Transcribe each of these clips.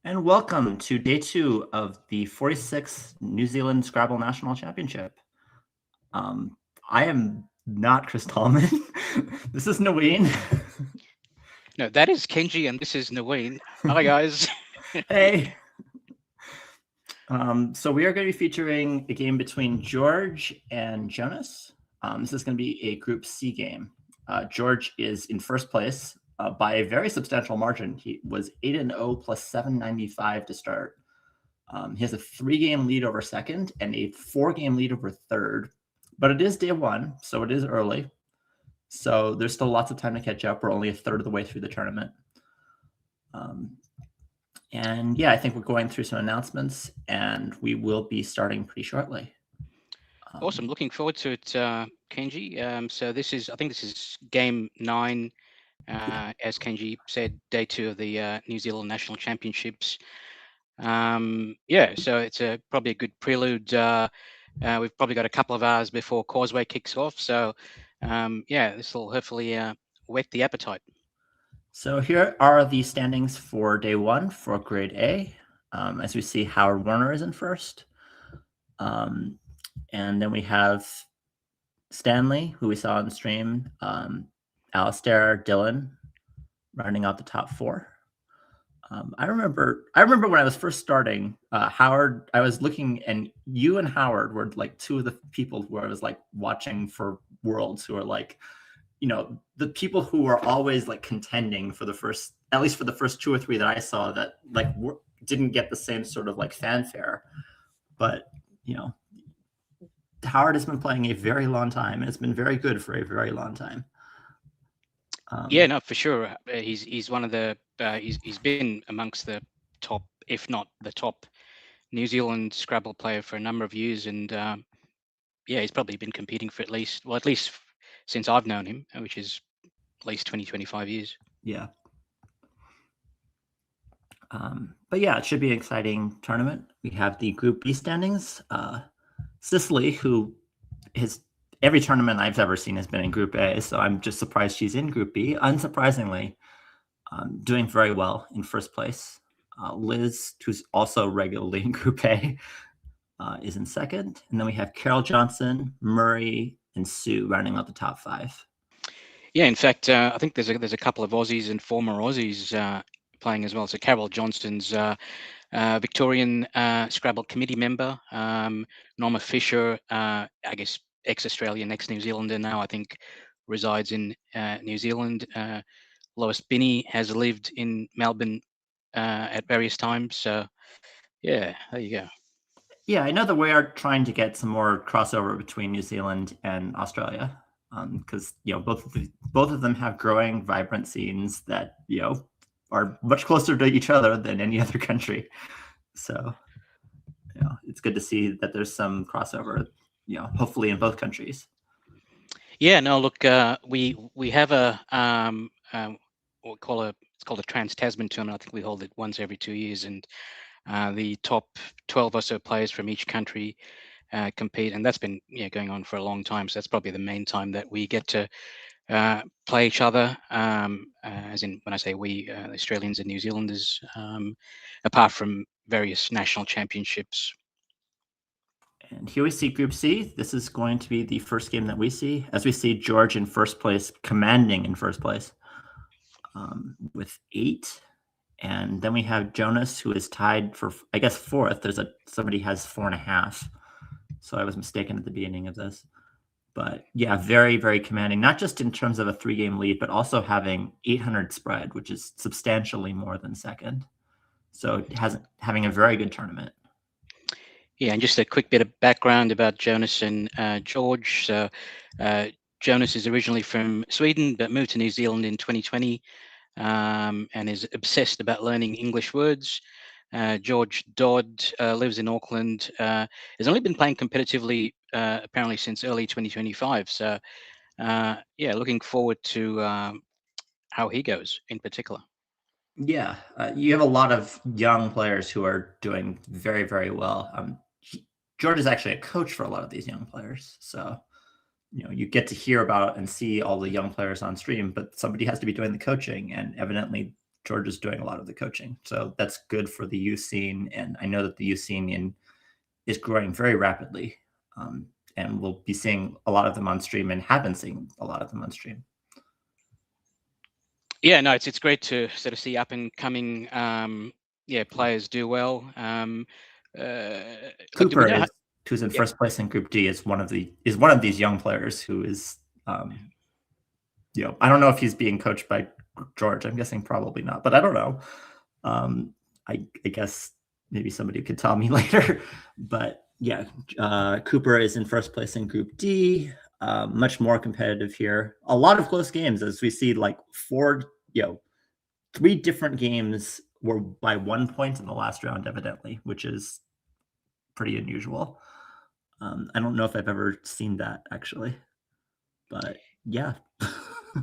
And welcome to day 2 of the 46th New Zealand Scrabble National Championship. I am not Chris Tallman. This is Naween. No, that is Kenji, and this is Naween. Hi, guys. Hey. So we are going to be featuring a game between George and Jonas. This is going to be a Group C game. George is in first place by a very substantial margin. He was 8-0 plus 795 to start. He has a 3-game lead over second and a 4-game lead over third. But it is day 1, so it is early. So there's still lots of time to catch up. We're only a third of the way through the tournament. And yeah, I think we're going through some announcements, and we will be starting pretty shortly. Awesome. Looking forward to it, Kenji. So I think this is game 9, as Kenji said, day 2 of the New Zealand National Championships. So it's probably a good prelude. We've probably got a couple of hours before Causeway kicks off. So this will hopefully whet the appetite. So here are the standings for day 1 for Grade A. As we see, Howard Warner is in first. And then we have Stanley, who we saw on the stream, Alistair, Dylan, rounding out the top 4. I remember when I was first starting, Howard, I was looking, and you and Howard were like 2 of the people who I was like watching for Worlds, who are like, the people who were always like contending for at least for the first 2 or 3 that I saw that like didn't get the same sort of like fanfare. But, Howard has been playing a very long time, and it's been very good for a very long time. No, for sure. He's one of the he's been amongst the top, if not the top, New Zealand Scrabble player for a number of years, and he's probably been competing for at least since I've known him, which is at least 20-25 years. Yeah. But yeah, it should be an exciting tournament. We have the Group B standings. Cicely, who every tournament I've ever seen has been in Group A, so I'm just surprised she's in Group B. Unsurprisingly, doing very well in first place. Liz, who's also regularly in Group A, is in second. And then we have Carol Johnson, Murray, and Sue rounding out the top 5. Yeah, in fact, I think there's a couple of Aussies and former Aussies playing as well. So Carol Johnston's Victorian Scrabble committee member, Norma Fisher, I guess ex-Australian, ex-New Zealander now, I think resides in New Zealand. Lois Binney has lived in Melbourne at various times. So yeah, there you go. Yeah, I know that we are trying to get some more crossover between New Zealand and Australia, because both of them have growing, vibrant scenes that are much closer to each other than any other country. So it's good to see that there's some crossover, hopefully in both countries. Yeah, no, look, we have it's called a Trans-Tasman tournament. I think we hold it once every 2 years, and the top 12 or so players from each country compete, and that's been going on for a long time. So that's probably the main time that we get to play each other, as in when I say we, Australians and New Zealanders, apart from various national championships. And here we see Group C. This is going to be the first game that we see, as we see George in first place, commanding in first place with 8. And then we have Jonas, who is tied for, I guess, 4th. Somebody has 4.5. So I was mistaken at the beginning of this. But yeah, very, very commanding, not just in terms of a 3-game lead, but also having 800 spread, which is substantially more than second. So having a very good tournament. Yeah, and just a quick bit of background about Jonas and George. So Jonas is originally from Sweden, but moved to New Zealand in 2020 and is obsessed about learning English words. George Dodd lives in Auckland, has only been playing competitively apparently since early 2025. So looking forward to how he goes in particular. Yeah, you have a lot of young players who are doing very, very well. George is actually a coach for a lot of these young players. So, you get to hear about and see all the young players on stream, but somebody has to be doing the coaching. And evidently George is doing a lot of the coaching. So that's good for the youth scene. And I know that the youth scene is growing very rapidly. And we'll be seeing a lot of them on stream and have been seeing a lot of them on stream. Yeah, no, it's great to sort of see up and coming players do well. Cooper who's in first place in Group D is one of these young players who is I don't know if he's being coached by George. I'm guessing probably not, but I don't know. I guess maybe somebody could tell me later. But yeah, Cooper is in first place in Group D. Much more competitive here. A lot of close games, as we see, like 3 different games were by 1 point in the last round, evidently, which is pretty unusual. I don't know if I've ever seen that, actually, but yeah.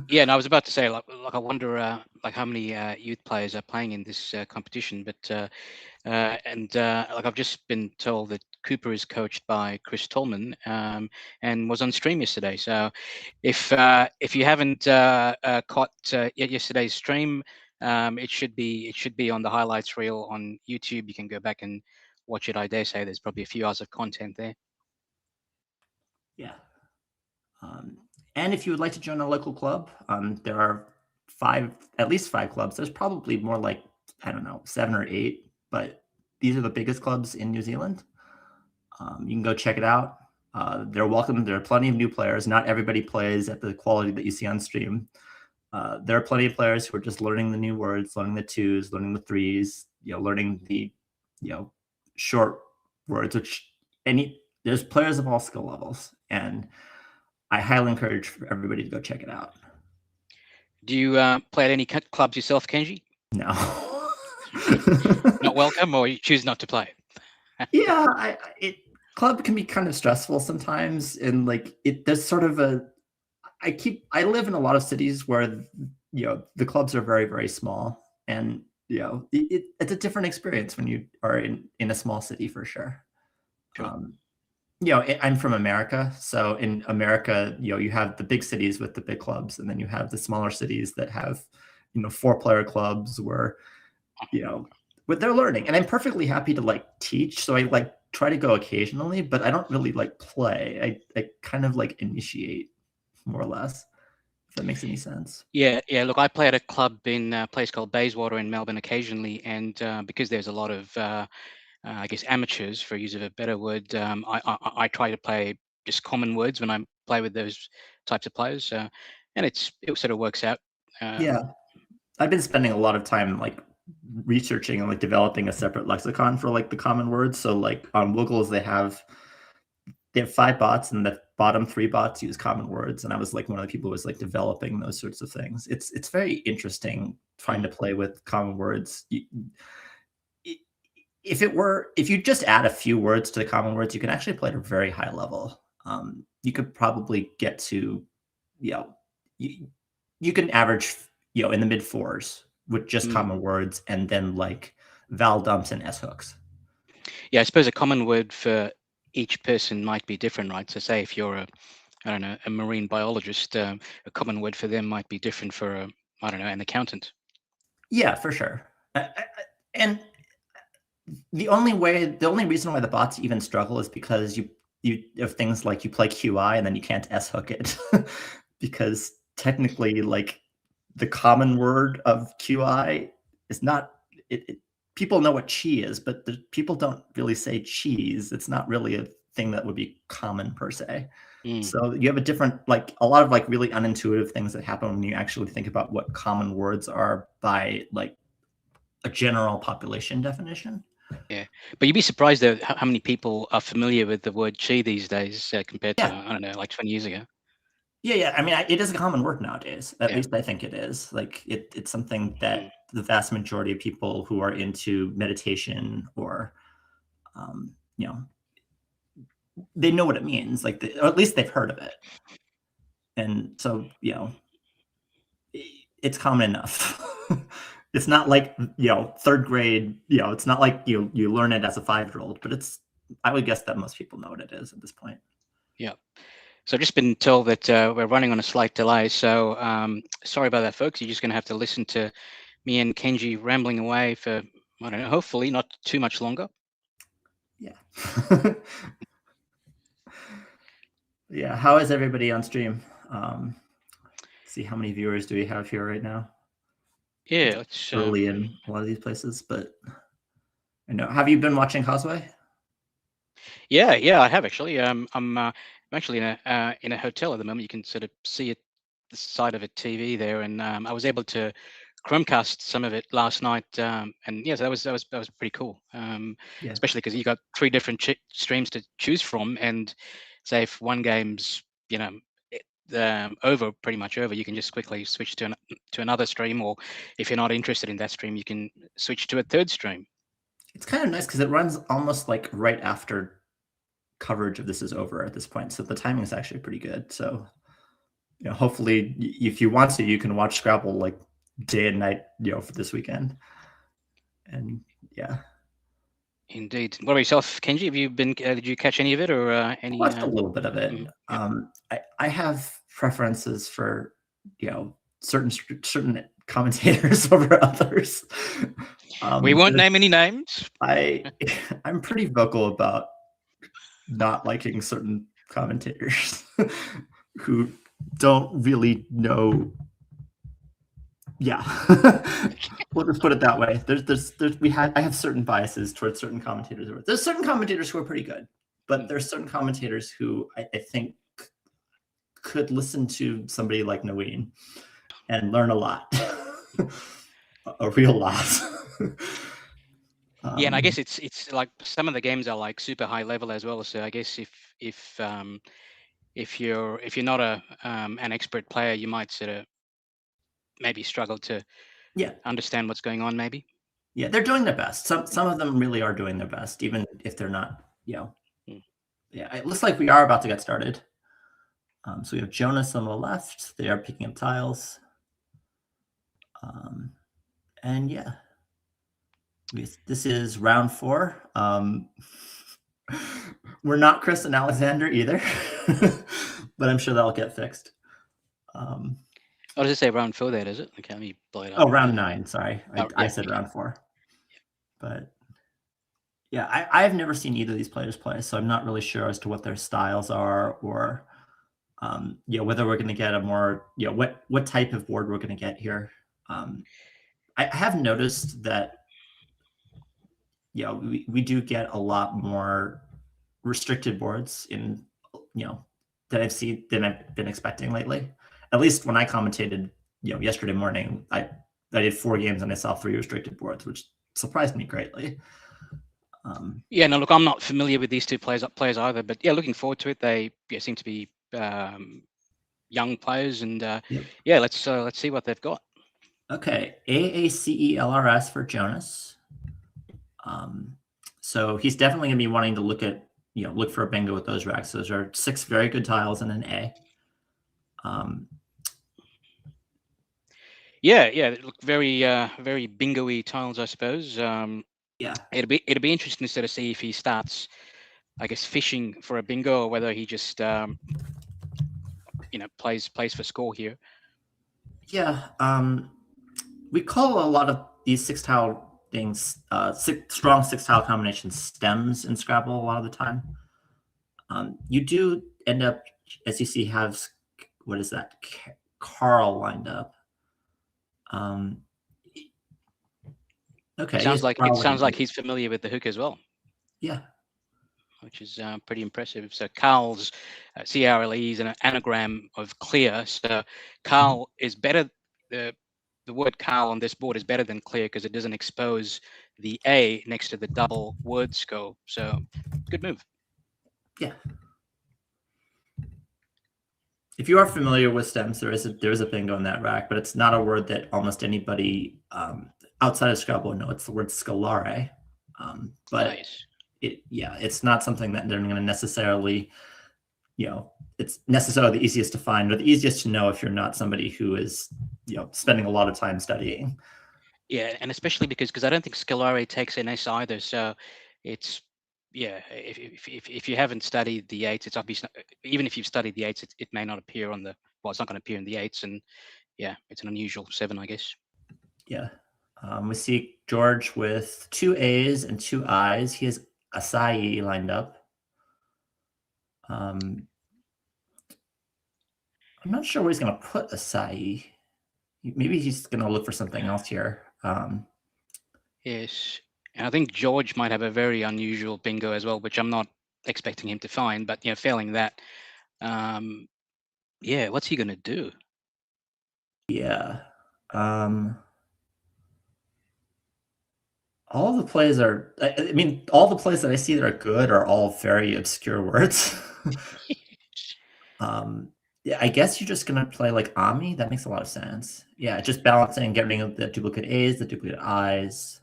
Yeah, and I was about to say, like I wonder, like how many youth players are playing in this competition. But like I've just been told that Cooper is coached by Chris Tallman, and was on stream yesterday. So if you haven't caught yesterday's stream, it should be on the highlights reel on YouTube. You can go back and watch it. I dare say there's probably a few hours of content there. Yeah. And if you would like to join a local club, there are at least five clubs. There's probably more like, I don't know, 7 or 8, but these are the biggest clubs in New Zealand. You can go check it out. They're welcome. There are plenty of new players. Not everybody plays at the quality that you see on stream. There are plenty of players who are just learning the new words, learning the 2s, learning the 3s, learning the, short words, there's players of all skill levels. And I highly encourage for everybody to go check it out. Do you play at any clubs yourself, Kenji? No. Not welcome, or you choose not to play? Yeah, club can be kind of stressful sometimes, and like there's sort of I live in a lot of cities where the clubs are very, very small, and it's a different experience when you are in a small city, for sure. Sure. I'm from America, so in America, you have the big cities with the big clubs, and then you have the smaller cities that have 4-player clubs where what they're learning. And I'm perfectly happy to like teach, so I try to go occasionally, but I don't really play. I kind of initiate, more or less, if that makes any sense. Yeah. Look, I play at a club in a place called Bayswater in Melbourne occasionally, and because there's a lot of I guess amateurs, for use of a better word, I try to play just common words when I play with those types of players, and it sort of works out. Yeah, I've been spending a lot of time researching and developing a separate lexicon for the common words. So on Wiggles they have 5 bots, and the bottom 3 bots use common words, and I was one of the people who was developing those sorts of things. It's very interesting trying to play with common words. If you just add a few words to the common words, you can actually play at a very high level. You could probably get to, you can average, in the mid 4s with just common words, and then val dumps and S hooks. Yeah, I suppose a common word for each person might be different, right? So say if you're a marine biologist, a common word for them might be different for an accountant. Yeah, for sure. And the only reason why the bots even struggle is because you have things like you play QI and then you can't S hook it because technically the common word of QI is not people know what chi is, but people don't really say cheese. It's not really a thing that would be common per se. So you have a different a lot of really unintuitive things that happen when you actually think about what common words are by a general population definition. Yeah, but you'd be surprised though how many people are familiar with the word chi these days compared to, I don't know, 20 years ago. Yeah. I mean, it is a common word nowadays. At least I think it is. It's something that the vast majority of people who are into meditation or, they know what it means. Or at least they've heard of it. And so, it's common enough. It's not 3rd grade, it's not like you learn it as a 5-year-old, but I would guess that most people know what it is at this point. Yeah. So I've just been told that we're running on a slight delay. So sorry about that, folks. You're just going to have to listen to me and Kenji rambling away for, I don't know, hopefully not too much longer. Yeah. Yeah. How is everybody on stream? See how many viewers do we have here right now? Yeah, it's early in a lot of these places, but I know. Have you been watching Causeway? Yeah, I have actually. I'm actually in a hotel at the moment. You can sort of see it, the side of a TV there, and I was able to Chromecast some of it last night, and yes, that was pretty cool. Yeah. Especially because you got 3 different streams to choose from, and say if one game's pretty much over, you can just quickly switch to another stream, or if you're not interested in that stream, you can switch to a third stream. It's kind of nice because it runs almost like right after coverage of this is over at this point, so the timing is actually pretty good. So, hopefully, if you want to, you can watch Scrabble like day and night, for this weekend. And yeah. Indeed. What about yourself, Kenji? Have you been? Did you catch any of it, or any? I watched a little bit of it. Yeah. I have preferences for certain commentators over others. We won't name any names. I'm pretty vocal about not liking certain commentators who don't really know. Yeah, we'll just put it that way. I have certain biases towards certain commentators. There's certain commentators who are pretty good, but there's certain commentators who I think could listen to somebody like Naween and learn a lot, a real lot. Yeah, and I guess it's like some of the games are like super high level as well. So I guess if you're not an expert player, you might sort of maybe struggle to understand what's going on. Maybe. Yeah, they're doing their best. Some of them really are doing their best, even if they're not. Yeah, it looks like we are about to get started. So we have Jonas on the left. They are picking up tiles. And yeah, this is round 4. We're not Chris and Alexander either, but I'm sure that'll get fixed. Does it say round 4 there, is it? Okay, let me blow it up. Oh, round 9, sorry. I said round 4. But yeah, I've never seen either of these players play, so I'm not really sure as to what their styles are, or whether we're going to get a more, what type of board we're going to get here. I have noticed that we do get a lot more restricted boards in that I've seen than I've been expecting lately. At least when I commentated yesterday morning, I did 4 games and I saw 3 restricted boards, which surprised me greatly. Yeah, no, look, I'm not familiar with these 2 players either, but yeah, looking forward to it. They seem to be young players, and let's see what they've got. Okay, AACELRS for Jonas. So he's definitely going to be wanting to look for a bingo with those racks. Those are 6 very good tiles and an A. Yeah, look very very bingo-y tiles, I suppose. Yeah, it'll be interesting to sort of see if he starts, I guess, fishing for a bingo, or whether he just plays for score here. Yeah, we call a lot of these 6-tile things strong 6-tile combinations stems in Scrabble a lot of the time. You do end up, as you see, have, what is that, Carl lined up. Okay, it sounds like he's familiar with the hook as well. Yeah, which is pretty impressive. So Carl's CRLE is an anagram of clear. So Carl is better. The word Carl on this board is better than clear because it doesn't expose the A next to the double word scope. So good move. Yeah. If you are familiar with stems, there is a bingo in that rack, but it's not a word that almost anybody outside of Scrabble know. It's the word scalare, but nice. It's not something that they're going to necessarily, it's necessarily the easiest to find or the easiest to know if you're not somebody who is, spending a lot of time studying. Yeah, and especially because I don't think scalare takes an S either. So it's, if you haven't studied the 8s, it's obvious. Even if you've studied the 8s, it may not appear on the, it's not going to appear in the 8s, and yeah, it's an unusual 7, I guess. Yeah. We see George with 2 A's and 2 I's. He has acai lined up. I'm not sure where he's going to put acai. Maybe he's going to look for something else here. Yes. And I think George might have a very unusual bingo as well, which I'm not expecting him to find. But failing that, yeah, what's he going to do? Yeah. All the plays are, I mean, all the plays that I see that are good are all very obscure words. Yeah, I guess you're just gonna play like Ami. That makes a lot of sense. Yeah, just balancing, getting rid of the duplicate A's, the duplicate I's.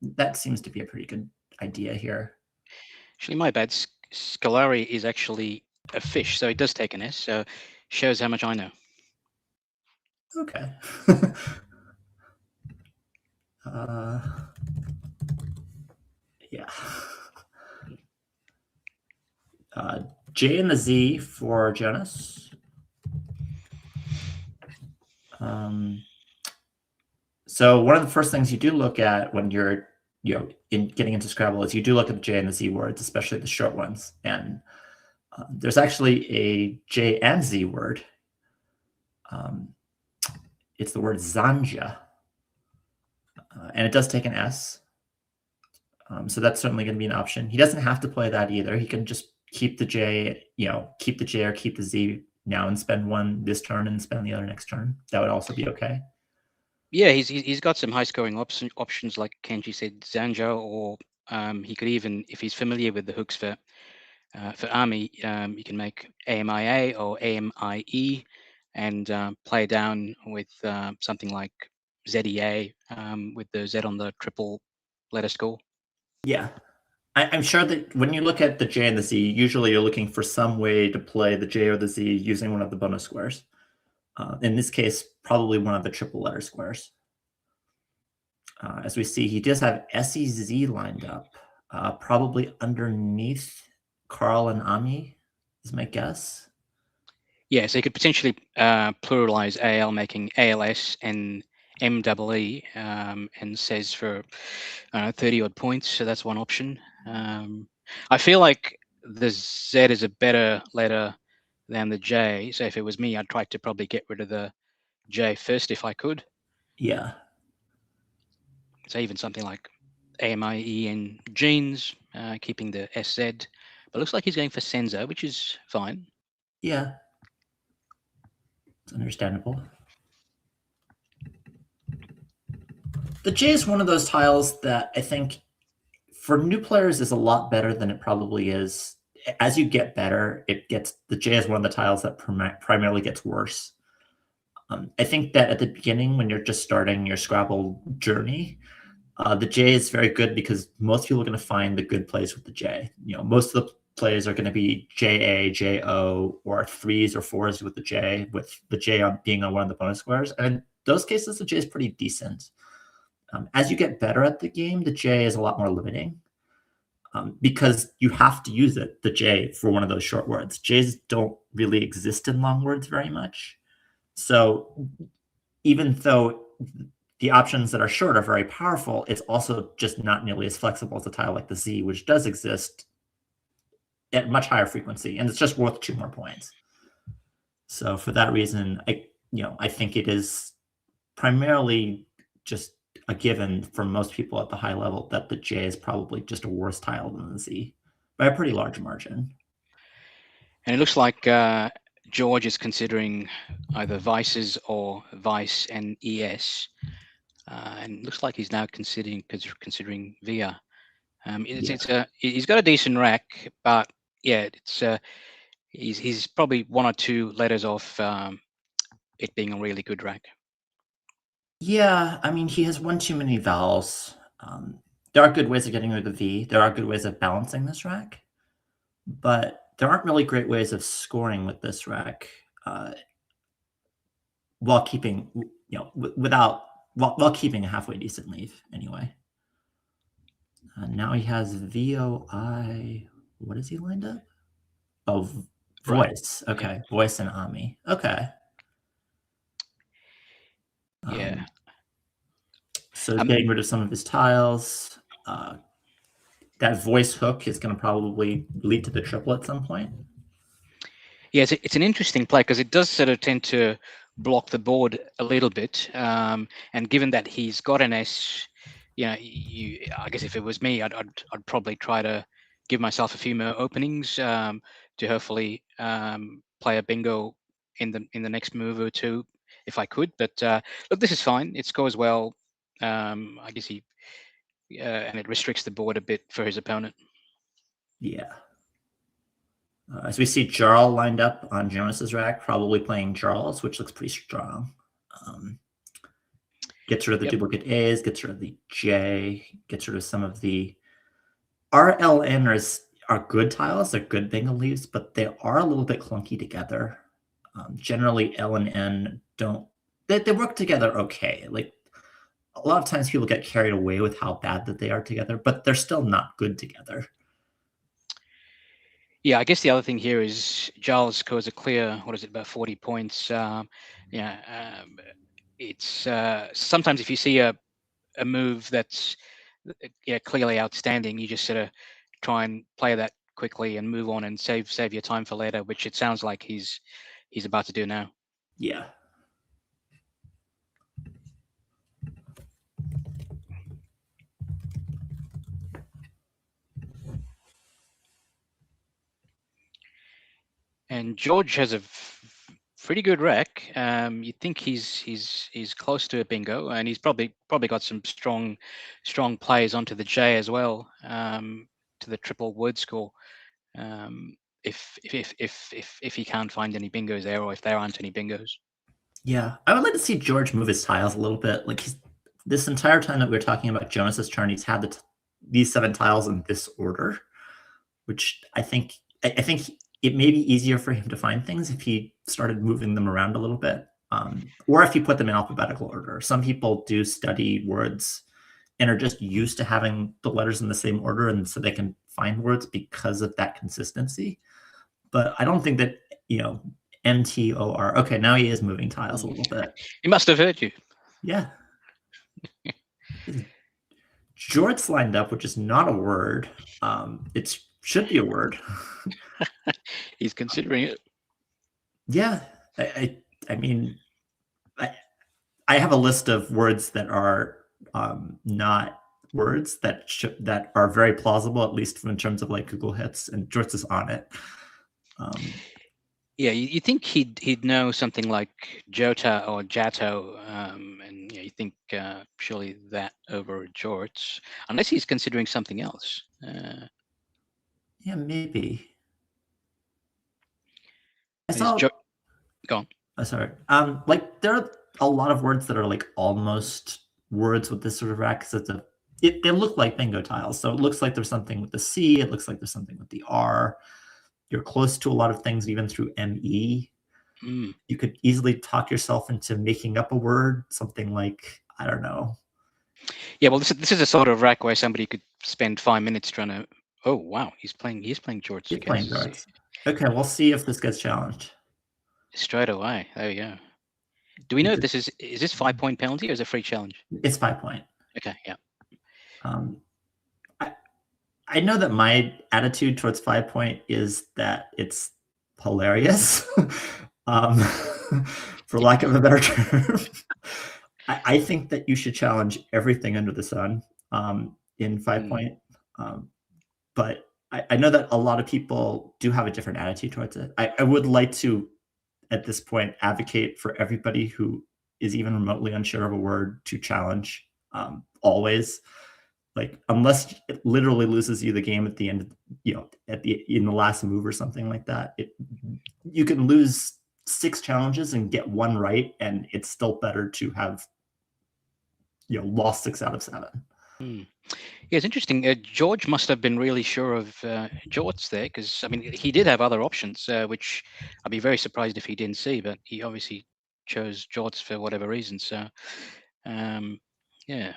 That seems to be a pretty good idea here. Actually, my bad. Scalari is actually a fish, so it does take an S. So shows how much I know. Okay. Yeah. J and the Z for Jonas. So one of the first things you do look at when you're getting into Scrabble is you do look at the J and the Z words, especially the short ones. And there's actually a J and Z word. It's the word Zanja, and it does take an S. So that's certainly going to be an option. He doesn't have to play that either. He can just keep the J, keep the J or keep the Z now and spend one this turn and spend the other next turn. That would also be okay. Yeah, he's got some high scoring options like Kenji said, Zanja, or he could even, if he's familiar with the hooks for Ami, you can make AMIA or AMIE and play down with something like ZEA with the Z on the triple letter score. Yeah. I'm sure that when you look at the J and the Z, usually you're looking for some way to play the J or the Z using one of the bonus squares. In this case, probably one of the triple letter squares. As we see, he does have SEZ lined up, probably underneath Carl and Ami, is my guess. Yeah, so you could potentially pluralize AL, making ALS and MEE, and says for 30 odd points. So that's one option. I feel like the Z is a better letter than the J. So if it was me, I'd try to probably get rid of the J first if I could. Yeah. So even something like AMIE and jeans, keeping the SZ. But looks like he's going for Senzo, which is fine. Yeah. It's understandable. The J is one of those tiles that I think for new players is a lot better than it probably is. As you get better, the J is one of the tiles that primarily gets worse. I think that at the beginning, when you're just starting your Scrabble journey, the J is very good because most people are going to find the good plays with the J. Most of the plays are going to be JA, JO, or threes or fours with the J being on one of the bonus squares. And in those cases, the J is pretty decent. As you get better at the game, the J is a lot more limiting because you have to use the J, for one of those short words. J's don't really exist in long words very much. So even though the options that are short are very powerful, it's also just not nearly as flexible as a tile like the Z, which does exist at much higher frequency, and it's just worth 2 more points. So for that reason, I think it is primarily just a given for most people at the high level that the J is probably just a worse tile than the Z by a pretty large margin. And it looks like George is considering either vices or vice and ES. And looks like he's now considering VIA. He's got a decent rack, but yeah, he's probably 1 or 2 letters off it being a really good rack. Yeah, I mean, he has one too many vowels. There are good ways of getting rid of the V. There are good ways of balancing this rack, but there aren't really great ways of scoring with this rack while keeping, while keeping a halfway decent lead anyway. Now he has VOI. What is he lined up? Oh, voice. Right. Okay, yeah. Voice and Ami. Okay. Yeah. So getting rid of some of his tiles. That voice hook is going to probably lead to the triple at some point. Yeah, it's an interesting play because it does sort of tend to block the board a little bit. And given that he's got an S, I guess if it was me, I'd probably try to give myself a few more openings to hopefully play a bingo in the next move or two if I could. But look, this is fine. It scores well. I guess and it restricts the board a bit for his opponent. Yeah. As we see Jarl lined up on Jonas's rack, probably playing Jarls, which looks pretty strong. Gets rid of the duplicate A's, gets rid of the J, gets rid of some of the R, L, N are good tiles. They're good bingo leaves, but they are a little bit clunky together. Generally, L and N don't. They work together okay. Like a lot of times, people get carried away with how bad that they are together, but they're still not good together. Yeah, I guess the other thing here is Giles scores a clear, about 40 points. It's sometimes if you see a move that's clearly outstanding, you just sort of try and play that quickly and move on and save your time for later, which it sounds like he's about to do now. Yeah. And George has a pretty good rack. You think he's close to a bingo, and he's probably got some strong plays onto the J as well, to the triple word score. If he can't find any bingos there, or if there aren't any bingos. Yeah, I would like to see George move his tiles a little bit. Like this entire time that we were talking about Jonas's turn, he's had these 7 tiles in this order, which I think it may be easier for him to find things if he started moving them around a little bit, or if he put them in alphabetical order. Some people do study words and are just used to having the letters in the same order, and so they can find words because of that consistency. But I don't think that, MTOR. Okay, now he is moving tiles a little bit. He must have heard you. Yeah. Jort's lined up, which is not a word. It should be a word. He's considering it. Yeah, I mean, I have a list of words that are not words that are very plausible, at least in terms of like Google hits, and Jort's is on it. Yeah, you think he'd know something like Jota or Jato, and you think surely that over Jorts, unless he's considering something else. Yeah, maybe. Go on. Oh, sorry. Like there are a lot of words that are like almost words with this sort of rack, because they look like bingo tiles. So it looks like there's something with the C. It looks like there's something with the R. You're close to a lot of things, even through ME. You could easily talk yourself into making up a word, something like, I don't know. Yeah, well, this is a sort of rack where somebody could spend 5 minutes trying to. Oh wow, he's playing Jorts. He's playing Jorts. Okay, we'll see if this gets challenged. Straight away. There we go. Do we know if this is this 5-point penalty or is it a free challenge? It's 5 point. Okay, yeah. I know that my attitude towards 5 point is that it's hilarious, for lack of a better term. I think that you should challenge everything under the sun in 5 point. But I know that a lot of people do have a different attitude towards it. I would like to, at this point, advocate for everybody who is even remotely unsure of a word to challenge always. Like, unless it literally loses you the game at the end, in the last move or something like that, you can lose 6 challenges and get 1 right, and it's still better to have, lost 6 out of 7. Yeah, it's interesting. George must have been really sure of Jorts there, because I mean, he did have other options, which I'd be very surprised if he didn't see, but he obviously chose Jorts for whatever reason. So, yeah.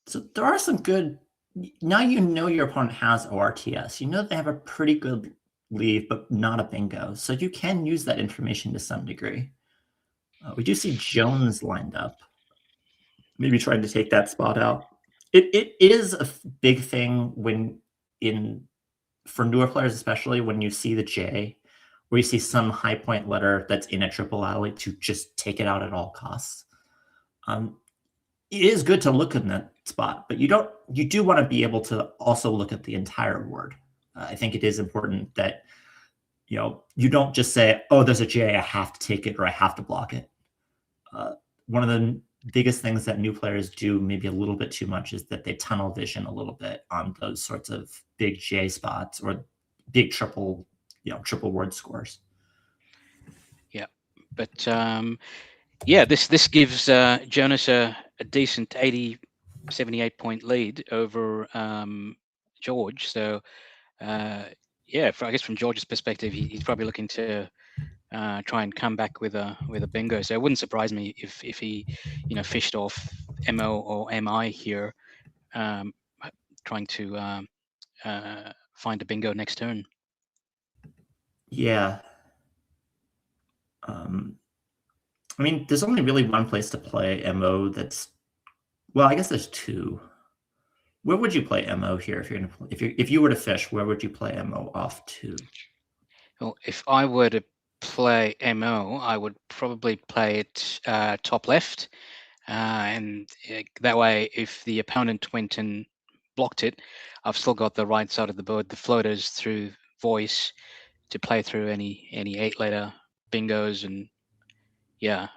So there are some good. Now you know your opponent has ORTS. You know they have a pretty good leave, but not a bingo. So you can use that information to some degree. We do see Jones lined up. maybe trying to take that spot out. It is a big thing for newer players, especially when you see the J, where you see some high point letter that's in a triple alley, to just take it out at all costs. It is good to look in that spot, but you do want to be able to also look at the entire word. I think it is important that you don't just say, oh, there's a J, I have to take it or I have to block it. One of the biggest things that new players do maybe a little bit too much is that they tunnel vision a little bit on those sorts of big J spots or big triple word scores. Yeah, but this gives Jonas a decent 78 point lead over George. So I guess from George's perspective, he's probably looking to try and come back with a bingo. So it wouldn't surprise me if he fished off MO or MI here, trying to find a bingo next turn. Yeah. I mean, there's only really one place to play MO that's, well, I guess there's two. Where would you play MO here if you were to fish? Where would you play MO off to? Well, if I were to play MO, I would probably play it top left, and that way, if the opponent went and blocked it, I've still got the right side of the board, the floaters through voice, to play through any 8-letter bingos. And yeah,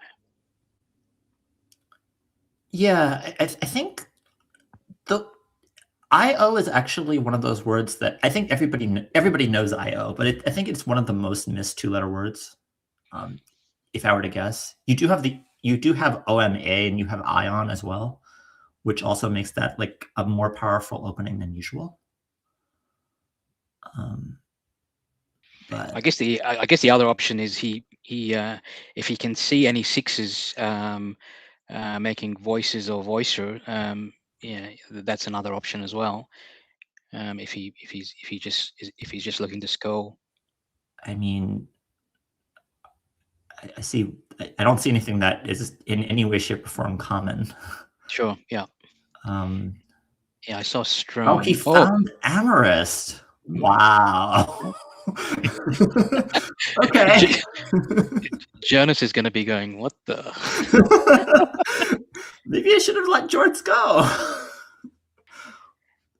I think the IO is actually one of those words that I think everybody knows IO, but I think it's one of the most missed 2-letter words. If I were to guess, you do have OMA and you have ion as well, which also makes that like a more powerful opening than usual. But I guess the other option is he if he can see any sixes making voices or voicer, that's another option as well. If he's just looking to skull. I mean, I don't see anything that is in any way, shape, or form common. Sure. Yeah. I saw strong. Oh, he found Amherst. Wow. Okay. Jonas is going to be going, what the? Maybe I should have let George go.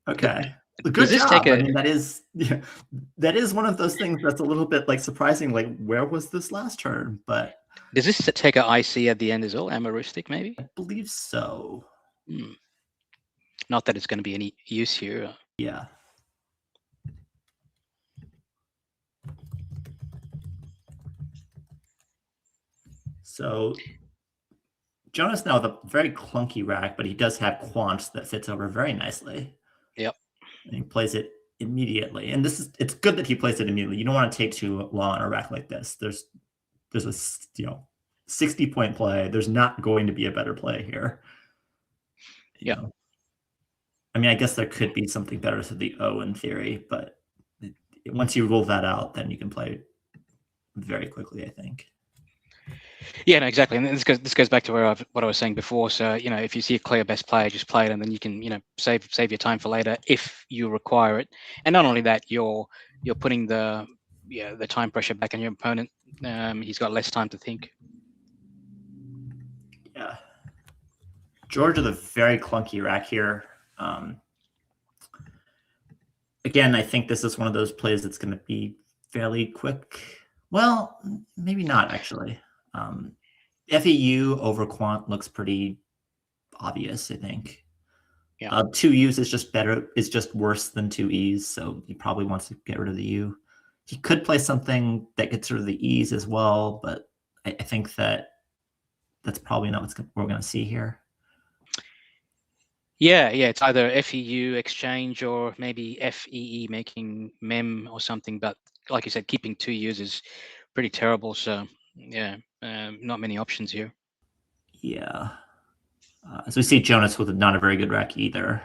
Okay. Good job. I mean, that is one of those things that's a little bit like surprising. Like, where was this last turn? But does this take a IC at the end as well? Amoristic, maybe? I believe so. Not that it's going to be any use here. Yeah. So Jonas now with a very clunky rack, but he does have quants that fits over very nicely. Yep. And he plays it immediately. And it's good that he plays it immediately. You don't want to take too long on a rack like this. There's a 60-point play. There's not going to be a better play here. Yeah. I mean, I guess there could be something better to the O in theory, but once you rule that out, then you can play very quickly, I think. Yeah, no, exactly. And this goes back to what I was saying before. So, if you see a clear best player, just play it, and then you can, save your time for later if you require it. And not only that, you're putting the time pressure back on your opponent. He's got less time to think. Yeah. George with a very clunky rack here. Again, I think this is one of those plays that's going to be fairly quick. Well, maybe not actually. FEU over quant looks pretty obvious, I think. Yeah. 2 U's is just worse than 2 E's, so he probably wants to get rid of the U. He could play something that gets rid of the E's as well, but I think that's probably not what we're going to see here. Yeah, it's either FEU exchange or maybe FEE making mem or something. But like you said, keeping 2 U's is pretty terrible. So yeah, not many options here. Yeah. As we see, Jonas with not a very good rack either.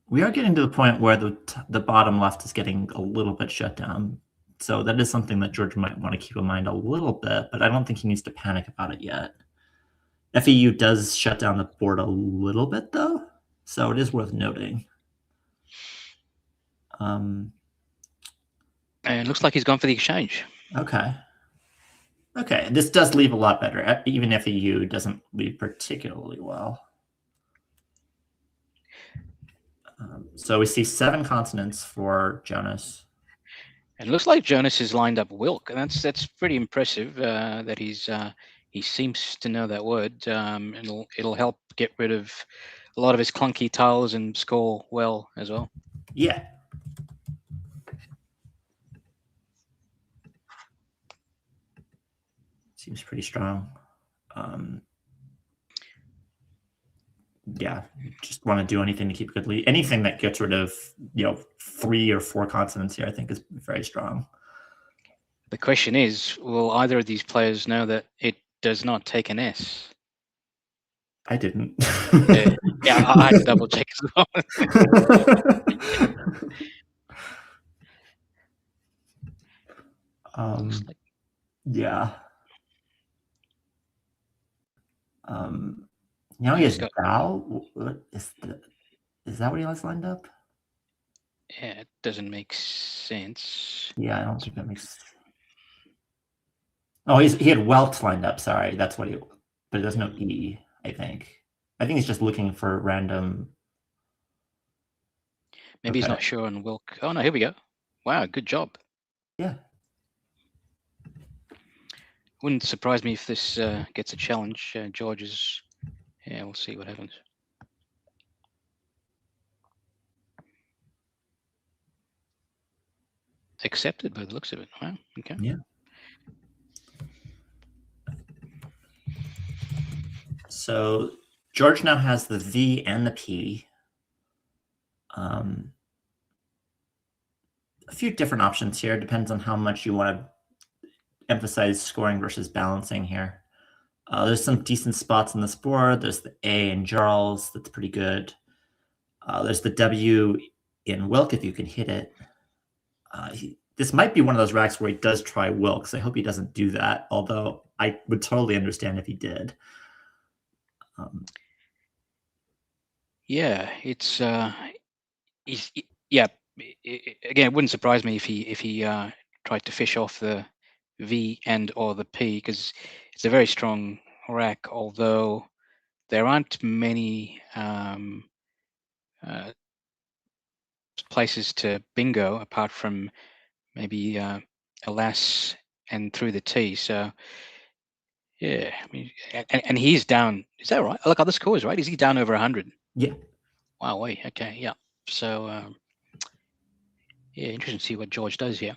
We are getting to the point where the bottom left is getting a little bit shut down So that is something that George might want to keep in mind a little bit, but I don't think he needs to panic about it yet. FEU does shut down the board a little bit, though, so it is worth noting. And it looks like he's gone for the exchange. Okay. Okay, this does leave a lot better. Even FEU doesn't leave particularly well. So we see 7 consonants for Jonas. It looks like Jonas has lined up Wilk, and that's pretty impressive. That he seems to know that word. It'll help get rid of a lot of his clunky tiles and score well as well. Yeah. Seems pretty strong. Yeah, just want to do anything to keep a good lead. Anything that gets rid of 3 or 4 consonants here, I think, is very strong. The question is, will either of these players know that it does not take an S? I didn't. Yeah, I had to double check as well. Yeah. Now he has Val. Is that what he has lined up? Yeah, it doesn't make sense. Yeah, I don't think that makes. Oh, he had Welks lined up. Sorry, that's what but there's no E. I think he's just looking for random. Maybe he's not sure on Wilk. Oh no, here we go. Wow, good job. Yeah. Wouldn't surprise me if this gets a challenge. George's. Yeah, we'll see what happens. Accepted by the looks of it. Wow. Okay. Yeah. So George now has the V and the P. A few different options here. Depends on how much you want to emphasize scoring versus balancing here. There's some decent spots on this board. There's the A in Jarls. That's pretty good. There's the W in Wilk if you can hit it. This might be one of those racks where he does try Wilks. I hope he doesn't do that, although I would totally understand if he did. Yeah, it's yeah. Again, it wouldn't surprise me if he tried to fish off the V and or the P, because it's a very strong rack. Although there aren't many places to bingo apart from maybe Alas and through the T. So yeah, I mean, and he's down. Is that right? Look at the scores, right? Is he down over 100? Yeah. Wow. Wait. Okay. Yeah. So yeah, interesting to see what George does here.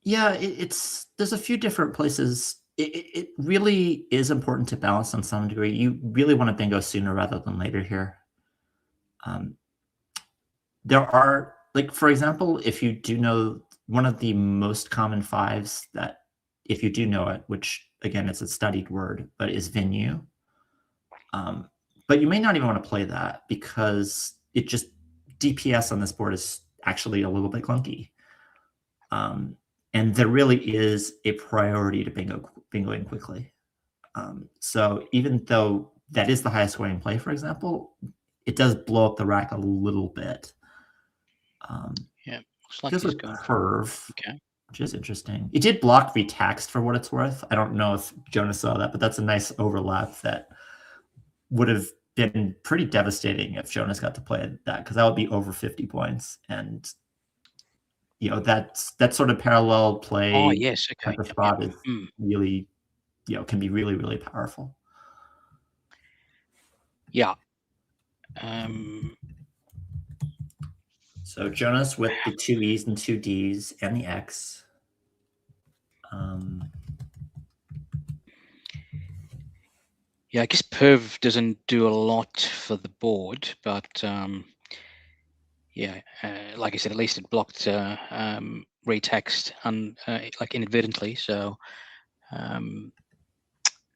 Yeah, there's a few different places. It really is important to balance on some degree. You really want to bingo sooner rather than later here. There are, like, for example, if you do know one of the most common 5s that, if you do know it, which again, it's a studied word, but is venue. But you may not even want to play that because it just DPS on this board is actually a little bit clunky. And there really is a priority to bingoing quickly. So even though that is the highest scoring play, for example, it does blow up the rack a little bit. Yeah, looks like he's going curve, okay, which is interesting. It did block retaxed for what it's worth. I don't know if Jonas saw that, but that's a nice overlap that would have been pretty devastating if Jonas got to play that, because that would be over 50 points. And that sort of parallel play. Oh yes, okay. The spot is really, can be really, really powerful. Yeah. So Jonas with the 2 E's and 2 D's and the X. Yeah, I guess Perv doesn't do a lot for the board, but yeah, like I said, at least it blocked retext like inadvertently. So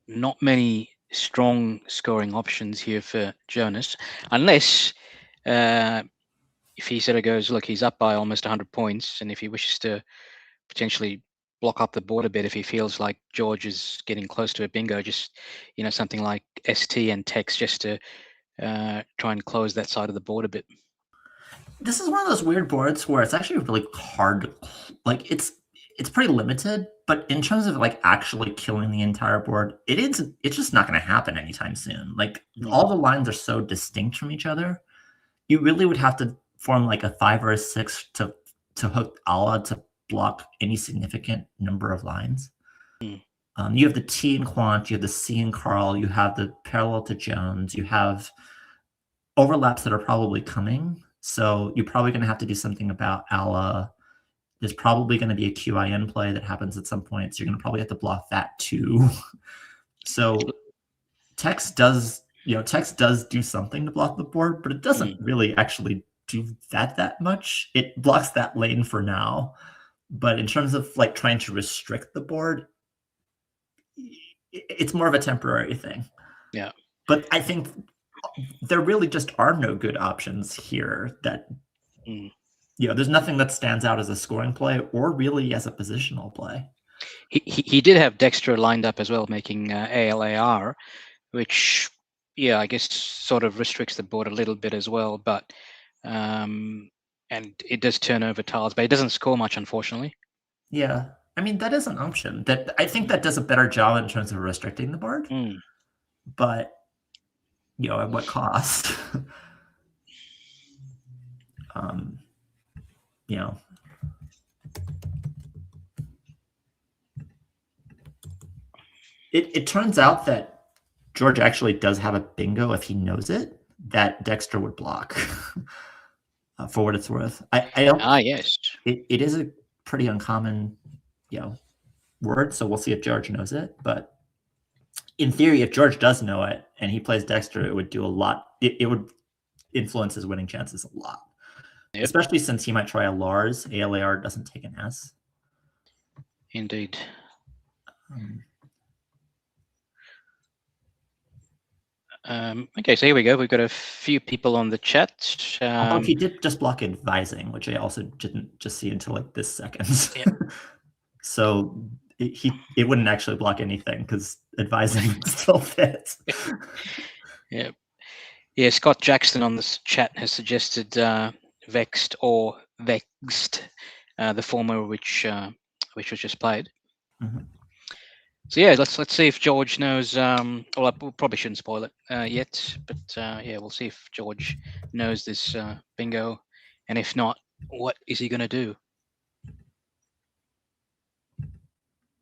not many strong scoring options here for Jonas, unless if he sort of goes, look, he's up by almost 100 points, and if he wishes to potentially block up the board a bit if he feels like George is getting close to a bingo. Just something like ST and text just to try and close that side of the board a bit. This is one of those weird boards where it's actually really hard. Like it's pretty limited, but in terms of like actually killing the entire board, it's just not going to happen anytime soon. Like all the lines are so distinct from each other. You really would have to form like a 5 or a 6 to hook Ala to block any significant number of lines. You have the T in Quant, you have the C in Carl, you have the parallel to Jones, you have overlaps that are probably coming. So you're probably going to have to do something about Ala. There's probably going to be a QIN play that happens at some point. So you're going to probably have to block that too. So text does do something to block the board, but it doesn't really actually do that much. It blocks that lane for now. But in terms of like trying to restrict the board, it's more of a temporary thing. Yeah. But I think there really just are no good options here that, there's nothing that stands out as a scoring play or really as a positional play. He did have Dexter lined up as well, making ALAR, which, I guess sort of restricts the board a little bit as well. But, and it does turn over tiles, but it doesn't score much, unfortunately. Yeah. I mean, that is an option. That I think that does a better job in terms of restricting the board. But, at what cost? It turns out that George actually does have a bingo if he knows it, that Dexter would block. For what it's worth. I don't. Yes. It is a pretty uncommon, word. So we'll see if George knows it. But in theory, if George does know it and he plays Dexter, it would do a lot. It would influence his winning chances a lot. Yep. Especially since he might try a Lars. ALAR doesn't take an S. Indeed. Okay, so here we go. We've got a few people on the chat. Although he did just block advising, which I also didn't just see until like this second. Yep. So it wouldn't actually block anything because advising still fits. Yeah. Scott Jackson on this chat has suggested vexed or vexed, the former which was just played. So let's see if George knows. Well, I probably shouldn't spoil it yet, but we'll see if George knows this bingo, and if not, what is he going to do?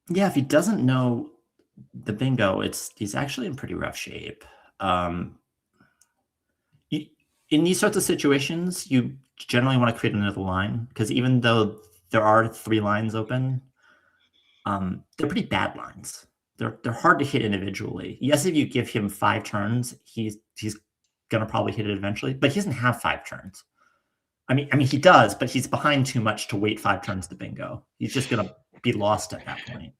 Yeah, if he doesn't know the bingo, he's actually in pretty rough shape. In these sorts of situations, you generally want to create another line because even though there are 3 lines open, they're pretty bad lines. They're hard to hit individually. Yes, if you give him 5 turns, he's gonna probably hit it eventually, but he doesn't have 5 turns. I mean he does, but he's behind too much to wait 5 turns to bingo. He's just gonna be lost at that point.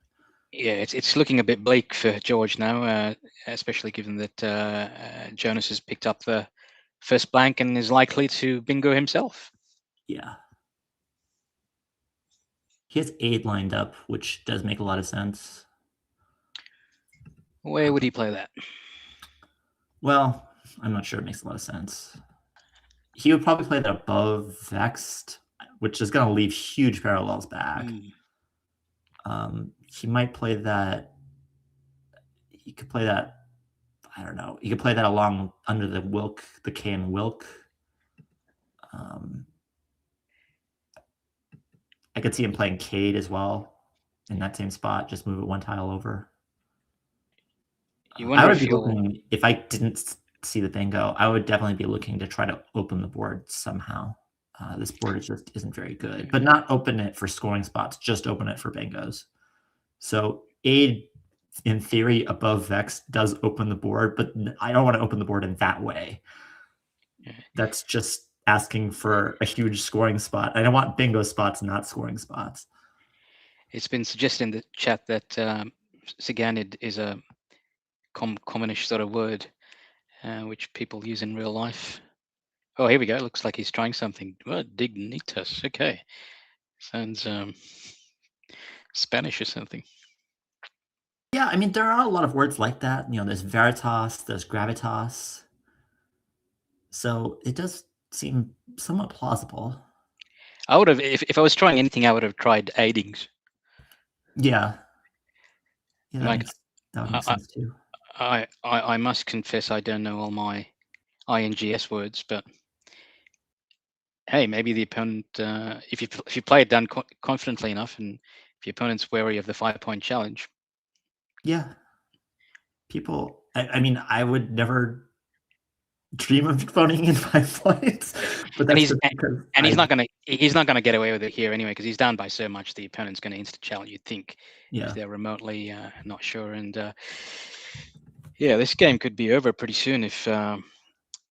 Yeah, it's looking a bit bleak for George now, especially given that Jonas has picked up the first blank and is likely to bingo himself. Yeah. He has 8 lined up, which does make a lot of sense. Where would he play that? Well, I'm not sure it makes a lot of sense. He would probably play that above vexed, which is going to leave huge parallels back. He might play that. He could play that. I don't know. He could play that along under the Wilk, the K and Wilk. I could see him playing Cade as well in that same spot. Just move it 1 tile over. I would be looking, if I didn't see the bingo, I would definitely be looking to try to open the board somehow. This board just isn't very good, but not open it for scoring spots, just open it for bingos. So A, in theory, above Vex does open the board, but I don't want to open the board in that way. That's just asking for a huge scoring spot. I don't want bingo spots, not scoring spots. It's been suggested in the chat that Siganid is a commonish sort of word, which people use in real life. Oh, here we go. Looks like he's trying something. What dignitas? Okay, sounds Spanish or something. Yeah, I mean, there are a lot of words like that. You know, there's veritas, there's gravitas. So it does seem somewhat plausible. I would have, if I was trying anything, I would have tried aidings. Yeah. Yeah, that Like, would make sense too. I must confess I don't know all my INGS words, but hey, maybe the opponent, if you play it down confidently enough, and if your opponent's wary of the 5-point challenge. Yeah. People, I mean, I would never dream of phoning in 5 points, but And that's just because he's not gonna get away with it here anyway, because he's down by so much. The opponent's going to insta challenge, you'd think, yeah. if they're remotely not sure. And yeah, this game could be over pretty soon if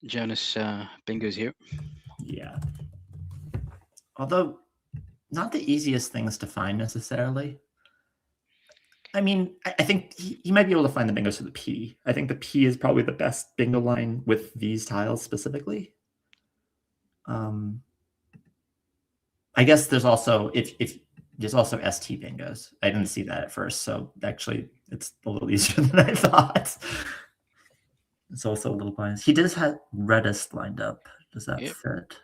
Jonas bingo's here. Yeah. Although not the easiest things to find necessarily. I mean, I think he might be able to find the bingos for the P. I think the P is probably the best bingo line with these tiles specifically. I guess there's also if there's also ST bingos. I didn't see that at first, so actually it's a little easier than I thought. It's also a little biased. He does have reddest lined up. Does that fit?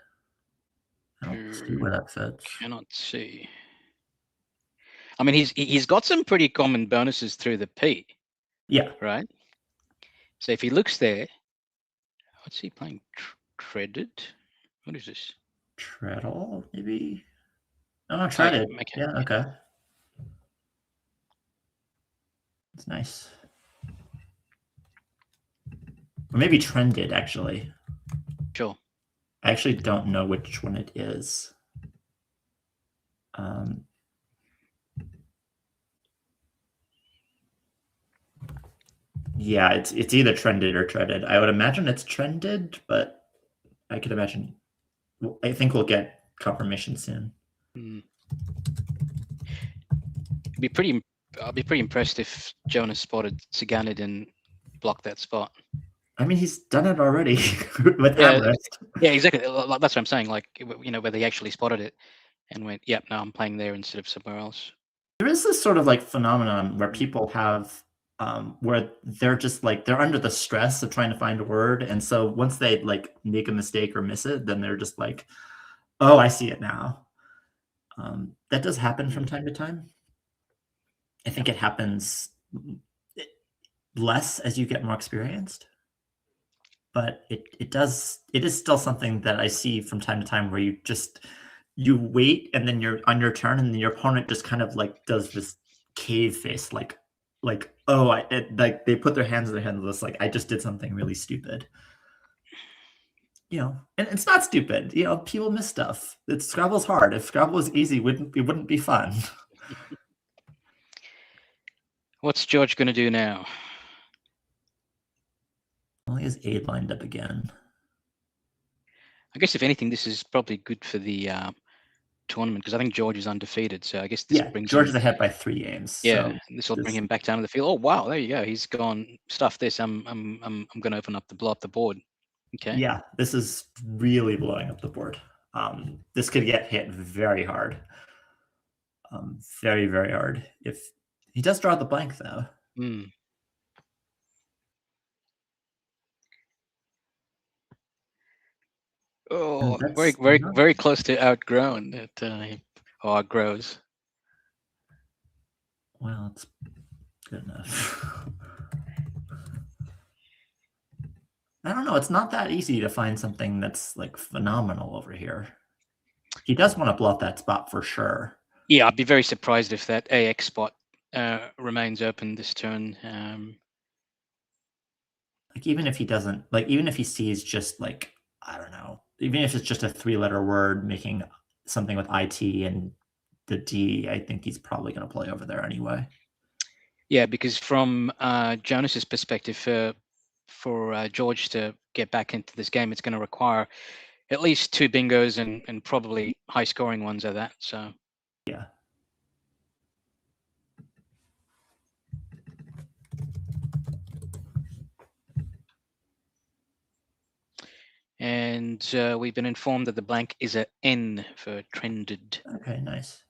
I don't see where that fits. Cannot see. I mean, he's got some pretty common bonuses through the P. Yeah. Right. So if he looks there, what's he playing? Treaded? What is this? Treadle, maybe? Oh, no, treaded. Okay. Yeah, okay. It's nice. Or maybe trended, actually. Sure. I actually don't know which one it is. Yeah, it's either trended or treaded. I would imagine it's trended, but I could imagine. I think we'll get confirmation soon. I'll be pretty impressed if Jonas spotted Saganid and blocked that spot. I mean, he's done it already with Amherst. Yeah, exactly. That's what I'm saying. Like, you know, where they actually spotted it and went, "Yep, no, I'm playing there instead of somewhere else." There is this sort of like phenomenon where people have where they're just like they're under the stress of trying to find a word, and so once they like make a mistake or miss it, then they're just like, "Oh, I see it now." That does happen from time to time. I think it happens less as you get more experienced, but it is still something that I see from time to time where you wait and then you're on your turn and then your opponent just kind of like does this cave face like oh like they put their hands in their head and just like I just did something really stupid, you know. And it's not stupid, you know, people miss stuff. Scrabble's hard. If Scrabble was easy, it wouldn't be fun. What's George going to do now? Well, he has 8 lined up again. I guess if anything, this is probably good for the tournament, because I think George is undefeated. So I guess this brings George him, is ahead by 3 games. Yeah, so this will bring him back down to the field. Oh wow, there you go. He's gone. Stuff this. I'm going to open up blow up the board. Okay. Yeah, this is really blowing up the board. This could get hit very hard. Very, very hard. If he does draw the blank, though. Oh, very close to outgrown. It outgrows. Well, it's good enough. I don't know. It's not that easy to find something that's like phenomenal over here. He does want to blow up that spot for sure. Yeah, I'd be very surprised if that AX spot remains open this turn. Like even if he doesn't, like even if he sees just like, I don't know, even if it's just a 3-letter word making something with IT and the D, I think he's probably going to play over there anyway. Yeah, because from Jonas's perspective, for George to get back into this game, it's going to require at least 2 bingos and probably high scoring ones at that. So yeah. And we've been informed that the blank is a N for trended. Okay, nice.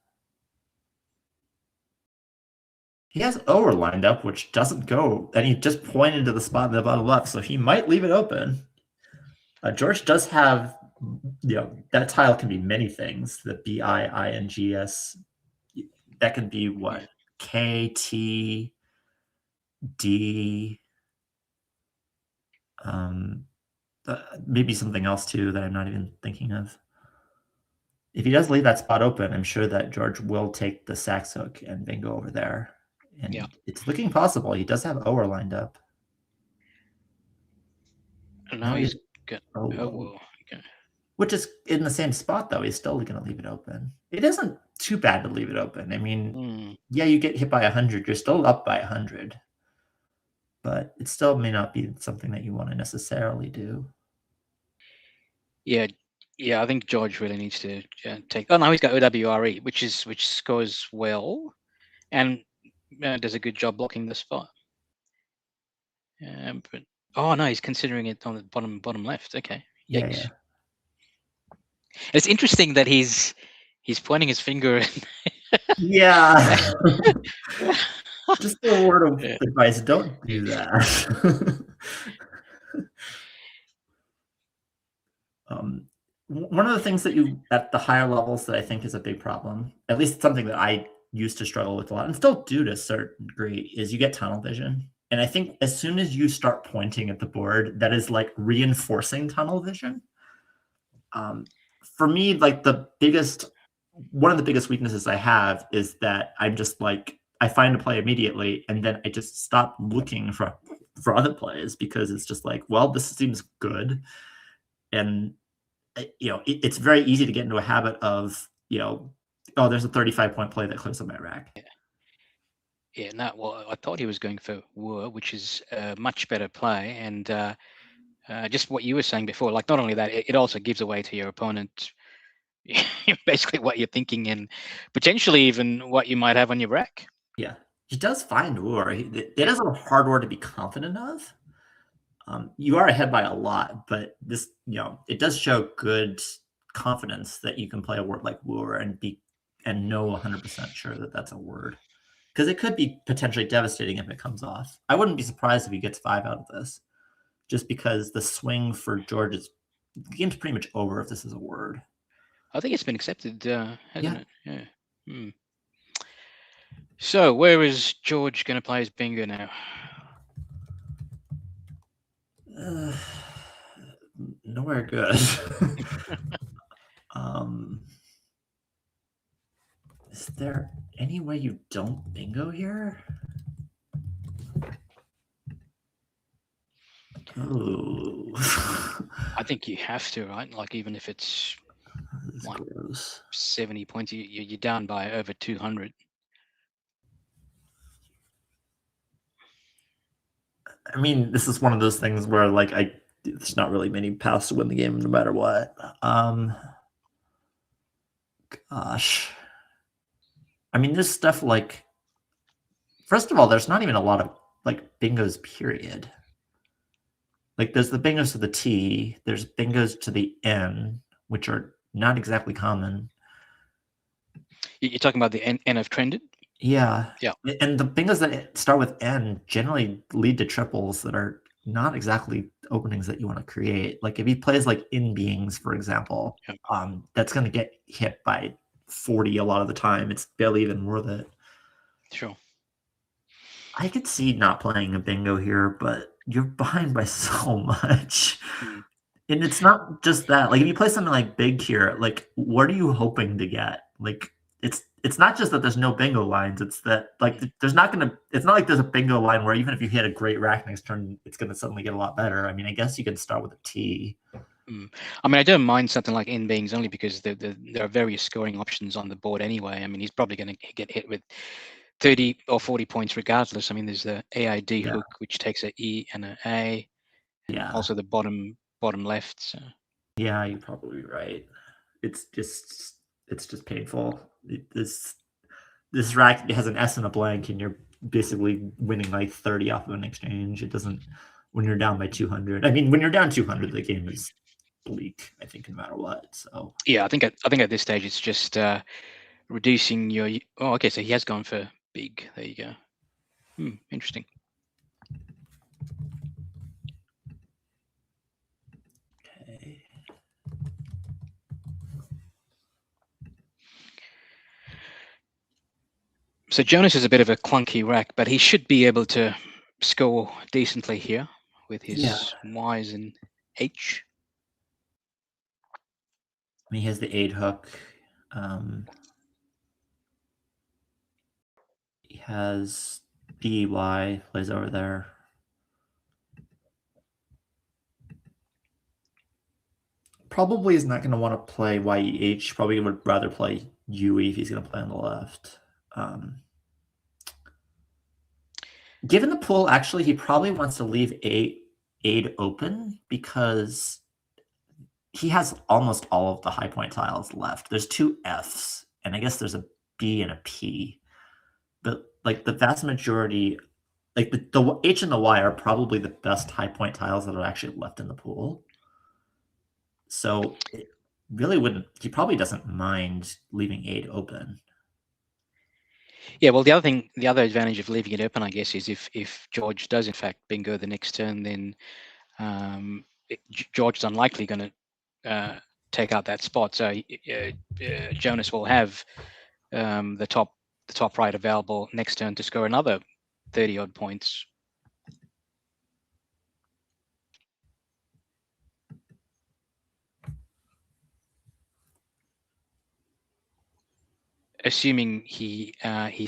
He has over lined up, which doesn't go, and he just pointed to the spot in the bottom left, so he might leave it open. George does have, that tile can be many things. The BIINGS, that can be what? K, T, D, maybe something else too that I'm not even thinking of. If he does leave that spot open, I'm sure that George will take the sax hook and bingo over there. And it's looking possible. He does have over lined up. And now he's got okay. Which is in the same spot, though. He's still going to leave it open. It isn't too bad to leave it open. I mean, yeah, you get hit by 100. You're still up by 100. But it still may not be something that you want to necessarily do. Yeah, I think George really needs to take. Oh no, he's got OWRE, which scores well, and does a good job blocking the spot. But oh no, he's considering it on the bottom left. Okay, yikes. Yeah. It's interesting that he's pointing his finger. Yeah. Just a word of advice: don't do that. One of the things that you at the higher levels that I think is a big problem, at least something that I used to struggle with a lot and still do to a certain degree, is you get tunnel vision. And I think as soon as you start pointing at the board, that is like reinforcing tunnel vision. For me, like one of the biggest weaknesses I have is that I'm just like, I find a play immediately and then I just stop looking for other plays because it's just like, well, this seems good. And it's very easy to get into a habit of, oh, there's a 35-point play that clears up my rack. Yeah, no, well, I thought he was going for Wur, which is a much better play. And just what you were saying before, like not only that, it also gives away to your opponent basically what you're thinking and potentially even what you might have on your rack. Yeah, he does find Wur. It is a hard word to be confident of. You are ahead by a lot, but this, it does show good confidence that you can play a word like Wur and know 100% sure that that's a word. Because it could be potentially devastating if it comes off. I wouldn't be surprised if he gets 5 out of this, just because the swing for George is the game's pretty much over if this is a word. I think it's been accepted, hasn't it? Yeah. So where is George going to play his bingo now? Nowhere good. Is there any way you don't bingo here? Oh. I think you have to, right? Like even if it's like 70 points, you're down by over 200. I mean, this is one of those things where like there's not really many paths to win the game no matter what. Gosh. I mean, this stuff like, first of all, there's not even a lot of like bingos, period. Like there's the bingos to the T, there's bingos to the N, which are not exactly common. You're talking about the N of trended? Yeah. And the bingos that start with N generally lead to triples that are not exactly openings that you want to create. Like if he plays like in beings, for example, that's going to get hit by 40 a lot of the time. It's barely even worth it. Sure. I could see not playing a bingo here, but you're behind by so much. And it's not just that. Like if you play something like big here, like what are you hoping to get? Like it's not just that there's no bingo lines. It's that like it's not like there's a bingo line where even if you hit a great rack next turn, it's gonna suddenly get a lot better. I mean, I guess you can start with a T. I mean, I don't mind something like in beings only because there are various scoring options on the board anyway. I mean, he's probably going to get hit with 30 or 40 points regardless. I mean, there's the AID hook, which takes a E and an A. And also the bottom left. So. Yeah, you're probably right. It's just painful. This rack has an S and a blank, and you're basically winning like 30 off of an exchange. It doesn't when you're down by 200. I mean, when you're down 200, the game is bleak, I think, no matter what. So yeah, I think at this stage it's just reducing your. Oh, okay, so he has gone for big. There you go. Interesting. Okay. So Jonas is a bit of a clunky rack, but he should be able to score decently here with his Y's and H. I mean, he has the 8 hook. He has DY plays over there. Probably is not going to want to play YEH. Probably would rather play UE if he's going to play on the left. Given the pool, actually, he probably wants to leave 8 open because he has almost all of the high point tiles left. There's 2 Fs, and I guess there's a B and a P. But like the vast majority, like the H and the Y are probably the best high point tiles that are actually left in the pool. So it really wouldn't. He probably doesn't mind leaving 8 open. Yeah, well, the other advantage of leaving it open, I guess, is if George does in fact bingo the next turn, then George is unlikely going to take out that spot. So Jonas will have the top right available next turn to score another 30 odd points. Assuming he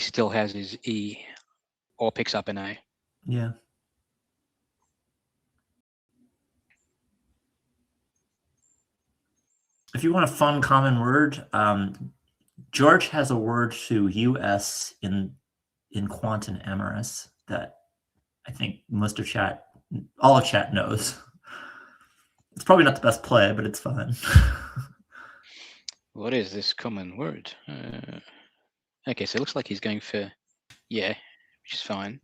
still has his E or picks up an A. Yeah. If you want a fun common word, George has a word to US in Quantum Amorous that I think most of chat, all of chat knows. It's probably not the best play, but it's fun. What is this common word? Okay, so it looks like he's going for yeah, which is fine.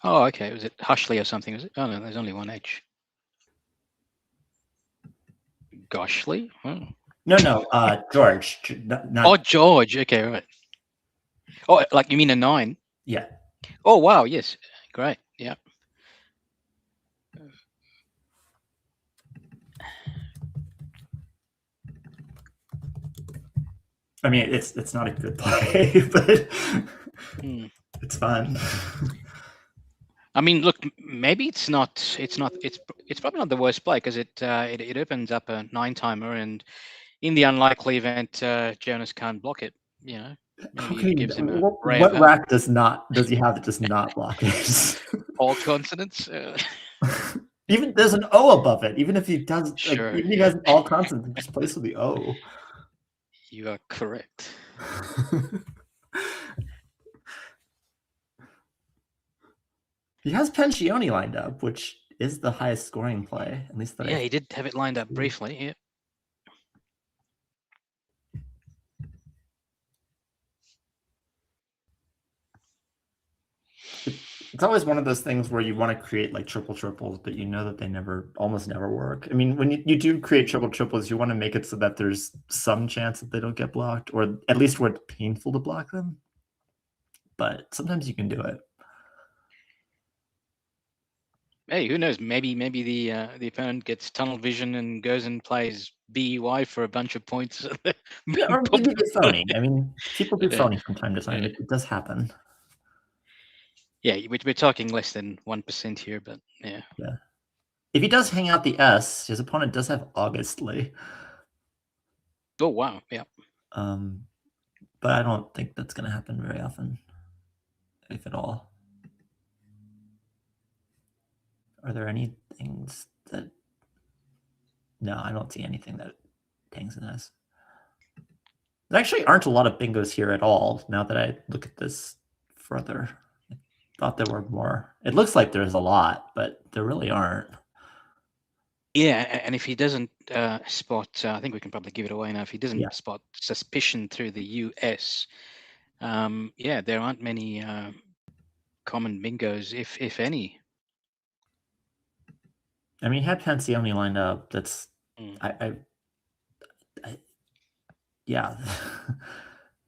Oh, okay. Was it Hushley or something? Was it? Oh no, there's only one H. Goshley? Oh. No, George. Not... Oh, George. Okay, right. Oh, like you mean a 9? Yeah. Oh, wow. Yes. Great. Yeah. I mean, it's not a good play, but it's fun. I mean, look, maybe it's probably not the worst play because it opens up a 9-timer, and in the unlikely event Jonas can't block it, you know, maybe it gives him a ray what of rack does he have that does not block it? all consonants. Even there's an O above it. Even if he does, Sure, even if he has all consonants, he just plays with the O. You are correct. He has Pensione lined up, which is the highest scoring play, at least that. Yeah, he did have it lined up briefly. Yeah. It's always one of those things where you want to create like triple triples, but you know that they almost never work. I mean, when you do create triple triples, you want to make it so that there's some chance that they don't get blocked, or at least where it's painful to block them. But sometimes you can do it. Hey, who knows? Maybe the opponent gets tunnel vision and goes and plays BY for a bunch of points. Yeah, or maybe it's phony. I mean, people do phony from time to time. It does happen. Yeah, we're talking less than 1% here, but yeah. Yeah. If he does hang out the S, his opponent does have Augustly. Oh wow, yeah. But I don't think that's going to happen very often, if at all. Are there any things that... No, I don't see anything that hangs in S. There actually aren't a lot of bingos here at all, now that I look at this further. I thought there were more. It looks like there's a lot, but there really aren't. Yeah, and if he doesn't spot, I think we can probably give it away now. If he doesn't spot suspicion through the US, yeah, there aren't many common bingos, if any. I mean, he had Pensione lined up. That's yeah.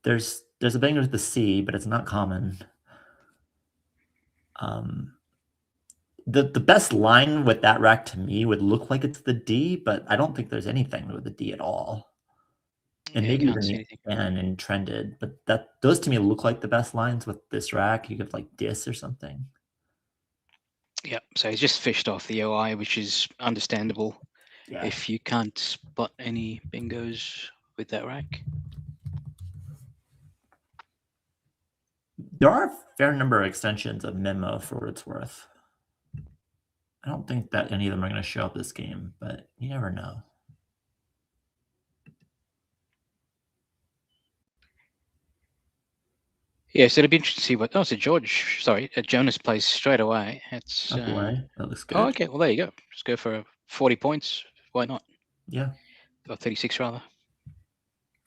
There's There's a bingo with the C, but it's not common. The best line with that rack to me would look like it's the D, but I don't think there's anything with the D at all. And Yeah, I maybe can't even see the anything. N and trended, but those to me look like the best lines with this rack. You could like dis or something. Yeah, so he's just fished off the OI, which is understandable if you can't spot any bingos with that rack. There are a fair number of extensions of Memo for what it's worth. I don't think that any of them are going to show up this game, but you never know. Yeah, so it'd be interesting to see what. Oh, so Jonas plays straight away. It's Up away. That looks good. Oh, okay. Well, there you go. Just go for 40 points. Why not? Yeah. Or 36 rather.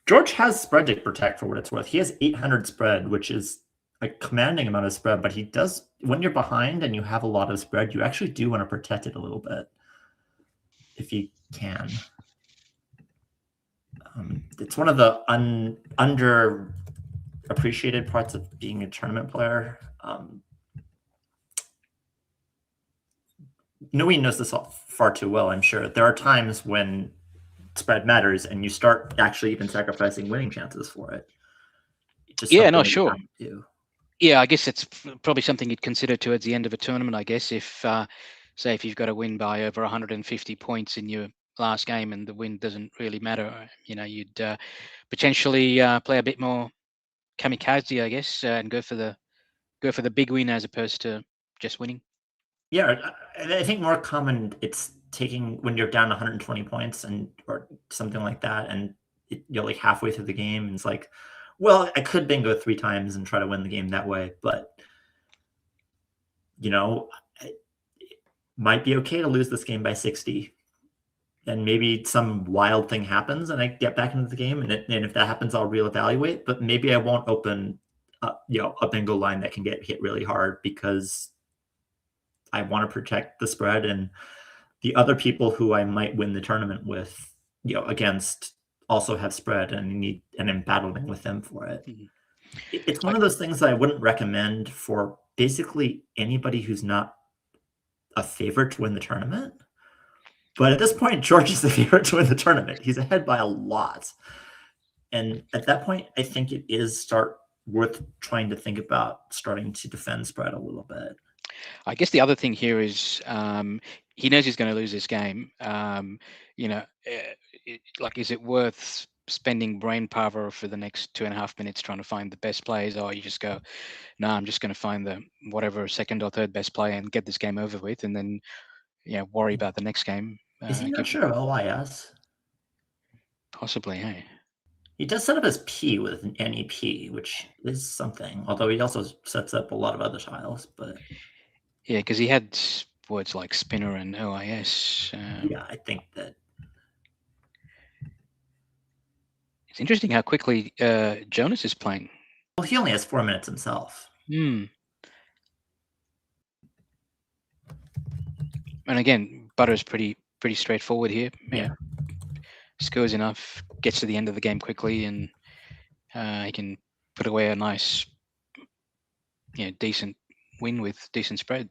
George has spread to protect for what it's worth. He has 800 spread, which is a commanding amount of spread, but he does, when you're behind and you have a lot of spread, you actually do want to protect it a little bit if you can. It's one of the underappreciated parts of being a tournament player. Naween knows this far too well, I'm sure. There are times when spread matters and you start actually even sacrificing winning chances for it. Yeah, no, sure. Do. Yeah, I guess it's probably something you'd consider towards the end of a tournament, I guess, if, say, if you've got to win by over 150 points in your last game and the win doesn't really matter, you'd potentially play a bit more kamikaze, I guess, and go for the big win as opposed to just winning. Yeah, I think more common it's taking when you're down 120 points or something like that, and you're like halfway through the game, and it's like, well, I could bingo 3 times and try to win the game that way, but it might be okay to lose this game by 60. And maybe some wild thing happens and I get back into the game. And if that happens, I'll reevaluate. But maybe I won't open a bingo line that can get hit really hard because I want to protect the spread and the other people who I might win the tournament with, against also have spread and I'm battling with them for it. Mhm. It's one of those things that I wouldn't recommend for basically anybody who's not a favorite to win the tournament. But at this point, George is the favorite to win the tournament. He's ahead by a lot. And at that point, I think it is worth trying to think about starting to defend spread a little bit. I guess the other thing here is he knows he's going to lose this game. Is it worth spending brain power for the next 2.5 minutes trying to find the best players, or you just go, no, I'm just going to find the whatever second or third best player and get this game over with, and then worry about the next game. Is he not sure of OIS? Possibly, hey. He does set up his P with an NEP, which is something. Although he also sets up a lot of other tiles, but yeah, because he had words like spinner and OIS. Yeah, I think that it's interesting how quickly Jonas is playing. Well, he only has 4 minutes himself. And again, Butter's pretty straightforward here. Yeah. Scores enough, gets to the end of the game quickly, and he can put away a nice, decent win with decent spread.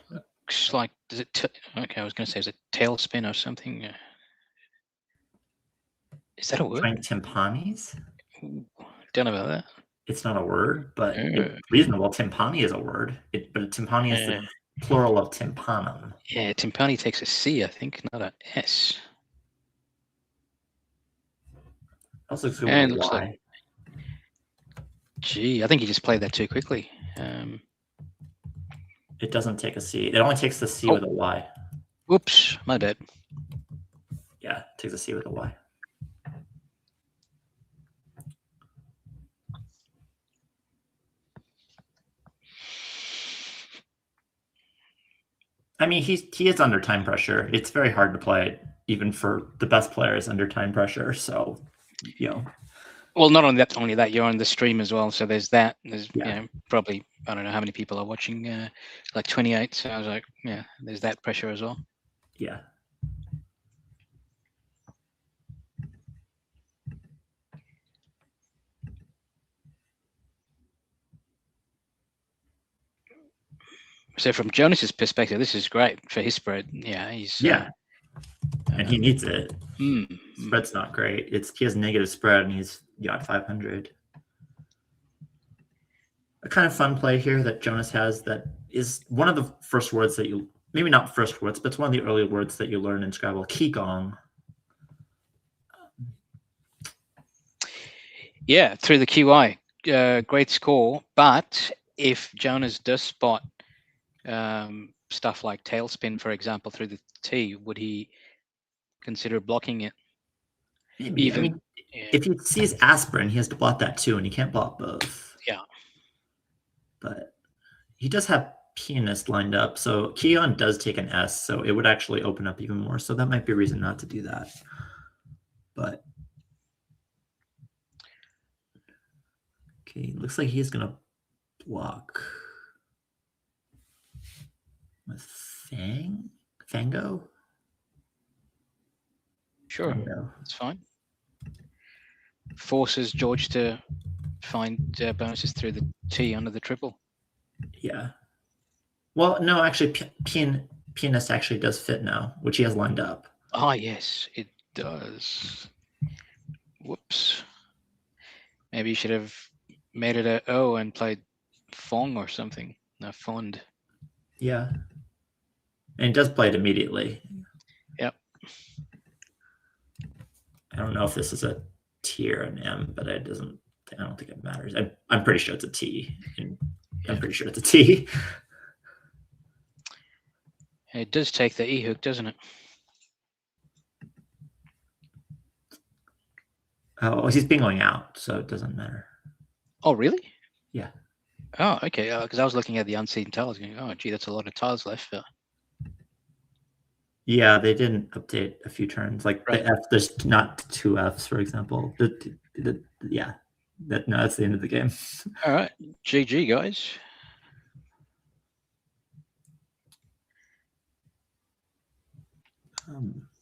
Looks like, does it? Okay, I was going to say, is it tailspin or something? Is that a word? Trying timpanis? Don't know about that. It's not a word, but it's reasonable. Timpani is a word, but timpani is the plural of tympanum. Yeah, timpani takes a C, I think, not an S. Also, it's and looks Y. Like, gee, I think he just played that too quickly. It doesn't take a C. It only takes the C with a Y. Whoops, my bad. Yeah, it takes a C with a Y. I mean, he is under time pressure. It's very hard to play, even for the best players under time pressure. So, Well, not only that, you're on the stream as well. So there's that. There's probably, I don't know how many people are watching, like 28. So I was like, yeah, there's that pressure as well. Yeah. So from Jonas's perspective, this is great for his spread. Yeah, he's and he needs it. Mm, Spread's not great. He has negative spread, and he's got 500. A kind of fun play here that Jonas has that is one of the first words that you, maybe not first words, but it's one of the early words that you learn in Scrabble, Qigong. Yeah, through the QI, great score. But if Jonas does spot stuff like tailspin, for example, through the T, would he consider blocking it? Maybe. Even, I mean, if he sees aspirin, he has to block that too, and he can't block both. Yeah. But he does have pianist lined up, so Keon does take an S, so it would actually open up even more. So that might be a reason not to do that. But okay, looks like he's gonna block with Fango. Sure, Fango. that's fine. Forces George to find bonuses through the T under the triple. Yeah. Well, no, actually, pianist actually does fit now, which he has lined up. Ah, yes, it does. Whoops. Maybe you should have made it a O and played Fong or something. No, Fond. Yeah. And he does play it immediately. Yep. I don't know if this is a T or an M, but I don't think it matters. I'm pretty sure it's a T. And I'm pretty sure it's a T. It does take the E hook, doesn't it? Oh, he's bingling out, so it doesn't matter. Oh, really? Yeah. Oh, okay. Because I was looking at the unseen tiles going, oh, gee, that's a lot of tiles left. Yeah, they didn't update a few turns. Like Right. the F, there's not 2 Fs, for example. Yeah. No, that's the end of the game. All right. GG, guys.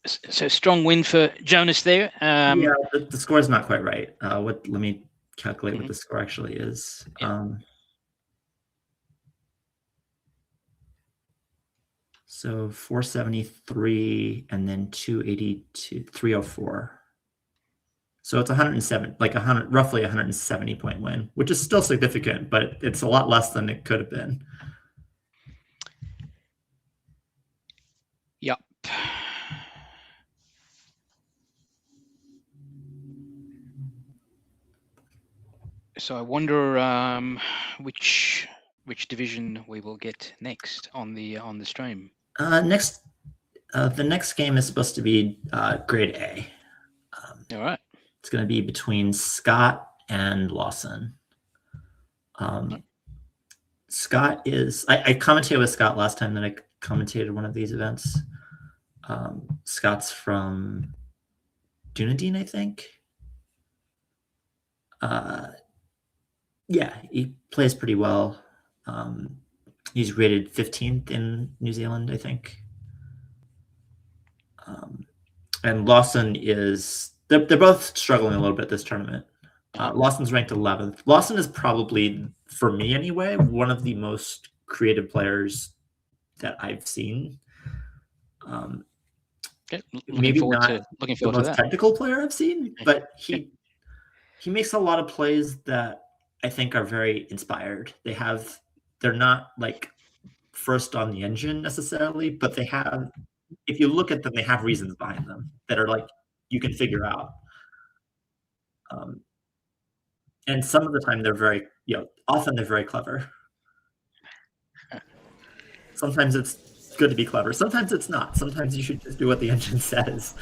So strong win for Jonas there. Yeah, the score is not quite right. Let me calculate what the score actually is. Yeah. So 473 and then 282, 304. So it's 107, like roughly 170-point win, which is still significant, but it's a lot less than it could have been. Yep. So I wonder which division we will get next on the stream. The next game is supposed to be grade A. All right. It's going to be between Scott and Lawson. Scott is I commentated with Scott last time that I commentated one of these events. Scott's from Dunedin, I think. Yeah, he plays pretty well. He's rated 15th in New Zealand, I think. And Lawson is they're both struggling a little bit this tournament. Lawson's ranked 11th. Lawson is probably, for me anyway, one of the most creative players that I've seen. Maybe not the most technical player I've seen, but he makes a lot of plays that I think are very inspired. They're not like first on the engine necessarily, but they have, if you look at them, they have reasons behind them that are like you can figure out. And some of the time often they're very clever. Sometimes it's good to be clever. Sometimes it's not. Sometimes you should just do what the engine says.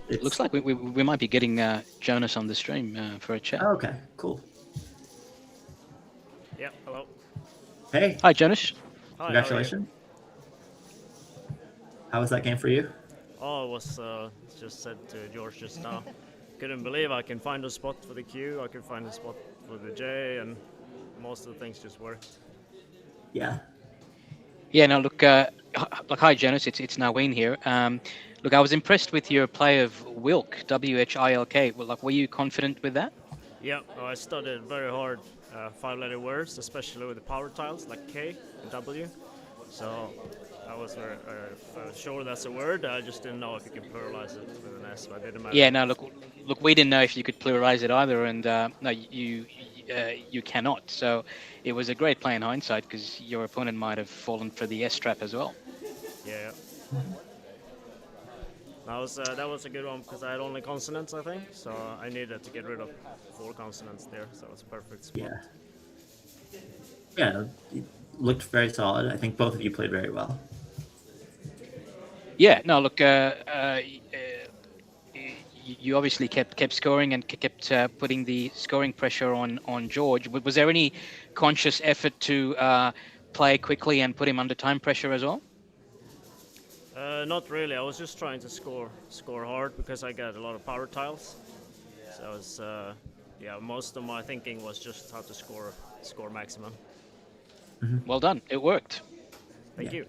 It looks like we might be getting Jonas on the stream for a chat. Oh, okay, cool. Yeah, hello. Hey. Hi, Jonas. Hi, congratulations. How was that game for you? Oh, it was just said to George just now. Couldn't believe I can find a spot for the Q, I could find a spot for the J, and most of the things just worked. Yeah. Yeah, no, look, hi, Jonas, it's Naween here. Look, I was impressed with your play of Wilk, W-H-I-L-K. Well, were you confident with that? Yeah, I studied very hard 5-letter words, especially with the power tiles like K and W. So I was very sure that's a word. I just didn't know if you could pluralize it with an S, but I did imagine. Yeah, no, look, we didn't know if you could pluralize it either, and no, you cannot. So it was a great play in hindsight because your opponent might have fallen for the S trap as well. Yeah. That was a good one because I had only consonants, I think. So I needed to get rid of 4 consonants there. So it's a perfect spot. Yeah. Yeah, it looked very solid. I think both of you played very well. Yeah, no, look, you obviously kept scoring and kept putting the scoring pressure on George. Was there any conscious effort to play quickly and put him under time pressure as well? Not really. I was just trying to score hard because I got a lot of power tiles. So I was, most of my thinking was just how to score maximum. Well done. It worked. Thank you.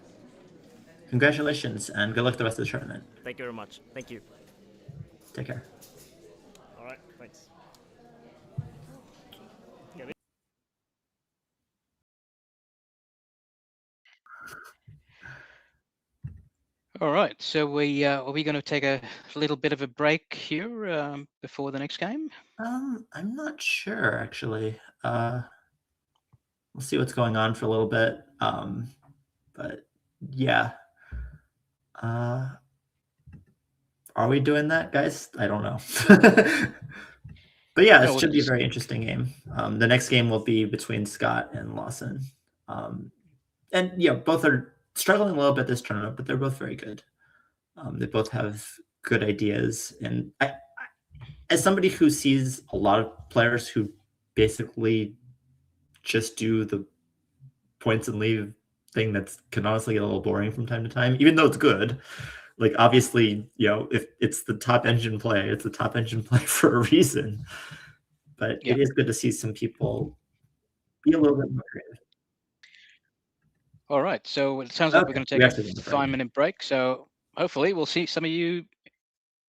Congratulations, and good luck the rest of the tournament. Thank you very much. Thank you. Take care. All right. Thanks. All right. So are we going to take a little bit of a break here before the next game? I'm not sure actually. We'll see what's going on for a little bit. But yeah. Are we doing that, guys? I don't know. But yeah, it should be a very interesting game. The next game will be between Scott and Lawson. And yeah, both are struggling a little bit this tournament, but they're both very good. They both have good ideas. And as somebody who sees a lot of players who basically just do the points and leave thing that can honestly get a little boring from time to time, even though it's good. Like, obviously, if it's the top engine play, it's the top engine play for a reason. But it is good to see some people be a little bit more creative. All right. So it sounds like we're going to take a 5-minute break. So hopefully we'll see some of you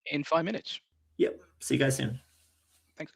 in 5 minutes. Yep. See you guys soon. Thanks.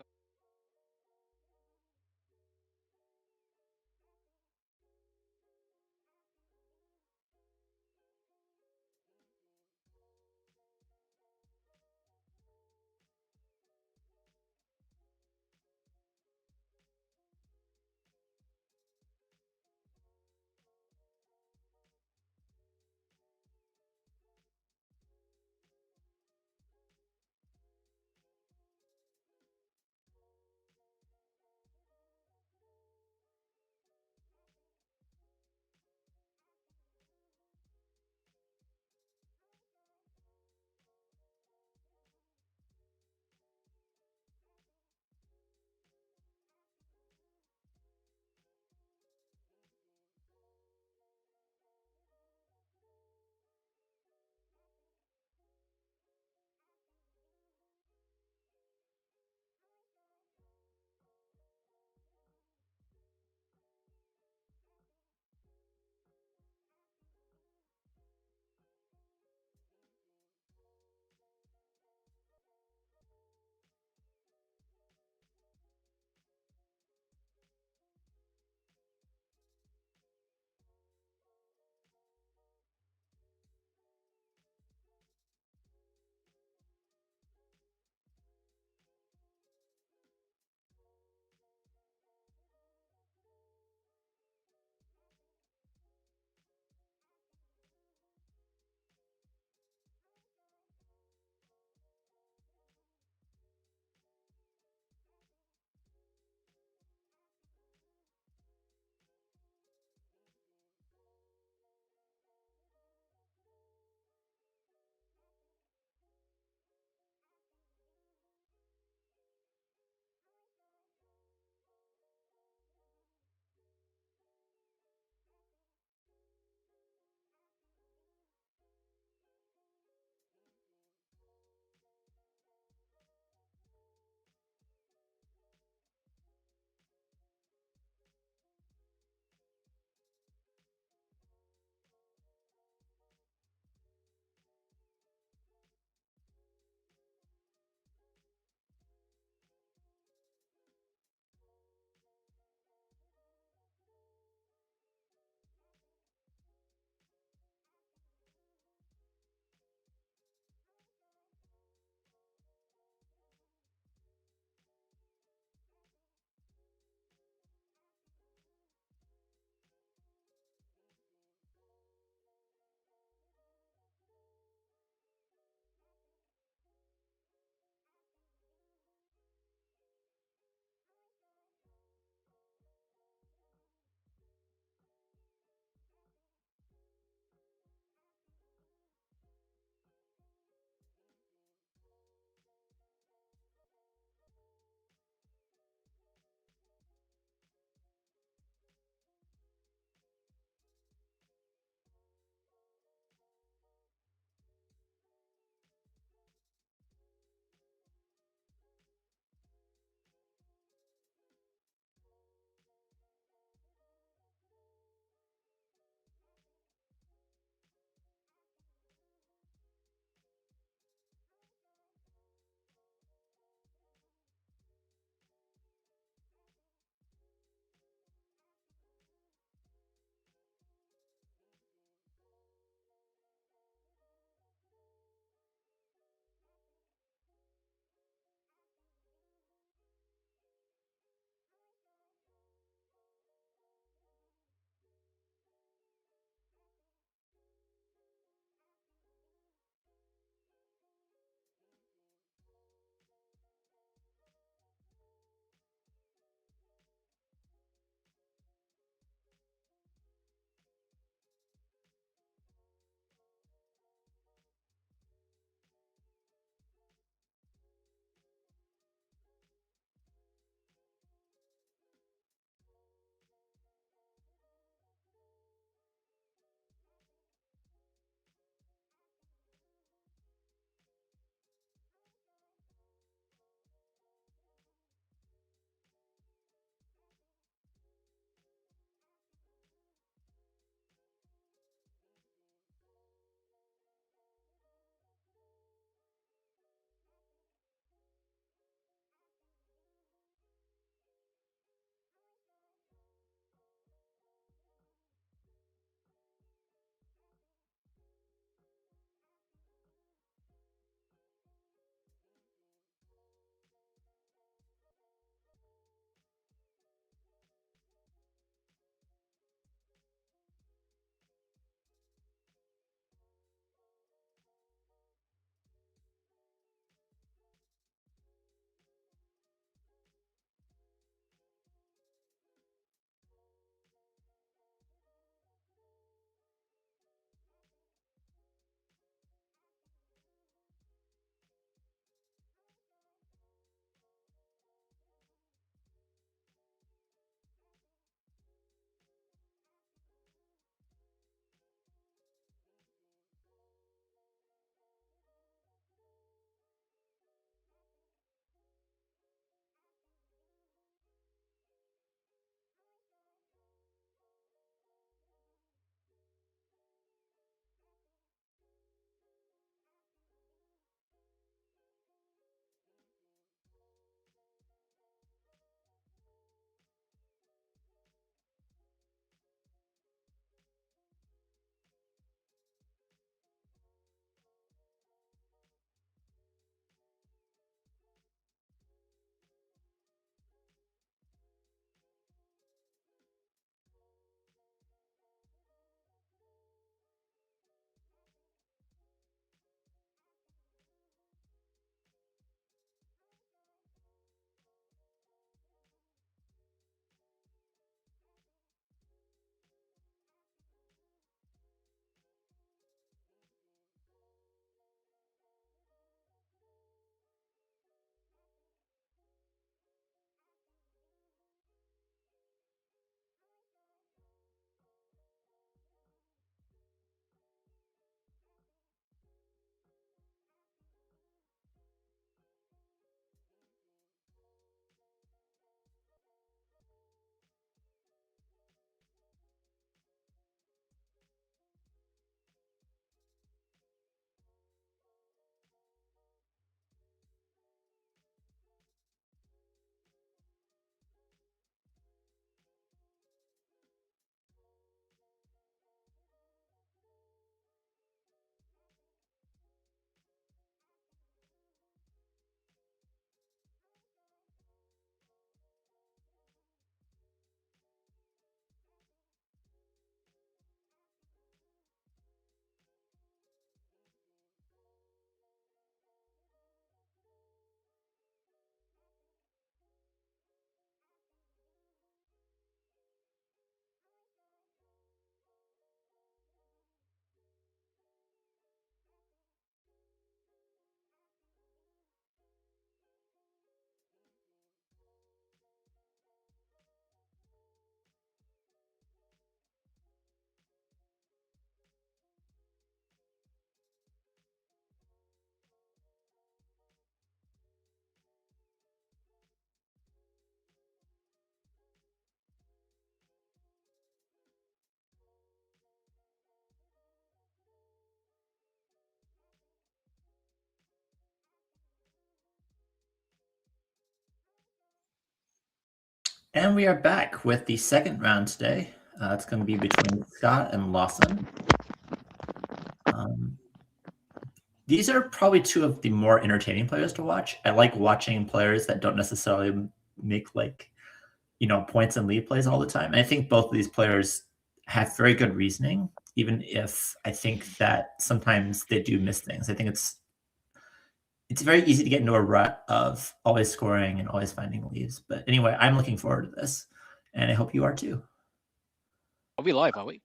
And we are back with the second round today. It's going to be between Scott and Lawson. These are probably two of the more entertaining players to watch. I like watching players that don't necessarily make points and lead plays all the time. And I think both of these players have very good reasoning, even if I think that sometimes they do miss things. I think it's very easy to get into a rut of always scoring and always finding leads. But anyway, I'm looking forward to this, and I hope you are too. Are we live, are we?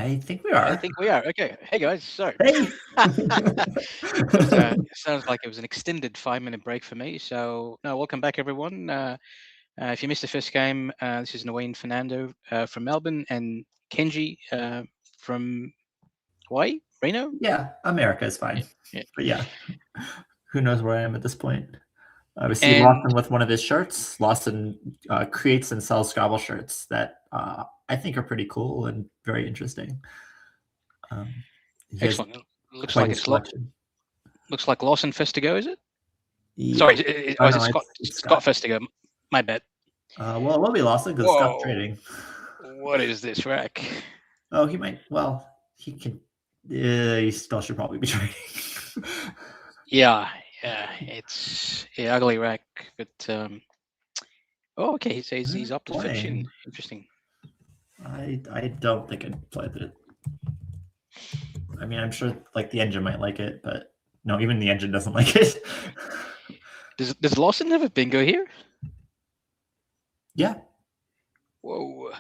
I think we are. I think we are. Okay. Hey, guys. Sorry. Hey. It sounds like it was an extended 5-minute break for me. So, no, welcome back, everyone. If you missed the first game, this is Naween Fernando from Melbourne and Kenji from Hawaii, Reno? Yeah, America is fine. Yeah. But yeah, who knows where I am at this point. We see Lawson with one of his shirts. Lawson creates and sells Scrabble shirts that I think are pretty cool and very interesting. Excellent. Looks like it's looks like Lawson first to go, is it? Yeah. Sorry, is it Scott first to go? My bad. Well, it will be Lawson because Scott's trading. What is this rack? Oh, he might. Well, he can. He still should probably be trading. Yeah, it's an ugly rack, but oh, okay. He says he's up to fiction. Interesting. I don't think I'd play it. I mean, I'm sure like the engine might like it, but no, even the engine doesn't like it. Does Lawson have a bingo here? Yeah. Whoa.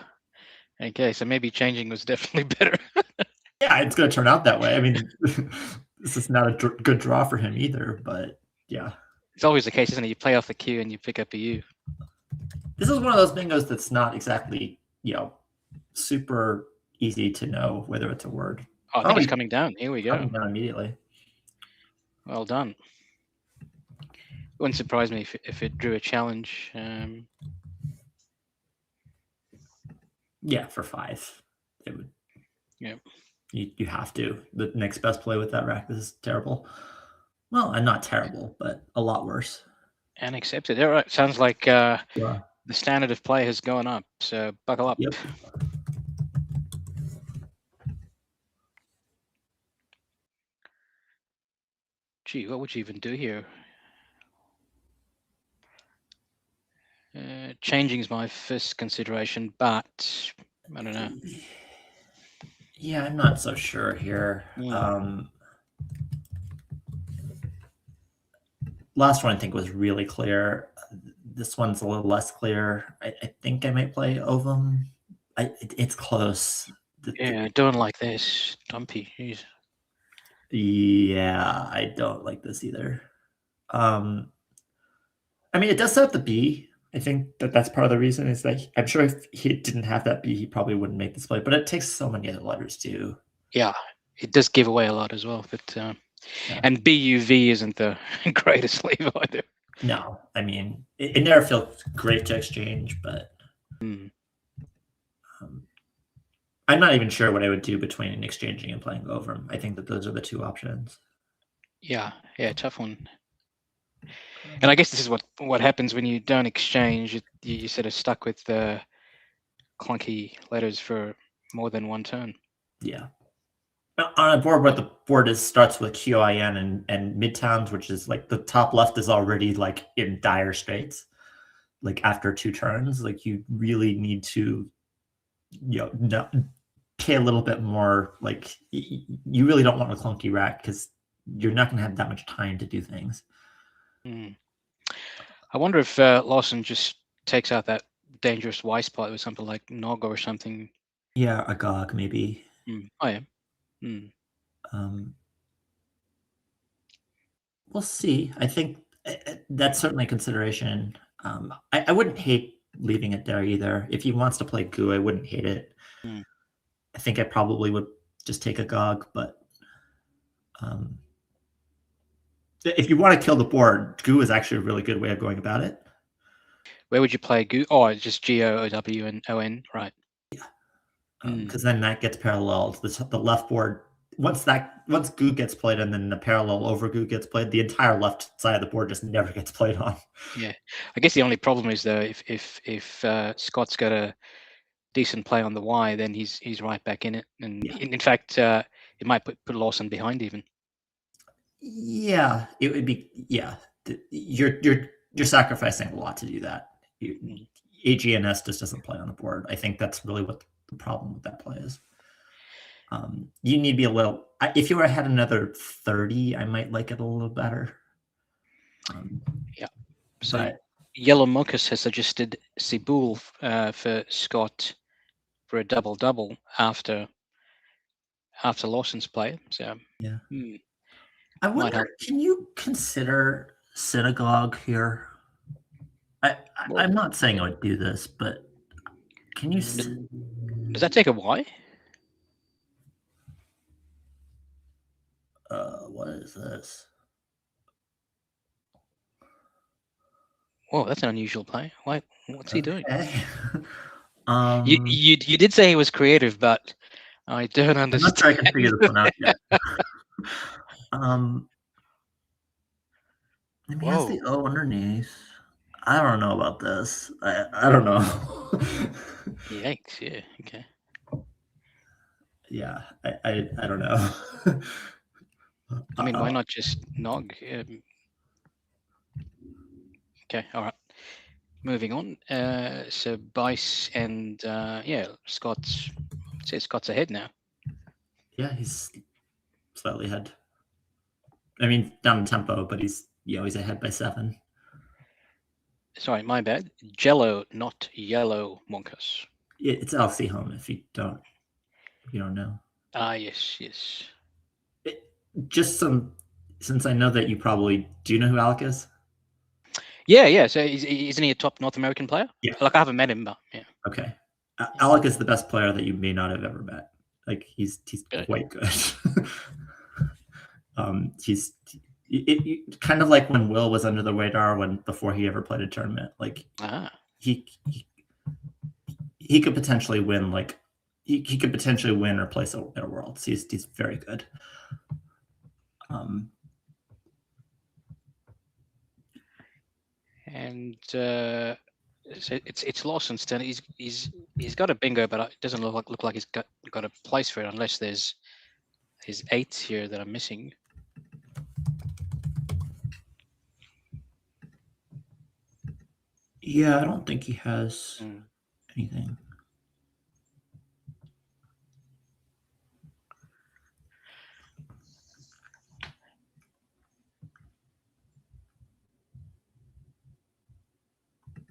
Okay, so maybe changing was definitely better. Yeah, it's going to turn out that way. I mean, this is not a good draw for him either, but yeah. It's always the case, isn't it? You play off the Q and you pick up a U. This is one of those bingos that's not exactly, super easy to know whether it's a word. Oh, I think it's coming down. Here we go. Coming down immediately. Well done. Wouldn't surprise me if it drew a challenge. Yeah, for 5. It would. Yeah. You have to. The next best play with that rack is terrible. Well, and not terrible, but a lot worse. And accepted. All right. Sounds like the standard of play has gone up. So buckle up. Yep. Gee, what would you even do here? Changing is my first consideration, but I don't know. Yeah, I'm not so sure here. Last one I think was really clear. This one's a little less clear. I think I might play Ovum. It's close. Yeah, don't like this. Dumpy. Jeez. Yeah, I don't like this either. I mean, it does set up the B. I think that's part of the reason is that I'm sure if he didn't have that B, he probably wouldn't make this play. But it takes so many other letters too. Yeah, it does give away a lot as well. But and BUV isn't the greatest leave either. No, I mean, it never feels great to exchange, but I'm not even sure what I would do between exchanging and playing over. I think that those are the two options. Yeah, tough one. And I guess this is what happens when you don't exchange. You sort of stuck with the clunky letters for more than one turn. Yeah. On a board where the board starts with QIN and midtowns, which is like the top left is already like in dire straits. Like after 2 turns, like you really need to, pay a little bit more. Like you really don't want a clunky rack because you're not going to have that much time to do things. I wonder if Lawson just takes out that dangerous Y spot with something like Nog or something. Yeah, a Gog maybe. Oh yeah. We'll see. I think that's certainly a consideration. I wouldn't hate leaving it there either. If he wants to play Goo, I wouldn't hate it. I think I probably would just take a Gog, but if you want to kill the board, Goo is actually a really good way of going about it. Where would you play Goo? Oh, just GOOW and ON, right? Yeah. Because then that gets paralleled. The left board once Goo gets played and then the parallel over Goo gets played, the entire left side of the board just never gets played on. Yeah, I guess the only problem is though, if Scott's got a decent play on the Y, then he's right back in it, and Yeah. in fact, it might put Lawson behind even. Yeah, it would be. Yeah, you're sacrificing a lot to do that. AGNS just doesn't play on the board. I think that's really what the problem with that play is. You need to be a little. If you had another 30, I might like it a little better. Yeah. So but, Yellow Mucus has suggested Sibul for Scott for a double after Lawson's play. So yeah. Hmm. I Might wonder, help. can you consider Synagogue here? I'm not saying I would do this, but can you? Does that take a Y? What is this? Whoa, that's an unusual play. Why? What's he doing? You did say he was creative, but I don't understand. I'm not sure I can figure this one out yet. Maybe has the O underneath. I don't know about this. I don't know. Yikes! Yeah. Okay. Yeah, I don't know. I mean, why not just Nog? Okay. All right. Moving on. So Bice and Scott's. I'd say Scott's ahead now. Yeah, he's slightly ahead. I mean, down in tempo, but he's ahead by 7. Sorry, my bad. Jello, not yellow, Monkus. It's LC home if you don't know. Ah, yes. Since I know that you probably do you know who Alec is? Yeah. So isn't he a top North American player? Yeah. Like I haven't met him, but yeah. Okay. Alec is the best player that you may not have ever met. Like he's quite good. He's kind of like when Will was under the radar before he ever played a tournament. Like he could potentially win. Like he could potentially win or place at Worlds. He's very good. And so it's Lawson's turn. He's got a bingo, but it doesn't look like he's got a place for it unless there's 8 here that I'm missing. Yeah, I don't think he has anything.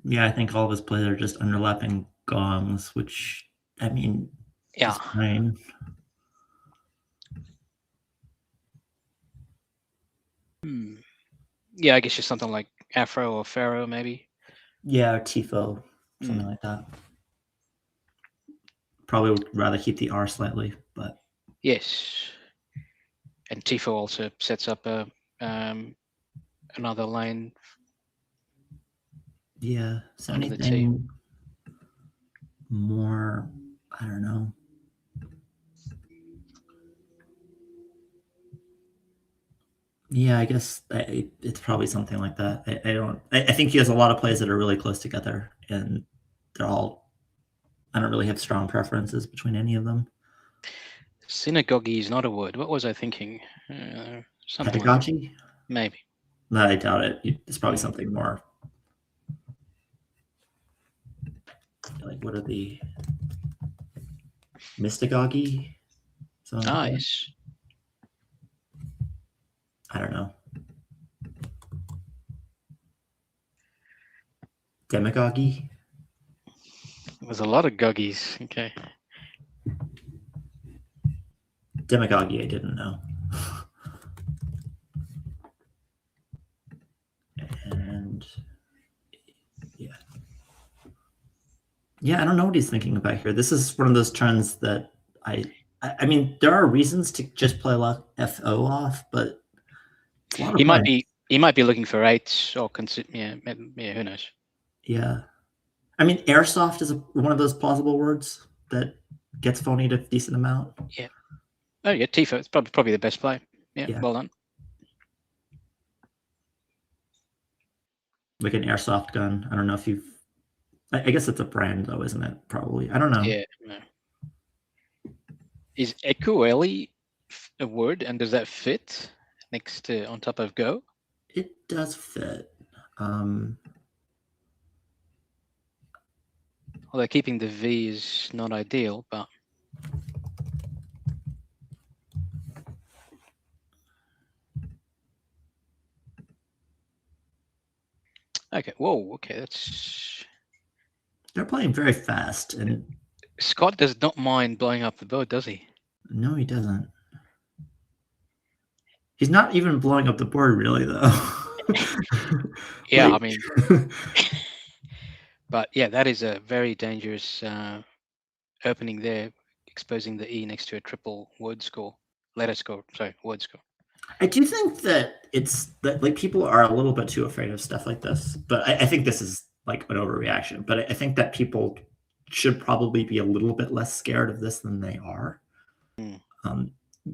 Yeah, I think all of his plays are just underlapping gongs, which, I mean, is fine. Yeah, I guess just something like Afro or Pharaoh, maybe. Yeah, or Tifo, something like that. Probably would rather keep the R slightly, but... Yes. And Tifo also sets up another lane. Yeah, so anything more, I don't know. Yeah, I guess it's probably something like that. I think he has a lot of plays that are really close together, and they're all, I don't really have strong preferences between any of them. Synagogue is not a word. What was I thinking? Something Pedagogy? like maybe. No, I doubt it. It's probably something more. Like, what are the mystagogy? Nice. I don't know. Demagogy? There's a lot of guggies. Okay. Demagogy, I didn't know. And yeah, I don't know what he's thinking about here. This is one of those turns that I mean, there are reasons to just play FO off, but it's a lot of he might be looking for 8 or who knows. Yeah, I mean, airsoft is one of those plausible words that gets phonied a decent amount. Yeah, Oh yeah, Tifo. It's probably the best play. Yeah, Yeah. well done. Like an airsoft gun. I don't know if you've. I guess it's a brand though, isn't it? Probably. I don't know. Yeah. No. Is Ekueli a word, and does that fit next to on top of go? It does fit. Although keeping the V is not ideal, but okay. Whoa. Okay, that's. They're playing very fast, and Scott does not mind blowing up the board, does he? no, he doesn't. He's not even blowing up the board, really, though. Yeah, Like- I mean, but yeah, that is a very dangerous opening there, exposing the E next to a triple word score, letter score. Sorry, word score. I do think that it's that like people are a little bit too afraid of stuff like this, but I think this is like an overreaction. But I think that people should probably be a little bit less scared of this than they are.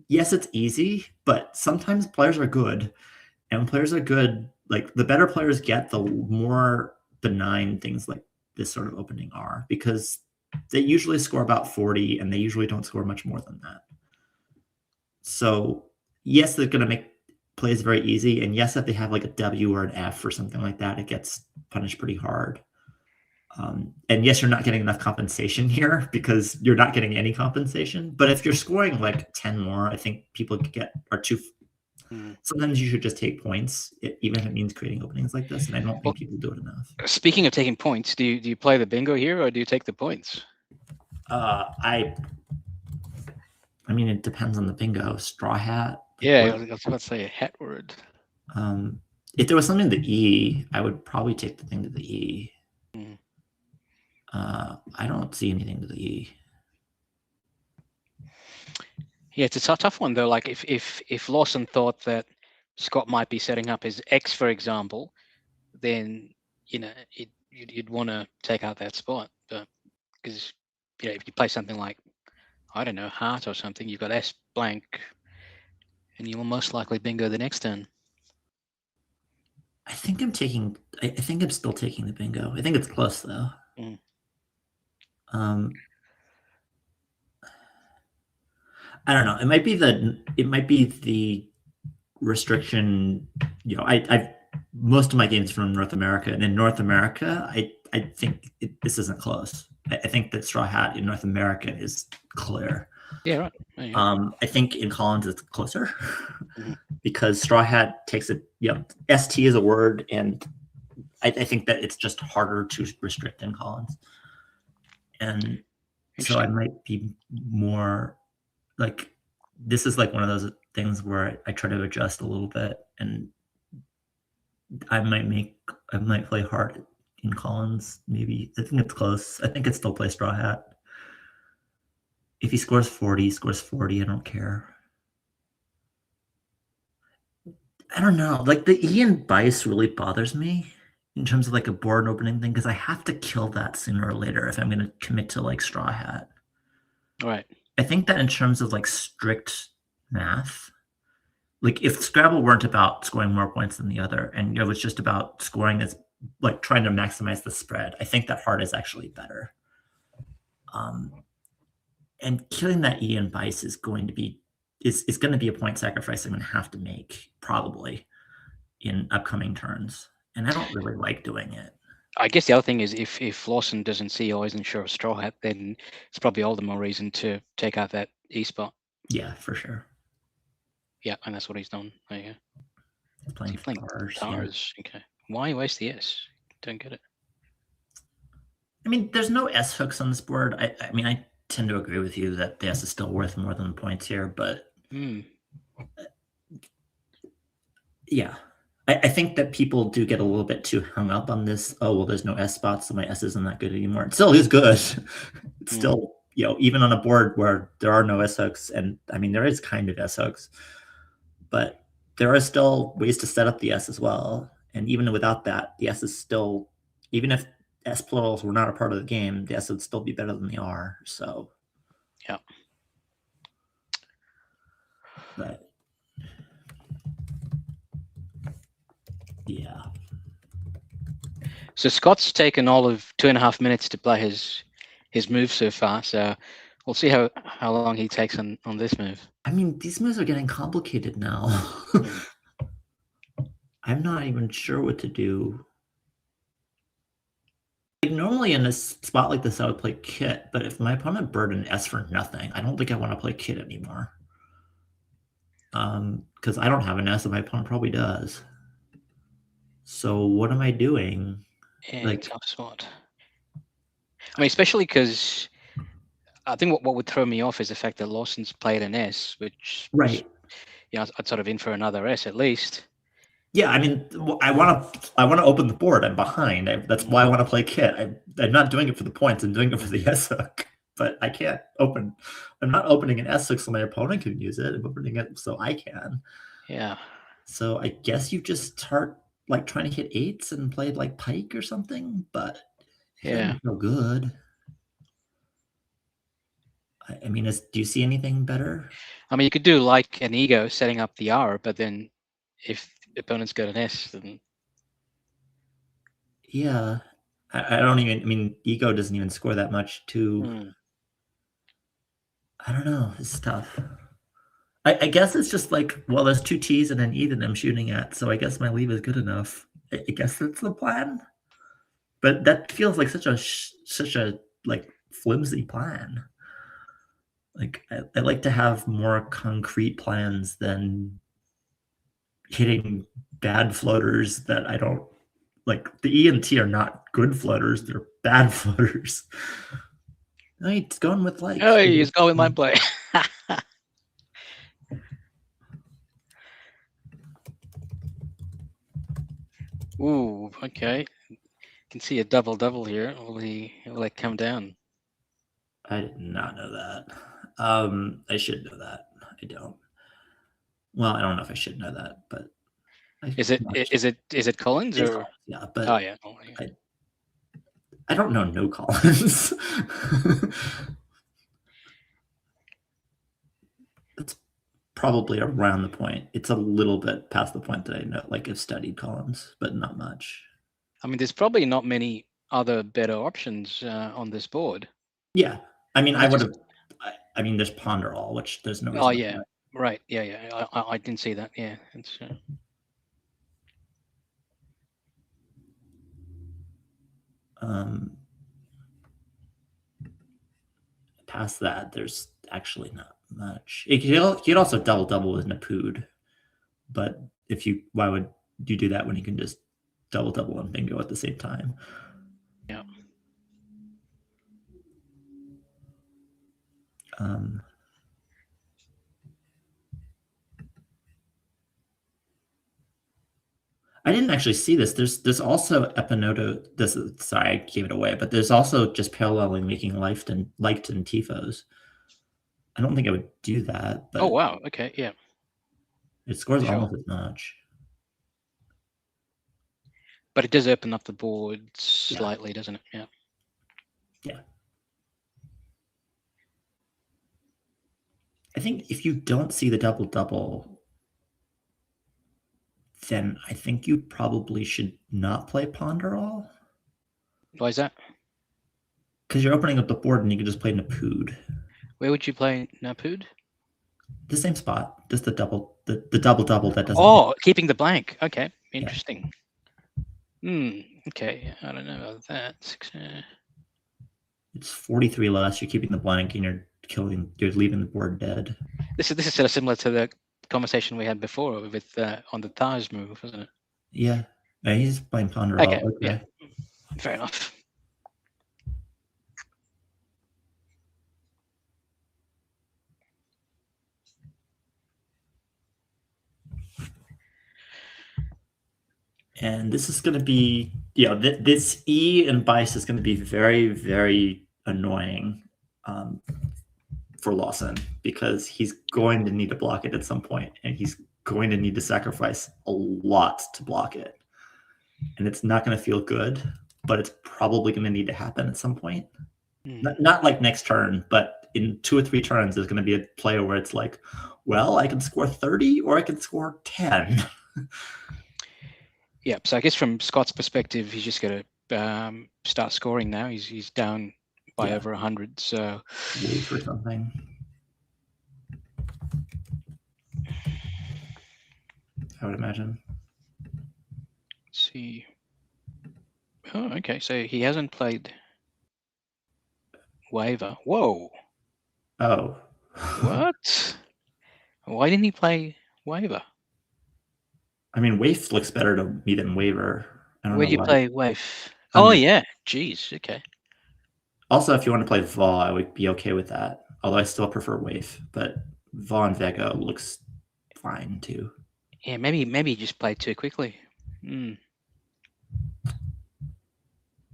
Yes, it's easy, but sometimes players are good, and when players are good, like the better players get, the more benign things like this sort of opening are, because they usually score about 40, and they usually don't score much more than that. So yes, they're going to make plays very easy, and yes, if they have like a W or an F or something like that, it gets punished pretty hard. And yes, you're not getting enough compensation here because you're not getting any compensation. But if you're scoring like 10 more, I think people are too. Sometimes you should just take points, even if it means creating openings like this. And I don't think people do it enough. Speaking of taking points, do you play the bingo here, or do you take the points? I mean, it depends on the bingo. Straw hat. Yeah, I was about to say a hat word. If there was something to the E, I would probably take the thing to the E. I don't see anything to the E. Yeah, it's a tough one though. Like if Lawson thought that Scott might be setting up his X, for example, then you'd want to take out that spot, but because if you play something like, I don't know, heart or something, you've got S blank, and you will most likely bingo the next turn. I think I'm still taking the bingo. I think it's close though. I don't know. It might be the restriction. I've most of my games from North America, and in North America, I think this isn't close. I think that Straw Hat in North America is clear. Yeah, right. Yeah. I think in Collins it's closer because Straw Hat takes it. ST is a word, and I think that it's just harder to restrict in Collins, and so I might be more like this is like one of those things where I try to adjust a little bit, and I might play hard in Collins. Maybe I think it's close. I think it's still play Straw Hat. If he scores 40, he scores 40. I don't care. I don't know. Like the Ian Bice really bothers me in terms of like a board opening thing because I have to kill that sooner or later if I'm going to commit to like Straw Hat. Right. I think that in terms of like strict math, like if Scrabble weren't about scoring more points than the other, and it was just about scoring as like trying to maximize the spread, I think that heart is actually better. And killing that Ian Bice is going to be a point sacrifice I'm going to have to make probably in upcoming turns, and I don't really like doing it. I guess the other thing is if Lawson doesn't see Eisenshaw or Straw Hat, then it's probably all the more reason to take out that E spot. Yeah, for sure. Yeah, and that's what he's done. There you go. He's playing stars. Yeah. Okay. Why waste the S? Don't get it. I mean, there's no S hooks on this board. I mean, I tend to agree with you that the S is still worth more than the points here, but yeah. I think that people do get a little bit too hung up on this. Oh, well, there's no S spots, so my S isn't that good anymore. It still is good. It's still, even on a board where there are no S hooks, and I mean, there is kind of S hooks, but there are still ways to set up the S as well. And even without that, the S is still, even if S plurals were not a part of the game, the S would still be better than the R. So, yeah. But yeah. So Scott's taken all of 2.5 minutes to play his move so far. So we'll see how long he takes on this move. I mean, these moves are getting complicated now. I'm not even sure what to do. Like, normally in a spot like this, I would play Kit, but if my opponent bird an S for nothing, I don't think I want to play Kit anymore. Because I don't have an S, and my opponent probably does. So what am I doing? Yeah, Like, tough spot. I mean, especially because I think what would throw me off is the fact that Lawson's played an S, which right. I'd sort of in for another S at least. Yeah, I mean, I want to open the board. I'm behind. That's why I want to play Kit. I'm not doing it for the points. I'm doing it for the S hook. But I can't open. I'm not opening an S hook so my opponent can use it. I'm opening it so I can. Yeah. So I guess you just start like trying to hit eights and play like Pike or something. But yeah, no good. I mean, do you see anything better? I mean, you could do like an ego setting up the R, but then if the opponent's got an S, then yeah, I don't even. I mean, ego doesn't even score that much. I don't know. It's tough. I guess it's just like, well, there's two T's and an E that I'm shooting at, so I guess my leave is good enough. I guess that's the plan. But that feels like such a like flimsy plan. Like I like to have more concrete plans than hitting bad floaters that I don't like. The E and T are not good floaters; they're bad floaters. No, he's going with like. oh, he's going my play. Ooh, okay. Can see a double here. Will it come down? I did not know that. I should know that. I don't. Well, I don't know if I should know that, but Is it Collins it's or? Collins, yeah, but Oh yeah. I don't know no Collins. It's probably around the point. It's a little bit past the point that I know, like I've studied Collins, but not much. I mean, there's probably not many other better options on this board. Yeah, I mean, I would have. I mean, there's Ponder All, which there's no reason. Oh yeah, right. Yeah. I didn't see that. Yeah, it's. Past that, there's actually not much. You'd also double with Chaput, but why would you do that when you can just double and bingo at the same time? Yeah. I didn't actually see this. There's also Epinoto. Sorry, I gave it away, but there's also just paralleling making liked and tifos. I don't think I would do that. But oh wow. Okay. Yeah. It scores almost as much. But it does open up the board slightly, doesn't it? Yeah. Yeah. I think if you don't see the double, then I think you probably should not play Ponder All. Why is that? Because you're opening up the board and you can just play Chaput. Where would you play Chaput? The same spot, just the double that doesn't. Oh, keeping the blank. Okay, interesting. Yeah. Okay, I don't know about that. It's 43 less. You're keeping the blank, and you're leaving the board dead. This is sort of similar to the conversation we had before with on the Taj move, wasn't it? Yeah, he's playing Ponder All. Okay, yeah, fair enough. And this is going to be, this E and Bice is going to be very, very annoying for Lawson, because he's going to need to block it at some point, and he's going to need to sacrifice a lot to block it. And it's not going to feel good, but it's probably going to need to happen at some point. Not like next turn, but in 2 or 3 turns, there's going to be a player where it's like, well, I can score 30 or I can score 10. Yeah, so I guess from Scott's perspective, he's just got to start scoring now. He's down by over 100, so wait for something. I would imagine. Let's see. Oh, okay. So he hasn't played Waiver. Whoa. Oh. What? Why didn't he play Waiver? I mean, Waif looks better to me than Waiver. Where do you play Waif? 100. Oh, yeah. Jeez. Okay. Also, if you want to play Va, I would be okay with that. Although I still prefer Waif, but Va and Vega looks fine too. Yeah, maybe he just played too quickly.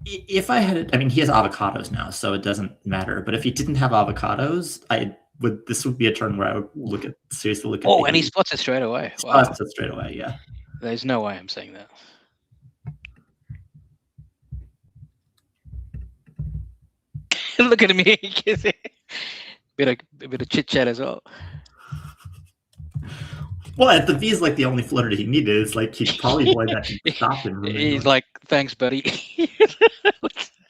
If I had, I mean, he has avocados now, so it doesn't matter. But if he didn't have avocados, this would be a turn where I would seriously look at. Oh, and he spots it straight away. Wow. Spots it straight away, yeah. There's no way I'm saying that. Look at me. bit of chit chat as well. Well, at the V is like the only floater he needed. It's like he probably wanted that to stop him. He's like, thanks, buddy.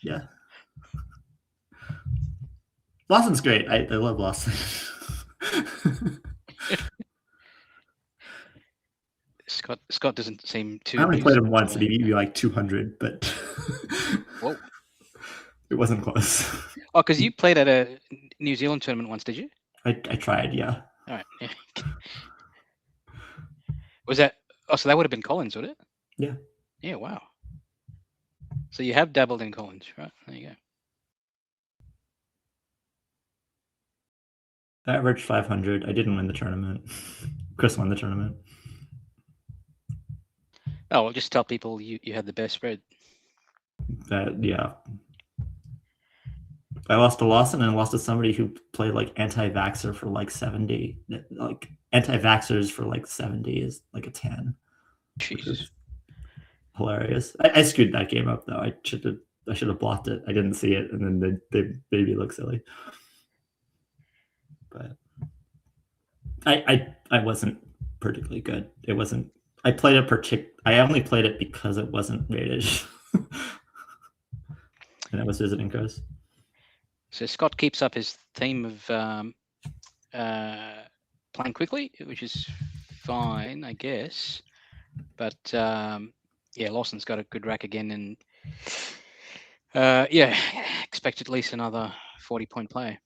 Yeah. Lawson's great. I love Lawson. Scott doesn't seem too. I only played him once, and he beat me like 200, but whoa, it wasn't close. Oh, because you played at a New Zealand tournament once, did you? I tried, yeah. All right. Yeah. Was that? Oh, so that would have been Collins, would it? Yeah. Yeah. Wow. So you have dabbled in Collins, right? There you go. I averaged 500. I didn't win the tournament. Chris won the tournament. Oh, well, just tell people you had the best spread. Yeah. I lost to Lawson and I lost to somebody who played like anti-vaxxer for like 70. Like anti-vaxxers for like 70 is like a 10. Jesus. Hilarious. I screwed that game up though. I should have blocked it. I didn't see it, and then they made me look silly. But I wasn't particularly good. It wasn't. I played it I only played it because it wasn't rated, and I was visiting Chris. So Scott keeps up his theme of playing quickly, which is fine, I guess. But yeah, Lawson's got a good rack again, and yeah, expect at least another 40-point play.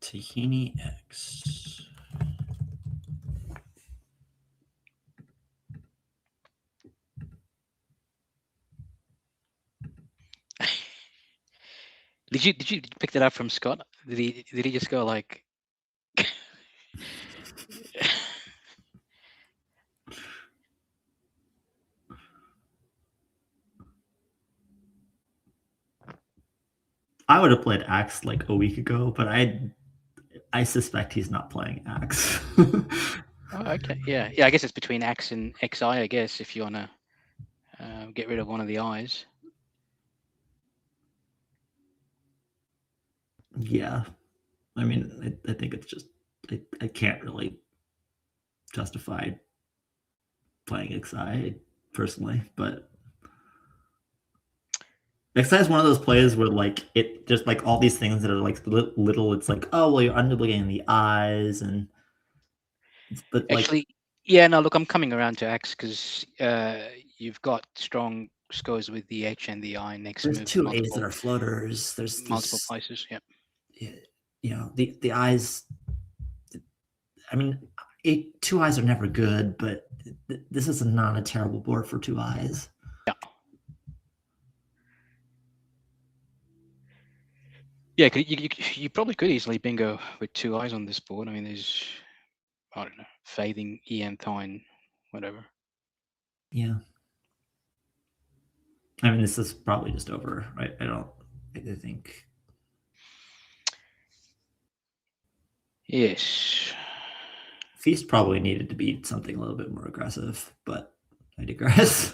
Tahini X. Did you pick that up from Scott? Did he just go like? I would have played Axe like a week ago, but I suspect he's not playing Axe. Oh, okay, yeah. I guess it's between Axe and XI. I guess if you want to get rid of one of the eyes. Yeah, I mean, I think it's just I can't really justify playing XI personally, but XI is one of those plays where like it just like all these things that are like little. It's like, oh well, you're underlooking the eyes, and but like, actually, yeah. No, look, I'm coming around to Axe because you've got strong scores with the H and the I next there's move. two A's that are floaters. There's multiple places. Yeah. You know, the eyes. I mean, two eyes are never good, but this is not a terrible board for two eyes. Yeah. Yeah, you probably could easily bingo with two eyes on this board. I mean, there's, I don't know, Fathing, Thine, whatever. Yeah. I mean, this is probably just over, right? I think. Yes. Feast probably needed to be something a little bit more aggressive, but I digress.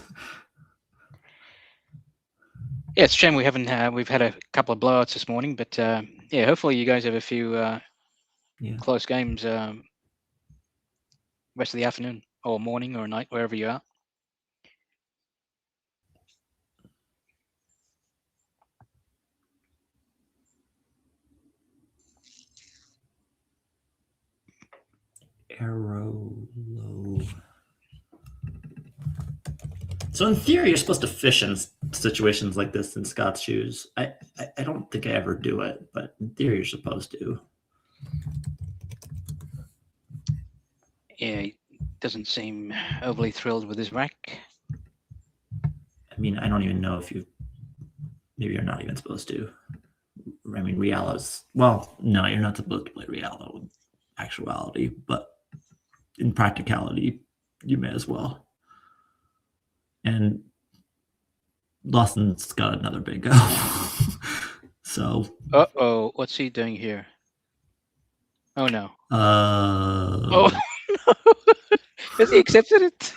Yeah, it's a shame we haven't. We've had a couple of blowouts this morning, but yeah, hopefully you guys have a few Yeah. close games rest of the afternoon or morning or night, wherever you are. Aotearoa. So in theory, you're supposed to fish in situations like this in Scott's shoes. I don't think I ever do it, but in theory, you're supposed to. Yeah, he doesn't seem overly thrilled with his rack. I mean, I don't even know if you. Maybe you're not even supposed to. I mean, Realo's. Well, no, you're not supposed to play Realo in actuality, but in practicality, you may as well. And Lawson's got another big go. So. Uh-oh, what's he doing here? Oh no. Oh no. Has he accepted it?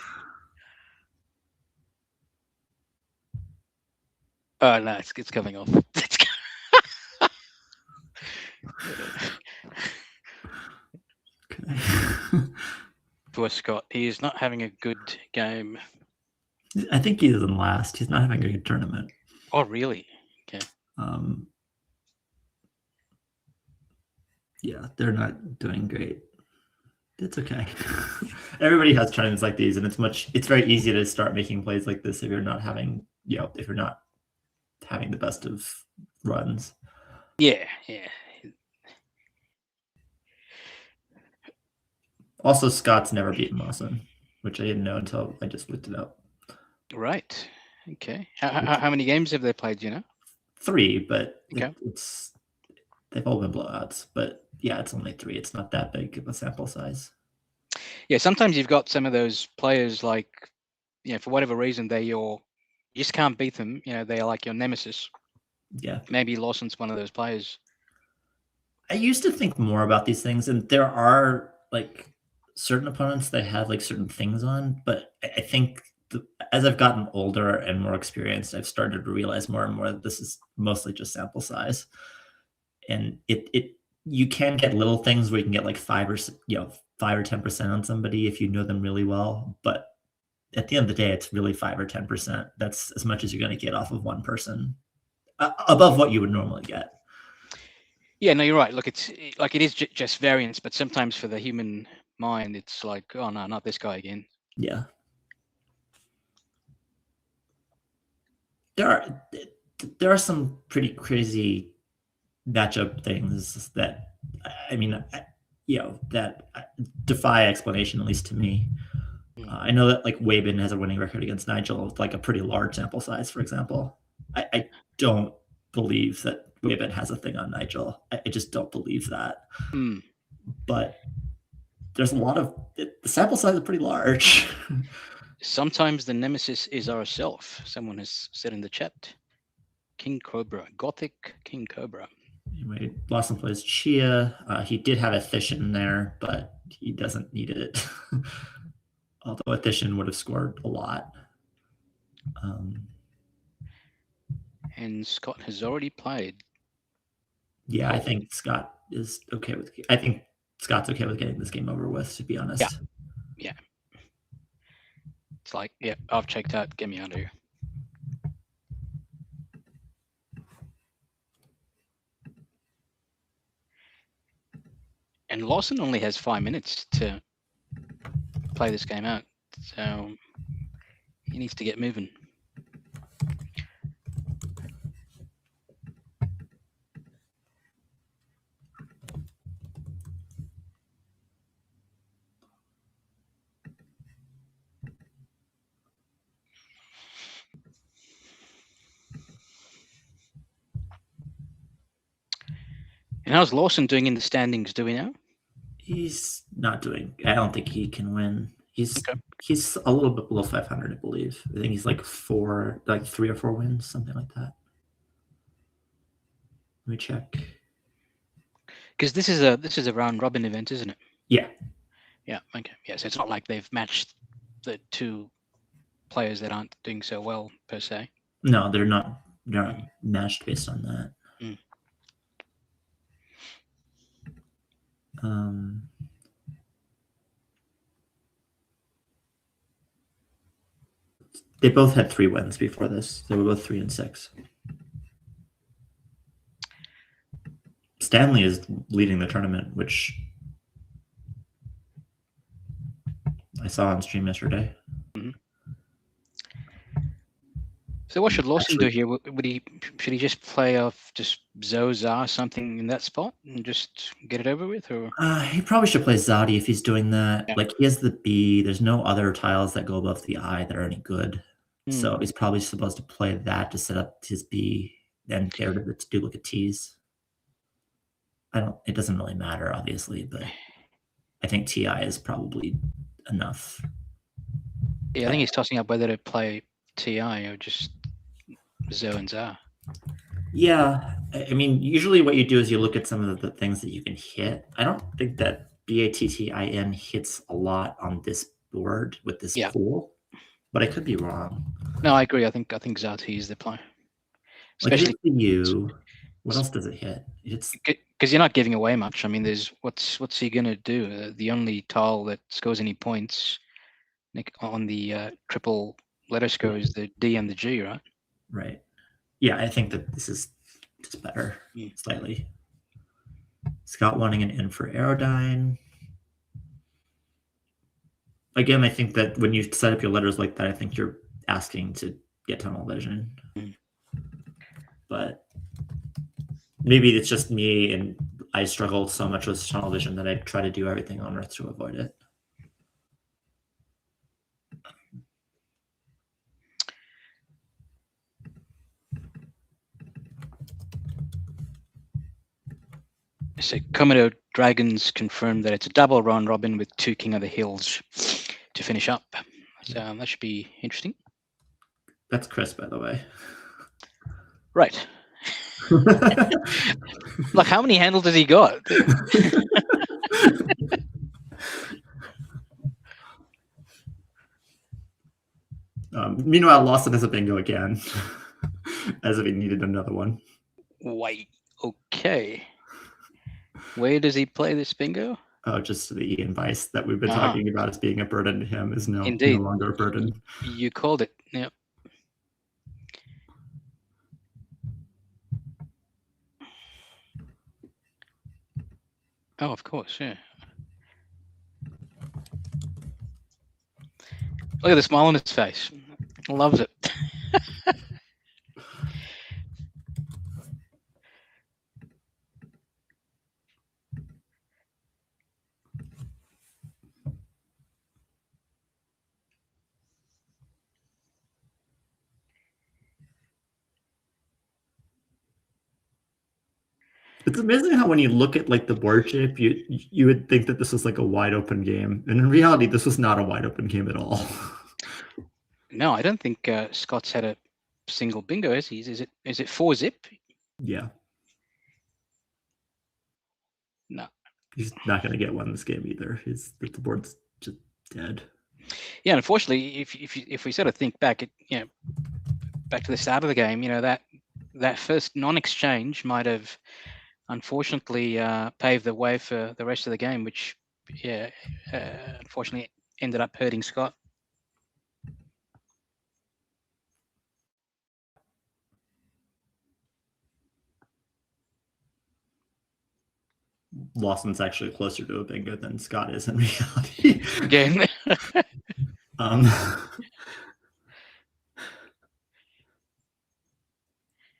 Oh no, it's coming off. Okay. Poor Scott. He is not having a good game. I think he's in last. He's not having a good tournament. Oh really? Okay. Yeah, they're not doing great. It's okay. Everybody has tournaments like these, and it's very easy to start making plays like this if you're not having, if you're not having the best of runs. Yeah. Also, Scott's never beaten Lawson, which I didn't know until I just looked it up. Right. Okay. How many games have they played? 3, but okay. They've all been blowouts. But yeah, it's only 3. It's not that big of a sample size. Yeah, sometimes you've got some of those players like, for whatever reason you just can't beat them. They are like your nemesis. Yeah. Maybe Lawson's one of those players. I used to think more about these things, and there are like certain opponents that have like certain things on, but I think as I've gotten older and more experienced, I've started to realize more and more that this is mostly just sample size. And you can get little things where you can get like 5 or 10% on somebody if you know them really well, but at the end of the day, it's really 5 or 10%. That's as much as you're going to get off of one person, above what you would normally get. Yeah, no, you're right. Look, it is just variance, but sometimes for the human mind, it's like, oh no, not this guy again. Yeah. There are some pretty crazy matchup things that that defy explanation, at least to me. I know that like Wiberg has a winning record against Nigel with like a pretty large sample size, for example. I don't believe that Wiberg has a thing on Nigel. I just don't believe that. But there's a lot of the sample size is pretty large. Sometimes the nemesis is ourself. Someone has said in the chat, King Cobra, Gothic King Cobra. Anyway, Lawson plays Chia. He did have a Thishan there, but he doesn't need it. Although a Thishan would have scored a lot. And Scott has already played. Yeah, I think Scott is okay with. I think Scott's okay with getting this game over with, to be honest. Yeah. It's like, yeah, I've checked out. Get me out of here. And Lawson only has 5 minutes to play this game out, so he needs to get moving. And how's Lawson doing in the standings? Do we know? He's not doing. I don't think he can win. He's a little bit below 500, I believe. I think he's like 3 or 4 wins, something like that. Let me check. Because this is a round robin event, isn't it? Yeah. Yeah. Okay. Yeah. So it's not like they've matched the 2 players that aren't doing so well per se. No, they're not They're not matched based on that. They both had 3 wins before this. They were both 3 and 6. Stanley is leading the tournament, which I saw on stream yesterday. So what should Lawson do here? Should he just play off just Zoza something in that spot and just get it over with, or He probably should play Zadi if he's doing that. Yeah. Like, he has the B. There's no other tiles that go above the I that are any good. So he's probably supposed to play that to set up his B and get rid of the duplicate T's. It doesn't really matter, obviously, but I think TI is probably enough. Yeah, I think he's tossing up whether to play TI or just Zo and Za. Yeah, I mean, usually what you do is you look at some of the things that you can hit. I don't think that BATTIN hits a lot on this board with this pool, but I could be wrong. No, I agree. I think Zati is the play. Especially you. What else does it hit? It's because you're not giving away much. I mean, there's what's he gonna do? The only tile that scores any points on the triple letter score is the D and the G, right? Right. Yeah, I think that this is just better slightly. Scott wanting an in for Aerodyne. Again, I think that when you set up your letters like that, I think you're asking to get tunnel vision. But maybe it's just me and I struggle so much with tunnel vision that I try to do everything on Earth to avoid it. So Komodo Dragons confirmed that it's a double round robin with 2 King of the Hills to finish up. So that should be interesting. That's Chris, by the way. Right. Like, how many handles has he got? Meanwhile, Lawson has a bingo again, as if he needed another one. Wait, okay. Where does he play this bingo? Oh, just the Ian Vice that we've been talking about as being a burden to him is no longer a burden. You called it, yeah. Oh, of course, yeah. Look at the smile on his face. Loves it. It's amazing how when you look at like the board shape, you would think that this was like a wide open game, and in reality, this was not a wide open game at all. No, I don't think Scott's had a single bingo. Is it 4-zip? Yeah. No. He's not going to get one this game either. The board's just dead. Yeah, unfortunately, if we sort of think back, back to the start of the game, that first non-exchange might have unfortunately paved the way for the rest of the game, which unfortunately ended up hurting Scott. Lawson's actually closer to a bingo than Scott is in reality. Again.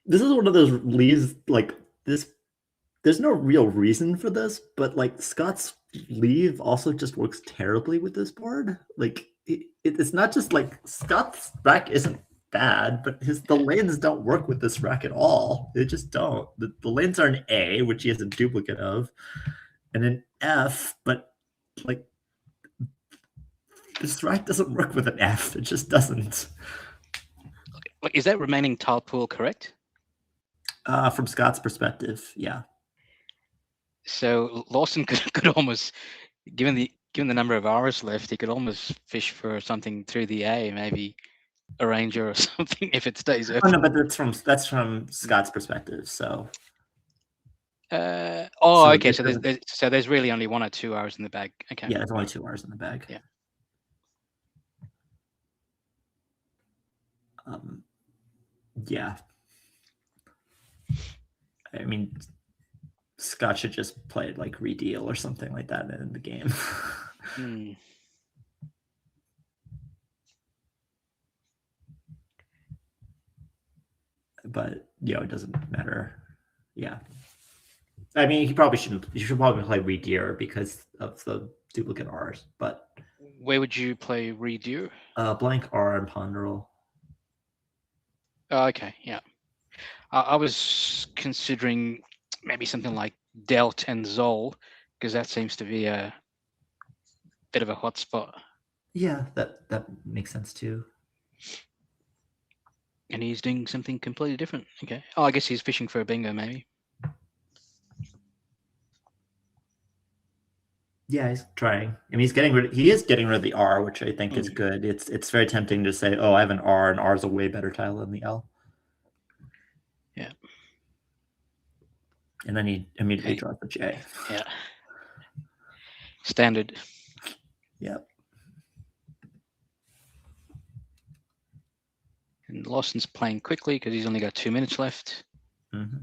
This is one of those leaves like this. There's no real reason for this, but like Scott's leave also just works terribly with this board. Like it's not just like Scott's rack isn't bad, but the lanes don't work with this rack at all. They just don't. The lanes are an A, which he has a duplicate of, and an F, but like this rack doesn't work with an F. It just doesn't. Is that remaining tile pool correct? From Scott's perspective, yeah. So Lawson could almost, given the number of hours left, he could almost fish for something through the A, maybe arranger or something if it stays Oh open. no, but that's from Scott's perspective. So Okay. it So doesn't- there's really only 1 or 2 hours in the bag. Okay. yeah, there's only 2 hours in the bag. Yeah. Yeah. I mean, Scott should just play like redeal or something like that in the game. Hmm. But it doesn't matter. Yeah. I mean, he probably shouldn't. You should probably play redeal because of the duplicate R's. But Where would you play redo? blank R and ponderal. Oh, okay. Yeah. I was considering maybe something like Delt and Zol, because that seems to be a bit of a hot spot. Yeah, that makes sense too. And he's doing something completely different. Okay. Oh, I guess he's fishing for a bingo, maybe. Yeah, he's trying. I mean, he is getting rid of the R, which I think is good. It's very tempting to say, oh, I have an R, and R is a way better tile than the L. Yeah. And then he immediately draws the J. Yeah. Standard. Yep. And Lawson's playing quickly because he's only got 2 minutes left. Mm-hmm.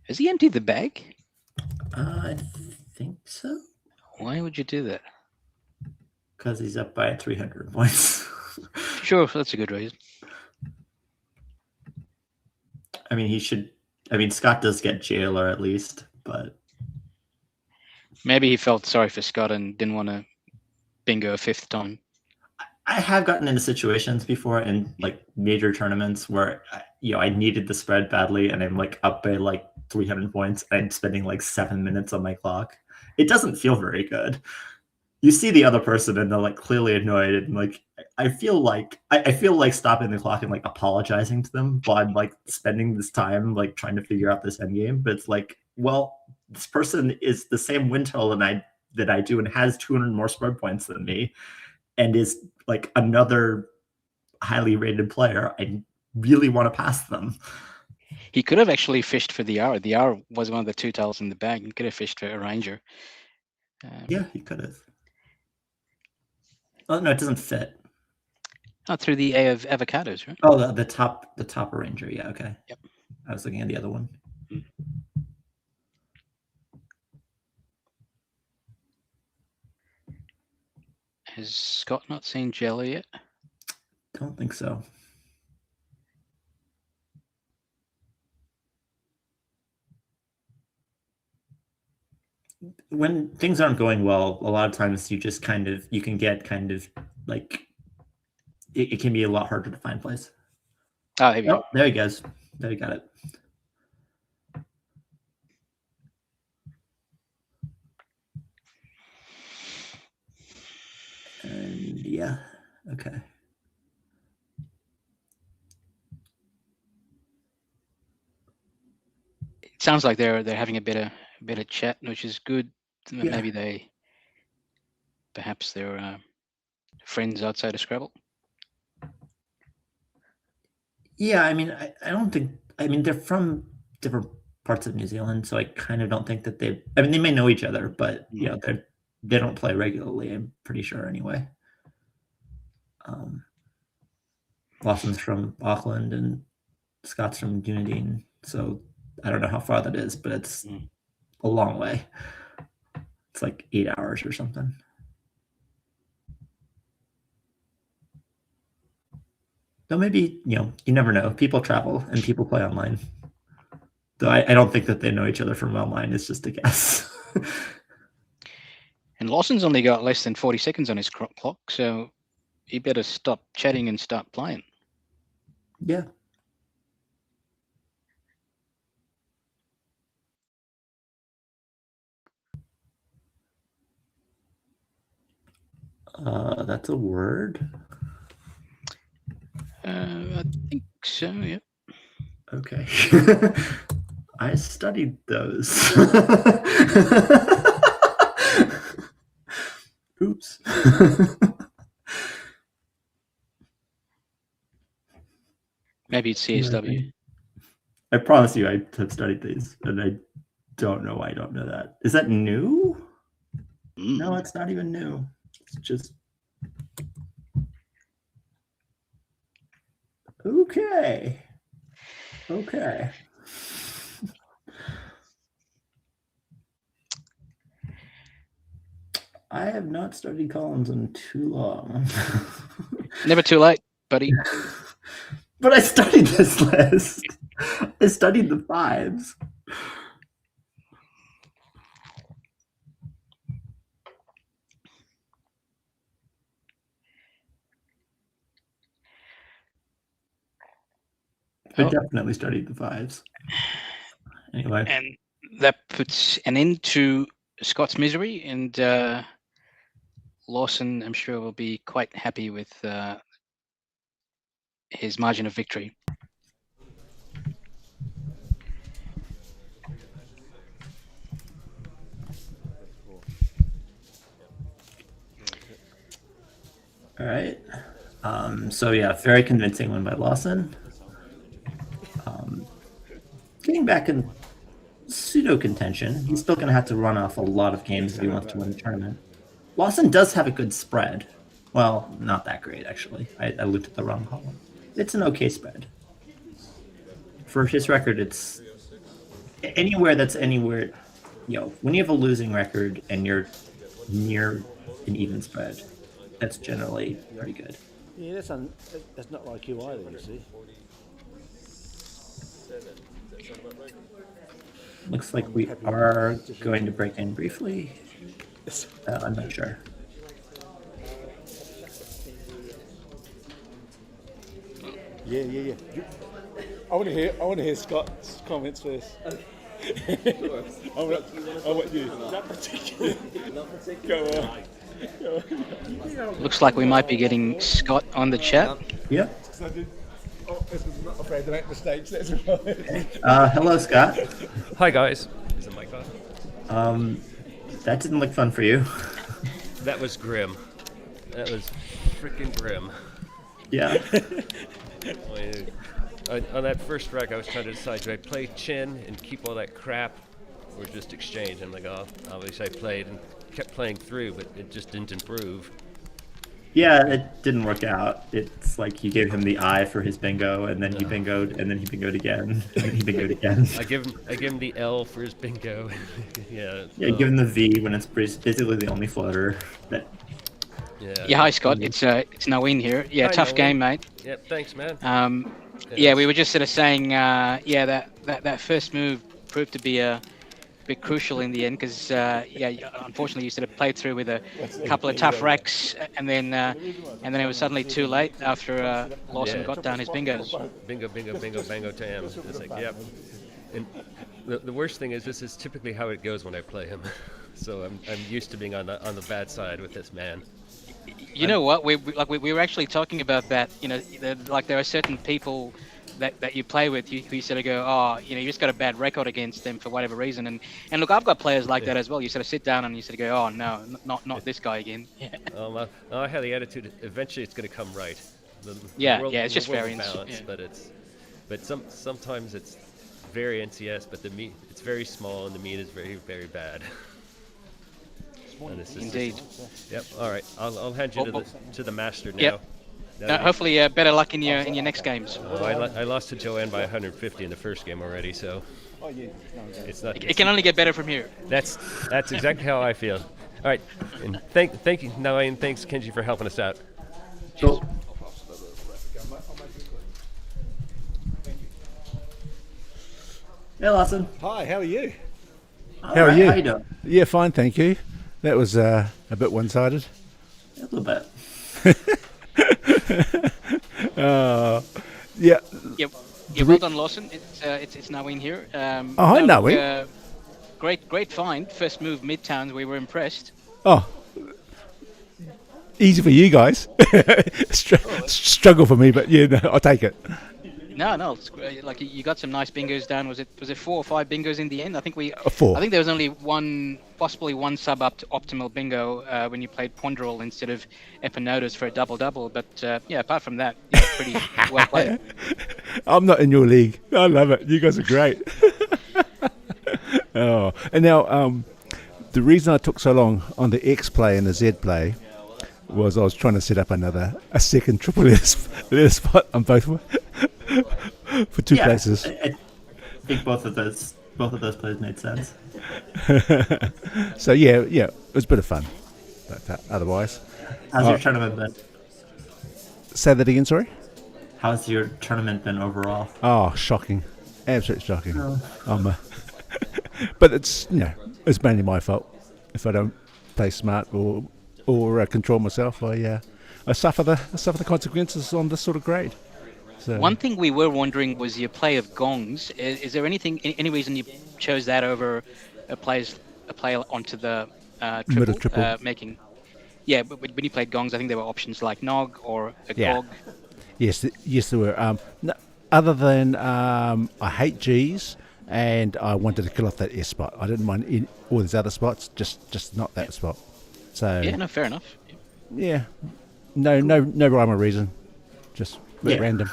Has he emptied the bag? I think so. Why would you do that? Because he's up by 300 points. Sure, that's a good reason. I mean, Scott does get jailer at least, but Maybe he felt sorry for Scott and didn't want to bingo a 5th time. I have gotten into situations before in like major tournaments where I needed the spread badly, and I'm like up by like 300 points. And I'm spending like 7 minutes on my clock. It doesn't feel very good. You see the other person, and they're like clearly annoyed, and like I feel like stopping the clock and like apologizing to them while I'm like spending this time like trying to figure out this end game. But it's like, well, this person is the same win total that I do, and has 200 more spread points than me, and is like another highly rated player. I really want to pass them. He could have actually fished for the R. The R was one of the 2 tiles in the bag. He could have fished for a ranger. Yeah, he could have. Oh no, it doesn't fit. Oh, through the A of avocados, right? Oh, the top arranger. Yeah, okay. Yep. I was looking at the other one. Has Scott not seen Jelly yet? Don't think so. When things aren't going well, a lot of times you can get kind of like it can be a lot harder to find plays. Oh, there we go. There he goes. There you got it. And yeah, okay. It sounds like they're having a bit of chat, which is good. Yeah. Maybe perhaps they're friends outside of Scrabble. Yeah, I mean, I don't think. I mean, they're from different parts of New Zealand, so I kind of don't think that they. I mean, they may know each other, but they don't play regularly. I'm pretty sure, anyway. Lawson's from Auckland and Scott's from Dunedin, so I don't know how far that is, but it's a long way. It's like 8 hours or something. Though maybe, you never know. People travel and people play online. Though I don't think that they know each other from online. It's just a guess. And Lawson's only got less than 40 seconds on his clock, so he better stop chatting and start playing. Yeah. That's a word. I think so, yeah. Okay. I studied those. Oops. Maybe it's CSW. I promise you I have studied these, and I don't know why I don't know that. Is that new? No, it's not even new. It's just... Okay. I have not studied columns in too long. Never too late, buddy. But I studied this list. I studied the fives. I definitely studied the fives. Anyway. And that puts an end to Scott's misery, and Lawson, I'm sure, will be quite happy with his margin of victory. All right. So yeah, very convincing one by Lawson. Getting back in pseudo contention, he's still going to have to run off a lot of games if he wants to win the tournament. Lawson does have a good spread. Well, not that great, actually. I looked at the wrong column. It's an okay spread. For his record, it's anywhere that's anywhere. When you have a losing record and you're near an even spread, that's generally pretty good. Yeah, that's not like you either, you see. Looks like we are going to break in briefly. I'm not sure. Yeah. I want to hear Scott's comments first. I want you. Not particularly. Go on. Looks like we might be getting Scott on the chat. Yep. This was not afraid to make mistakes. That's Hello, Scott. Hi, guys. Is the mic on? That didn't look fun for you. That was grim. That was freaking grim. Yeah. On that first wreck, I was trying to decide, do I play chin and keep all that crap, or just exchange? I'm like, oh, obviously I played and kept playing through, but it just didn't improve. Yeah, it didn't work out. It's like you gave him the I for his bingo, and then he bingoed, and then he bingoed again, and then he bingoed again. I give him the L for his bingo. Yeah. Give him the V when it's basically the only floater that. Yeah, hi Scott. It's Naween here. Yeah, Hi, tough Naween. game, mate. Yep, thanks, man. Yeah, we were just sort of saying, that first move proved to be a bit crucial in the end because, unfortunately you sort of played through with a couple of tough racks, and then it was suddenly too late after Lawson got down his bingos. Bingo, bango, tam. It's like, yep. And the worst thing is, this is typically how it goes when I play him. So I'm used to being on the bad side with this man. You know what? We were actually talking about that. There are certain people that you play with, you sort of go, you just got a bad record against them for whatever reason. And look, I've got players like that as well. You sort of sit down and you sort of go, oh no, not this guy again. Yeah. I have the attitude. Eventually, it's going to come right. It's just variance. Balance, yeah. But sometimes it's very NCS, but the meat it's very small and the meat is very, very bad. Indeed. Yep. All right. I'll hand you to the master now. Yep. Hopefully, better luck in your next games. I lost to Joanne by 150 in the first game already, so it's not. It can only get better from here. That's exactly how I feel. All right. And thank you, Naween. Thanks, Kenji, for helping us out. Cool. Hey, Lawson. Hi, how are you? How are you? How you doing? Yeah, fine, thank you. That was a bit one-sided. A little bit. Yeah. Well done, Lawson. It's Naween here. Hi, Naween. Great find. First move Midtowns. We were impressed. Oh, easy for you guys. Struggle for me, but I'll take it. No, it's great. You got some nice bingos down. Was it 4 or 5 bingos in the end? I think 4. I think there was only one possibly one sub up to optimal bingo when you played Ponderal instead of Epinotus for a double. But yeah, apart from that, yeah, pretty well played. I'm not in your league. I love it. You guys are great. Oh, and now the reason I took so long on the X play and the Z play was I was trying to set up a second triple letter spot on both for two places. I think both of those plays made sense. So yeah, it was a bit of fun. But otherwise, How's your tournament been? say that again. Sorry. How's your tournament been overall? Oh, shocking! Absolutely shocking. But it's it's mainly my fault if I don't play smart or control myself. I suffer the consequences on this sort of grade. So one thing we were wondering was your play of gongs. Is there any reason you chose that over a play onto the Middle triple. making? Yeah, but when you played gongs, I think there were options like Nog or a Gog. Yes, there were. Other than I hate G's, and I wanted to kill off that S spot. I didn't mind all these other spots, just not that spot. So yeah, no, fair enough. Yeah, no rhyme or reason, just random.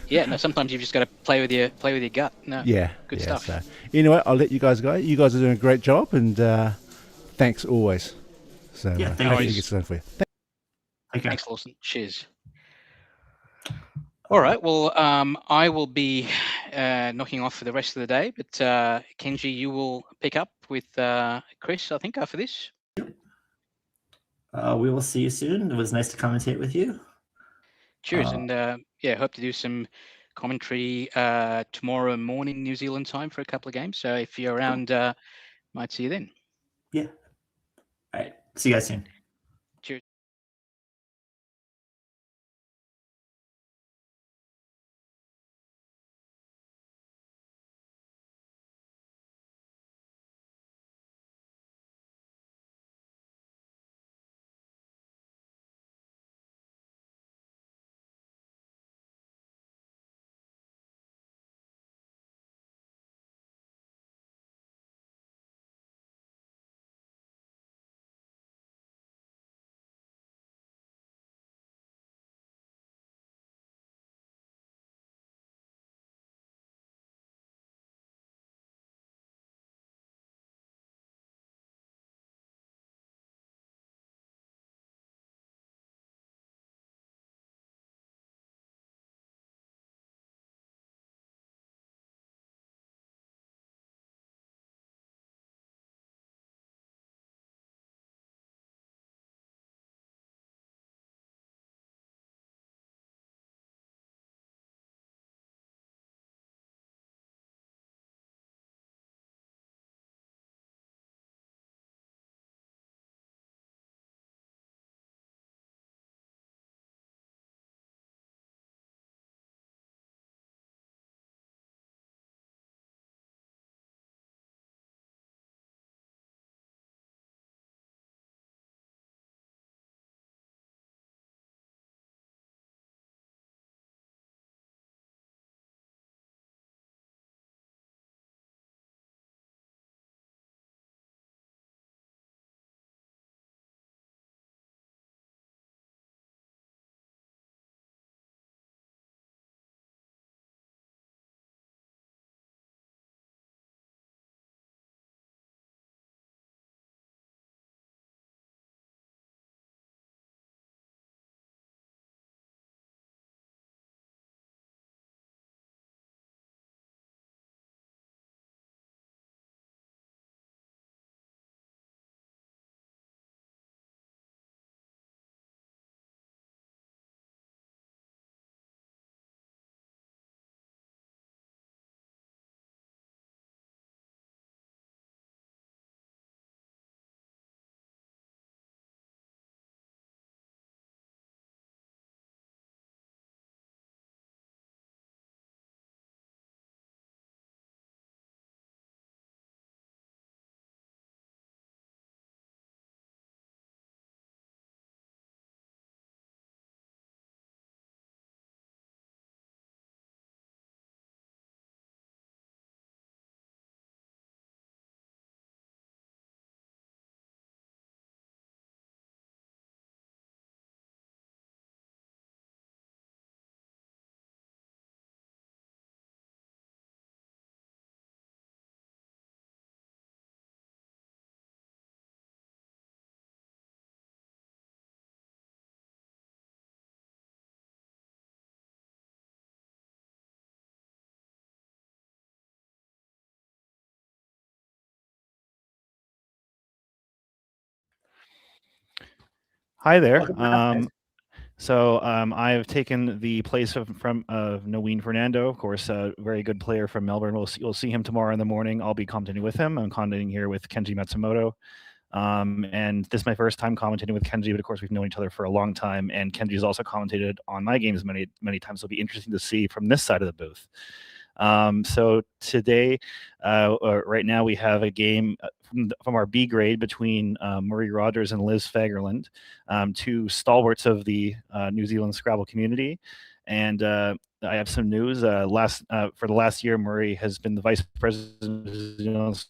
Yeah, no. Sometimes you've just got to play with your gut. No. Yeah, good stuff. So anyway, I'll let you guys go. You guys are doing a great job, and thanks always. So hopefully it gets done for you. Thanks, Lawson. Cheers. All right. Well, I will be knocking off for the rest of the day, but Kenji, you will pick up with Chris, I think, after this. We will see you soon. It was nice to commentate with you. Cheers, and hope to do some commentary tomorrow morning New Zealand time for a couple of games. So if you're around, might see you then. Yeah. All right. See you guys soon. Hi there. Welcome back, guys. I've taken the place of Naween Fernando, of course, a very good player from Melbourne. You'll see him tomorrow in the morning. I'll be commentating with him. I'm commentating here with Kenji Matsumoto. And this is my first time commentating with Kenji, but of course we've known each other for a long time. And Kenji's also commentated on my games many times. So it'll be interesting to see from this side of the booth. So today, right now, we have a game from our B grade between Murray Rogers and Liz Fagerlund, two stalwarts of the New Zealand Scrabble community. And I have some news. For the last year, Murray has been the vice president of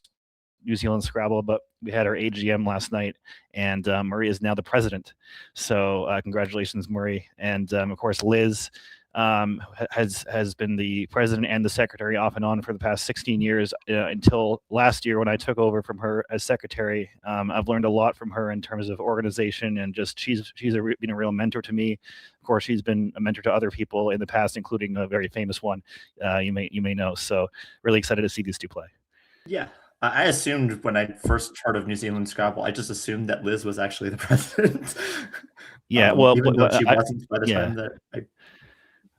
New Zealand Scrabble, but we had our AGM last night, and Murray is now the president. So congratulations, Murray. And of course, Liz has been the president and the secretary off and on for the past 16 years until last year when I took over from her as secretary. I've learned a lot from her in terms of organization, and just she's been a real mentor to me. Of course, she's been a mentor to other people in the past, including a very famous one you may know. So really excited to see these two play. Yeah. I assumed when I first heard of New Zealand Scrabble, I just assumed that Liz was actually the president. Yeah, even though she wasn't by the time that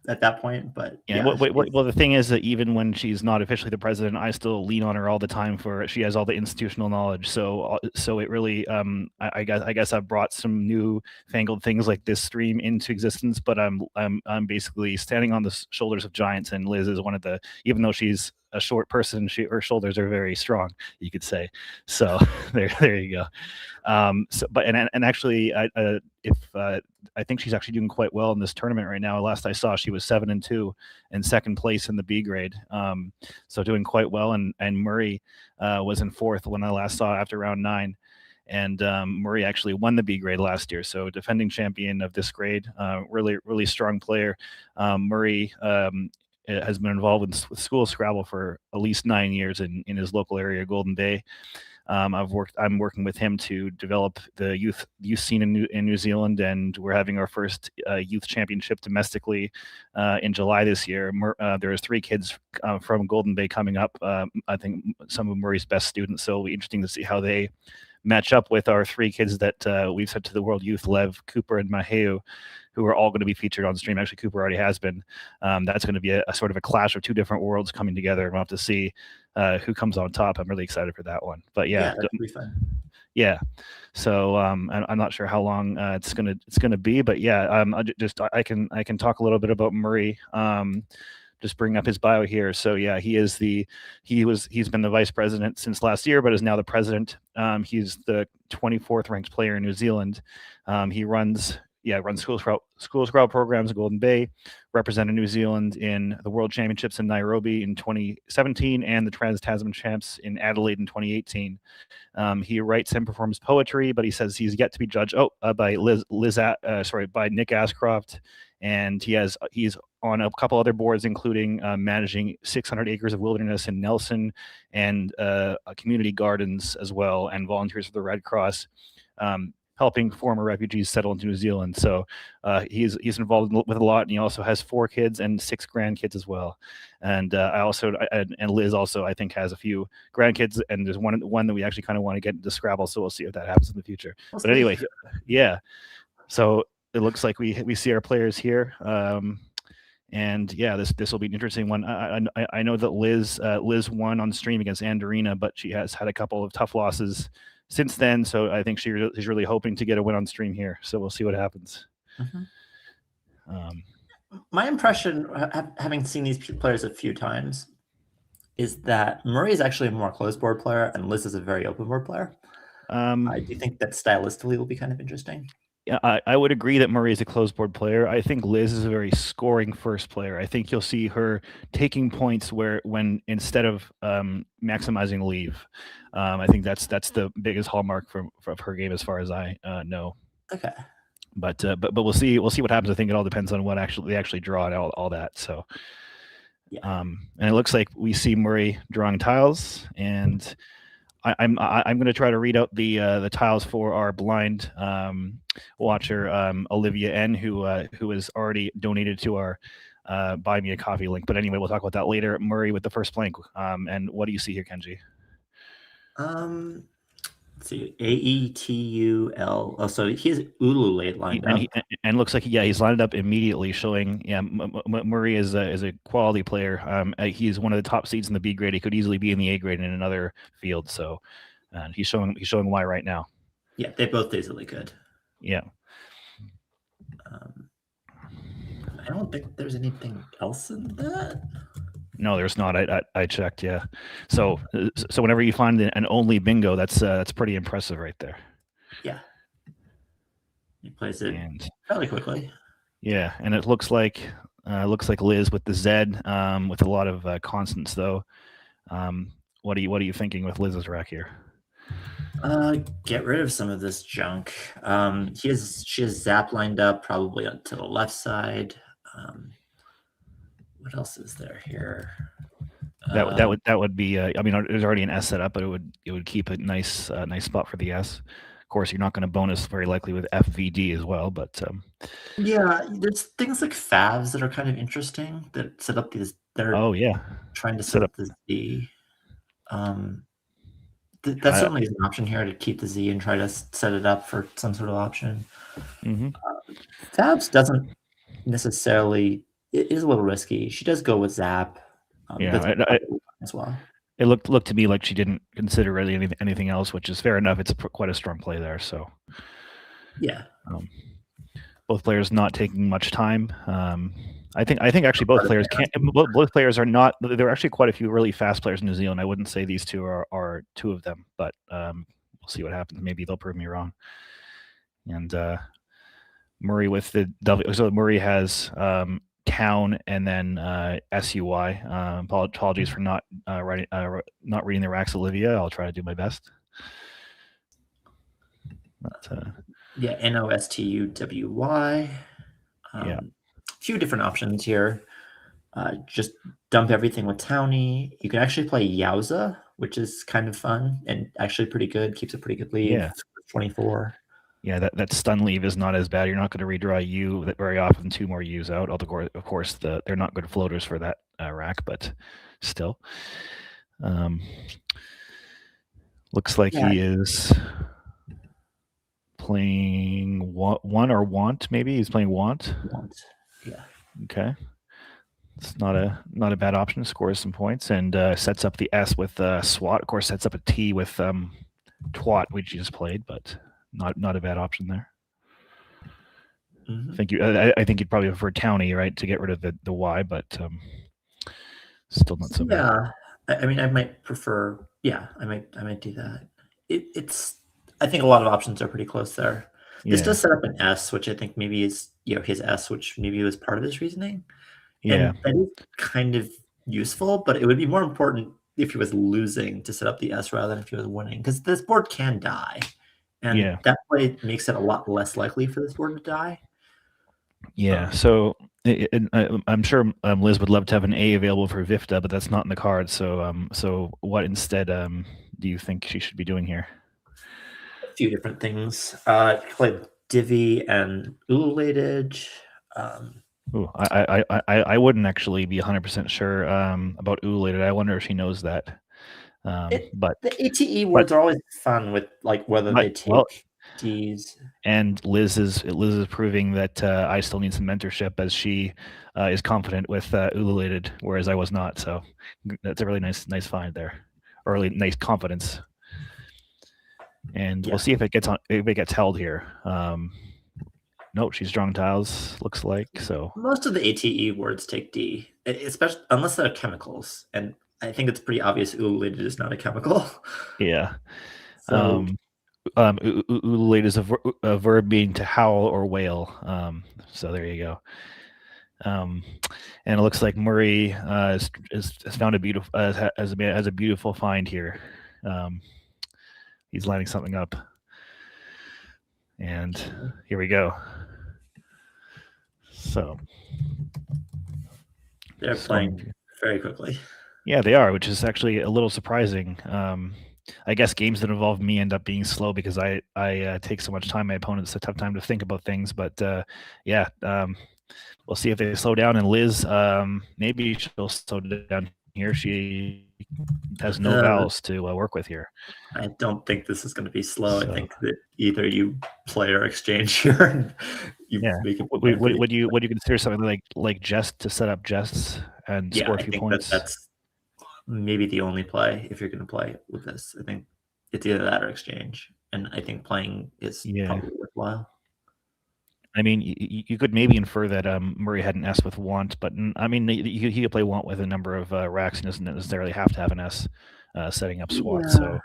at that point, but yeah. Well, the thing is that even when she's not officially the president, I still lean on her all the time she has all the institutional knowledge. So it really, I guess I've brought some new fangled things like this stream into existence, but I'm basically standing on the shoulders of giants, and Liz is one of the, even though she's a short person, her shoulders are very strong, you could say. So there you go. Actually, I think she's actually doing quite well in this tournament right now. Last I saw, she was 7-2 and second place in the B grade. So doing quite well. And Murray was in fourth when I last saw after round 9. And Murray actually won the B grade last year. So defending champion of this grade, really strong player. Murray has been involved with school Scrabble for at least 9 years in his local area, Golden Bay. I'm working with him to develop the youth scene in New Zealand, and we're having our first youth championship domestically in July this year. There's 3 kids from Golden Bay coming up. I think some of Murray's best students, so it'll be interesting to see how they match up with our 3 kids that we've sent to the World Youth, Lev, Cooper, and Maheu, who are all going to be featured on stream. Actually, Cooper already has been. That's going to be a sort of a clash of 2 different worlds coming together, and we'll have to see who comes on top. I'm really excited for that one. But yeah, that'll be fun. Yeah. So I'm not sure how long it's gonna be, but yeah, I can talk a little bit about Murray. Just bring up his bio here. So yeah, he's been the vice president since last year, but is now the president. He's the 24th ranked player in New Zealand. He runs school Scrabble programs in Golden Bay, represented New Zealand in the World Championships in Nairobi in 2017 and the Trans-Tasman Champs in Adelaide in 2018. He writes and performs poetry, but he says he's yet to be judged by by Nick Ascroft, and he's on a couple other boards, including managing 600 acres of wilderness in Nelson and community gardens as well, and volunteers for the Red Cross. Helping former refugees settle into New Zealand. So he's involved with a lot, and he also has 4 kids and 6 grandkids as well. And and Liz also, I think, has a few grandkids, and there's one that we actually kind of want to get into Scrabble, so we'll see if that happens in the future. But anyway, yeah. So it looks like we see our players here. And yeah, this will be an interesting one. I know that Liz won on stream against Anderina, but she has had a couple of tough losses since then, so I think she's really hoping to get a win on stream here. So we'll see what happens. Mm-hmm. My impression, having seen these players a few times, is that Murray is actually a more closed board player, and Liz is a very open board player. I do think that stylistically will be kind of interesting. Yeah, I would agree that Murray is a closed board player. I think Liz is a very scoring first player. I think you'll see her taking points when instead of maximizing leave. I think that's the biggest hallmark of her game as far as I know. Okay. But we'll see what happens. I think it all depends on what they actually draw and all that. So yeah. And it looks like we see Murray drawing tiles, and I'm going to try to read out the tiles for our blind watcher, Olivia N, who has already donated to our Buy Me a Coffee link. But anyway, we'll talk about that later. Murray with the first blank. And what do you see here, Kenji? Let's see, Aetul. Oh, so he has Ululate lined up. And looks like he's lined up immediately, showing Murray is a quality player. He's one of the top seeds in the B grade. He could easily be in the A grade in another field. So, he's showing why right now. Yeah, they both easily could. Yeah. I don't think there's anything else in that. No, there's not. I checked. Yeah. So whenever you find an only bingo, that's pretty impressive right there. Yeah. He plays it fairly quickly. Yeah, and it looks like Liz with the Z, with a lot of constants though. What are you thinking with Liz's rack here? Get rid of some of this junk. She has Zap lined up probably to the left side. What else is there here? That would be. I mean, there's already an S set up, but it would keep a nice spot for the S. Of course, you're not going to bonus very likely with FVD as well, but yeah, there's things like favs that are kind of interesting that set up these. They're trying to set up the Z. That certainly is an option here to keep the Z and try to set it up for some sort of option. Mm-hmm. Fabs doesn't necessarily. It is a little risky. She does go with Zap. As well. It looked to me like she didn't consider really anything else, which is fair enough. It's quite a strong play there. So yeah, both players not taking much time. I think actually both players can't. Both players are not. There are actually quite a few really fast players in New Zealand. I wouldn't say these two are two of them, but we'll see what happens. Maybe they'll prove me wrong. And Murray with the W. So Murray has Town and then SUY. Apologies for not reading the racks, Olivia. I'll try to do my best. But, yeah, NOSTUWY. Yeah. A few different options here. Just dump everything with Townie. You can actually play Yowza, which is kind of fun and actually pretty good. Keeps a pretty good lead. Yeah. 24. Yeah, that stun leave is not as bad. You're not going to redraw U very often. 2 more U's out. Of course, they're not good floaters for that rack, but still. Looks like he is playing one or Want. Maybe he's playing Want. Yeah. Okay. It's not a bad option. Scores some points and sets up the S with SWAT. Of course, sets up a T with Twat, which you just played, but. Not a bad option there. Mm-hmm. I think you'd probably prefer Townie, right, to get rid of the Y, but still not so bad. Yeah, I mean, I might prefer. Yeah, I might do that. It's. I think a lot of options are pretty close there. This does set up an S, which I think maybe is his S, which maybe was part of his reasoning. Yeah, and that is kind of useful, but it would be more important if he was losing to set up the S rather than if he was winning, because this board can die. And that play makes it a lot less likely for this board to die. Yeah, so I'm sure Liz would love to have an A available for Vifta, but that's not in the card. So what instead do you think she should be doing here? A few different things. Play Divi and Ululated. I wouldn't actually be 100% sure about Ululated. I wonder if she knows that. But the ATE words are always fun with whether they take D's. And Liz is proving that I still need some mentorship, as she is confident with Ululated, whereas I was not. So that's a really nice find there, or really nice confidence. And we'll see if it gets held here. No, she's drawing tiles. Looks like so. Most of the ATE words take D, especially unless they're chemicals, and I think it's pretty obvious ululated is not a chemical. Yeah. So, ululate is a verb meaning to howl or wail. So there you go. And it looks like Murray has found a beautiful has a beautiful find here. He's lining something up, and here we go. So they're playing very quickly. Yeah, they are, which is actually a little surprising. I guess games that involve me end up being slow because I take so much time. My opponents have a tough time to think about things. But we'll see if they slow down. And Liz, maybe she'll slow down here. She has no vowels to work with here. I don't think this is going to be slow. So- I think that either you play or exchange here, and you Yeah. make it. Would you consider something like jest to set up jests and Yeah, score a I few think points? that's maybe the only play if you're going to play with this. I think it's either that or exchange, and I think playing is Yeah. probably worthwhile. I mean, you could maybe infer that Murray had an S with want, but I mean, he could play want with a number of racks. He doesn't necessarily have to have an S setting up SWAT. Yeah. So,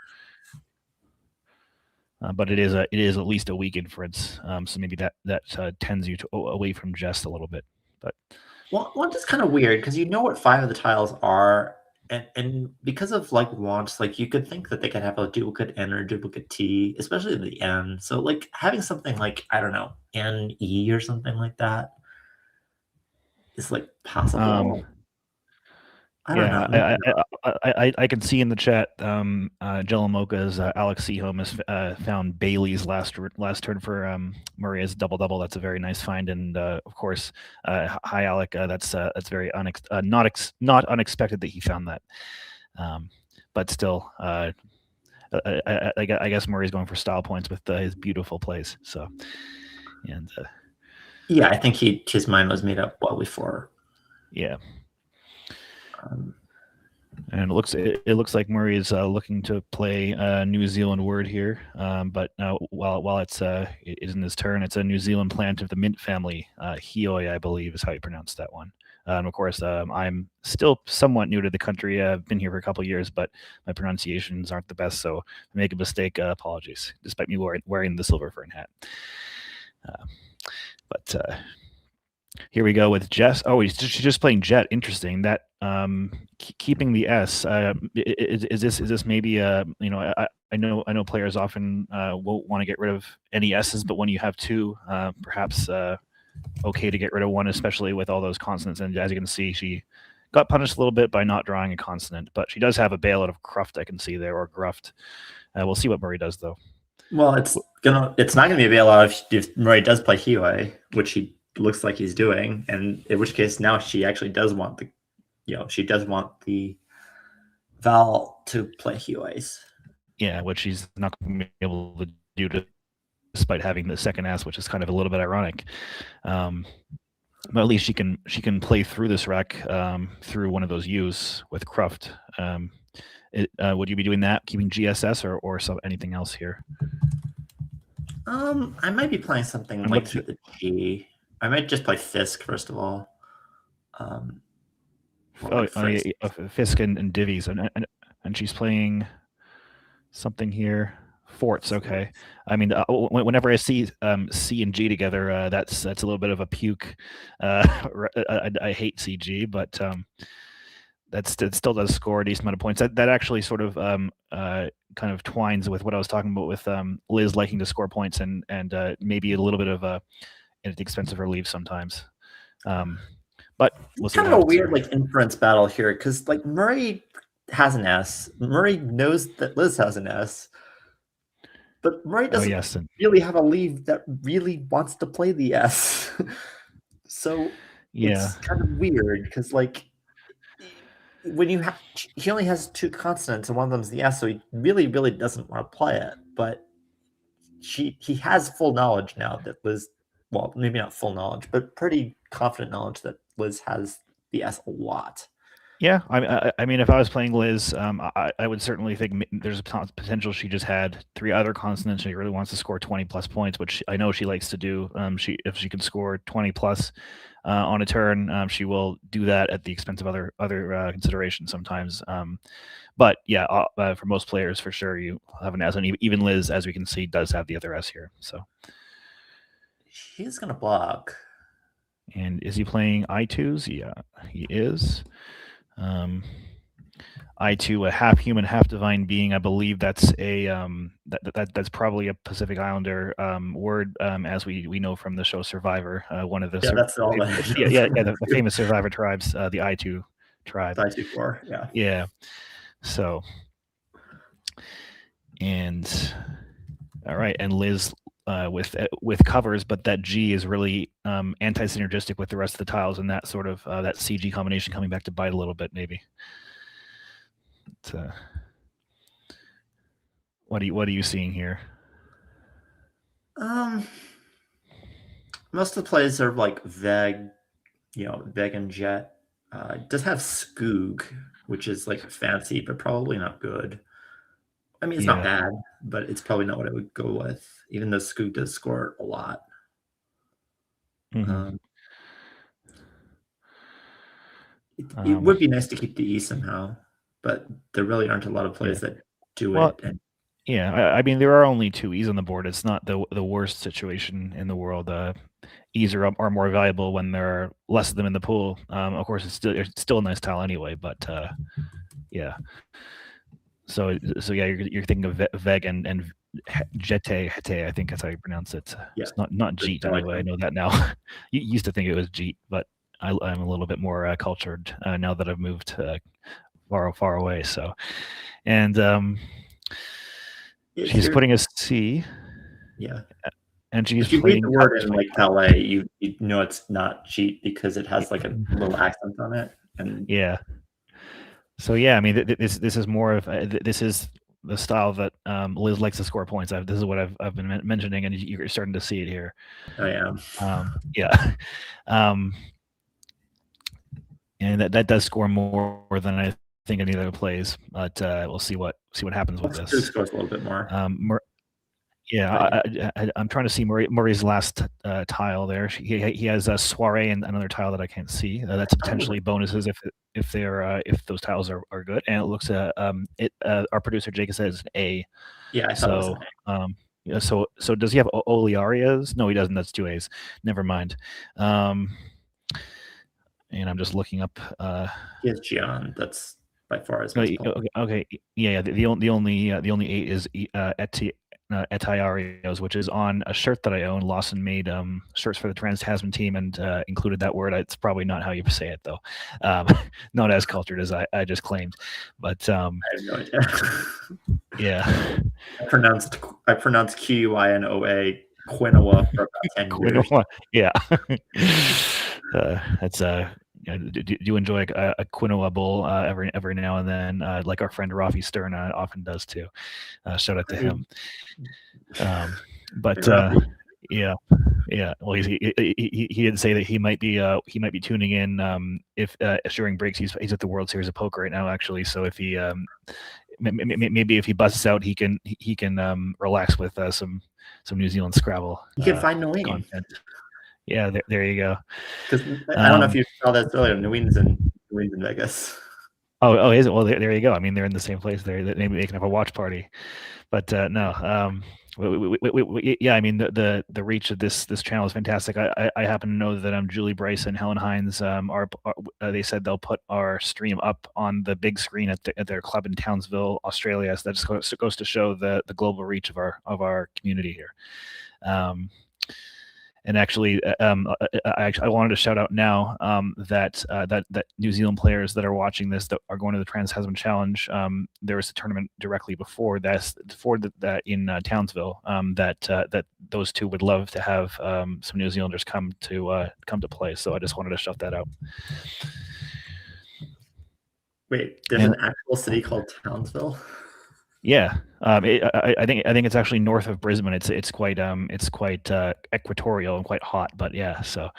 but it is at least a weak inference. So maybe that tends you to away from jest a little bit. But Want is kind of weird because you know what 5 of the tiles are, and because of like wants, like you could think that they could have a duplicate N or duplicate T, especially in the N. So like having something like, I don't know, NE or something like that is like possible. I don't know. I can see in the chat, Jelamoka's Alex Seaholm has found Bailey's last turn for Murray as double. That's a very nice find, and of course, hi Alec. That's very not unexpected that he found that, but still, I guess Murray's going for style points with his beautiful plays. So, and yeah, I think his mind was made up well before. Yeah. And it looks like Murray is looking to play a New Zealand word here, but while it isn't his turn, it's a New Zealand plant of the mint family. Hioi, I believe, is how you pronounce that one. And of course, I'm still somewhat new to the country. I've been here for a couple of years, but my pronunciations aren't the best. So if I make a mistake, apologies, despite me wearing the silver fern hat. But here we go with Jess. Oh, she's just playing Jet. Interesting. That keeping the S. Is this maybe I know players often won't want to get rid of any S's, but when you have 2, perhaps okay to get rid of one, especially with all those consonants. And as you can see, she got punished a little bit by not drawing a consonant, but she does have a bailout of Cruft, I can see there, or Gruft. We'll see what Murray does though. Well, it's not gonna be a bailout if Murray does play Hioi, which he looks like he's doing, and in which case now she actually does want the vowel to play Hiois. Yeah, which she's not going to be able to do despite having the second S, which is kind of a little bit ironic. But at least she can play through this rack through one of those U's with Cruft. Would you be doing that, keeping GSS or anything else here? I might be playing something like through the G. I might just play Fisk first of all. Fisk and Divies, and she's playing something here. Forts, okay. I mean, whenever I see C and G together, that's a little bit of a puke. I hate CG, but it still does score a decent amount of points. That actually sort of kind of twines with what I was talking about with Liz liking to score points and maybe a little bit of at the expense of her leave sometimes. But it's kind of a weird like inference battle here because like Murray has an S. Murray knows that Liz has an S. But Murray doesn't really have a lead that really wants to play the S. So it's kind of weird because like when he only has 2 consonants and one of them's the S, so he really doesn't want to play it. But he has full knowledge now that Liz, well, maybe not full knowledge, but pretty confident knowledge that Liz has the S a lot. Yeah, I mean, if I was playing Liz, I would certainly think there's a potential she just had 3 other consonants. She really wants to score 20 plus points, which I know she likes to do. If she can score 20 plus on a turn, she will do that at the expense of other considerations sometimes. But yeah, for most players, for sure, you have an S, and even Liz, as we can see, does have the other S here. So he's gonna block. And is he playing I2s? Yeah, he is. I2, a half human, half divine being. I believe that's a that's probably a Pacific Islander word, as we know from the show Survivor. One of the the famous Survivor tribes, the I2 tribe. I2-4, yeah. So, and all right, and Liz with covers, but that G is really anti-synergistic with the rest of the tiles, and that sort of that CG combination coming back to bite a little bit, maybe. What are you seeing here? Most of the plays are like Veg, Veg and Jet. It does have Skoog, which is like fancy, but probably not good. I mean, it's not bad, but it's probably not what I would go with, even though Skoog does score a lot. Mm-hmm. It would be nice to keep the E somehow, but there really aren't a lot of plays that do it. And I mean, there are only 2 E's on the board. It's not the worst situation in the world. E's are more valuable when there are less of them in the pool. Of course, it's still a nice tile anyway, but yeah. So yeah, you're thinking of Veg and Jete, I think that's how you pronounce it. Yeah. It's not Jeet anyway. I know that now. You used to think it was Jeet, but I'm a little bit more cultured now that I've moved far away. So, and she's putting a C. Yeah. And she's if you playing read the word in like LA, you know it's not cheat because it has like a little accent on it. And yeah. So yeah, I mean, this is more of this is the style that Liz likes to score points. This is what I've been mentioning, and you're starting to see it here. I am. Yeah. And that does score more than I think any other plays, but we'll see what happens with this. It scores a little bit more. I'm trying to see Murray's last tile there. He has a soiree and another tile that I can't see. That's potentially bonuses if those tiles are good. And it looks our producer Jacob says an A. Yeah, I thought it was an A. Yeah, so does he have Olearias? No, he doesn't. That's 2 A's. Never mind. And I'm just looking up. He has Gian. That's by far his best player. Okay. Yeah. The only 8 is Aotearoa, which is on a shirt that I own. Lawson made shirts for the Trans-Tasman team and included that word. It's probably not how you say it though. Not as cultured as I just claimed, but I have no idea. Yeah. I pronounced Quinoa Quinoa for about 10 years. Yeah. That's do you enjoy a quinoa bowl every now and then, like our friend Rafi Stern often does too. Shout out to him. But yeah. Well, he did say that he might be tuning in if during breaks. He's at the World Series of Poker right now, actually. So if he maybe if he busts out, he can relax with some New Zealand Scrabble. You can find Naween content. Yeah, there you go. Because I don't know if you saw that earlier. Naween's in Vegas. Oh, is it? Well, there you go. I mean, they're in the same place. They can have a watch party, but no. Yeah, I mean the reach of this channel is fantastic. I happen to know that Julie Bryce and Helen Hines they said they'll put our stream up on the big screen at their club in Townsville, Australia. So that just goes to show the global reach of our community here. And actually, I wanted to shout out now that New Zealand players that are watching this that are going to the Trans-Tasman Challenge. There was a tournament directly before that in Townsville. That those two would love to have some New Zealanders come to play. So I just wanted to shout that out. Wait, there's an actual city called Townsville? Yeah, I think it's actually north of Brisbane. It's quite equatorial and quite hot, but yeah. So,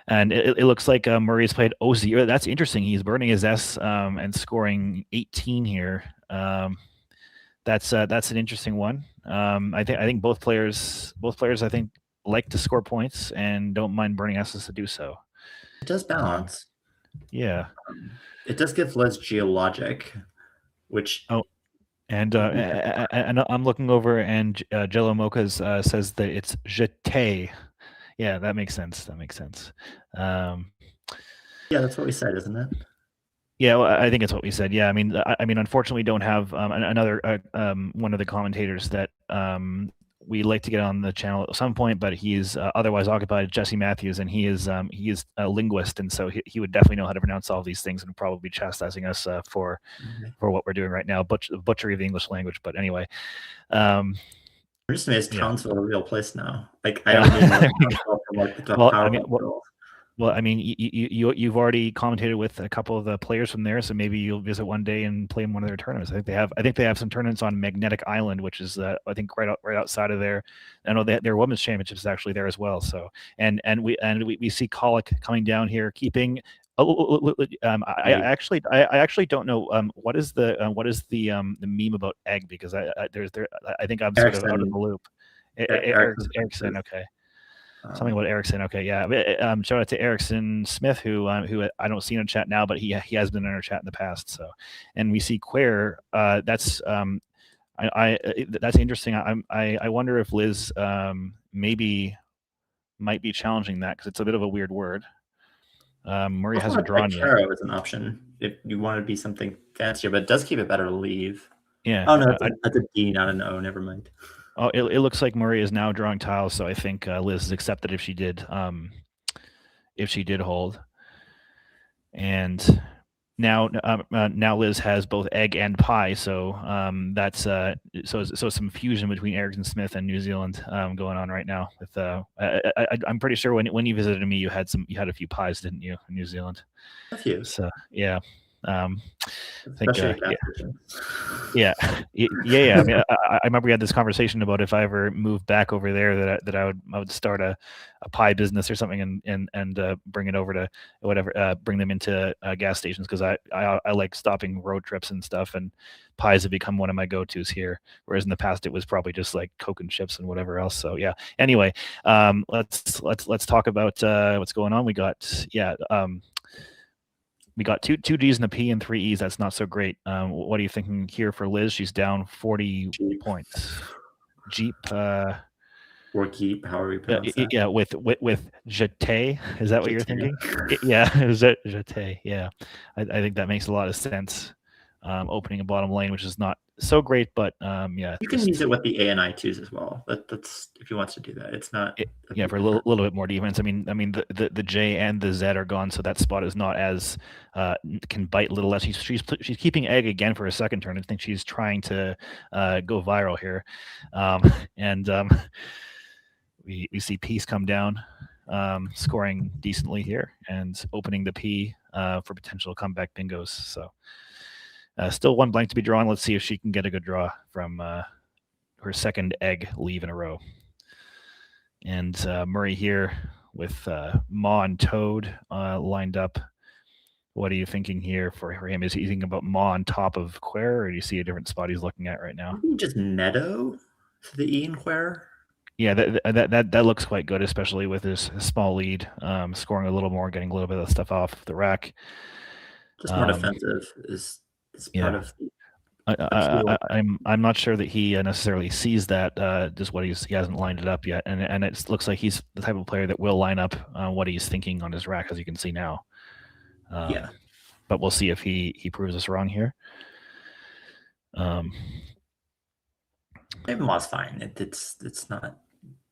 and it looks like Murray's played OZ. That's interesting. He's burning his S and scoring 18 here. That's an interesting one. I think both players I think like to score points and don't mind burning S's to do so. It does balance. Yeah, it does give Liz geologic, which. And I'm looking over, and Jello Mocha's says that it's jete. Yeah, that makes sense. Yeah, that's what we said, isn't it? Yeah, well, I think it's what we said. Yeah, I mean, unfortunately, we don't have another one of the commentators that we like to get on the channel at some point, but he's otherwise occupied. Jesse Matthews, and he is a linguist, and so he would definitely know how to pronounce all these things and probably be chastising us for what we're doing right now, butchery of the English language. But anyway, I'm just amazed Townsville a real place now. Like I don't even know from like the top power. Well, I mean, you've already commentated with a couple of the players from there, so maybe you'll visit one day and play in one of their tournaments. I think they have some tournaments on Magnetic Island, which is I think right outside of there. I know their women's championship is actually there as well. So and we see Colic coming down here, keeping. I actually don't know what is the meme about egg, because I think I'm sort of out of the loop. Erickson, okay. Something about Erickson. Okay, yeah. Shout out to Erickson Smith, who I don't see in a chat now, but he has been in our chat in the past. So, and we see Quare. That's interesting. I wonder if Liz maybe might be challenging that, because it's a bit of a weird word. Murray hasn't drawn yet. Aotearoa is an option if you want to be something fancier, but it does keep it better to leave. Yeah. Oh no, that's a D, not an O. Never mind. Oh, it looks like Murray is now drawing tiles, so I think Liz has accepted if she did hold. And now Liz has both egg and pie, so that's so some fusion between Erickson Smith and New Zealand going on right now. With I'm pretty sure when you visited me, you had a few pies, didn't you, in New Zealand? A few. So yeah. I think, yeah. I mean, I remember we had this conversation about if I ever moved back over there that I would start a pie business or something and bring it over to whatever, bring them into gas stations, because I like stopping road trips and stuff, and pies have become one of my go-tos here, whereas in the past it was probably just like Coke and chips and whatever else. So yeah. Anyway, let's talk about what's going on. We got two Ds and a P and 3 Es. That's not so great. What are you thinking here for Liz? She's down 40 points. Jeep. Or keep, however you pronounce that. Yeah, with jeté. Is that what you're thinking? Yeah, jeté. Yeah, I think that makes a lot of sense. Opening a bottom lane, which is not so great, but yeah. You can use it with the A and I2s as well. That's if you want to do that. It's not. Yeah, for a little bit more defense. I mean, the J and the Z are gone, so that spot is not as can bite a little less. She's keeping egg again for a second turn. I think she's trying to go viral here, we see Peace come down, scoring decently here and opening the P for potential comeback bingos. So. Still one blank to be drawn. Let's see if she can get a good draw from her second egg leave in a row. And Murray here with Ma and Toad lined up. What are you thinking here for him? Is he thinking about Ma on top of Quare, or do you see a different spot he's looking at right now? Just Meadow to the E in Quare. Yeah, that looks quite good, especially with his small lead, scoring a little more, getting a little bit of stuff off the rack. Just more defensive is part of. I'm not sure that he necessarily sees that. Just what he hasn't lined it up yet, and it looks like he's the type of player that will line up what he's thinking on his rack, as you can see now. Yeah, but we'll see if he proves us wrong here. Maybe Ma's fine. It's not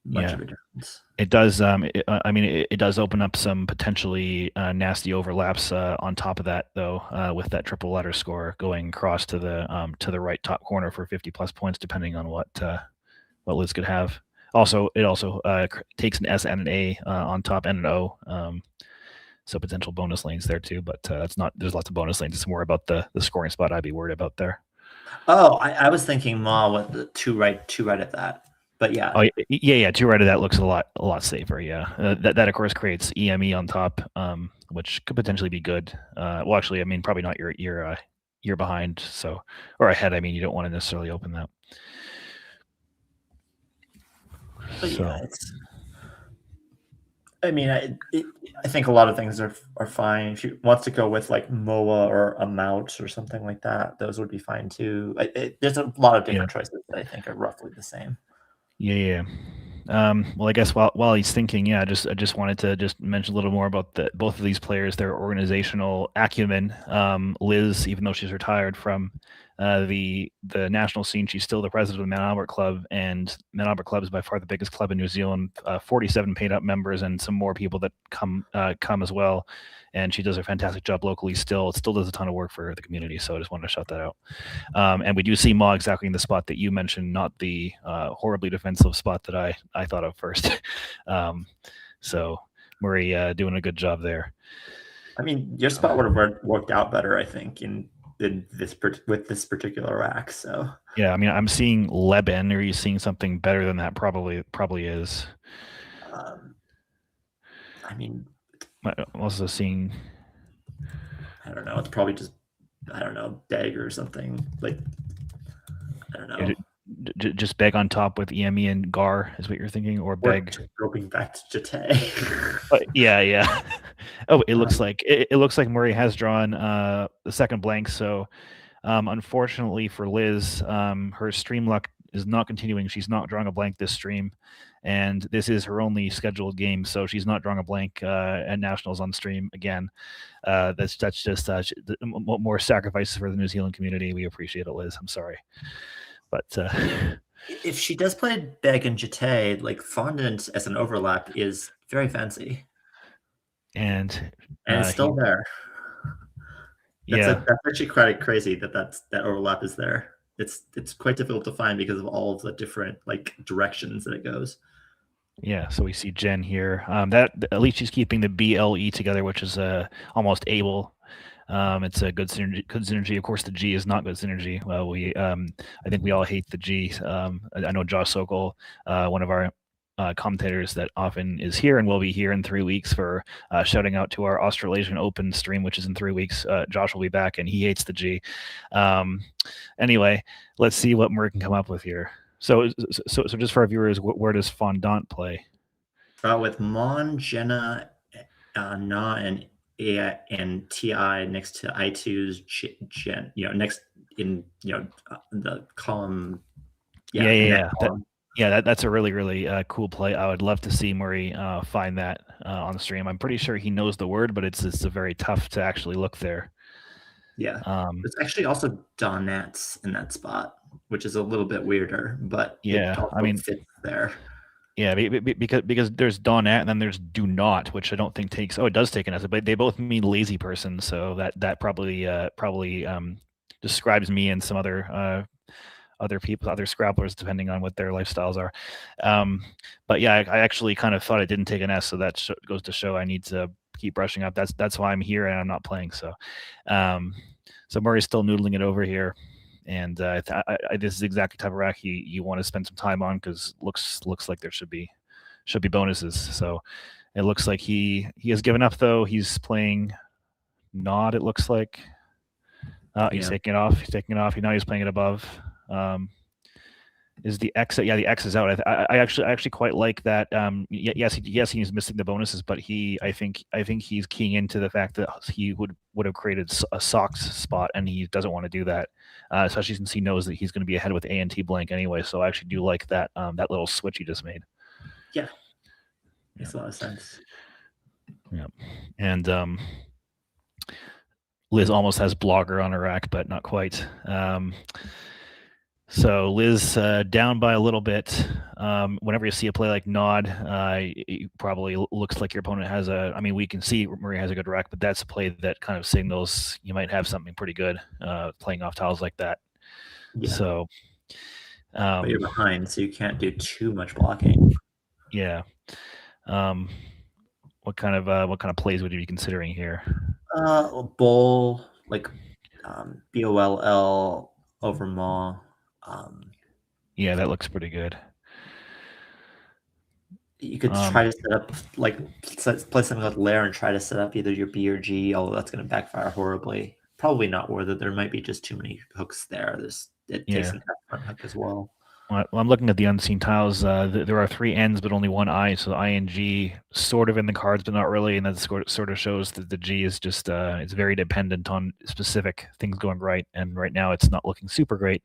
much of a difference. It does. It does open up some potentially nasty overlaps on top of that, though, with that triple letter score going across to the right top corner for 50+ points, depending on what Liz could have. Also, it also takes an S and an A on top and an O, so potential bonus lanes there too. But that's not. There's lots of bonus lanes. It's more about the scoring spot I'd be worried about there. Oh, I was thinking Ma with the two right at that. But yeah. Oh yeah. 2 right of that looks a lot safer. Yeah, that of course creates EME on top, which could potentially be good. Well, actually, I mean, probably not you're behind, so or ahead. I mean, you don't want to necessarily open that. But yeah, I think a lot of things are fine. If she wants to go with like Moa or a Mout or something like that, those would be fine too. There's a lot of different choices that I think are roughly the same. Yeah. Well, I guess while he's thinking, I just wanted to just mention a little more about both of these players, their organizational acumen. Liz, even though she's retired from the national scene, she's still the president of the Mount Albert Club, and Mount Albert Club is by far the biggest club in New Zealand. 47 paid up members, and some more people that come as well. And she does a fantastic job locally. Still does a ton of work for the community. So I just wanted to shout that out. And we do see Ma exactly in the spot that you mentioned, not the horribly defensive spot that I thought of first. So Murray doing a good job there. I mean, your spot would have worked out better, I think, with this particular rack. So Yeah, I mean, I'm seeing Leben. Are you seeing something better than that? Probably is. I mean, I'm also seeing. I don't know. It's probably just, I don't know, Dag or something. Like, I don't know. Just Beg on top with EME and Gar is what you're thinking, or Beg going back to Jate. yeah. Oh, it looks like Murray has drawn the second blank. So, unfortunately for Liz, her stream luck is not continuing. She's not drawing a blank this stream, and this is her only scheduled game, so she's not drawing a blank at Nationals on stream again. That's just more sacrifices for the New Zealand community. We appreciate it, Liz. I'm sorry. But if she does play Beg and Jate, like fondant as an overlap is very fancy, and it's still there. That's actually quite crazy that overlap is there. It's quite difficult to find because of all of the different like directions that it goes. Yeah, so we see Jen here. That at least she's keeping the BLE together, which is almost able. It's a good synergy. Of course, the G is not good synergy. Well, I think we all hate the G. I know Josh Sokol, one of our commentators that often is here and will be here in 3 weeks for shouting out to our Australasian Open stream, which is in 3 weeks. Josh will be back, and he hates the G. Anyway, let's see what Murray can come up with here. So just for our viewers, where does fondant play? With Mon, Jenna, Na, and TI next to I2's Jen, next in the column. Yeah. That's a really, really cool play. I would love to see Murray find that on the stream. I'm pretty sure he knows the word, but it's very tough to actually look there. Yeah. There's actually also Donettes in that spot, which is a little bit weirder, but it fits there. Yeah, because there's Donat and then there's do not, which I don't think takes. Oh, it does take an S, but they both mean lazy person, so that probably describes me and some other people, other Scrabblers, depending on what their lifestyles are. But yeah, I actually kind of thought it didn't take an S, so that goes to show I need to keep brushing up. That's why I'm here and I'm not playing. So, so Murray's still noodling it over here. And this is exactly the type of rack you want to spend some time on because looks like there should be bonuses. So it looks like he has given up though. He's playing Nod. It looks like he's taking it off. Now he's playing it above. Is the X? Yeah, the X is out. I actually quite like that. Yes, he's missing the bonuses, but I think he's keying into the fact that he would have created a socks spot, and he doesn't want to do that. Especially since he knows that he's going to be ahead with A and T blank anyway. So I actually do like that little switch he just made. Yeah, makes a lot of sense. Yeah, and Liz almost has blogger on her rack, but not quite. So Liz down by a little bit. Whenever you see a play like Nod, it probably looks like your opponent has we can see Murray has a good rack, but that's a play that kind of signals you might have something pretty good playing off tiles like that. Yeah. So, but you're behind, so you can't do too much blocking. Yeah. What kind of plays would you be considering here? Bowl, like BOLL over Maw. Yeah, that looks pretty good. You could try to set up, play something like Lair and try to set up either your B or G, although that's going to backfire horribly. Probably not worth it. There might be just too many hooks there. It takes an front hook as well. Well, I'm looking at the unseen tiles. There are 3 N's, but only 1 I, so the I and G sort of in the cards, but not really, and that sort of shows that the G is just it's very dependent on specific things going right, and right now it's not looking super great.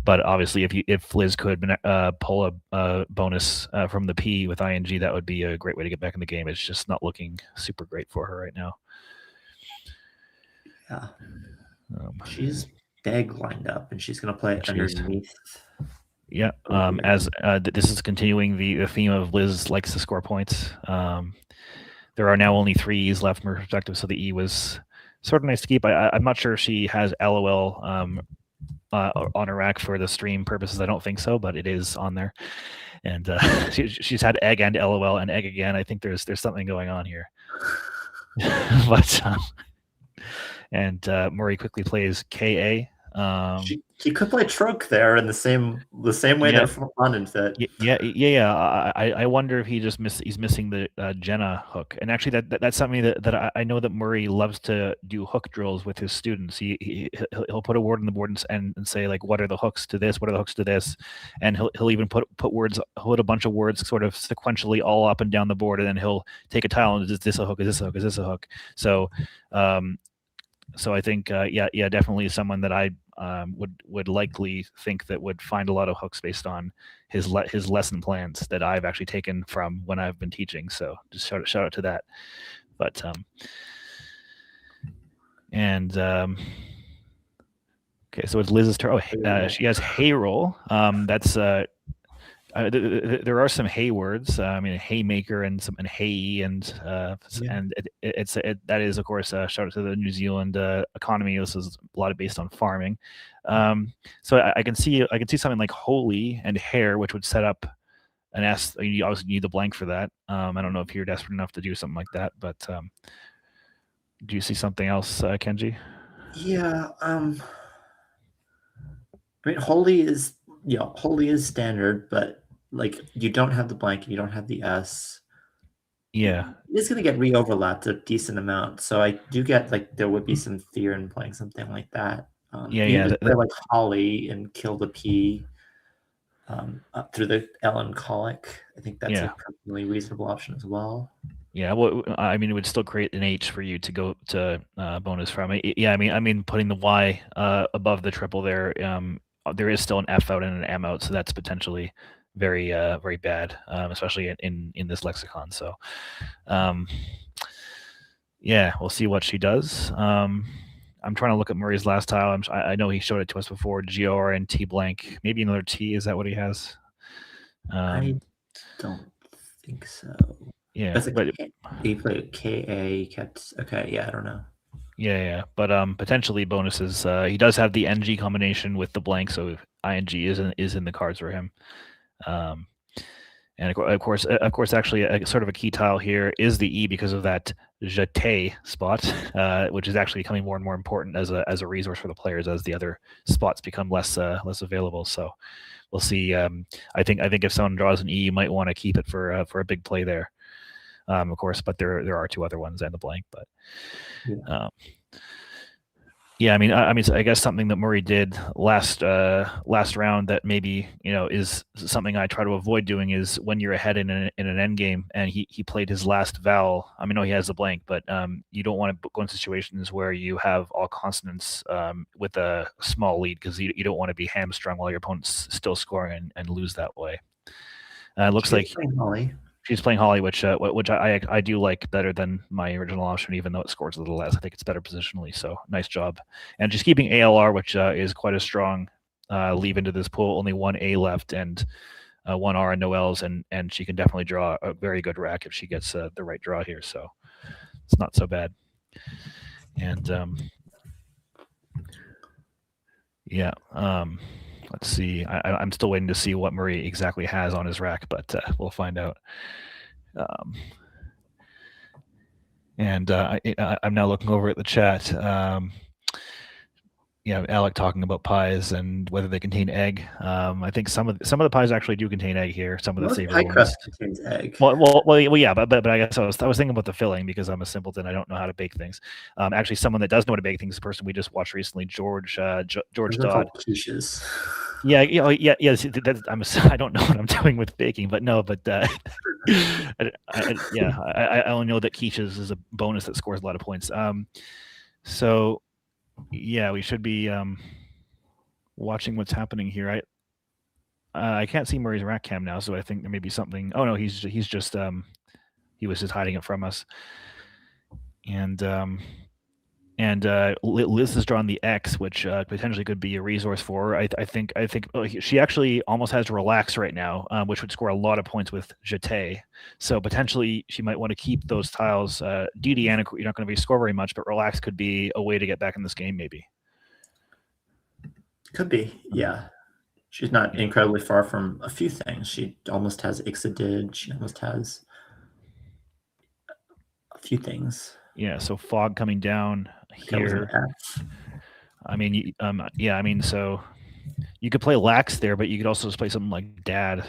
But obviously, if Liz could pull a bonus from the P with I and G, that would be a great way to get back in the game. It's just not looking super great for her right now. Yeah, she's Beg lined up, and she's going to play underneath. Yeah, as this is continuing the theme of Liz likes to score points. There are now only 3 E's left from her perspective, so the E was sort of nice to keep. I'm not sure if she has LOL on a rack for the stream purposes. I don't think so, but it is on there. And she's had egg and LOL and egg again. I think there's something going on here. But and Murray quickly plays KA. He could play Troke there in the same way that Fernando did. Yeah. I wonder if he's missing the Jenna hook. And actually, that's something that I know that Murray loves to do hook drills with his students. He'll put a word on the board and say, like, what are the hooks to this? What are the hooks to this? And he'll even put a bunch of words sort of sequentially all up and down the board, and then he'll take a tile and is this a hook? Is this a hook? Is this a hook? So I think definitely someone that I would likely think that would find a lot of hooks based on his lesson plans that I've actually taken from when I've been teaching. So just shout out to that. But okay, so it's Liz's turn. Oh, she has hay roll. That's there are some hay words. I mean, haymaker and hay and that is, of course, shout out to the New Zealand economy. This is a lot based on farming. So I can see something like holy and hair, which would set up an S. You obviously need the blank for that. I don't know if you're desperate enough to do something like that, but do you see something else, Kenji? Yeah. I mean, holy is standard, but like you don't have the blank and you don't have the S. Yeah, it's going to get re-overlapped a decent amount. So I do get like there would be some fear in playing something like that. Play like Holly and kill the P up through the L and colic. I think that's a perfectly reasonable option as well. Yeah, well, I mean, it would still create an H for you to go to bonus from. Yeah, I mean, putting the Y above the triple there. There is still an F out and an M out, so that's potentially very very bad, especially in this lexicon. So we'll see what she does. I'm trying to look at Murray's last tile. I know he showed it to us before. GR and T blank, maybe another T. Is that what he has? I don't think so. Yeah, but he played KA kept. Okay, yeah, I don't know. Yeah, but potentially bonuses. He does have the NG combination with the blank, so ING is in the cards for him. And of course, actually, a sort of a key tile here is the E because of that jeté spot, which is actually becoming more and more important as a resource for the players as the other spots become less available. So we'll see. I think if someone draws an E, you might want to keep it for a big play there. Of course, but there are two other ones and the blank. But I mean, I guess something that Murray did last round that maybe is something I try to avoid doing is when you're ahead in an end game and he played his last vowel. I mean, no, he has the blank, but you don't want to go in situations where you have all consonants with a small lead because you don't want to be hamstrung while your opponent's still scoring and lose that way. It looks like she's playing Holly, which I do like better than my original option, even though it scores a little less. I think it's better positionally, so nice job. And just keeping ALR, which is quite a strong leave into this pool. Only one A left and one R and no Ls, and she can definitely draw a very good rack if she gets the right draw here. So it's not so bad. And let's see. I'm still waiting to see what Murray exactly has on his rack, but we'll find out. I'm now looking over at the chat. Alec talking about pies and whether they contain egg. I think some of the pies actually do contain egg here. Some of the savory ones. Crust contains egg. Well, yeah, but I guess I was thinking about the filling because I'm a simpleton. I don't know how to bake things. Actually, someone that does know how to bake things is a person we just watched recently, George Dodd. Quiches. Yeah. I don't know what I'm doing with baking, but no, but I only know that quiches is a bonus that scores a lot of points. So. Yeah, we should be watching what's happening here. I can't see Murray's rack cam now, so I think there may be something. Oh no, he's just he was just hiding it from us. And Liz has drawn the X, which potentially could be a resource for her. I think she actually almost has relax right now, which would score a lot of points with jeté. So potentially she might want to keep those tiles. DD, you're not going to be score very much, but relax could be a way to get back in this game, maybe. Could be, yeah. She's not Yeah. incredibly far from a few things. She almost has Ixodid. She almost has a few things. Yeah, so fog coming down That was an here. F. I mean, yeah, I mean, so you could play Lax there, but you could also just play something like Dad,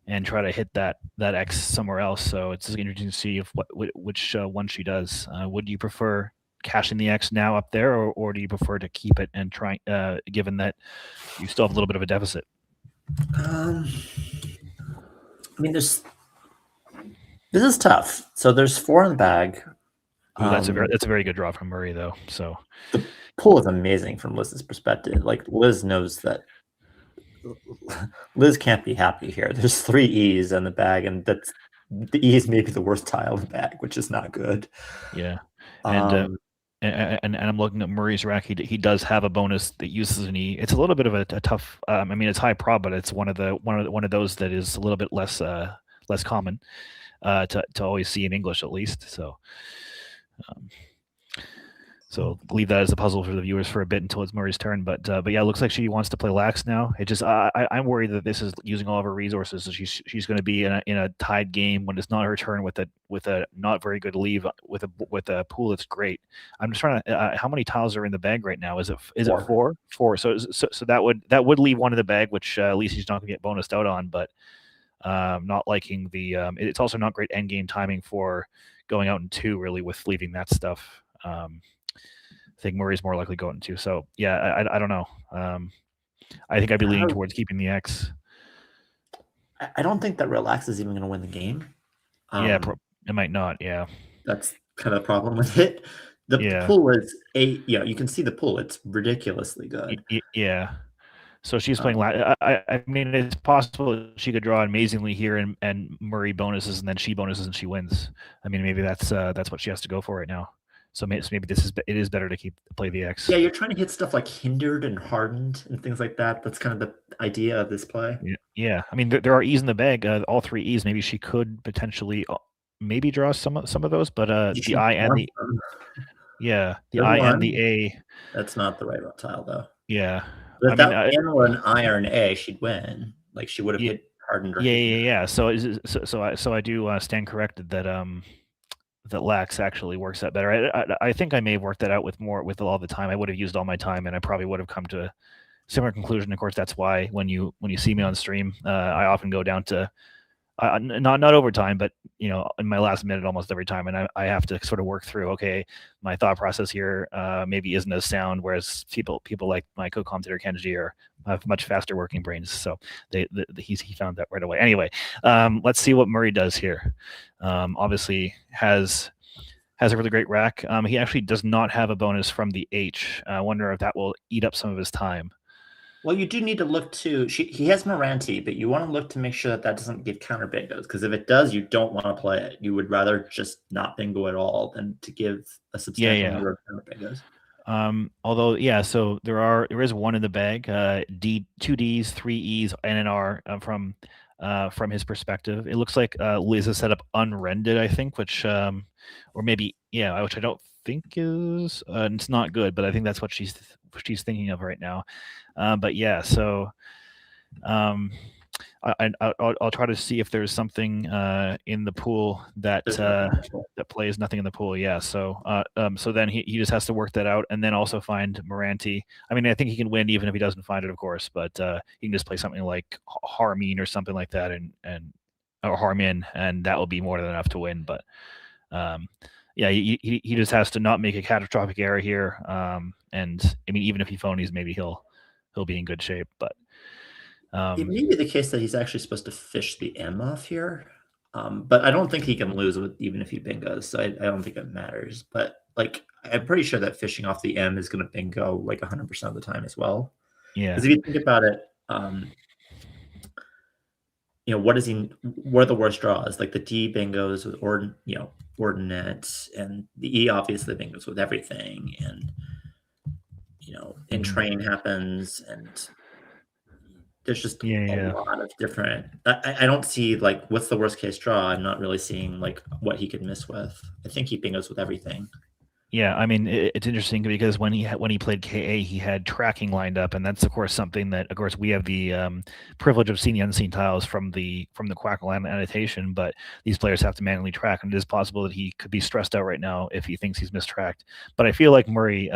and try to hit that X somewhere else. So it's just interesting to see if which one she does. Would you prefer cashing the X now up there, or do you prefer to keep it and try, given that you still have a little bit of a deficit? I mean, this is tough. So there's 4 in the bag. Ooh, that's a very good draw from Murray, though. So the pool is amazing from Liz's perspective. Like, Liz knows that Liz can't be happy here. There's 3 E's in the bag, and that's the E is maybe the worst tile in the bag, which is not good. Yeah, and I'm looking at Murray's rack. He does have a bonus that uses an E. It's a little bit of a tough. I mean, it's high prob, but it's one of those that is a little bit less common to always see in English, at least. So leave that as a puzzle for the viewers for a bit until it's Murray's turn. But yeah, it looks like she wants to play Lax now. It just I'm worried that this is using all of her resources. So she's going to be in a tied game when it's not her turn with a not very good leave with a pool that's great. I'm just trying to how many tiles are in the bag right now? Is it 4? 4. So that would leave one in the bag, which at least she's not going to get bonused out on. But not liking the it's also not great end game timing for going out in 2 really with leaving that stuff. I think Murray's more likely going to. So yeah, I don't know. I think I'd be leaning towards keeping the X. I don't think that Relax is even going to win the game. Yeah, it might not. Yeah, that's kind of the problem with it. The pool is you can see the pool. It's ridiculously good. Yeah. So she's playing. I mean, it's possible she could draw amazingly here, and Murray bonuses, and then she bonuses and she wins. I mean, maybe that's what she has to go for right now. So maybe it is better to play the X. Yeah, you're trying to hit stuff like hindered and hardened and things like that. That's kind of the idea of this play. Yeah. I mean, there are E's in the bag, all 3 E's. Maybe she could potentially maybe draw some of those, but the I and the I and the A. That's not the right tile though. Yeah. But without N or an I or an A, she'd win. Like she would have hit hardened. Or yeah. So I do stand corrected that that Lax actually works out better. I think I may have worked that out with all the time. I would have used all my time, and I probably would have come to a similar conclusion. Of course, that's why when you see me on stream, I often go down to not overtime, but in my last minute almost every time, and I have to sort of work through. Okay, my thought process here maybe isn't as sound, whereas people like my co-commentator Kenji have much faster working brains. So he found that right away. Anyway, let's see what Murray does here. Obviously has a really great rack. He actually does not have a bonus from the H. I wonder if that will eat up some of his time. Well, you do need to look to. He has Moranti, but you want to look to make sure that doesn't give counter bingos. Because if it does, you don't want to play it. You would rather just not bingo at all than to give a substantial number of counter bingos. Although, so there is one in the bag. 2 Ds, 3 E's, and an R from his perspective. It looks like Liz has set up unrended, I think, which or maybe which I don't think is it's not good, but I think that's what she's thinking of right now. But yeah, so I'll try to see if there's something in the pool that plays nothing in the pool. Yeah, so then he just has to work that out, and then also find Moranti. I mean, I think he can win even if he doesn't find it, of course, but he can just play something like Harmeen or something like that, or Harmin, and that will be more than enough to win. But he just has to not make a catastrophic error here. And I mean, even if he phonies, maybe he'll be in good shape. But it may be the case that he's actually supposed to fish the M off here, but I don't think he can lose even if he bingos. So I don't think it matters. But like, I'm pretty sure that fishing off the M is going to bingo like 100% of the time as well. Yeah. Because if you think about it, what are the worst draws? Like the D bingos with Ordinate, and the E obviously bingos with everything, and train happens, and there's just a lot of different. I don't see like what's the worst case draw. I'm not really seeing like what he could miss with. I think he bingos with everything. Yeah, I mean it's interesting because when he played KA, he had tracking lined up, and that's of course something that of course we have the privilege of seeing the unseen tiles from the Quackle annotation, but these players have to manually track, and it is possible that he could be stressed out right now if he thinks he's mistracked. But I feel like Murray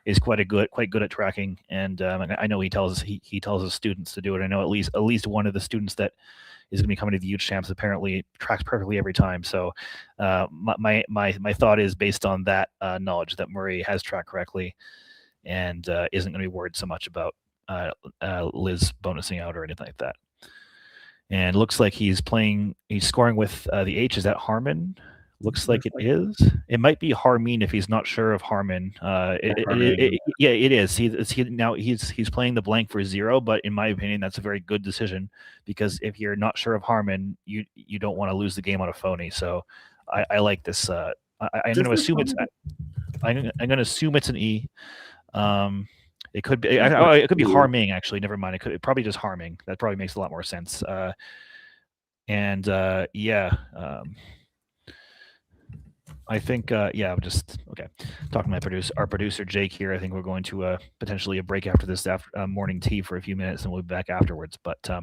is quite good at tracking, and I know he tells his students to do it. I know at least one of the students that is going to be coming to the huge champs apparently tracks perfectly every time. So my thought is based on that knowledge that Murray has tracked correctly and isn't going to be worried so much about Liz bonusing out or anything like that. And it looks like he's scoring with the H. Is that Harmon? Looks like it is. It might be Harmeen if he's not sure of Harmon. Yeah, it is. He's playing the blank for 0, but in my opinion, that's a very good decision because if you're not sure of Harmon, you don't want to lose the game on a phony. So I like this. I'm going to assume I'm going to assume it's an E. It could be. It could be harming. Actually, never mind. It probably just harming. That probably makes a lot more sense. I think, I'm just okay. Talking to our producer Jake here. I think we're going to potentially a break after this morning tea for a few minutes, and we'll be back afterwards. But so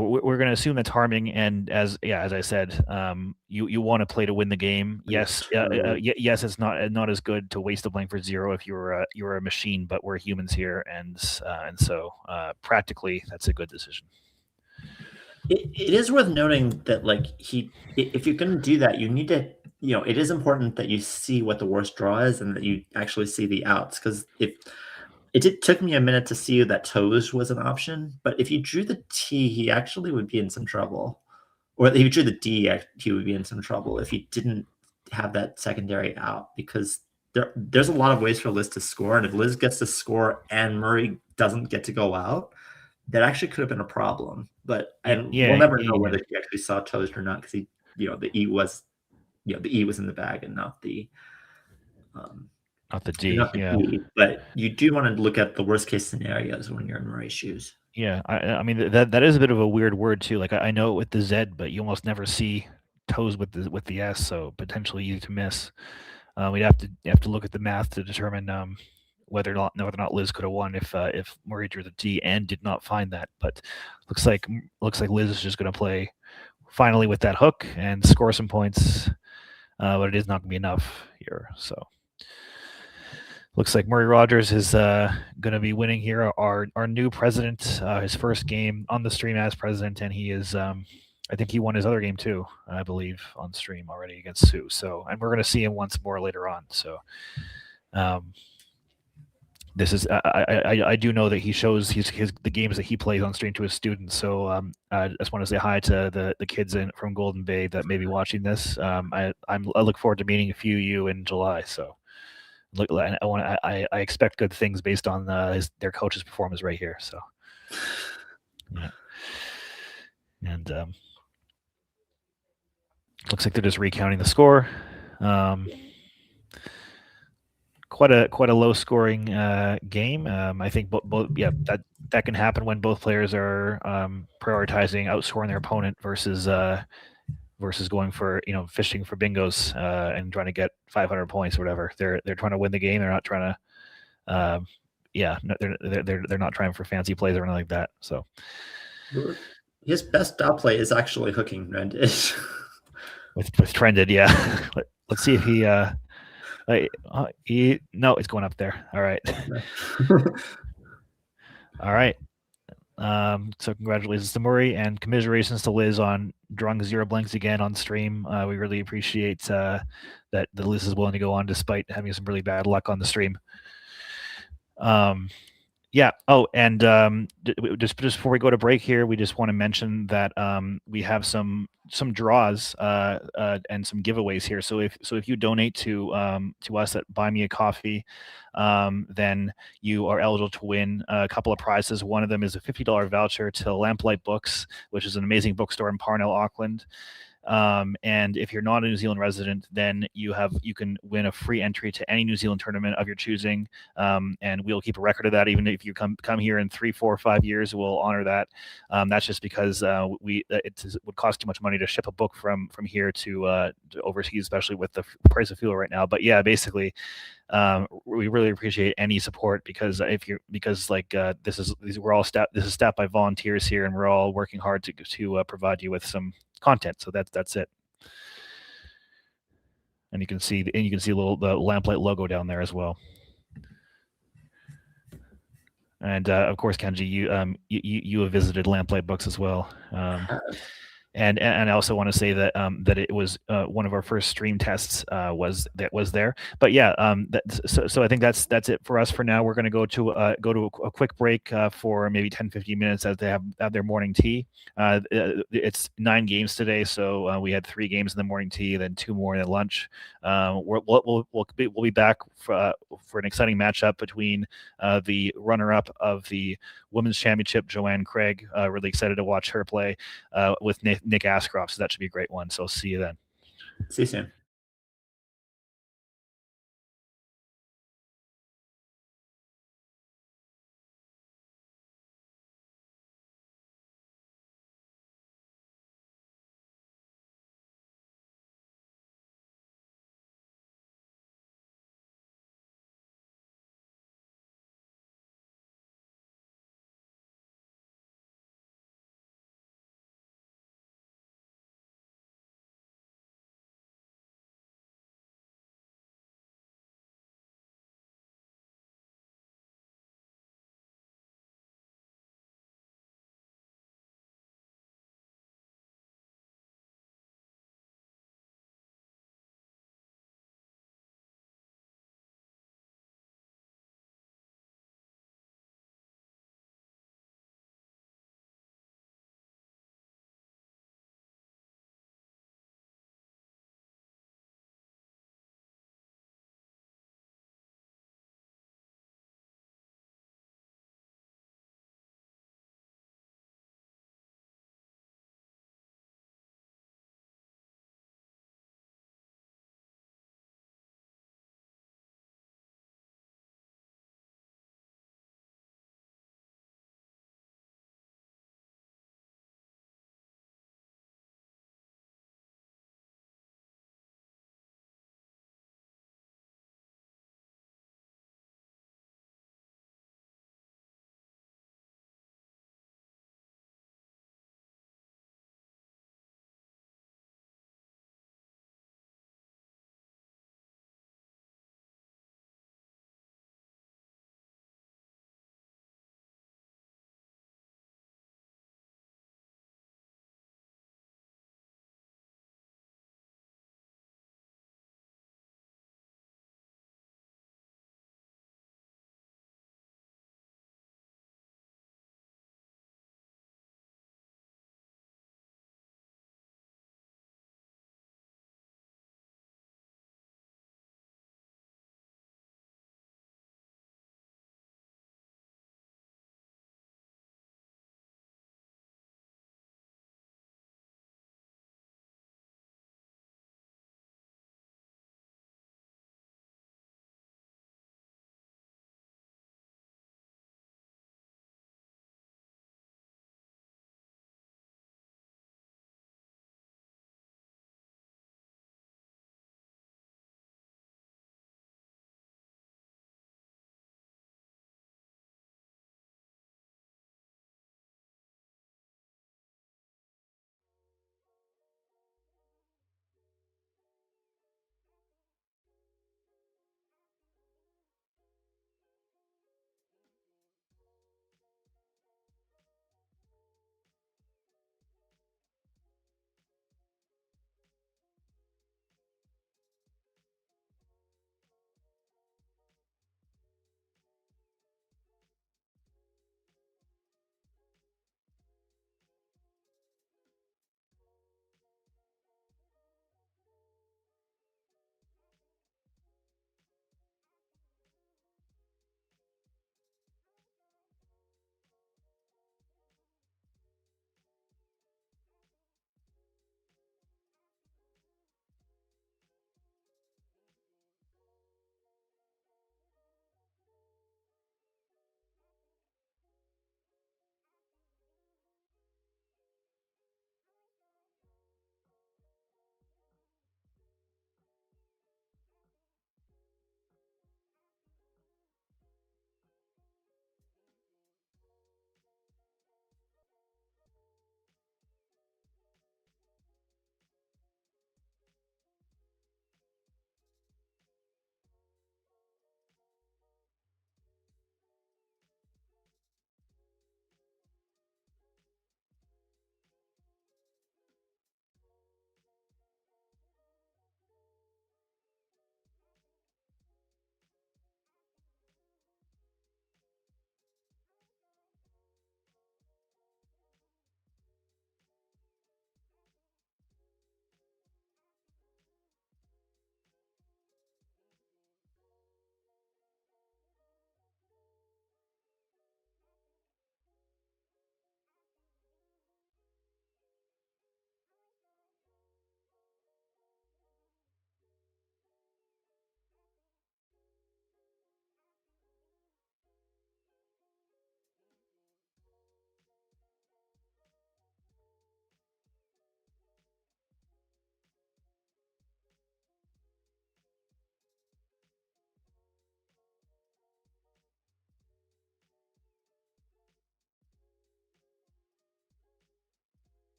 we're going to assume that's harming, and as I said, you want to play to win the game. Yes, yes, it's not as good to waste a blank for 0 if you're a machine, but we're humans here, and so practically that's a good decision. It is worth noting that if you're going to do that, you need to, it is important that you see what the worst draw is and that you actually see the outs. Because took me a minute to see that toes was an option, but if you drew the T, he actually would be in some trouble. Or if you drew the D, he would be in some trouble if he didn't have that secondary out, because there's a lot of ways for Liz to score, and if Liz gets to score and Murray doesn't get to go out, that actually could have been a problem. But we'll never know whether he actually saw toast or not, because the E was in the bag and not the D. D. But you do want to look at the worst case scenarios when you're in Murray's shoes. Yeah, I mean that is a bit of a weird word too. Like I know it with the Z, but you almost never see toes with the S, so potentially easy to miss. We'd have to look at the math to determine whether or not Liz could have won if Murray drew the D and did not find that. But looks like Liz is just going to play finally with that hook and score some points, but it is not going to be enough here. So looks like Murray Rogers is going to be winning here. Our new president, his first game on the stream as president, and he is. I think he won his other game too, I believe, on stream already against Sue. So, and we're going to see him once more later on. So. This is I do know that he shows the games that he plays on stream to his students. So I just want to say hi to the kids from Golden Bay that may be watching this. I look forward to meeting a few of you in July. So I expect good things based on their coach's performance right here. So yeah, and looks like they're just recounting the score. Quite a low scoring game. I think that can happen when both players are prioritizing outscoring their opponent versus going for fishing for bingos and trying to get 500 points or whatever. They're trying to win the game. They're not trying to they're not trying for fancy plays or anything like that. So his best outplay is actually hooking Trended. with Trended, yeah. Let's see if he. No, it's going up there. All right. All right. So congratulations to Murray and commiserations to Liz on drawing 0 blanks again on stream. We really appreciate that Liz is willing to go on despite having some really bad luck on the stream. Yeah. Oh, and just before we go to break here, we just want to mention that we have some draws and some giveaways here. So if you donate to us at Buy Me a Coffee, then you are eligible to win a couple of prizes. One of them is a $50 voucher to Lamplight Books, which is an amazing bookstore in Parnell, Auckland. And if you're not a New Zealand resident, then you can win a free entry to any New Zealand tournament of your choosing. And we'll keep a record of that. Even if you come here in 3, 4, 5 years, we'll honor that. That's just because it would cost too much money to ship a book from here to overseas, especially with the price of fuel right now. But yeah, basically, we really appreciate any support, because this is staffed by volunteers here, and we're all working hard to provide you with some content. So that's it. And you can see the Lamplight logo down there as well. And of course, Kenji, you have visited Lamplight Books as well. And I also want to say that that it was one of our first stream tests was there. But yeah, so I think that's it for us for now. We're going to go to a quick break for maybe 10-15 minutes as they have their morning tea. It's 9 games today, so we had 3 games in the morning tea, then 2 more in the lunch. We'll be back for an exciting matchup between the runner-up of the Women's Championship, Joanne Craig. Really excited to watch her play with Nick Ascroft. So that should be a great one. So see you then. See you soon.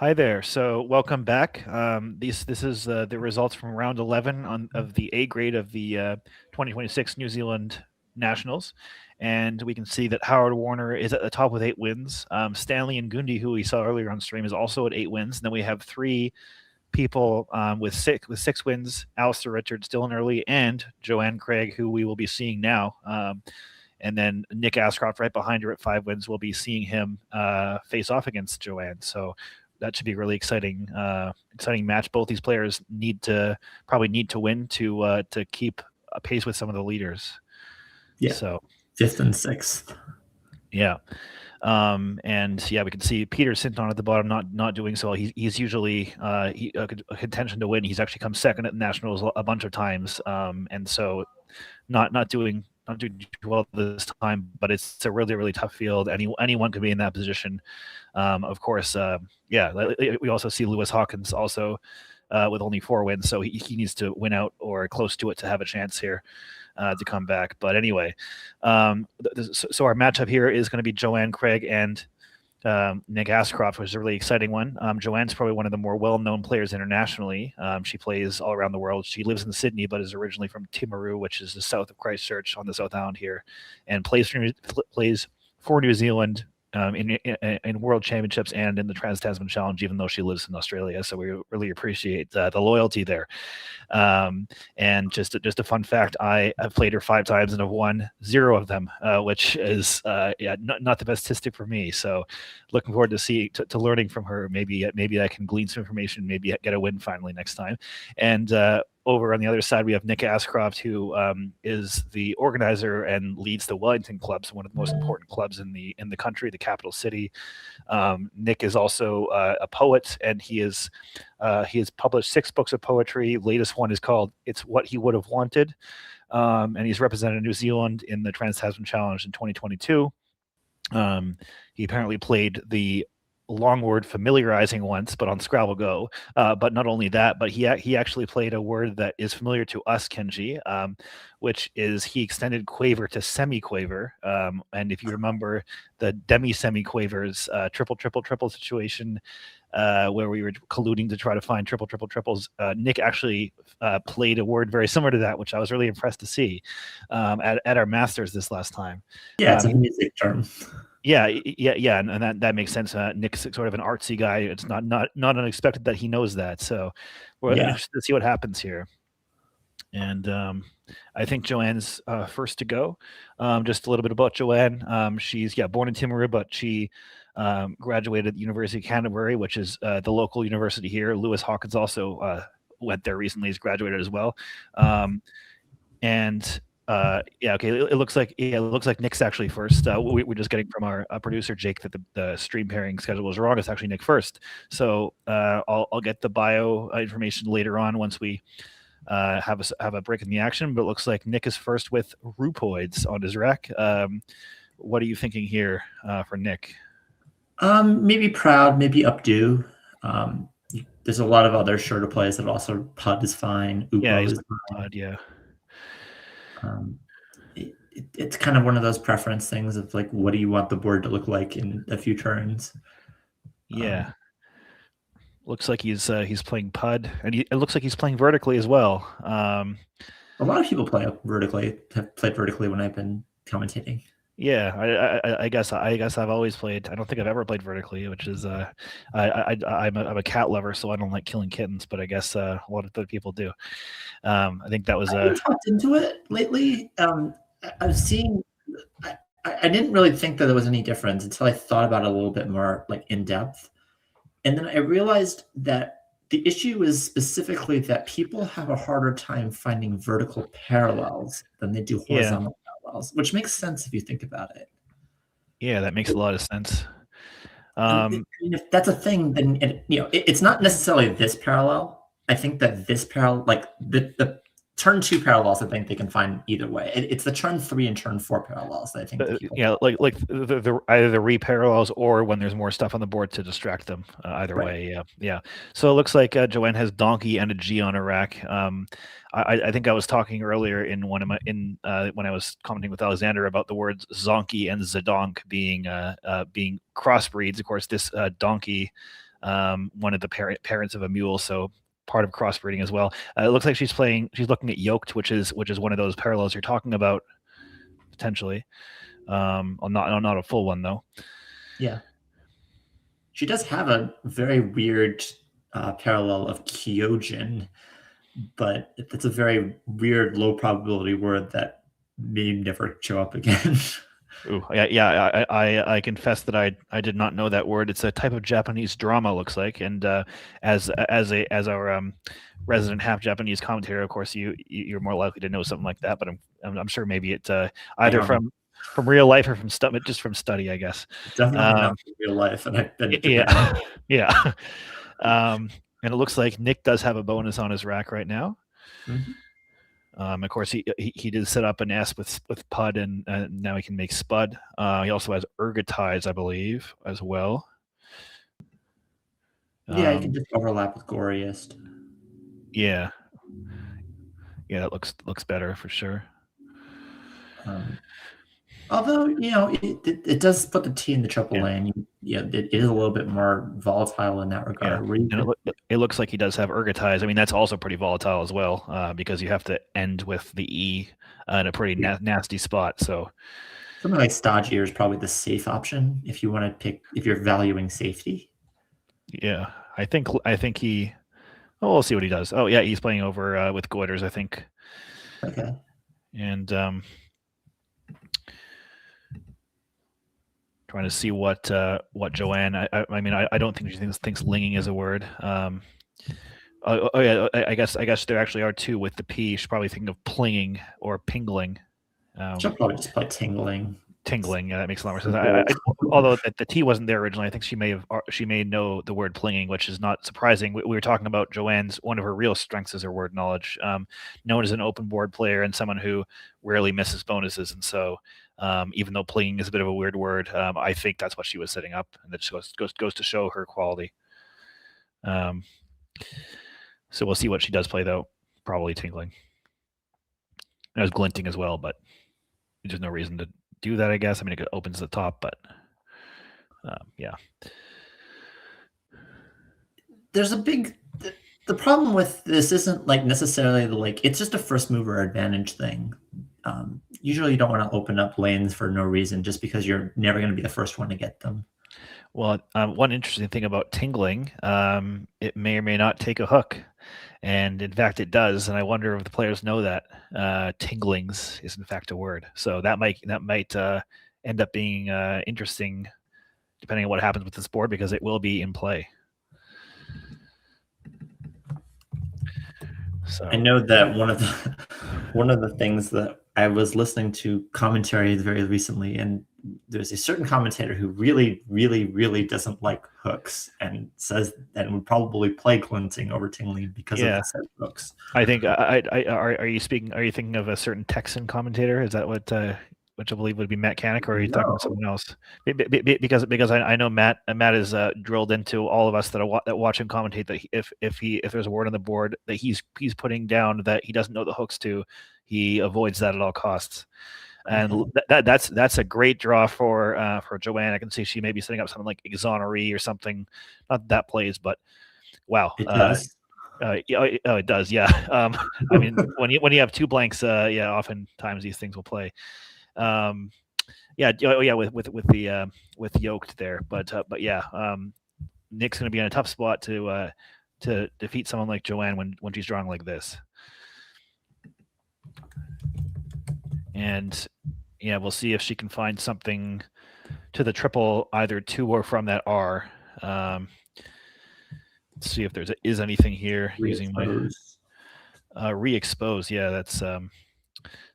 Hi there. So welcome back. This is the results from round 11 of the A grade of the 2026 New Zealand Nationals, and we can see that Howard Warner is at the top with 8 wins. Stanley and Gundi, who we saw earlier on stream, is also at 8 wins. And then we have 3 people with six wins: Alistair Richards, Dylan Early, and Joanne Craig, who we will be seeing now. And then Nick Ascroft right behind her at 5 wins. We'll be seeing him face off against Joanne. So that should be a really exciting match. Both these players probably need to win to keep a pace with some of the leaders. Yeah. So 5th and 6th. Yeah. And yeah, we can see Peter Sinton at the bottom, not doing so well. He's usually a contention to win. He's actually come second at the Nationals a bunch of times, and so not doing too well this time. But it's a really, really tough field. Anyone could be in that position. Of course, we also see Lewis Hawkins also with only 4 wins, so he needs to win out or close to it to have a chance here to come back. But anyway, so our matchup here is going to be Joanne Craig and Nick Ascroft, which is a really exciting one. Joanne's probably one of the more well-known players internationally. She plays all around the world. She lives in Sydney, but is originally from Timaru, which is the south of Christchurch on the South Island here, and plays for New Zealand in World Championships and in the Trans-Tasman Challenge, even though she lives in Australia. So we really appreciate the loyalty there. And just a fun fact, I have played her 5 times and have won 0 of them, which is not the best statistic for me. So looking forward to learning from her. Maybe I can glean some information, maybe get a win finally next time. And over on the other side, we have Nick Ascroft, who is the organizer and leads the Wellington Club, so one of the most important clubs in the country, the capital city. Nick is also a poet, and he has published 6 books of poetry. Latest one is called "It's What He Would Have Wanted," and he's represented New Zealand in the Trans-Tasman Challenge in 2022. He apparently played the long word familiarizing once, but on Scrabble Go. But not only that, but he actually played a word that is familiar to us, Kenji, which is he extended quaver to semi-quaver. And if you remember the demi-semi-quavers, triple situation, where we were colluding to try to find triples, Nick actually played a word very similar to that, which I was really impressed to see at our Masters this last time. Yeah, it's a music term. Yeah, and that makes sense. Nick's sort of an artsy guy. It's not unexpected that he knows that. So we're interested to see what happens here. And I think Joanne's first to go. Just a little bit about Joanne. She's born in Timaru, but she graduated at the University of Canterbury, which is the local university here. Lewis Hawkins also went there recently. He's graduated as well. It looks like Nick's actually first. We're just getting from our producer Jake that the stream pairing schedule was wrong. It's actually Nick first. So I'll get the bio information later on once we have a break in the action. But it looks like Nick is first with Rupoids on his rack. What are you thinking here for Nick? Maybe Proud, maybe Updo. There's a lot of other shorter plays that also Pud is fine. Upo is fine. Pud, yeah. It's kind of one of those preference things of like, what do you want the board to look like in a few turns? Yeah. Looks like he's playing Pud, and it looks like he's playing vertically as well. A lot of people have played vertically when I've been commentating. Yeah, I guess I've always played. I don't think I've ever played vertically, which is I'm a cat lover, so I don't like killing kittens. But I guess a lot of other people do. I think that was. I've talked into it lately. I was seeing. I didn't really think that there was any difference until I thought about it a little bit more, like in depth, and then I realized that the issue is specifically that people have a harder time finding vertical parallels than they do horizontal parallels, which makes sense if you think about it. Yeah, that makes a lot of sense. If that's a thing, then it's not necessarily this parallel. I think that this parallel, like the turn 2 parallels, I think they can find either way. It's the turn 3 and turn 4 parallels that I think. Like either the re-parallels or when there's more stuff on the board to distract them. Either way, yeah. So it looks like Joanne has Donkey and a G on her rack. I think I was talking earlier in one of my when I was commenting with Alexander about the words Zonky and Zedonk being crossbreeds. Of course, this Donkey one of the parents of a mule, so part of crossbreeding as well. It looks like she's looking at yoked, which is one of those parallels you're talking about potentially. Not a full one though. Yeah. She does have a very weird parallel of Kyojin, but it's a very weird, low probability word that may never show up again. Ooh, yeah. I confess that I did not know that word. It's a type of Japanese drama, looks like, and as our resident half Japanese commentator, of course, you're more likely to know something like that. But I'm sure maybe it either from real life or from just from study, I guess. Definitely not from real life, and I've been to Japan. Yeah. And it looks like Nick does have a bonus on his rack right now. Mm-hmm. Of course, he did set up an S with Pud, and now he can make Spud. He also has Ergotize, I believe, as well. Yeah, you can just overlap with Goriest. Yeah, that looks better for sure. Although, it does put the T in the triple lane. It is a little bit more volatile in that regard. Yeah. And it looks like he does have Ergotize. I mean, that's also pretty volatile as well, because you have to end with the E in a pretty nasty spot. So something like Stagier is probably the safe option if you want to pick, if you're valuing safety. Yeah, I think he. Oh, we'll see what he does. Oh, yeah, he's playing over with Goiters, I think. Okay. And trying to see what Joanne. I mean, I don't think she thinks linging is a word. Yeah, I guess there actually are two with the P. She's probably thinking of plinging or pingling. She'll probably just play tingling. Tingling, yeah, that makes a lot more sense. Although the T wasn't there originally, I think she may know the word plinging, which is not surprising. We were talking about Joanne's, one of her real strengths is her word knowledge. Known as an open board player and someone who rarely misses bonuses, and so even though plinging is a bit of a weird word, I think that's what she was setting up, and that just goes to show her quality. So we'll see what she does play though. Probably tingling. There's glinting as well, but there's no reason to do that, I guess. I mean, it opens the top, but yeah. There's the problem with this isn't like necessarily it's just a first mover advantage thing. Usually you don't want to open up lanes for no reason just because you're never going to be the first one to get them. Well, one interesting thing about tingling, it may or may not take a hook. And in fact, it does. And I wonder if the players know that tinglings is in fact a word. So that might end up being interesting, depending on what happens with this board, because it will be in play. So I know that one of the things that I was listening to commentary very recently, and there's a certain commentator who really, really, really doesn't like hooks and says that would probably play glinting over tingling because of the set hooks. I think are you thinking of a certain Texan commentator? Is that what which I believe would be Matt Canick, or are you talking about someone else? Because I know Matt is drilled into all of us that watch him commentate that if there's a word on the board that he's putting down that he doesn't know the hooks to, he avoids that at all costs. And that's a great draw for Joanne. I can see she may be setting up something like Exonery or something. Not that plays, but wow. It does. It does. Yeah. I mean, when you have two blanks, oftentimes these things will play. With yoked there, but yeah, Nick's going to be in a tough spot to defeat someone like Joanne when she's drawing like this. And yeah, we'll see if she can find something to the triple, either to or from that R. Let's see if is anything here using my re-expose. Yeah, that's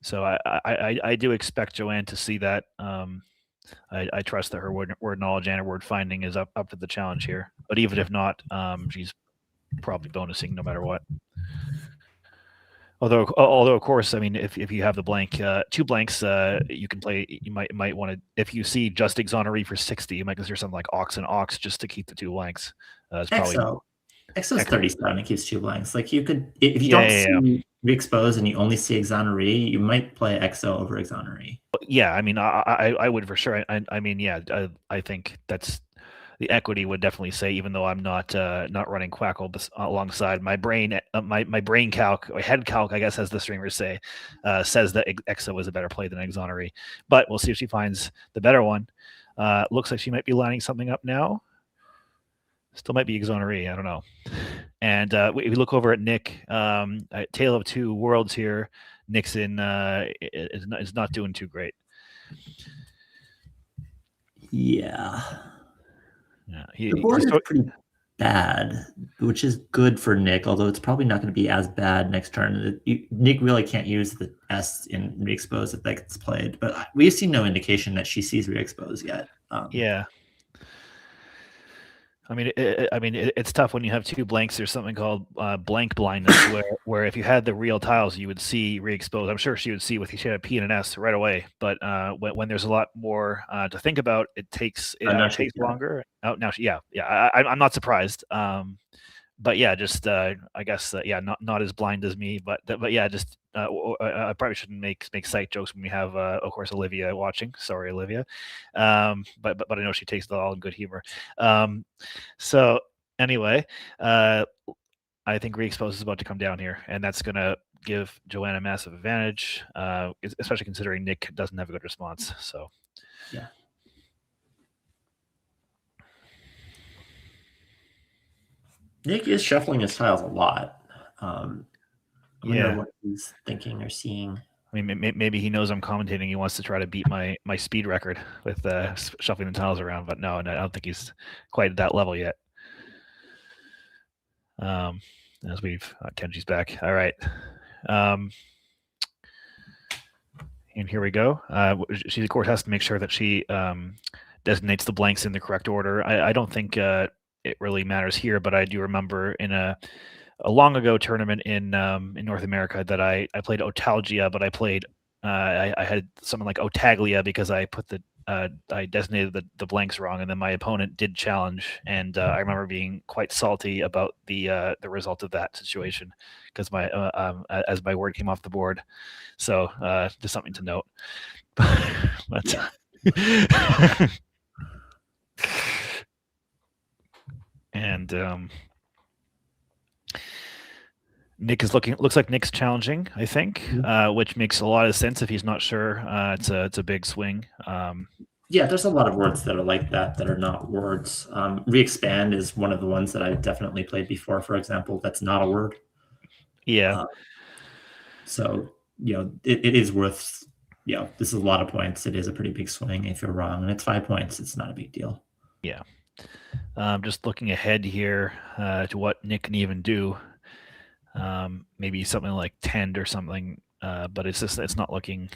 so I do expect Joanne to see that. I trust that her word knowledge and her word finding is up to the challenge here. But even if not, she's probably bonusing no matter what. Although of course, I mean, if you have the blank, two blanks, you can play. You might want to, if you see just Exonery for 60, you might consider something like Ox and Ox just to keep the two blanks. It's probably Exo's 37. It keeps two blanks. Like you could, if you don't see re-expose and you only see Exonery, you might play Exo over Exonery. Yeah, I mean, I would for sure. I mean, yeah, I think that's the equity would definitely say, even though I'm not running Quackle alongside my brain, my brain calc, or head calc, I guess, as the streamers say, says that Exa was a better play than Exonery. But we'll see if she finds the better one. Looks like she might be lining something up now. Still might be Exonery, I don't know. And we look over at Nick. Tale of Two Worlds here. Nick's is not doing too great. Yeah. Yeah, the board is pretty bad, which is good for Nick, although it's probably not going to be as bad next turn. Nick really can't use the S in re-expose if that gets played, but we've seen no indication that she sees re-expose yet. Yeah. I mean, it's tough when you have two blanks. There's something called blank blindness, where if you had the real tiles, you would see re-expose. I'm sure she would see she had a P and an S right away. But when there's a lot more to think about, it takes longer. Oh, now I'm not surprised. But yeah, just I guess not as blind as me, but yeah, just I probably shouldn't make sight jokes when we have of course Olivia watching. Sorry, Olivia, but I know she takes it all in good humor. So anyway, I think re-expose is about to come down here, and that's gonna give Joanne a massive advantage, especially considering Nick doesn't have a good response. So yeah. Nick is shuffling his tiles a lot. I wonder what he's thinking or seeing. I mean, maybe he knows I'm commentating. He wants to try to beat my speed record with shuffling the tiles around, but no, I don't think he's quite at that level yet. As Kenji's back. All right. And here we go. She, of course, has to make sure that she designates the blanks in the correct order. I don't think it really matters here, but I do remember in a long ago tournament in North America that I played Otalgia, but I played I had something like Otaglia because I put I designated the blanks wrong, and then my opponent did challenge, and I remember being quite salty about the result of that situation because as my word came off the board. So just something to note. But and Nick looks like Nick's challenging, I think, which makes a lot of sense if he's not sure. It's a big swing. Yeah, there's a lot of words that are like that are not words. Re-expand is one of the ones that I've definitely played before, for example. That's not a word. Yeah. So, it is worth, this is a lot of points. It is a pretty big swing if you're wrong, and it's 5 points. It's not a big deal. Yeah. Just looking ahead here to what Nick can even do. Maybe something like 10 or something, but it's not looking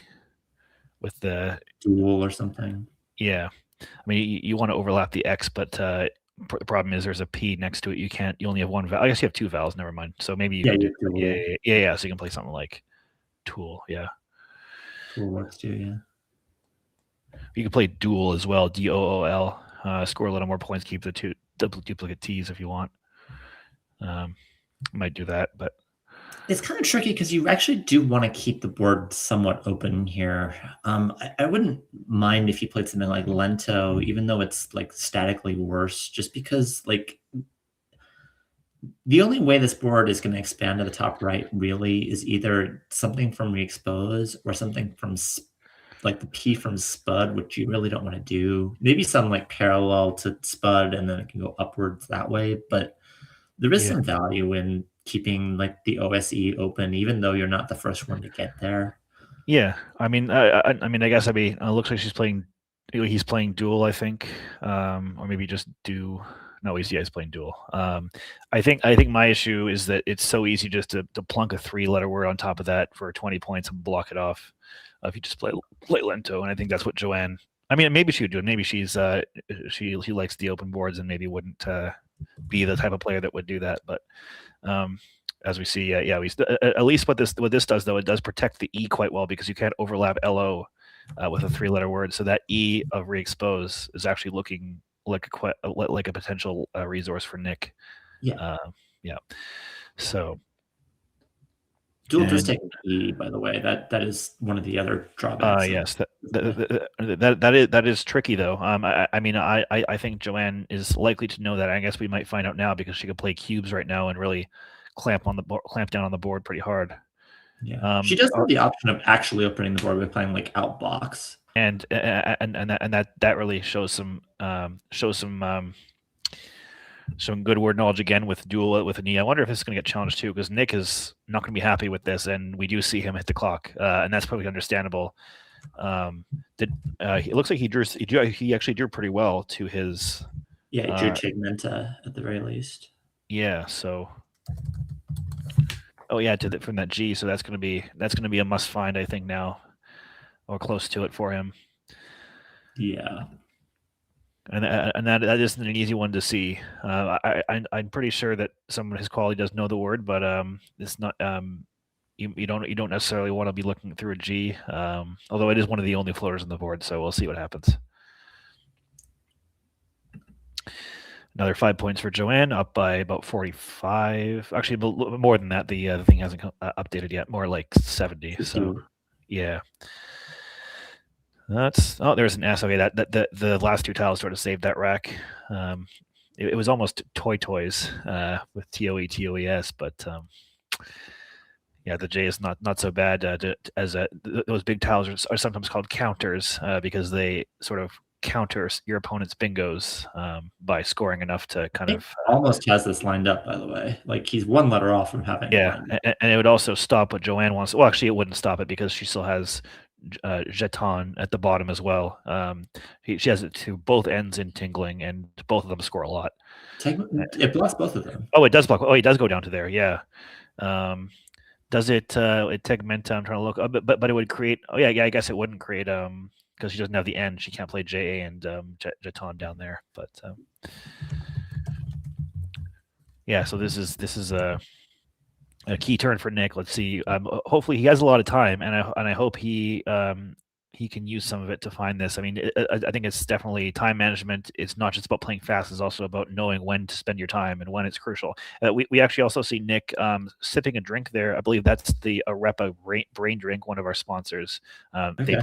with the dual or something. Yeah, I mean you want to overlap the X, but the problem is there's a P next to it. You only have one vowel. I guess you have two vowels. Never mind. So maybe you can do yeah. So you can play something like tool. Yeah, tool works too. Yeah, you can play dual as well. DOOL. Score a little more points. Keep the two duplicate T's if you want. Might do that, but it's kind of tricky because you actually do want to keep the board somewhat open here. I wouldn't mind if you played something like Lento, even though it's like statically worse, just because like the only way this board is going to expand to the top right really is either something from re-expose or something from like the P from Spud, which you really don't want to do. Maybe some like parallel to Spud and then it can go upwards that way, but there is some value in keeping like the OSE open, even though you're not the first one to get there. Yeah, I mean, I guess it looks like he's playing dual, I think, or maybe just do. No, he's playing dual. I think my issue is that it's so easy just to plunk a 3-letter word on top of that for 20 points and block it off. If you just play Lento, and I think that's what Joanne. I mean, maybe she would do it. Maybe she's she likes the open boards and maybe wouldn't be the type of player that would do that. But as we see, at least what this does though, it does protect the E quite well because you can't overlap LO with a 3-letter word. So that E of re-expose is actually looking like a potential resource for Nick. Yeah. So Dual just And- taking the E, by the way. That is one of the other drawbacks. Yes, that is tricky though. I mean, I think Joanne is likely to know that. I guess we might find out now because she could play cubes right now and really clamp down on the board pretty hard. Yeah, she does have the option of actually opening the board by playing like outbox, and that really shows some good word knowledge again with duel with an E. I wonder if this is going to get challenged too, because Nick is not going to be happy with this, and we do see him hit the clock, and that's probably understandable. It looks like he actually drew pretty well to his. Yeah, he drew Tegmenta at the very least. Yeah, so. Oh yeah, from that G. So that's going to be a must find, I think now, or close to it for him. Yeah. And that isn't an easy one to see. I'm pretty sure that someone his quality does know the word, but it's not. You don't necessarily want to be looking through a G. Although it is one of the only floaters on the board, so we'll see what happens. Another 5 points for Joanne, up by about 45. Actually, more than that. The thing hasn't updated yet. More like 70. So yeah. There's an S. Okay, that the last two tiles sort of saved that rack. It was almost toys with TOES, but yeah, the J is not so bad. Those big tiles are sometimes called counters because they sort of counter your opponent's bingos by scoring enough to kind of almost has this lined up, by the way. Like he's one letter off from having and it would also stop what Joanne wants. Well, actually, it wouldn't stop it because she still has jeton at the bottom as well. She has it to both ends in tingling, and both of them score a lot. It blocks both of them. Oh, it does block. Oh, it does go down to there. Yeah. Does it? It Tegmenta. I'm trying to look. But it would create. Oh yeah. I guess it wouldn't create. Because she doesn't have the end. She can't play JA and jeton down there. But yeah. So this is a key turn for Nick. Let's see. Hopefully he has a lot of time, and I hope he can use some of it to find this. I mean, I think it's definitely time management. It's not just about playing fast; it's also about knowing when to spend your time and when it's crucial. We actually also see Nick sipping a drink there. I believe that's the Arepa Brain Drink, one of our sponsors. Okay. They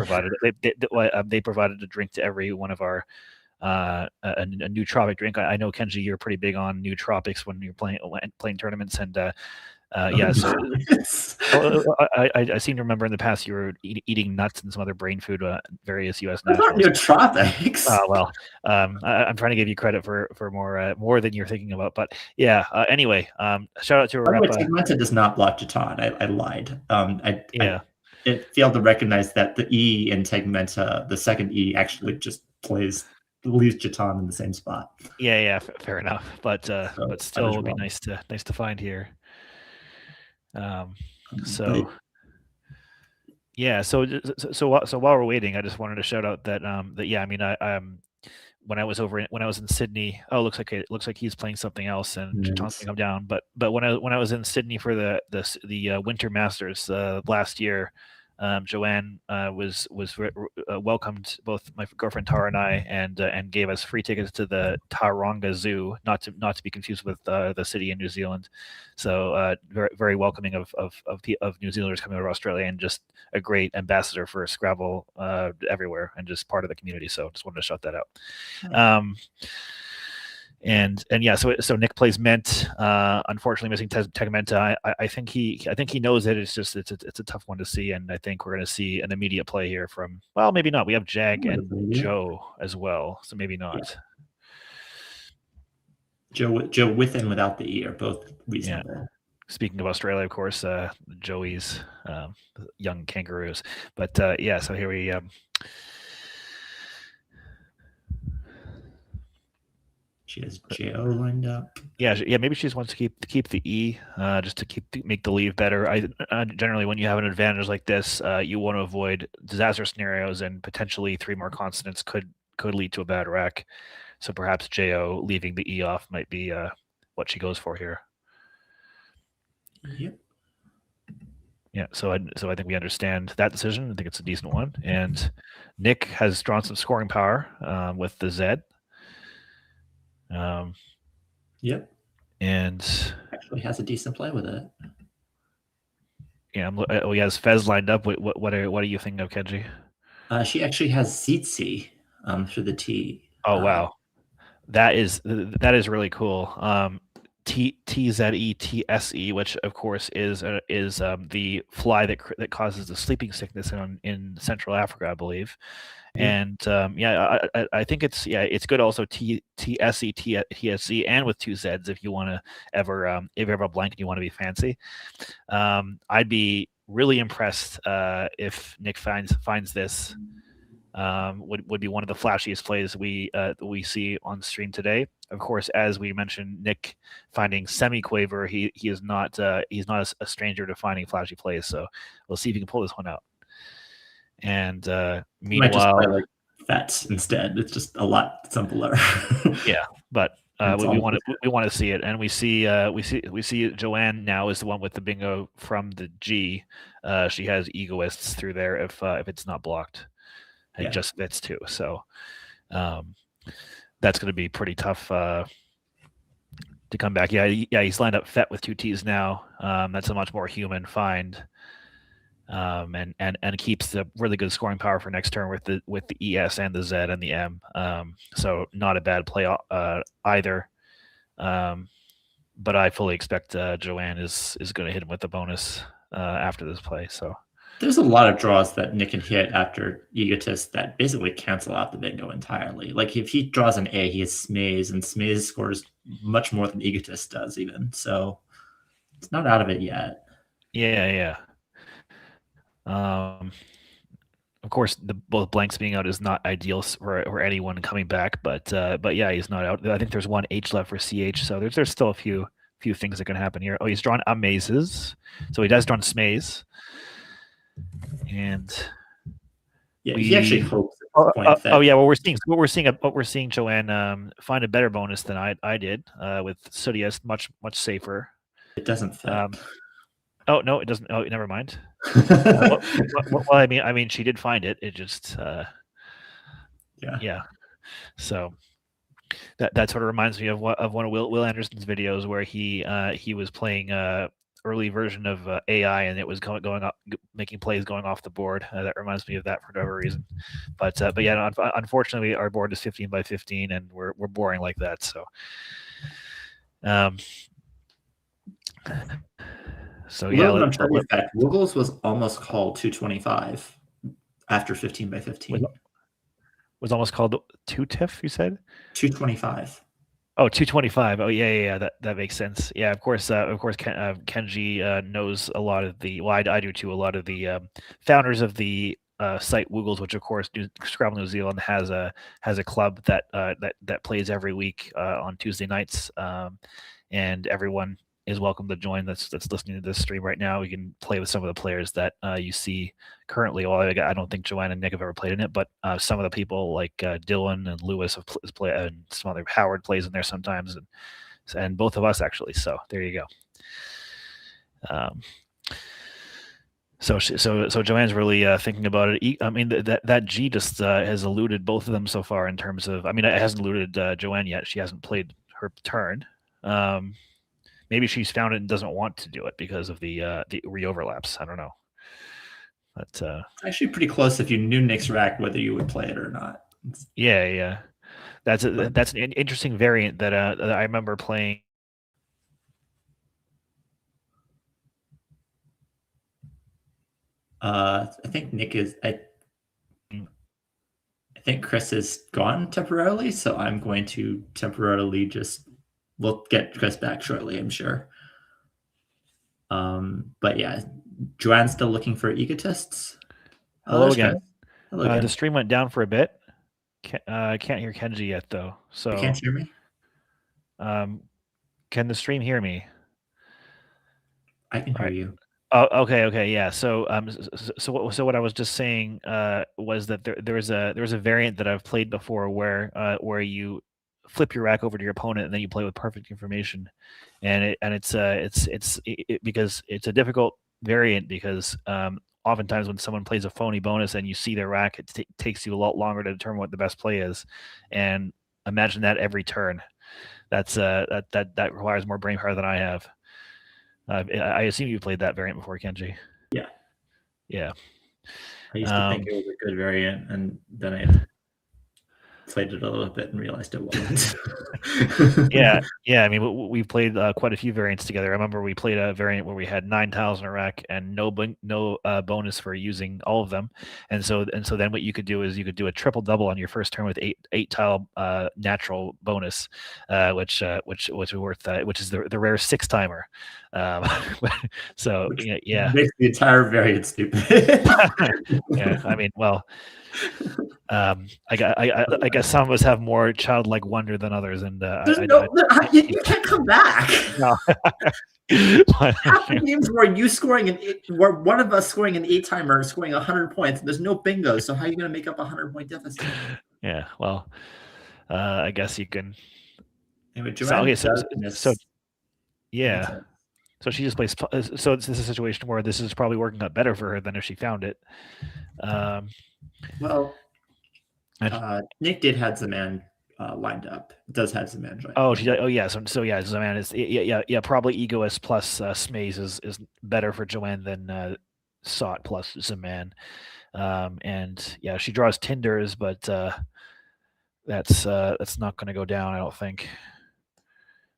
provided a drink to every one of our a nootropic drink. I know Kenji, you're pretty big on nootropics when you're playing tournaments, and yeah. So I seem to remember in the past you were eating nuts and some other brain food, various U.S. nationals. Nootropics. Well, I'm trying to give you credit for more than you're thinking about, but yeah. Anyway, shout out to Arepa. Tegmenta does not block jeton. I lied. I failed to recognize that the E in Tegmenta, the second E, actually just leaves jeton in the same spot. Yeah, fair enough. But still, it would be nice to find here. So while we're waiting, I just wanted to shout out that yeah, I mean, I when I was in Sydney, looks like he's playing something else, and jeton's gonna come down. But when I was in Sydney for the Winter Masters last year, Joanne was welcomed both my girlfriend Tara and I, and gave us free tickets to the Tauranga Zoo, not to be confused with the city in New Zealand. So very, very welcoming of New Zealanders coming over to Australia, and just a great ambassador for Scrabble everywhere, and just part of the community. So just wanted to shout that out. And yeah, so Nick plays Ment. Unfortunately, missing Tegmenta. I think he knows it. It's a tough one to see, and I think we're going to see an immediate play here from. Well, maybe not. We have Jag and Joe as well, so maybe not. Yeah. Joe with and without the E are both reasonable. Yeah. Speaking of Australia, of course, Joey's young kangaroos. But yeah, so here we. She has Jo lined up. Yeah. Maybe she just wants to keep the E, just to make the leave better. I generally, when you have an advantage like this, you want to avoid disaster scenarios, and potentially 3 more consonants could lead to a bad rack. So perhaps Jo leaving the E off might be what she goes for here. Yep. Yeah. So I think we understand that decision. I think it's a decent one. And Nick has drawn some scoring power with the Z. Yep. And actually has a decent play with it. Yeah, he has Fez lined up. What do you think of, Kenji? She actually has Cicely for the T. Oh wow, that is really cool. TZETSE, which of course is the fly that causes the sleeping sickness in Central Africa, I believe. And I think it's good also TSE TSE and with two Z's if you want to ever if you ever blank and you want to be fancy. I'd be really impressed if Nick finds this. Would be one of the flashiest plays we see on stream today. Of course, as we mentioned, Nick finding semi-quaver, he is not he's not a stranger to finding flashy plays. So we'll see if he can pull this one out. And meanwhile, might just play like Fets instead. It's just a lot simpler. Yeah, but we want to see it, and we see Joanne now is the one with the bingo from the G. She has egoists through there if it's not blocked. It just fits too. So that's going to be pretty tough to come back. Yeah, he's lined up Fet with two T's now. That's a much more human find. And keeps the really good scoring power for next turn with the ES and the Z and the M. So not a bad play either. But I fully expect Joanne is going to hit him with the bonus after this play. So there's a lot of draws that Nick can hit after Egotist that basically cancel out the bingo entirely. Like if he draws an A, he has Smaze, and Smaze scores much more than Egotist does even. So it's not out of it yet. Yeah. Of course, both blanks being out is not ideal for anyone coming back, but yeah, he's not out. I think there's one H left for CH, so there's still a few things that can happen here. Oh, he's drawn Amazes, so he does drawn Smaze, and he actually hopes. What we're seeing Joanne find a better bonus than I did with Sudius, much safer. It doesn't fit. Oh no, it doesn't. Oh, never mind. Well, I mean, she did find it. It just, yeah. So that sort of reminds me of one of Will Anderson's videos where he was playing early version of AI and it was going up, making plays going off the board. That reminds me of that for whatever reason. But yeah, unfortunately, our board is 15 by 15, and we're boring like that. So. So yeah, Wiggles was almost called 225 after 15 by 15. Was almost called 2TIF, you said? 225. Oh, 225. Oh yeah. That makes sense. Yeah, of course, Kenji knows a lot of the. Well, I do too. A lot of the founders of the site Woogles, which of course Scrabble New Zealand has a club that plays every week on Tuesday nights, and everyone is welcome to join that's listening to this stream right now. We can play with some of the players that you see currently. Well, I don't think Joanne and Nick have ever played in it, but some of the people like Dylan and Lewis have played, and some other Howard plays in there sometimes, and both of us actually. So there you go. So Joanne's really thinking about it. I mean, that G just has eluded both of them so far in terms of. I mean, it hasn't eluded Joanne yet. She hasn't played her turn. Maybe she's found it and doesn't want to do it because of the re-overlaps. I don't know. But actually pretty close if you knew Nick's rack whether you would play it or not. Yeah. That's an interesting variant that I remember playing. I think Nick is. I think Chris is gone temporarily, so I'm going to temporarily just. We'll get Chris back shortly, I'm sure. But yeah, Joanne's still looking for egotists. Hello again. Chris. Hello again. The stream went down for a bit. I can't hear Kenji yet, though. So you can't hear me? Can the stream hear me? I can hear you. Oh, okay, yeah. So what I was just saying was that there was a variant that I've played before where you flip your rack over to your opponent and then you play with perfect information, and it's because it's a difficult variant because oftentimes when someone plays a phony bonus and you see their rack, it takes you a lot longer to determine what the best play is, and imagine that every turn. That requires more brain power than I have. I assume you played that variant before, Kenji. Yeah. Yeah. I used to think it was a good variant, and then I played it a little bit and realized it wasn't. Yeah. I mean, we played quite a few variants together. I remember we played a variant where we had 9 tiles in a rack and no bonus for using all of them. And so then what you could do is you could do a triple double on your first turn with 8 tile natural bonus, which is worth which is the rare 6 timer. So yeah, makes the entire variant stupid. yeah. I mean, well. I guess some of us have more childlike wonder than others, and you can't come back. No. Half the games where one of us scoring an 8 timer, scoring 100 points, and there's no bingo. So how are you going to make up a 100-point deficit? Yeah, well, I guess you can. Anyway, Joanne yeah. So she just plays. So this is a situation where this is probably working out better for her than if she found it. Well, Nick did have Zaman lined up. It does have Zaman joined. Oh, yeah. So yeah, Zaman is probably Egoist plus Smaze is better for Joanne than Sot plus Zaman. And yeah, she draws Tinders, but that's not going to go down, I don't think.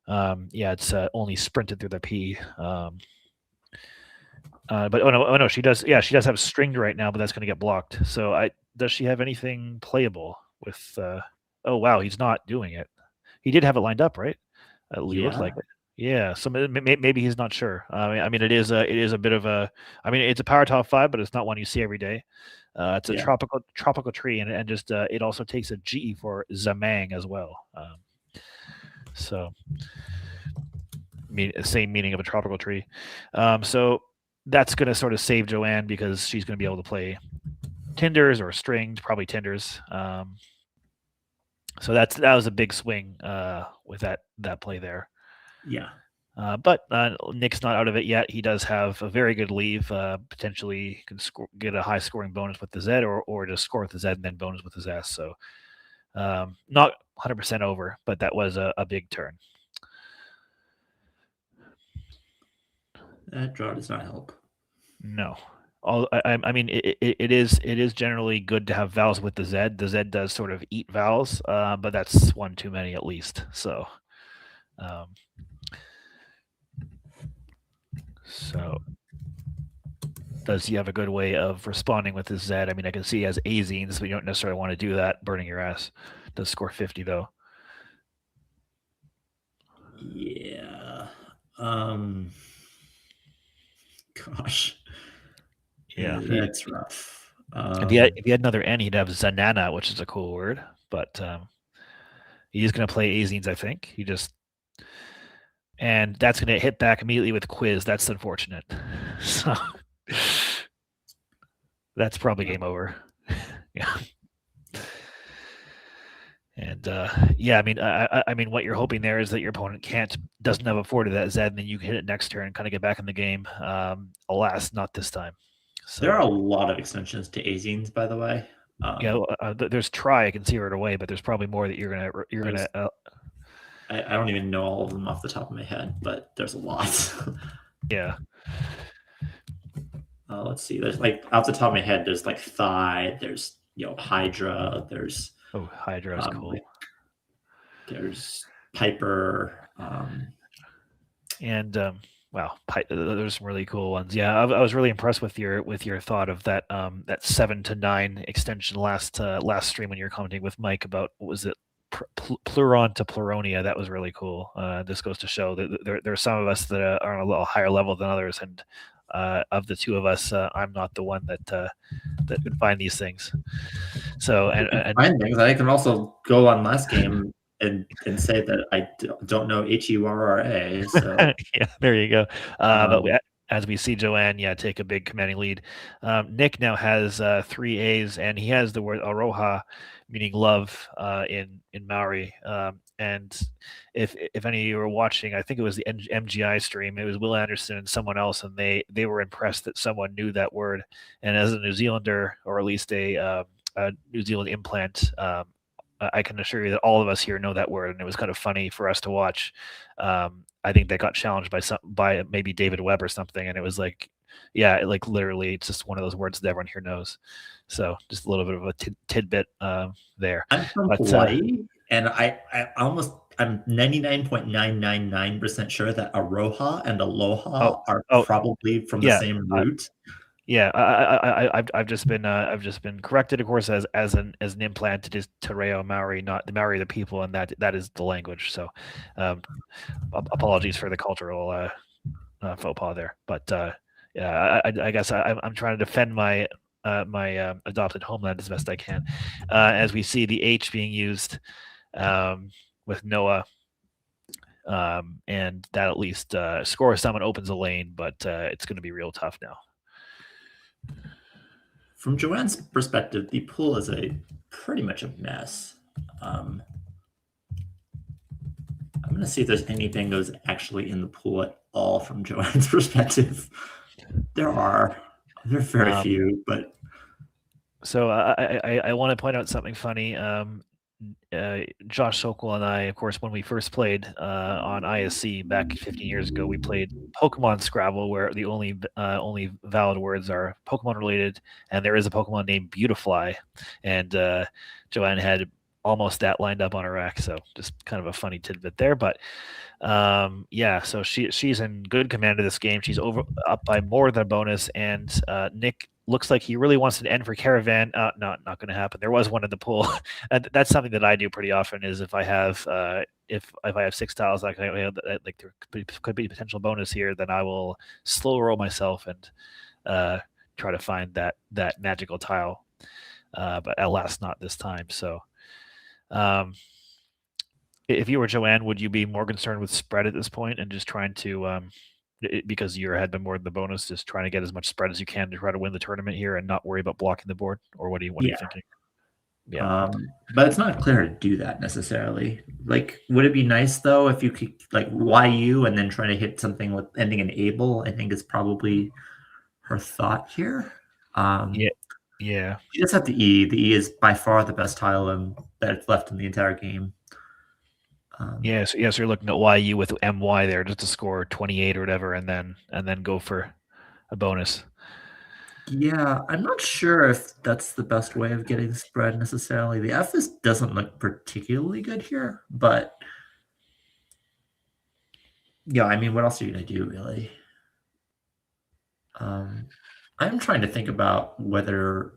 Yeah, it's only sprinted through the P. But oh no, she does. Yeah, she does have stringed right now, but that's going to get blocked. So does she have anything playable with? Oh wow, he's not doing it. He did have it lined up, right? It looked like it. Yeah. So maybe he's not sure. I mean, it is a bit of a. I mean, it's a power top 5, but it's not one you see every day. It's a tropical tree, and just it also takes a G for Zamang as well. So, same meaning of a tropical tree. So that's going to sort of save Joanne because she's going to be able to play Tinders or stringed, probably Tinders. So that was a big swing with that play there. Yeah. But Nick's not out of it yet. He does have a very good leave. Potentially can get a high scoring bonus with the Z or just score with the Z and then bonus with his S. So not 100% over, but that was a big turn. That draw does not help. No. I mean, it is generally good to have vowels with the Z. The Z does sort of eat vowels, but that's one too many at least. So, does he have a good way of responding with his Z? I mean, I can see he has azines, but you don't necessarily want to do that. Burning your ass. Does score 50 though. Yeah. Gosh. Yeah, that's rough. If he had another N, he'd have Zanana, which is a cool word. But he's going to play azines, I think. And that's going to hit back immediately with quiz. That's unfortunate. So that's probably game over. Yeah. And yeah, I mean, what you're hoping there is that your opponent doesn't have afforded that Z, and then you can hit it next turn and kind of get back in the game. Alas, not this time. So, there are a lot of extensions to azines, by the way. There's try. I can see right away, but there's probably more that you're gonna. I don't even know all of them off the top of my head, but there's a lot. Yeah. Let's see. There's off the top of my head. There's Thigh. There's Hydra. There's Hydra is cool. There's Piper. And wow, there's some really cool ones. Yeah, I was really impressed with your thought of that 7 to 9 extension last stream when you were commenting with Mike about what was it, Pluron to Pluronia. That was really cool. This goes to show that there are some of us that are on a little higher level than others, and of the two of us, I'm not the one that could find these things. So and find things. I can also go on last game and say that I don't know HURRA. So yeah, there you go. But as we see Joanne, take a big commanding lead. Nick now has 3 A's, and he has the word Aroha, meaning love, in Maori. And if any of you were watching, I think it was the MGI stream. It was Will Anderson and someone else, and they were impressed that someone knew that word. And as a New Zealander, or at least a New Zealand implant, I can assure you that all of us here know that word, and it was kind of funny for us to watch. I think they got challenged by maybe David Webb or something, and it was like yeah, like literally, it's just one of those words that everyone here knows. So just a little bit of a tidbit there. I'm from But, Hawaii, and I'm 99.999% sure that Aroha and Aloha are probably from the same root. Yeah, I've just been corrected, of course, as an implant. It is Te Reo Maori, not the Maori, the people, and that is the language. So, apologies for the cultural faux pas there. But yeah, I guess I'm trying to defend my my adopted homeland as best I can. As we see the H being used with Noah. And that at least scores someone opens a lane, but it's going to be real tough now. From Joanne's perspective, the pool is pretty much a mess. I'm going to see if there's any bingos actually in the pool at all from Joanne's perspective. There are very few, but. So I want to point out something funny. Josh Sokol and I, of course, when we first played on ISC back 15 years ago, we played Pokemon Scrabble, where the only valid words are Pokemon related, and there is a Pokemon named Beautifly, and Joanne had almost that lined up on her rack, so just kind of a funny tidbit there. But yeah, so she's in good command of this game. She's up by more than a bonus, and Nick looks like he really wants an end for Caravan. Not going to happen. There was one in the pool. That's something that I do pretty often. Is if I have if I have 6 tiles, like there could be potential bonus here, then I will slow roll myself and try to find that magical tile. But alas, not this time. So, if you were Joanne, would you be more concerned with spread at this point and just trying to because you're ahead by more than the bonus, just trying to get as much spread as you can to try to win the tournament here and not worry about blocking the board? Or what are you thinking? Yeah. But it's not clear to do that necessarily. Like, would it be nice though if you could like YU and then try to hit something with ending in able? I think is probably her thought here. Yeah. She does have the E. The E is by far the best tile that's left in the entire game. So you're looking at YU with MY there just to score 28 or whatever, and then go for a bonus. Yeah, I'm not sure if that's the best way of getting spread necessarily. The F doesn't look particularly good here, but yeah, I mean, what else are you gonna do really? I'm trying to think about whether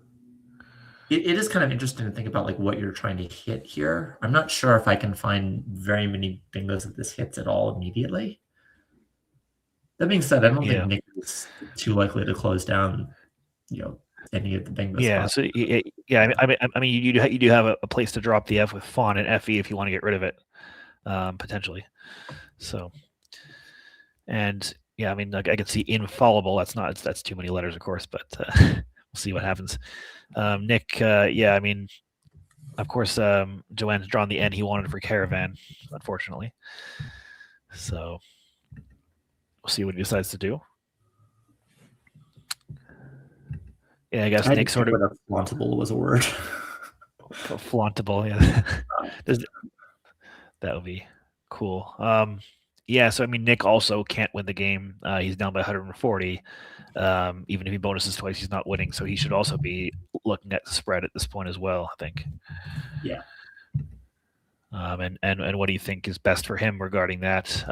it is kind of interesting to think about like what you're trying to hit here. I'm not sure if I can find very many bingos that this hits at all immediately. That being said, I don't think Nick is too likely to close down, any of the bingos. Yeah. spots. So yeah, I mean, you do have a place to drop the F with Fawn and FE if you want to get rid of it, potentially. So, and yeah, I mean, like I could see infallible. That's too many letters, of course, but we'll see what happens. Nick, yeah, I mean, of course, Joanne's drawn the N he wanted for Caravan, unfortunately. So we'll see what he decides to do. Yeah, I guess Nick sort of flauntable was a word. Flauntable, yeah. That would be cool. Yeah, so I mean, Nick also can't win the game. He's down by 140. Even if he bonuses twice, he's not winning. So he should also be looking at the spread at this point as well, I think. Yeah. And what do you think is best for him regarding that?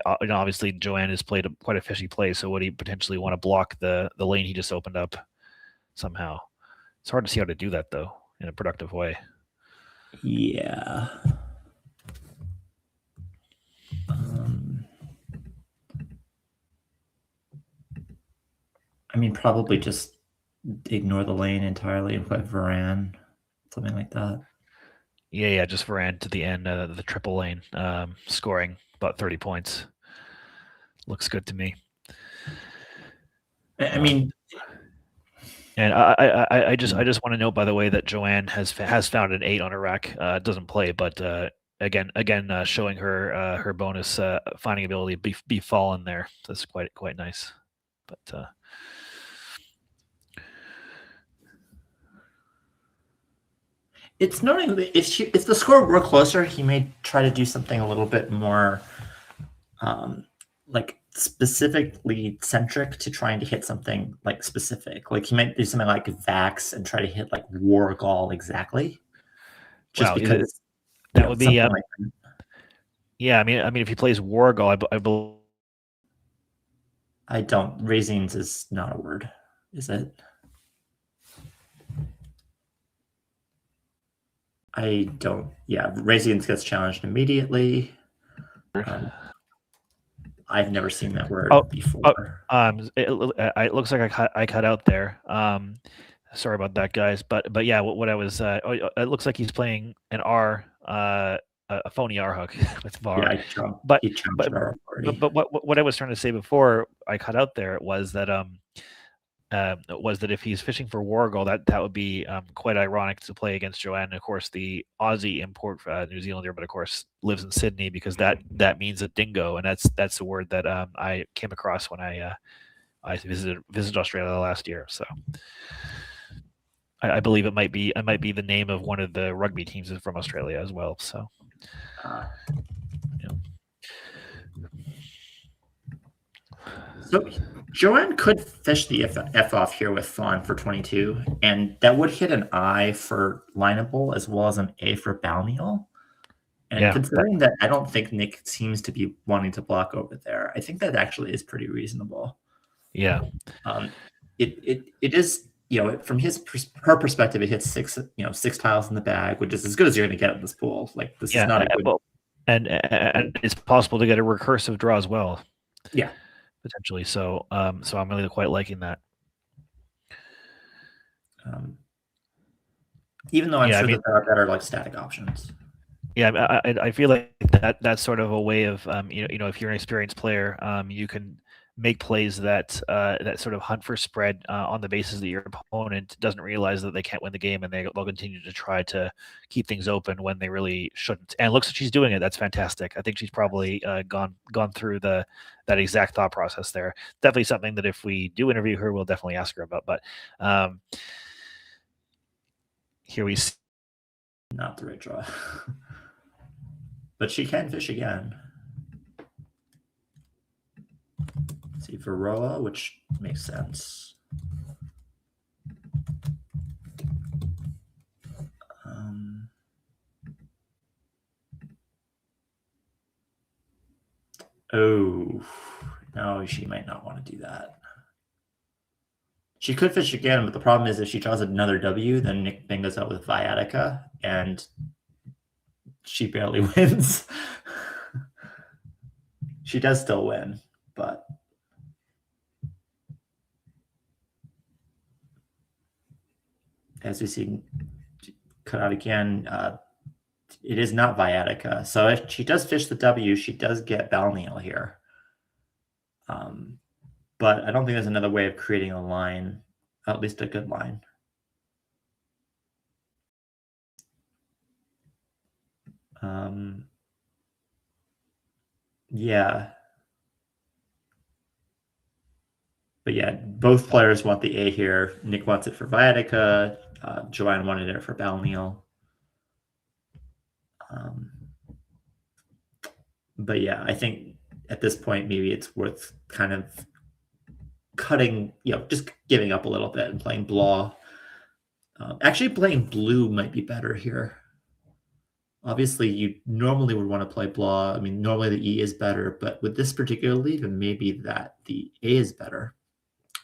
Obviously, Joanne has played quite a fishy play. So would he potentially want to block the lane he just opened up somehow? It's hard to see how to do that though in a productive way. Yeah. I mean, probably just ignore the lane entirely and play Varan, something like that. Yeah, just Varan to the end, the triple lane, scoring about 30 points. Looks good to me. I mean, and I just want to note, by the way, that Joanne has found an 8 on her rack. Doesn't play, but again, showing her bonus finding ability be fallen there. That's quite nice. But it's noting that if the score were closer, he may try to do something a little bit more like specifically centric to trying to hit something like specific. Like he might do something like Vax and try to hit like Wargall exactly. Just Wow, because that would be something like that. yeah. I mean, if he plays Wargall, I believe. I don't. Raisins is not a word, is it? I don't. Yeah, Raisins gets challenged immediately. I've never seen that word before. It looks like I cut out there. Sorry about that, guys. But yeah, what I was. It looks like he's playing an R, a phony R hook with VAR. Yeah, he challenged R already. But what I was trying to say before I cut out there was that if he's fishing for Wargall, that would be quite ironic to play against Joanne. Of course, the Aussie import New Zealander, but of course lives in Sydney, because that means a dingo, and that's the word that I came across when I visited Australia last year. So I believe it might be the name of one of the rugby teams from Australia as well. So. So Joanne could fish the F off here with Fawn for 22, and that would hit an I for lineable as well as an A for balneal. And considering that I don't think Nick seems to be wanting to block over there, I think that actually is pretty reasonable. Yeah. It is, from her perspective, it hits 6 tiles in the bag, which is as good as you're going to get in this pool. Like this is not a good. And it's possible to get a recursive draw as well. Yeah. Potentially. So I'm really quite liking that. Even though I'm sure that there are better like static options. Yeah, I feel like that's sort of a way of if you're an experienced player, you can make plays that sort of hunt for spread on the basis that your opponent doesn't realize that they can't win the game, and they'll continue to try to keep things open when they really shouldn't. And it looks like she's doing it. That's fantastic. I think she's probably gone through that exact thought process there. Definitely something that if we do interview her, we'll definitely ask her about. But here we see. Not the right draw. But she can fish again. See for Roa, which makes sense. Oh, no, she might not want to do that. She could fish again, but the problem is if she draws another W, then Nick bingoes out with Viatica, and she barely wins. She does still win, but as we see cut out again, it is not Viatica. So if she does fish the W, she does get balneal here. But I don't think there's another way of creating a line, at least a good line. Yeah. But yeah, both players want the A here. Nick wants it for Viatica. Joanne wanted it for balneal. But yeah, I think at this point, maybe it's worth kind of cutting, just giving up a little bit and playing Blaw. Actually, playing blue might be better here. Obviously, you normally would want to play Blaw. I mean, normally the E is better, but with this particular lead, it may be that the A is better.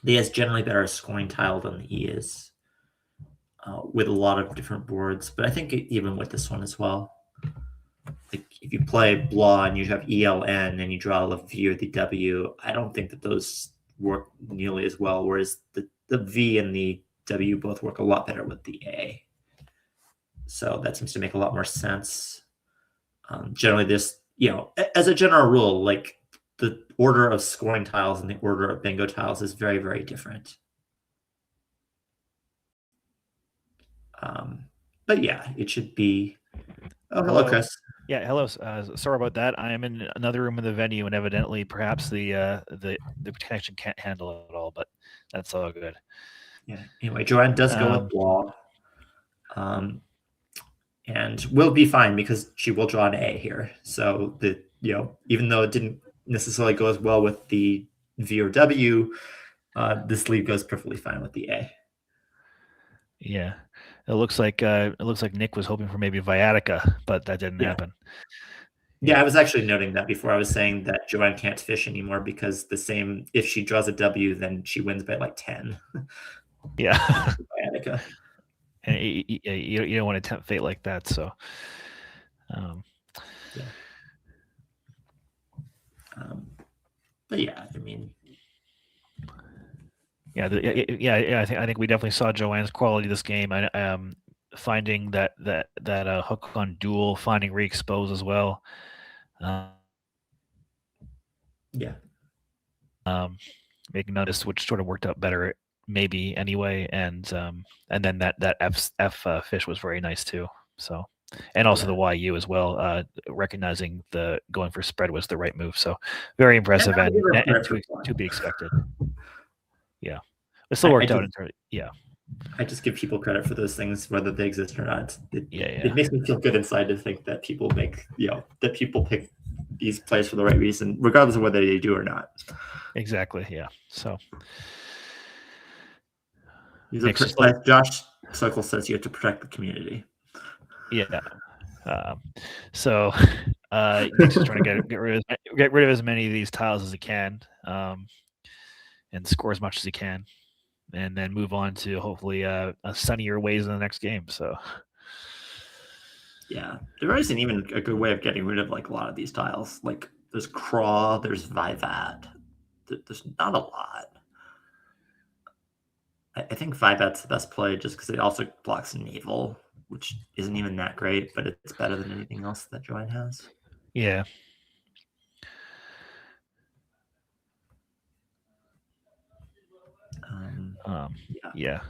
The A is generally better at scoring tile than the E is, with a lot of different boards. But I think even with this one as well, like if you play Blaw and you have ELN and you draw the V or the W, I don't think that those work nearly as well, whereas the V and the W both work a lot better with the A. So that seems to make a lot more sense. Generally, this, as a general rule, like the order of scoring tiles and the order of bingo tiles is very, very different. But yeah, it should be. Oh, hello, Chris. Yeah, hello. Sorry about that. I am in another room in the venue, and evidently, perhaps the connection can't handle it all. But that's all good. Yeah. Anyway, Joanne does go with Blaw. And will be fine because she will draw an A here. So even though it didn't necessarily goes well with the V or W, this lead goes perfectly fine with the A. Yeah, it looks like Nick was hoping for maybe Viatica, but that didn't happen. Yeah, I was actually noting that before. I was saying that Joanne can't fish anymore because if she draws a W, then she wins by like 10. Yeah. Viatica. And you don't want to tempt fate like that, so. Yeah. But yeah, I mean. Yeah, I think we definitely saw Joanne's quality this game. Finding that hook on duel, finding re-expose as well. Yeah. Making notice, which sort of worked out better, maybe anyway, and then that F fish was very nice too. So, and also the YU as well. Recognizing the going for spread was the right move. So, very impressive and to be expected. Yeah, it still worked out. I just give people credit for those things, whether they exist or not. It Yeah. makes me feel good inside to think that people pick these plays for the right reason, regardless of whether they do or not. Exactly. Yeah. So. Like Josh Sokol says, you have to protect the community. Yeah. So Nick's just trying to get rid of as many of these tiles as he can, and score as much as he can, and then move on to hopefully a sunnier ways in the next game. So. Yeah, there isn't even a good way of getting rid of like a lot of these tiles. Like there's Craw, there's Vivat. There's not a lot. I think Vivat's the best play just because it also blocks Naval, which isn't even that great, but it's better than anything else that Joanne has. Yeah. Yeah.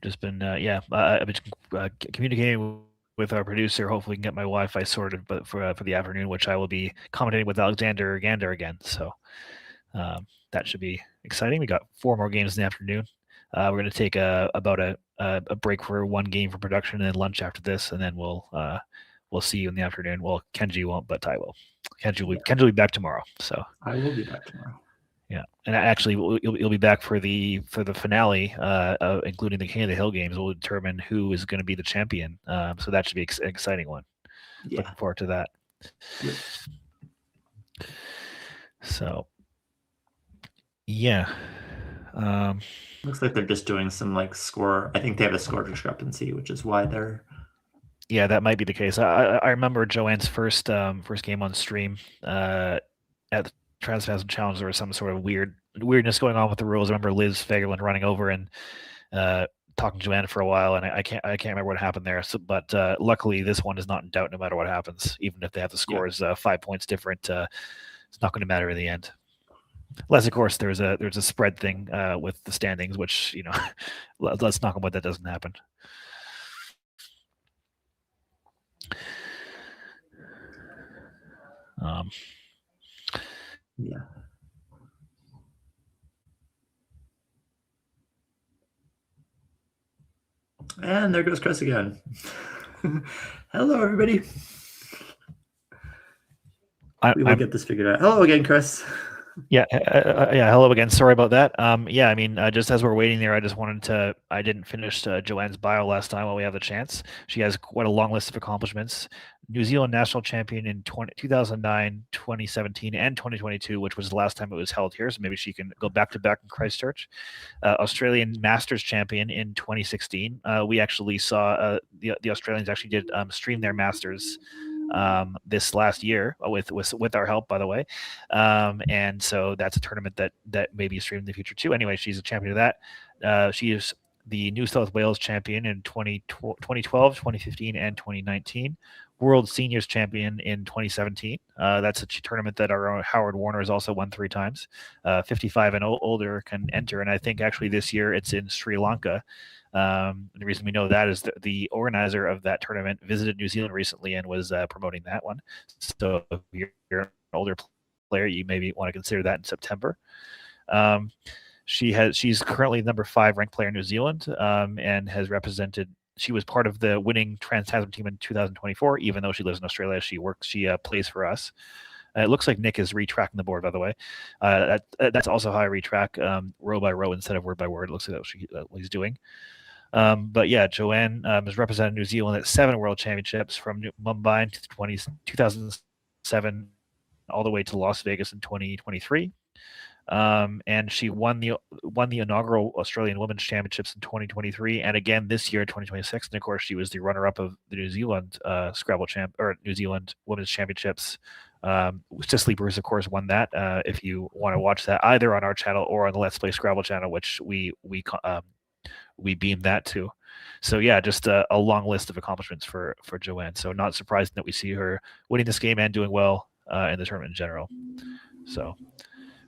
Just been I've been communicating with our producer. Hopefully, we can get my Wi-Fi sorted, but for the afternoon, which I will be commentating with Alexander Gandar again. So that should be exciting. We got 4 more games in the afternoon. We're going to take about a break for one game for production and then lunch after this, and then we'll see you in the afternoon. Well, Kenji won't, but I will. Kenji will be back tomorrow. So I will be back tomorrow. Yeah, and actually, you'll be back for the finale, including the King of the Hill games. Will determine who is going to be the champion. So that should be an exciting one. Yeah. Looking forward to that. Yeah. So, yeah. Looks like they're just doing some like score. I think they have a score discrepancy, which is why they're. Yeah, that might be the case. I remember Joanne's first game on stream at the Transphasm Challenge. There was some sort of weirdness going on with the rules. I remember Liz Fagerlund running over and talking to Joanne for a while, and I can't remember what happened there. So, but luckily, this one is not in doubt no matter what happens. Even if they have the scores 5 points different, it's not going to matter in the end. Unless, of course, there's a spread thing with the standings, which let's knock on wood that doesn't happen. Yeah. And there goes Chris again. Hello, everybody. We will get this figured out. Hello again, Chris. Yeah, hello again. Sorry about that. I mean, just as we're waiting there, I didn't finish Joanne's bio last time while we have the chance. She has quite a long list of accomplishments. New Zealand national champion in 2009, 2017, and 2022, which was the last time it was held here. So maybe she can go back to back in Christchurch. Australian Masters champion in 2016. We actually saw the Australians actually did stream their Masters this last year with our help, by the way, and so that's a tournament that may be streamed in the future too. Anyway, she's a champion of that. She is the New South Wales champion in 2012, 2015, and 2019. World Seniors champion in 2017. That's a tournament that our own Howard Warner has also won 3 times. 55 and older can enter, and I think actually this year it's in Sri Lanka. The reason we know that is that the organizer of that tournament visited New Zealand recently and was promoting that one. So if you're an older player, you maybe want to consider that in September. She's currently number 5 ranked player in New Zealand, and has represented. She was part of the winning Trans Tasman team in 2024. Even though she lives in Australia, she plays for us. It looks like Nick is retracking the board, by the way. That's also how I retrack row by row instead of word by word. It looks like that's what he's doing. But yeah, Joanne has represented New Zealand at 7 World Championships from Mumbai to 2007 all the way to Las Vegas in 2023. And she won the inaugural Australian Women's Championships in 2023, and again this year, 2026. And of course, she was the runner-up of the New Zealand Scrabble New Zealand Women's Championships. Cicely Bruce, of course, won that. If you want to watch that, either on our channel or on the Let's Play Scrabble channel, which we beam that to. So yeah, just a long list of accomplishments for Joanne. So not surprising that we see her winning this game and doing well in the tournament in general. So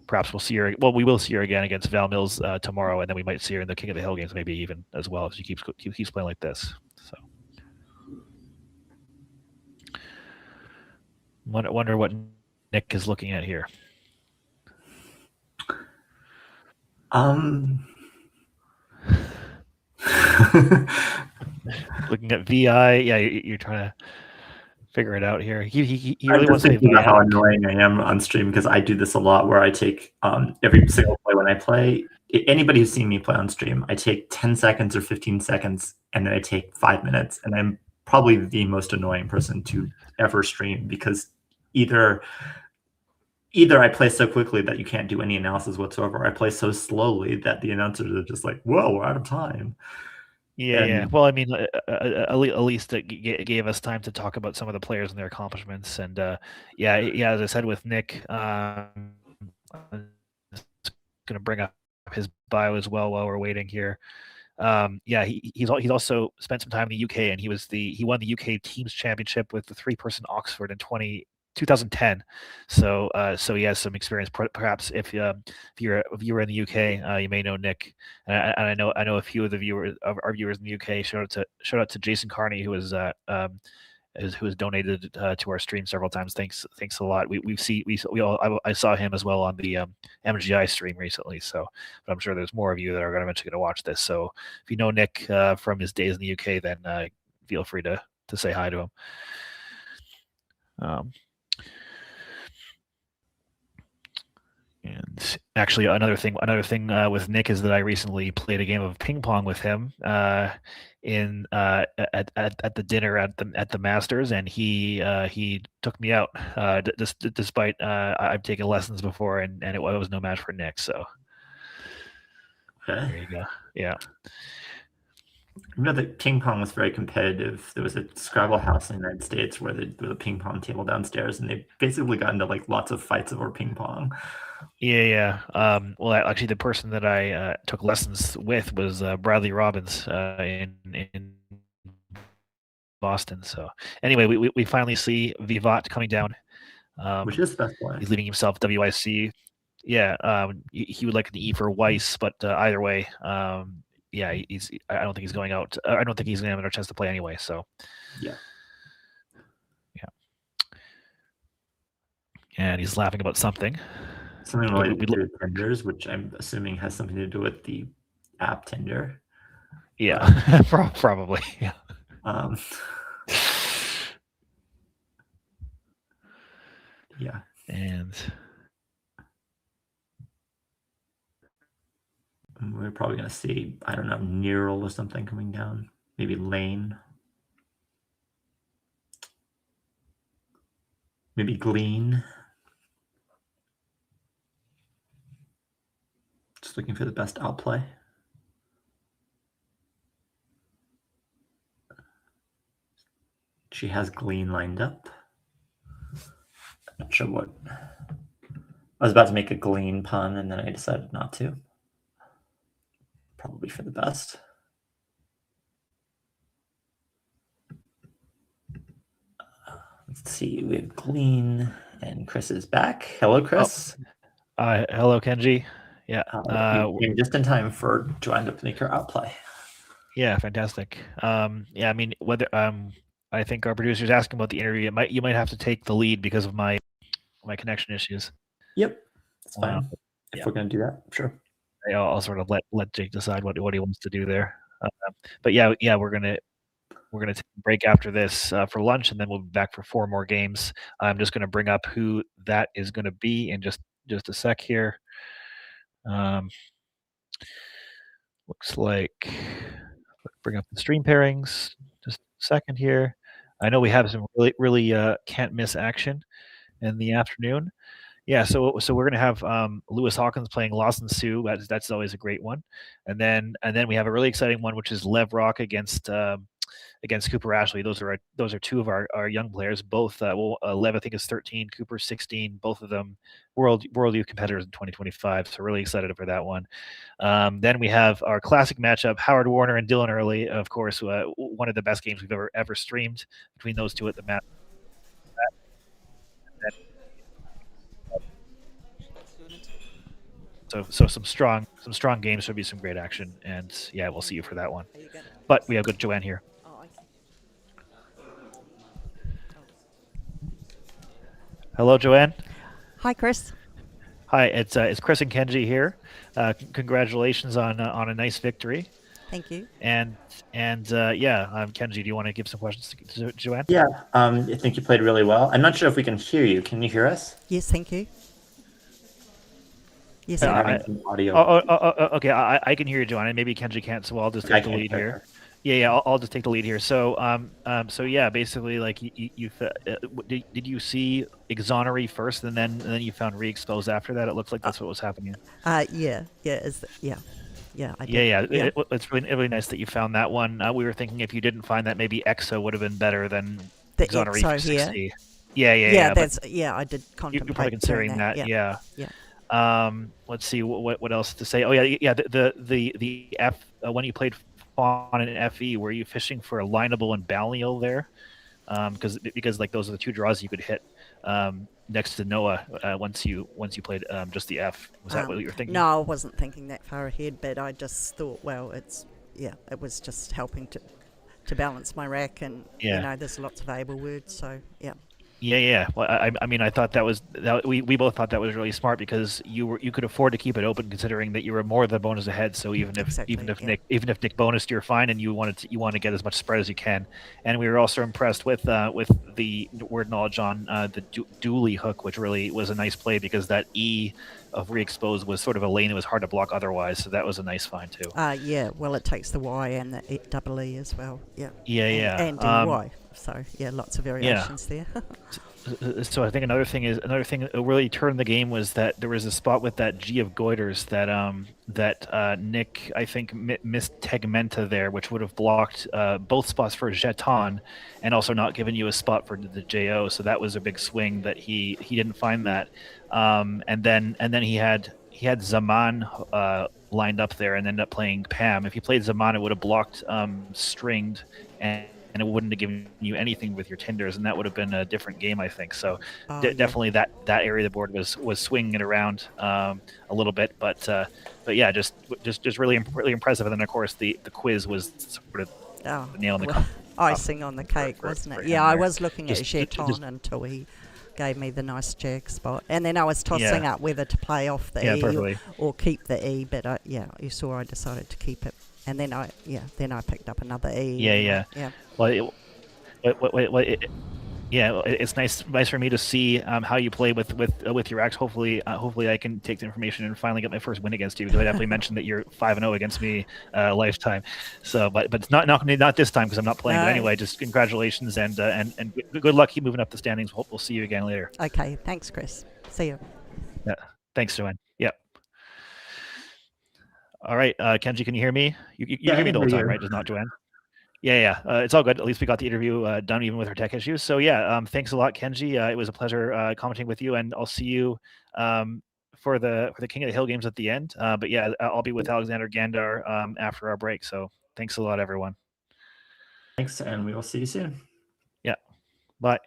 perhaps we'll see her. Well, we will see her again against Val Mills tomorrow, and then we might see her in the King of the Hill games, maybe even as well, if she keeps playing like this. So wonder what Nick is looking at here. Looking at VI, yeah, you're trying to figure it out here. He really wants to think about how annoying I am on stream, because I do this a lot where I take every single play when I play. Anybody who's seen me play on stream, I take 10 seconds or 15 seconds, and then I take 5 minutes, and I'm probably the most annoying person to ever stream, because either I play so quickly that you can't do any analysis whatsoever, or I play so slowly that the announcers are just like, "Whoa, we're out of time." Yeah. Well, I mean, at least it gave us time to talk about some of the players and their accomplishments. And yeah, as I said with Nick, I'm going to bring up his bio as well while we're waiting here. Yeah, he's also spent some time in the UK, and he won the UK Teams Championship with the 3-person Oxford in 2010. So he has some experience. Perhaps if you're a viewer in the UK, you may know Nick. And I know a few of our viewers in the UK. Shout out to Jason Carney, who has donated to our stream several times. Thanks a lot. I saw him as well on the MGI stream recently. So, but I'm sure there's more of you that are eventually going to watch this. So if you know Nick from his days in the UK, then feel free to say hi to him. And actually, another thing with Nick is that I recently played a game of ping pong with him at the dinner at the Masters, and he took me out despite I've taken lessons before, and it was no match for Nick. So there you go. Yeah. You know that ping pong was very competitive. There was a Scrabble house in the United States where there was a ping pong table downstairs, and they basically got into like lots of fights over ping pong. Yeah. Well, actually, the person that I took lessons with was Bradley Robbins in Boston. So anyway, we finally see Vivat coming down. Which is the best one. He's leaving himself WIC. Yeah. He would like an E for Weiss, but either way, yeah, I don't think he's going out. I don't think he's going to have another chance to play anyway. So yeah. And he's laughing about something. Something related to tenders, which I'm assuming has something to do with the app Tinder. Yeah, probably. Yeah. Yeah. And we're probably going to see, I don't know, Neural or something coming down. Maybe Lane. Maybe Glean. Just looking for the best outplay. She has Glean lined up. I'm not sure what. I was about to make a Glean pun, and then I decided not to. Probably for the best. Let's see. We have Glean, and Chris is back. Hello, Chris. Hello, Kenji. Yeah. Came just in time for Joanne to make her outplay. Yeah, fantastic. Yeah, I mean, whether I think our producer's asking about the interview. You might have to take the lead because of my connection issues. Yep, that's fine. If we're going to do that, sure. I'll sort of let Jake decide what he wants to do there. But yeah, we're gonna. we're going to take a break after this for lunch, and then we'll be back for 4 more games. I'm just going to bring up who that is going to be in just a sec here. Looks like, bring up the stream pairings. Just a second here. I know we have some really can't miss action in the afternoon. Yeah, so we're gonna have Lewis Hawkins playing Lawson Sioux. That's always a great one, and then we have a really exciting one, which is Lev Roch against Cooper Ashley. Those are 2 of our young players. Both Lev, I think, is 13, Cooper 16. Both of them world youth competitors in 2025. So really excited for that one. Then we have our classic matchup: Howard Warner and Dylan Early. Of course, one of the best games we've ever streamed between those 2 at the match. So some strong games. Should be some great action, and yeah, we'll see you for that one. But we have good Joanne here. Hello, Joanne. Hi, Chris. Hi, it's Chris and Kenji here. Congratulations on a nice victory. Thank you. And Kenji, do you want to give some questions to Joanne? Yeah, I think you played really well. I'm not sure if we can hear you. Can you hear us? Yes, thank you. Yes, I'm having some audio. Okay. I can hear you, Joanne. Maybe Kenji can't, so I'll just take the lead here. Yeah. I'll just take the lead here. So, yeah, basically, like did you see Exonery first, and then you found Re-Expose after that? It looks like that's what was happening. Yeah, I did. Yeah. It's really nice that you found that one. We were thinking if you didn't find that, maybe EXO would have been better than The Exonery EXO for 60. here. Yeah. I did contemplate. You're probably considering that. Yeah. Yeah. Let's see what else to say. Oh yeah. The F when you played Fawn and FE, were you fishing for a lineable and balneal there? Because like those are the 2 draws you could hit next to Noah once you played just the F. Was that what you were thinking? No, I wasn't thinking that far ahead, but I just thought, well, it was just helping to balance my rack, and there's lots of able words, so yeah. Yeah. Well, I mean, I thought we both thought that was really smart, because you could afford to keep it open, considering that you were more than bonus ahead. So even if Nick bonused, you're fine, and you want to get as much spread as you can. And we were also impressed with the word knowledge on the dually hook, which really was a nice play, because that E of Re-Expose was sort of a lane that was hard to block otherwise. So that was a nice find too. Yeah. Well, it takes the Y and the double E as well. Yeah. Yeah. And Y. So yeah, lots of variations there. So I think another thing that really turned the game was that there was a spot with that G of Goiters that Nick, I think, missed Tegmenta there, which would have blocked both spots for Jeton, and also not given you a spot for the JO. So that was a big swing that he didn't find that. And then he had Zaman lined up there and ended up playing Pam. If he played Zaman, it would have blocked Stringed, and it wouldn't have given you anything with your Tinders, and that would have been a different game, I think. So definitely that area of the board was swinging it around a little bit, but yeah, just really impressive. And then of course the quiz was sort of the nail in the icing on the cake, wasn't it? Yeah, I was looking at Jeton until he gave me the nice jag spot, and then I was tossing up whether to play off the E or keep the E, but you saw I decided to keep it. And then I picked up another E. Yeah. Well, it's nice for me to see how you play with your axe. Hopefully I can take the information and finally get my first win against you, because I definitely mentioned that you're 5-0 against me lifetime. So, but it's not this time, because I'm not playing. But anyway, just congratulations and good luck. Keep moving up the standings. We'll see you again later. Okay, thanks, Chris. See you. Yeah, thanks, Joanne. Yep. All right, Kenji, can you hear me? You hear me the whole time, right? Just not Joanne. Yeah. It's all good. At least we got the interview done, even with our tech issues. So yeah, thanks a lot, Kenji. It was a pleasure commenting with you, and I'll see you for the King of the Hill games at the end. But yeah, I'll be with Alexander Gandar after our break. So thanks a lot, everyone. Thanks, and we will see you soon. Yeah. Bye.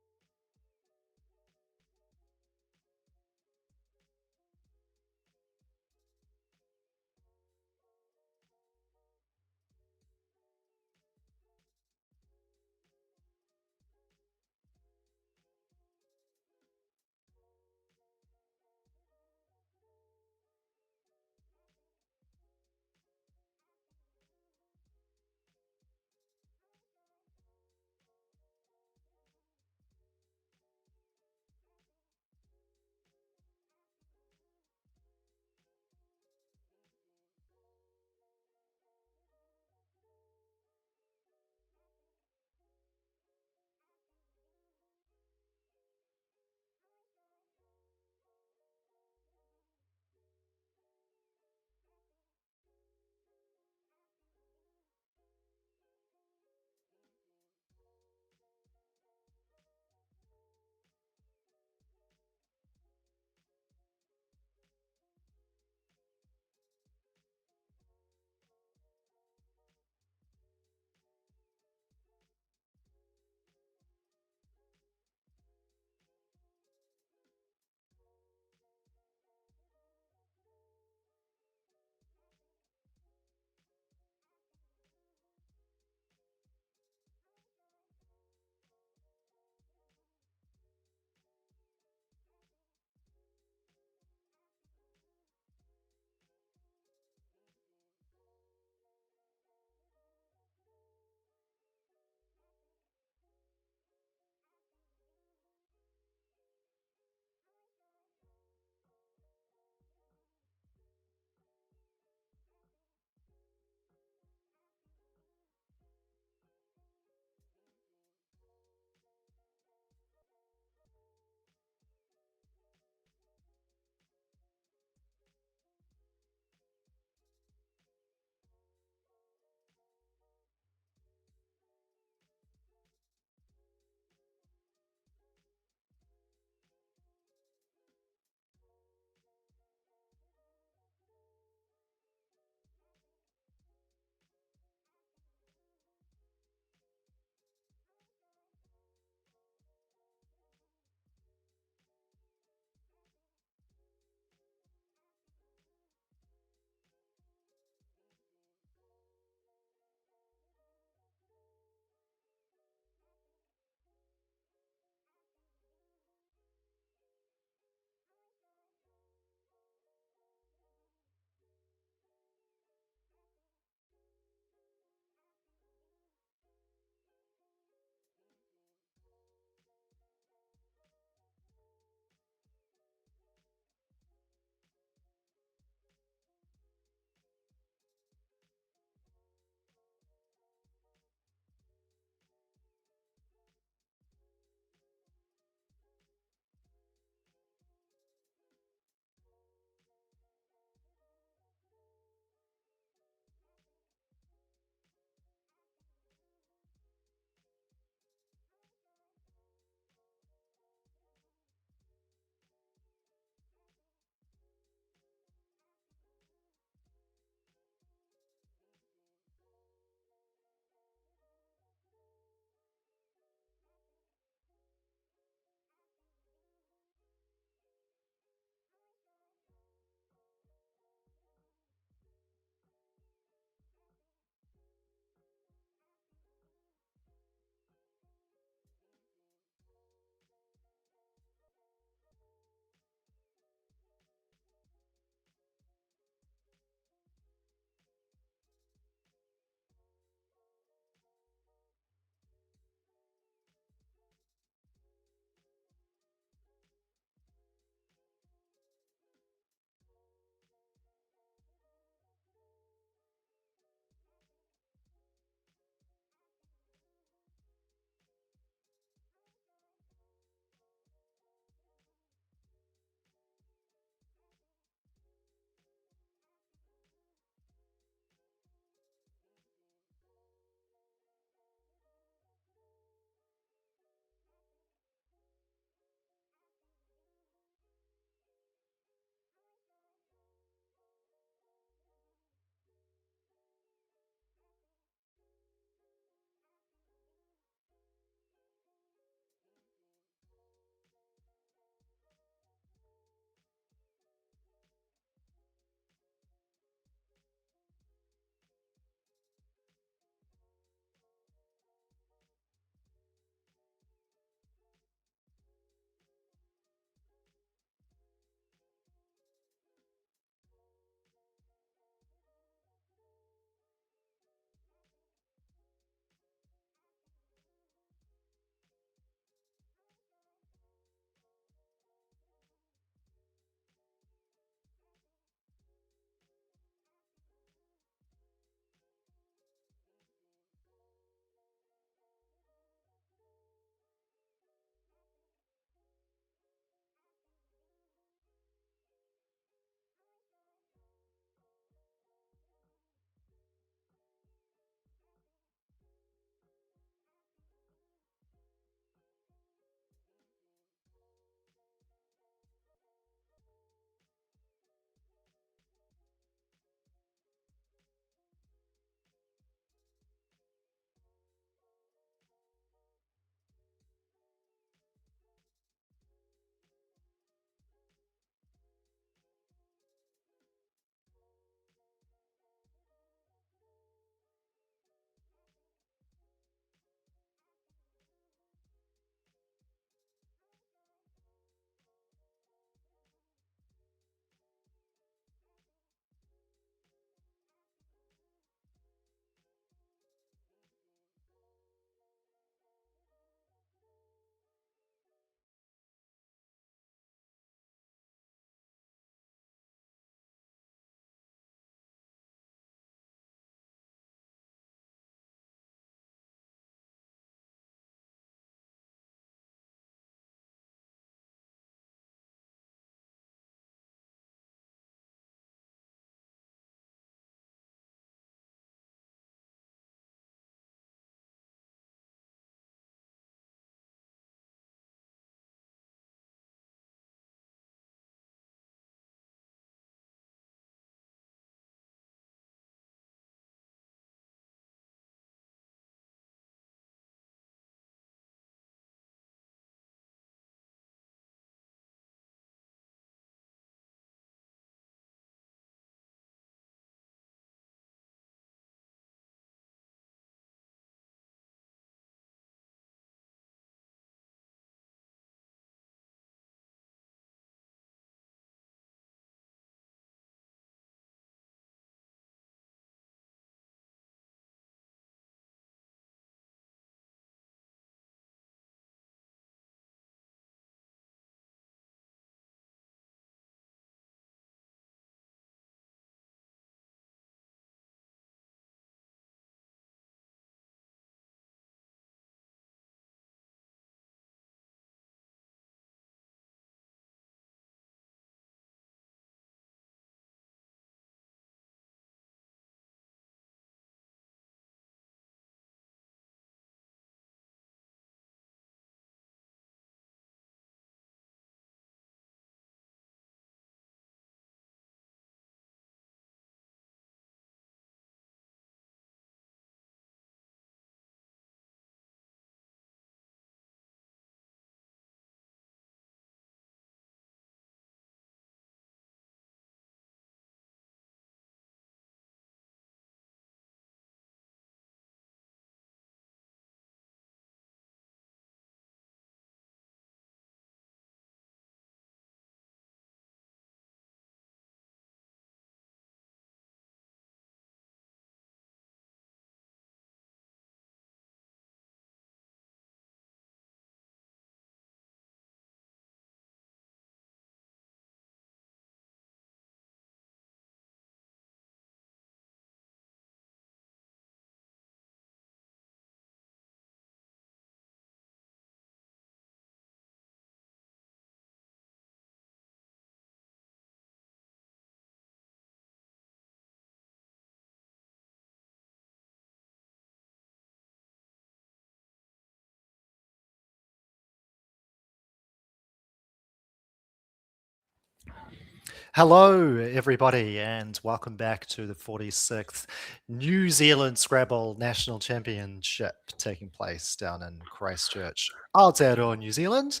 Hello, everybody, and welcome back to the 46th New Zealand Scrabble National Championship taking place down in Christchurch, Aotearoa, New Zealand.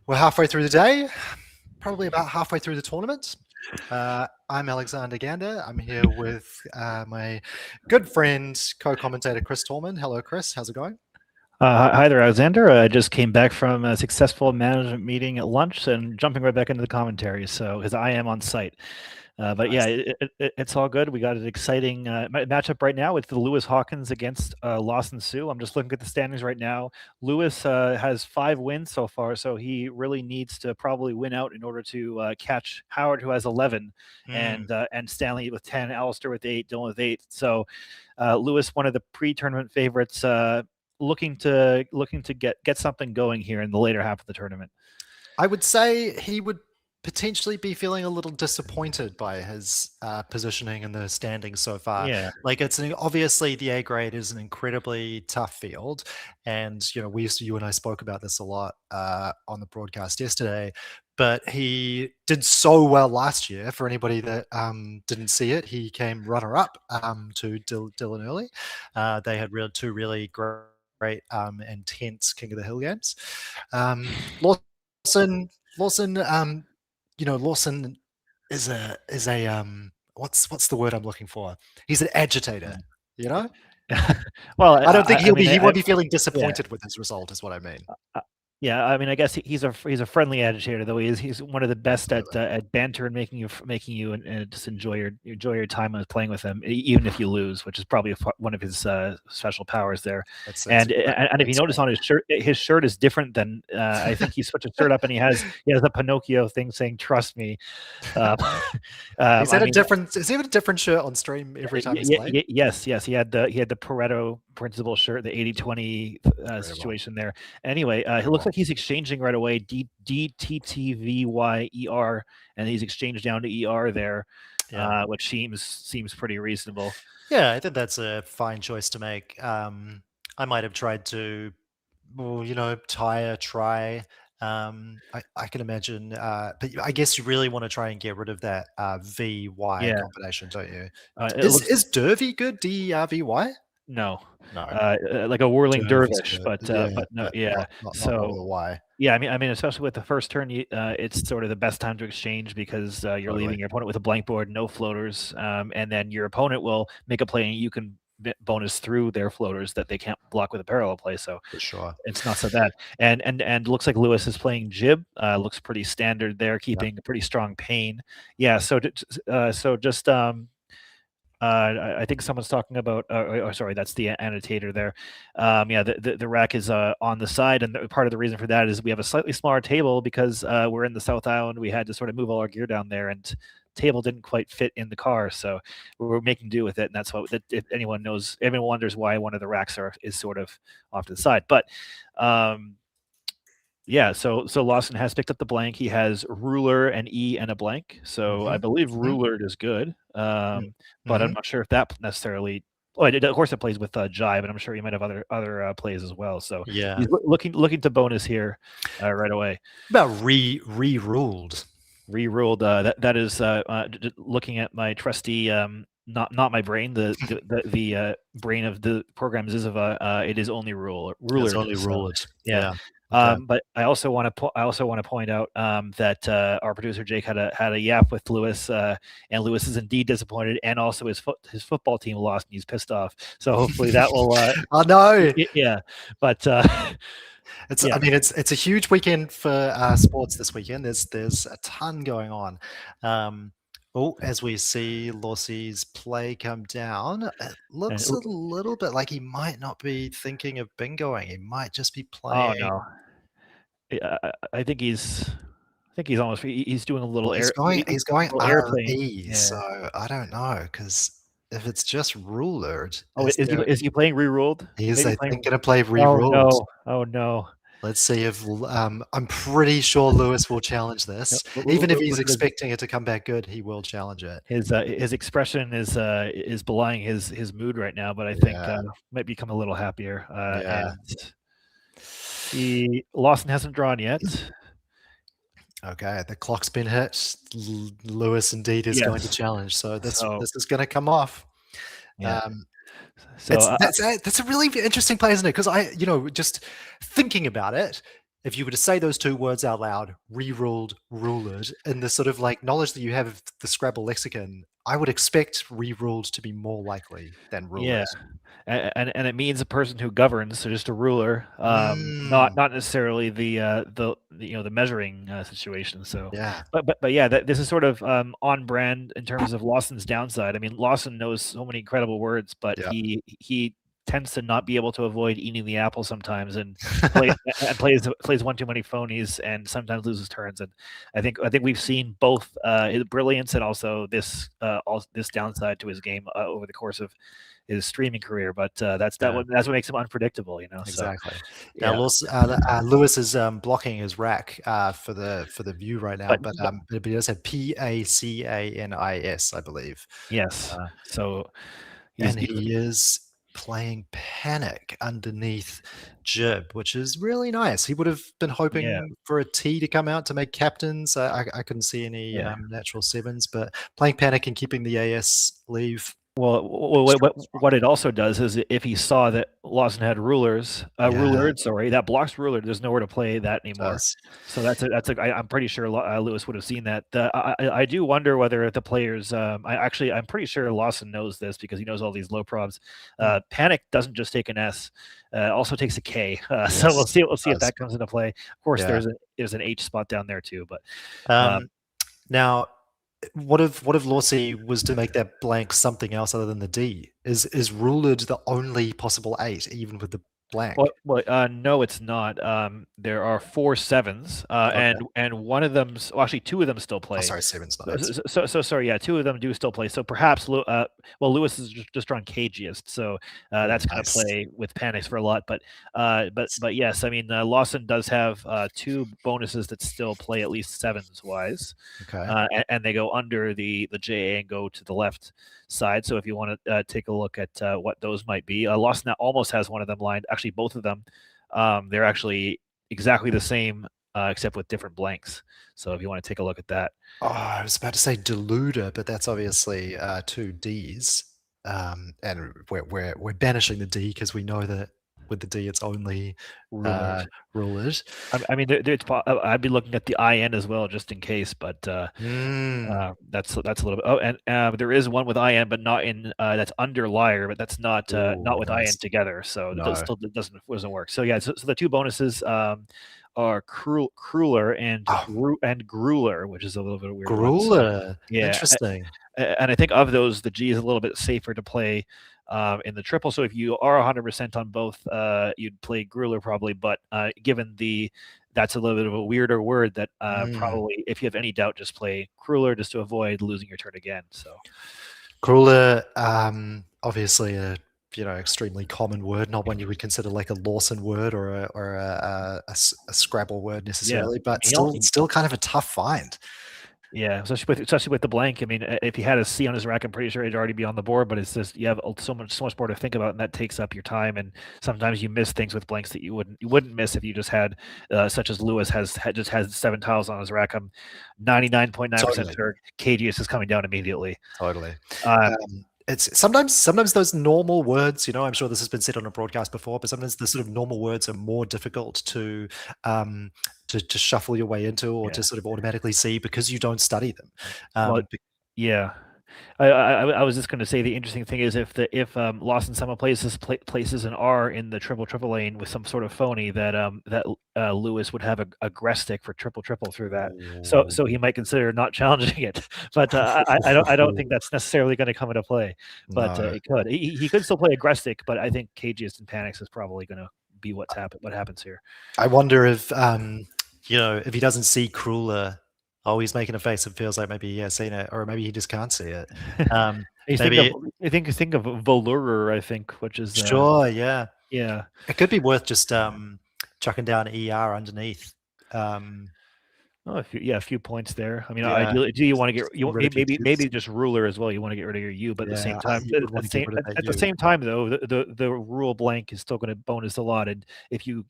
We're halfway through the day, probably about halfway through the tournament. I'm Alexander Gandar. I'm here with my good friend, co-commentator Chris Tallman. Hello, Chris. How's it going? Hi there, Alexander. I just came back from a successful management meeting at lunch and jumping right back into the commentary. So, because I am on site. But Nice. yeah, it's all good. We got an exciting matchup right now with the Lewis Hawkins against Lawson Sue. I'm just looking at the standings right now. Lewis has 5 wins so far, so he really needs to probably win out in order to catch Howard, who has 11, and Stanley with 10, Alistair with 8, Dylan with 8. So Lewis, one of the pre-tournament favorites, looking to get something going here in the later half of the tournament. I would say he would potentially be feeling a little disappointed by his positioning in the standings so far. Yeah. Like obviously the A grade is an incredibly tough field, and you and I spoke about this a lot on the broadcast yesterday. But he did so well last year. For anybody that didn't see it, he came runner-up to Dylan Early. They had two really great intense King of the Hill games. Lawson, Lawson is a what's the word I'm looking for? He's an agitator, Well, I don't think he won't be feeling disappointed with his result, is what I mean. Yeah, I mean, I guess he's a friendly agitator, though. He's one of the best at banter and making you and just enjoy your time playing with him, even if you lose, which is probably one of his special powers there. And if you notice on his shirt is different than I think he's switched his shirt up and he has a Pinocchio thing saying "Trust me." Is he have a different shirt on stream every time he's playing? Yes, he had the Pareto principle shirt, the 80-20 situation there. Anyway, he looks like he's exchanging right away DTTVYER, and he's exchanged down to ER there, which seems pretty reasonable. Yeah, I think that's a fine choice to make. I might have tried to, try. I can imagine, but I guess you really want to try and get rid of that VY combination, don't you? Is Dervy good? DERVY? No. Like a whirling dervish, but no, not why. Yeah, I mean, especially with the first turn, it's sort of the best time to exchange because you're leaving your opponent with a blank board, no floaters, and then your opponent will make a play and you can bonus through their floaters that they can't block with a parallel play. So for sure, it's not so bad. And looks like Lewis is playing jib. Looks pretty standard there, keeping a pretty strong pain. Yeah. So just. I think someone's talking about. Sorry, that's the annotator there. The rack is on the side, and part of the reason for that is we have a slightly smaller table because we're in the South Island. We had to sort of move all our gear down there, and table didn't quite fit in the car, so we're making do with it. And that's what. If anyone wonders why one of the racks is sort of off to the side, but. Yeah, so Lawson has picked up the blank. He has ruler and E and a blank. So I believe ruler is good, but I'm not sure if that necessarily. Well, of course it plays with jive, and I'm sure he might have other plays as well. So he's looking to bonus here right away. About re-ruled. Re-ruled. That is looking at my trusty. Not my brain. The brain of the programs is of it is only ruler. It's only ruled. Yeah. But I also want to point out that our producer Jake had a yap with Lewis, and Lewis is indeed disappointed, and also his football team lost, and he's pissed off. So hopefully that will. Oh no! Yeah, but it's. Yeah. I mean, it's a huge weekend for sports this weekend. There's a ton going on. As we see Lossie's play come down, it looks a little bit like he might not be thinking of bingoing. He might just be playing. Oh no! I think he's almost. He's doing a little. He's going RE, so I don't know because if it's just rulered. Is he playing re-ruled? He's going to play re-ruled. Oh no! Let's see if I'm pretty sure Lewis will challenge this. Even if he's expecting it to come back good, he will challenge it. His expression is belying his mood right now, but I think might become a little happier. And Lawson hasn't drawn yet. Okay, the clock's been hit. Lewis indeed is going to challenge, so this is going to come off. Yeah. So that's a really interesting play, isn't it? Because just thinking about it, if you were to say those two words out loud, re-ruled, rulered, in the sort of like knowledge that you have of the Scrabble lexicon, I would expect re-ruled to be more likely than rulered. Yeah. And it means a person who governs, so just a ruler, not necessarily the measuring situation. So yeah, but yeah, this is sort of on brand in terms of Lawson's downside. I mean, Lawson knows so many incredible words, but he tends to not be able to avoid eating the apple sometimes, and plays one too many phonies, and sometimes loses turns. And I think we've seen both his brilliance and also this downside to his game over the course of his streaming career, but that's what makes him unpredictable, Exactly. So, now, Lewis is blocking his rack for the view right now, but he does have Pacanis, I believe. Yes. And he is playing Panic underneath Jib, which is really nice. He would have been hoping for a T to come out to make captains. I couldn't see any natural sevens, but playing Panic and keeping the AS leave. Well, what it also does is if he saw that Lawson had rulered, that blocks ruler, there's nowhere to play that anymore. So I'm pretty sure Lewis would have seen that. I do wonder whether the players. I'm pretty sure Lawson knows this because he knows all these low probs. Panic doesn't just take an S, also takes a K. So we'll see if that comes into play. Of course, there's an H spot down there too, but now. What if Lawson was to make that blank something else other than the D? Is rulered the only possible 8, even with the blank? No, it's not. There are 4 sevens, and one of them, actually 2 of them still play. Oh, sorry, sevens. So sorry, yeah, 2 of them do still play. So perhaps, Lewis is just drawn cagiest, so that's going to play with Panics for a lot. But yes, I mean Lawson does have 2 bonuses that still play at least sevens wise. Okay, and they go under the JA and go to the left side. So if you want to take a look at what those might be, Lawson almost has one of them lined. Actually, both of them, they're actually exactly the same, except with different blanks. So if you want to take a look at that. Oh, I was about to say Deluder, but that's obviously 2 Ds, and we're banishing the D because we know that with the D it's only rulers. I mean, I'd be looking at the IN as well just in case, but that's a little bit. Oh, and there is one with IN, but not in that's under liar, but that's not with IN together, so it still doesn't work. So yeah, so the 2 bonuses are Crueler and Grueler, which is a little bit weird. Grueler, interesting. And I think of those, the G is a little bit safer to play in the triple. So if you are 100% on both, you'd play Grueler probably. But given that's a little bit of a weirder word that probably, if you have any doubt, just play Crueler just to avoid losing your turn again. So Grueler, obviously a extremely common word, not one you would consider like a Lawson word or a Scrabble word necessarily, but still kind of a tough find. Yeah, especially with the blank. I mean, if he had a C on his rack, I'm pretty sure he'd already be on the board. But it's just you have so much more to think about, and that takes up your time. And sometimes you miss things with blanks that you wouldn't miss if you just had, such as Lewis has 7 tiles on his rack. I'm 99.9% sure KGS is coming down immediately. Totally. It's sometimes those normal words, I'm sure this has been said on a broadcast before, but sometimes the sort of normal words are more difficult to shuffle your way into or to sort of automatically see because you don't study them. I was just going to say the interesting thing is if Lawson Summer places an R in the triple lane with some sort of phony that Lewis would have a Grestic for triple through that. So he might consider not challenging it, but I don't think that's necessarily going to come into play. But it could. He could still play a Grestic, but I think Cagiest and Panics is probably going to be what happens here. I wonder if if he doesn't see Crueler. Oh, he's making a face. It feels like maybe he has seen it, or maybe he just can't see it. Think of Velurer, I think, which is sure, yeah. It could be worth just chucking down ER underneath. A few points there. I mean, ideally, do you want to get maybe just ruler as well? You want to get rid of your U, but at the same time, at the same time, though, the rule blank is still going to bonus a lot. And if you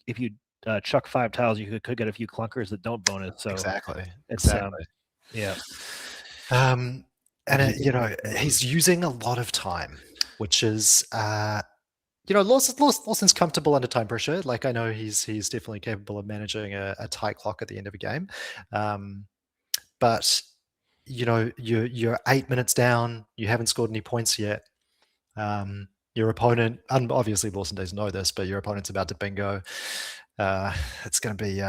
chuck 5 tiles, you could get a few clunkers that don't bonus. So exactly. Yeah. And he's using a lot of time, which is Lawson's comfortable under time pressure. Like, I know he's definitely capable of managing a tight clock at the end of a game, but you're 8 minutes down. You haven't scored any points yet. Your opponent, and obviously Lawson doesn't know this, but your opponent's about to bingo. It's going to be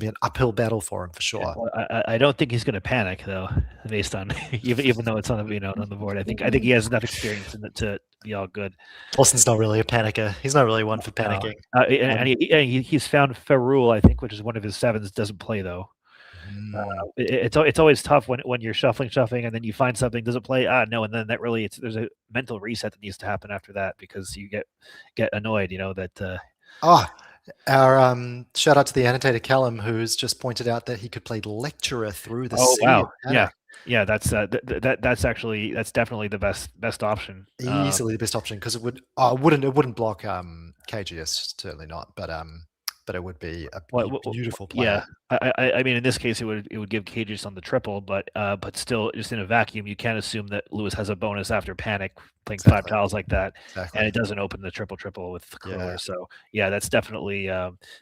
an uphill battle for him for sure. Yeah, well, I don't think he's going to panic though, based on even though it's on the board. I think he has enough experience to be all good. Lawson's not really a panicker. He's not really one for panicking. And he's found Ferrul, I think, which is one of his 7s. Doesn't play though. It's always tough when you're shuffling, and then you find something doesn't play. No, and then there's a mental reset that needs to happen after that, because you get annoyed. That. Our shout out to the annotator Callum, who's just pointed out that he could play Lecturer through the sea. Wow! Yeah. That's definitely the best option. Easily the best option, because it wouldn't block KGS, certainly not, but it would be a beautiful play. Yeah, I mean, in this case, it would give KGS on the triple, but still, just in a vacuum, you can't assume that Lewis has a bonus after panic playing 5 tiles like that, and it doesn't open the triple with Cruller. Yeah. So yeah, that's definitely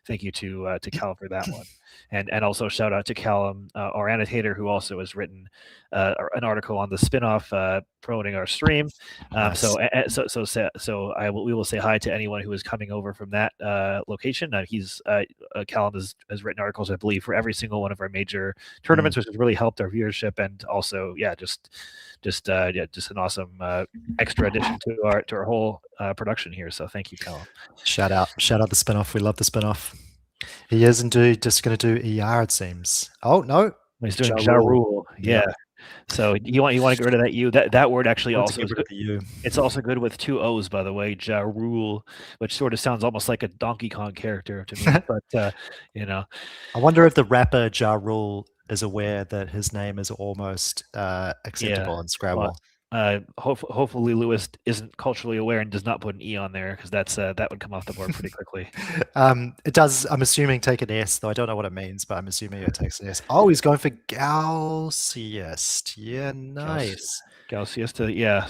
thank you to Cal for that one, and also shout out to Callum, our annotator, who also has written an article on the spinoff promoting our stream. Nice. We will say hi to anyone who is coming over from that location. Callum has written articles, I believe, for every single one of our major tournaments, which has really helped our viewership, and also just an awesome extra addition to our whole production here. So thank you, Callum. Shout out the spinoff. We love the spinoff. He is indeed just going to do ER, it seems. Oh no, he's doing Ja Rule. Yeah. So you want to get rid of that U. That word actually also is good. It's also good with 2 O's, by the way, Ja Rule, which sort of sounds almost like a Donkey Kong character to me. But I wonder if the rapper Ja Rule is aware that his name is almost acceptable in Scrabble. Hopefully Lewis isn't culturally aware and does not put an E on there, because that would come off the board pretty quickly. It does, I'm assuming, take an S, though I don't know what it means, but I'm assuming it takes an S. Oh, he's going for Gaussiest. Yeah, nice. Gaussiest, yeah.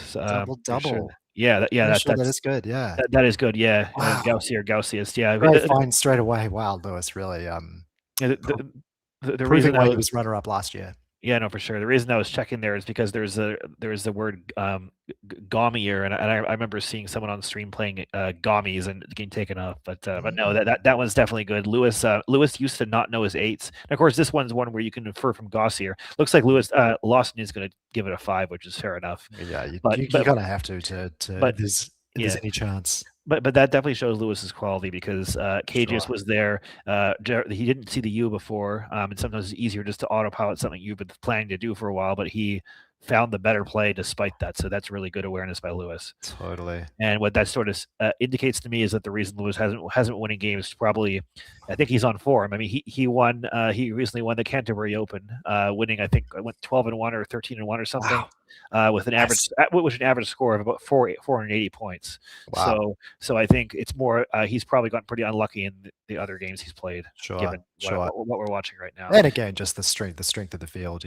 Double. Sure. Yeah, that is good. Yeah, that is good. Yeah, wow. Gaussiest. Yeah, very fine straight away. Wow, Lewis really. The reason why he was runner-up last year. Yeah, no, for sure. The reason I was checking there is because there is the word gommier, and I remember seeing someone on the stream playing gommies and getting taken off. But no, that one's definitely good. Lewis used to not know his 8s, and of course this one's one where you can infer from Gaussier. Looks like Lawson is going to give it a 5, which is fair enough. Yeah, you kind of have to if there's any chance. But that definitely shows Lewis's quality, because KGS was there. He didn't see the U before, and sometimes it's easier just to autopilot something you've been planning to do for a while, but he found the better play despite that. So that's really good awareness by Lewis. Totally. And what that sort of indicates to me is that the reason Lewis hasn't winning games, probably, I think he's on form. I mean, he won. He recently won the Canterbury Open, winning, I think, I went 12-1 or 13-1 or something. Wow. With an average score of about 480 points. Wow. So I think it's more he's probably gotten pretty unlucky in the other games he's played. Given what we're watching right now. And again, just the strength of the field,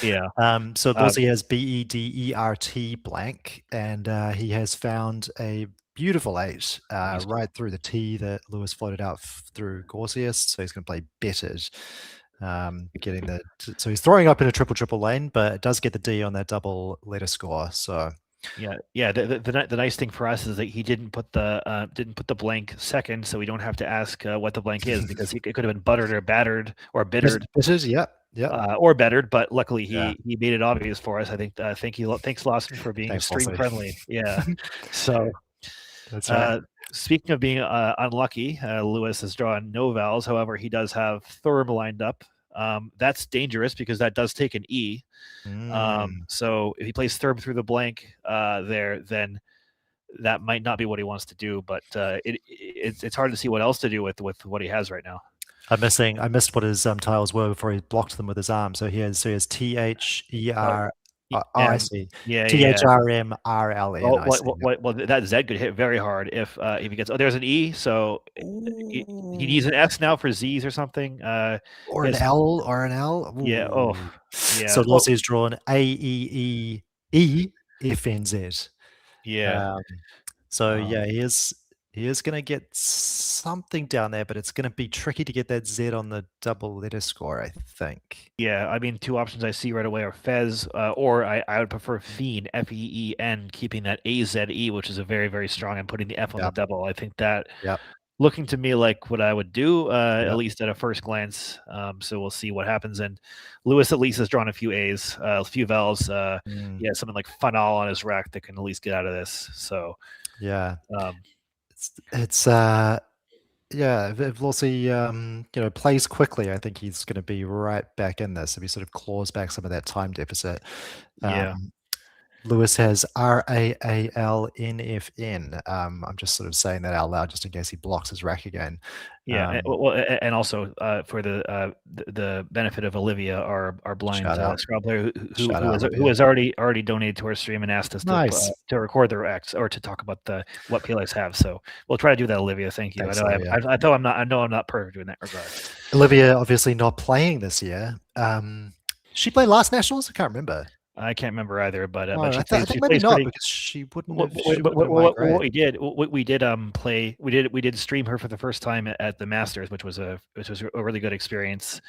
Yeah. So Lawsy has BEDERT blank, and he has found a beautiful 8 right through the T that Lewis floated out through Gaussiest. So he's going to play bettered. So he's throwing up in a triple lane, but it does get the D on that double letter score. So yeah. The nice thing for us is that he didn't put the blank second, so we don't have to ask what the blank is, because it could have been buttered or battered or bittered. Or bettered, but luckily he made it obvious for us. I think thanks Lawson for being stream friendly. Yeah. So that's right. Speaking of being unlucky, Lewis has drawn no vowels. However, he does have Thurm lined up. That's dangerous, because that does take an E. So if he plays Thurm through the blank there, then that might not be what he wants to do. But it's hard to see what else to do with what he has right now. I missed what his tiles were before he blocked them with his arm. So he has THER I see. Yeah, THRMRLN. I see. Well, that Z could hit very hard if he gets. Oh, there's an E, so he needs an S now for Z's or something. Or an L. Yeah. Oh, Ooh. yeah. So Lossie's drawn AEEEFNZ. Yeah. So yeah, he is going to get something down there, but it's going to be tricky to get that Z on the double letter score, I think. Yeah, I mean, two options I see right away are Fez, or I would prefer Feen, Feen, keeping that AZE, which is a very, very strong, and putting the F on the double. I think that looking to me like what I would do, at least at a first glance. So we'll see what happens. And Lewis at least has drawn a few A's, a few vowels. Yeah, something like Fanal on his rack that can at least get out of this. So yeah, it's if Lawsy plays quickly, I think he's going to be right back in this if he sort of claws back some of that time deficit. Lewis has RAALNFN. I'm just sort of saying that out loud just in case he blocks his rack again. Yeah, and also for the benefit of Olivia, our blind Scrabble player who has already donated to our stream and asked us to record the racks or to talk about what PLX have. So we'll try to do that, Olivia. Thank you. I know I'm not perfect in that regard. Olivia obviously not playing this year. She played last Nationals. I can't remember. I can't remember either, but I think maybe not because she wouldn't. What we did we did stream her for the first time at the Masters, which was a really good experience.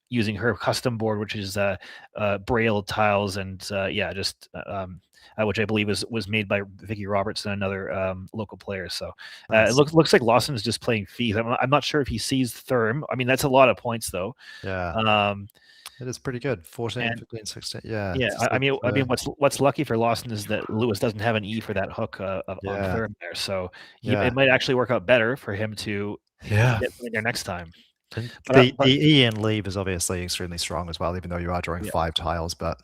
Using her custom board, which is braille tiles and which I believe was made by Vicky Roberts and another local player. So it looks like Lawson is just playing Fees. I'm not sure if he sees Therm. I mean, that's a lot of points though. Yeah. It is pretty good. 14, 15, 16. Yeah. Yeah. I mean, what's lucky for Lawson is that Lewis doesn't have an E for that hook on Therm there. So it might actually work out better for him to get something there next time. The E in leave is obviously extremely strong as well, even though you are drawing 5 tiles. But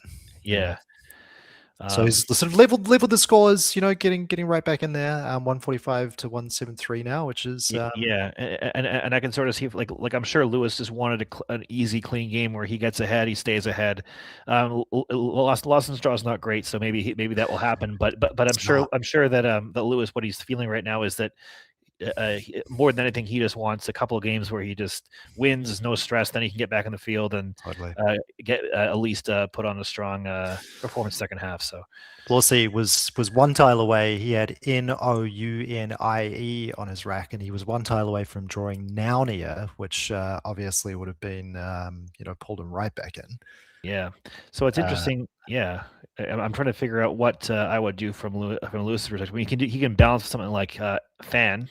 so he's sort of leveled the scores, getting right back in there. 145 to 173 now, which is and I can sort of see like I'm sure Lewis just wanted an easy, clean game where he gets ahead, he stays ahead. Lawson's draw is not great, so maybe that will happen. But I'm sure that Lewis, what he's feeling right now is that. More than anything, he just wants a couple of games where he just wins, no stress. Then he can get back in the field and get at least put on a strong performance second half. So Lawsy was 1 tile away. He had NOUNIE on his rack, and he was 1 tile away from drawing Naunia, which obviously would have been pulled him right back in. Yeah, so it's interesting. I'm trying to figure out what I would do from Lewis's perspective. He can balance something like Fan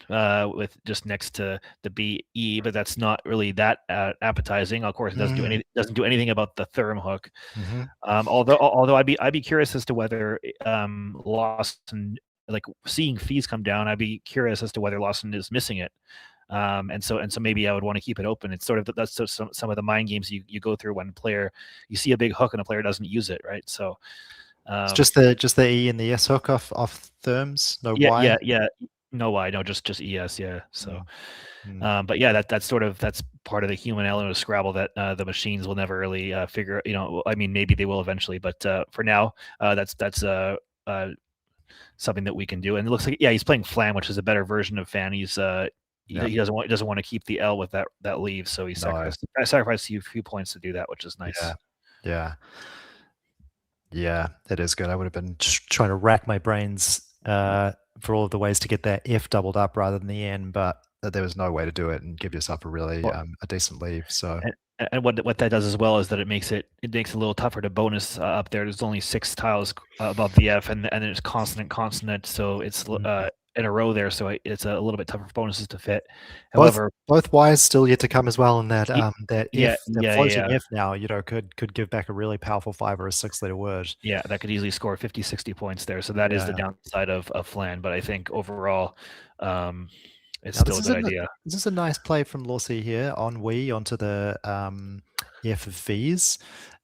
with just next to the BE, but that's not really that appetizing. Of course, it doesn't do anything about the Therm hook. Although I'd be curious as to whether Lawson, like seeing Fees come down, I'd be curious as to whether Lawson is missing it. And so maybe I would want to keep it open. It's sort of that's some of the mind games you go through when you see a big hook and a player doesn't use it, right? So it's just the E and the S hook off Therms, no Y. No Y, no, just ES, So but that's part of the human element of Scrabble that the machines will never really figure. I mean, maybe they will eventually, but for now, that's something that we can do. And it looks like he's playing Flam, which is a better version of Fan. He doesn't want to keep the L with that leave, so he sacrificed a few points to do that, which is nice. Yeah, that is good. I would have been trying to rack my brains for all of the ways to get that F doubled up rather than the N, but there was no way to do it and give yourself a decent leave. So. And what that does as well is that it makes it a little tougher to bonus up there. There's only 6 tiles above the F, and it's consonant, so it's in a row there, so it's a little bit tougher for bonuses to fit. However, both Y's still yet to come as well, and that floating F now, could give back a really powerful 5 or a 6 letter word. Yeah, that could easily score 50, 60 points there. So that is the downside of Flan, but I think overall, it's still a good idea. This is a nice play from Lawsy here on Wii onto the F of V's.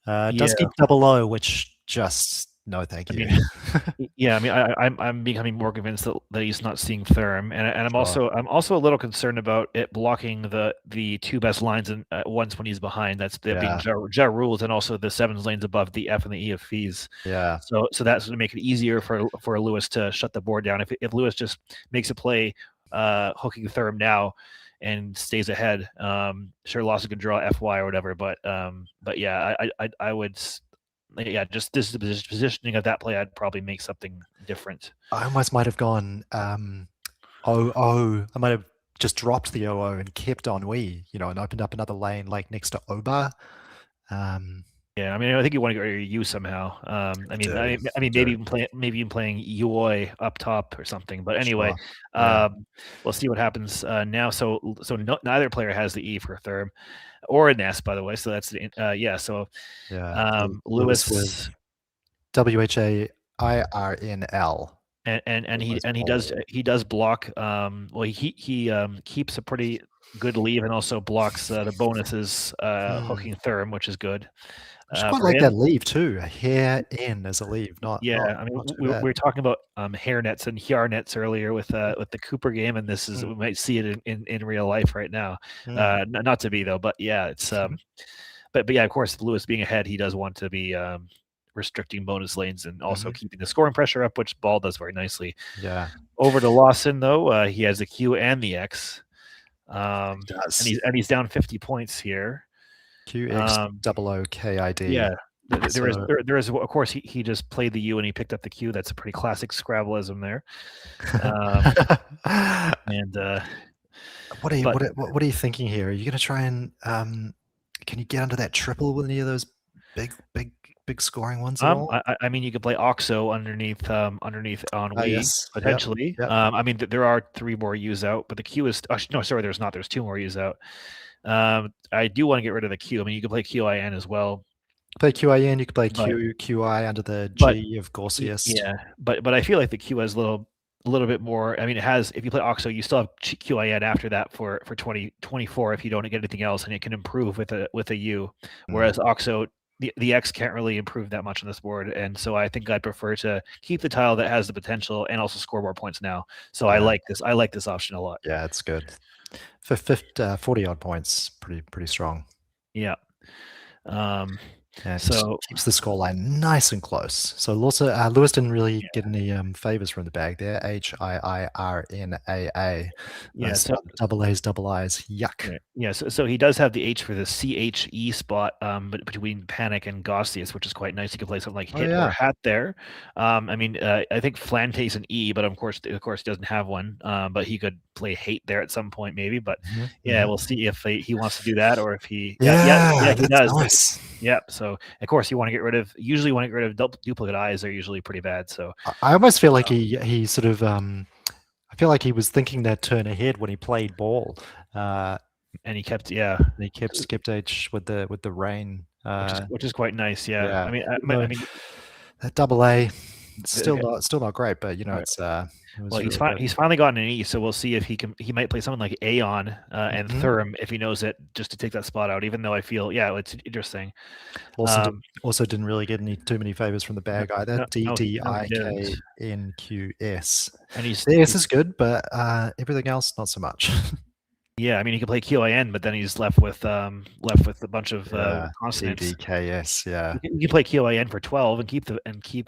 Does keep double O, which just No, thank I you. mean, yeah, I mean, I'm becoming more convinced that he's not seeing Therm, and I'm also a little concerned about it blocking the two best lines at once when he's behind. That's being Ja rules, and also the 7s lanes above the F and the E of fees. Yeah. So that's going to make it easier for Lewis to shut the board down. If Lewis just makes a play, hooking Therm now, and stays ahead, sure, Lawson can draw FY or whatever, but yeah, I would. Yeah, just this is the positioning of that play. I'd probably make something different. I almost might have gone I might have just dropped the 0 and kept on Wii, and opened up another lane like next to Oba. Yeah, I mean, I think you want to get rid of you somehow. I mean, maybe even playing Uoi up top or something. But anyway, we'll see what happens now. So neither player has the E for Therm or an S, by the way. So that's Lewis with WHAIRNL. And he does block. Well, he keeps a pretty good leave and also blocks the bonuses hooking Therm, which is good. I quite like that leave too. A hair in as a leave, I mean, we were talking about hair nets and Hyar nets earlier with the Cooper game, and this is we might see it in real life right now. Not to be though, but yeah, it's but yeah, of course, Lewis being ahead, he does want to be restricting bonus lanes and also keeping the scoring pressure up, which Ball does very nicely. Yeah. Over to Lawson though, he has the Q and the X, and he's down 50 points here. QXOOKID. Yeah, there is of course he just played the U and he picked up the Q. That's a pretty classic Scrabbleism there. And what are you thinking here? Are you going to try and can you get under that triple with any of those big scoring ones at all? I mean, you could play Oxo underneath on Wii, yes. potentially. Yep. I mean, there are 3 more U's out, but the Q is no, sorry, there's not. There's 2 more U's out. I do want to get rid of the Q. I mean, you could play QIN as well. Play QIN. You could play QI under the G of Gorsius. Yeah, but I feel like the Q has a little bit more. I mean, it has. If you play Oxo, you still have QIN after that for 2024 if you don't get anything else, and it can improve with a U. Whereas Oxo, the X can't really improve that much on this board, and so I think I'd prefer to keep the tile that has the potential and also score more points now. So I like this. I like this option a lot. Yeah, it's good. For 40 odd points, pretty strong. Yeah. And so keeps the scoreline nice and close. So Lewis didn't really get any favors from the bag there. HIIRNAA. Yeah, so double I's. Yuck. Yeah. So he does have the H for the CHE spot, but between Panic and Gaussius, which is quite nice. You could play something like Hit or Hat there. I mean, I think Flante's an E, but of course he doesn't have one. But he could play Hate there at some point, maybe. But we'll see if he wants to do that or if he. He does. Nice. Yep. So of course you want to get rid of. Usually, want to get rid of duplicate eyes. They're usually pretty bad. So I almost feel like he sort of. I feel like he was thinking that turn ahead when he played ball. And he kept skipped H with the rain, which is quite nice. Yeah. I mean, that double A. Still not great, but it's. Well, he's finally gotten an E, so we'll see if he might play something like Aeon and Therm if he knows it, just to take that spot out. Even though I feel it's interesting. Also didn't really get too many favors from the bag either. DDIKNQS. And this is good, but everything else not so much. Yeah, I mean he can play QIN, but then he's left with a bunch of consonants. DDKS, yeah. You can play QIN for 12 and keep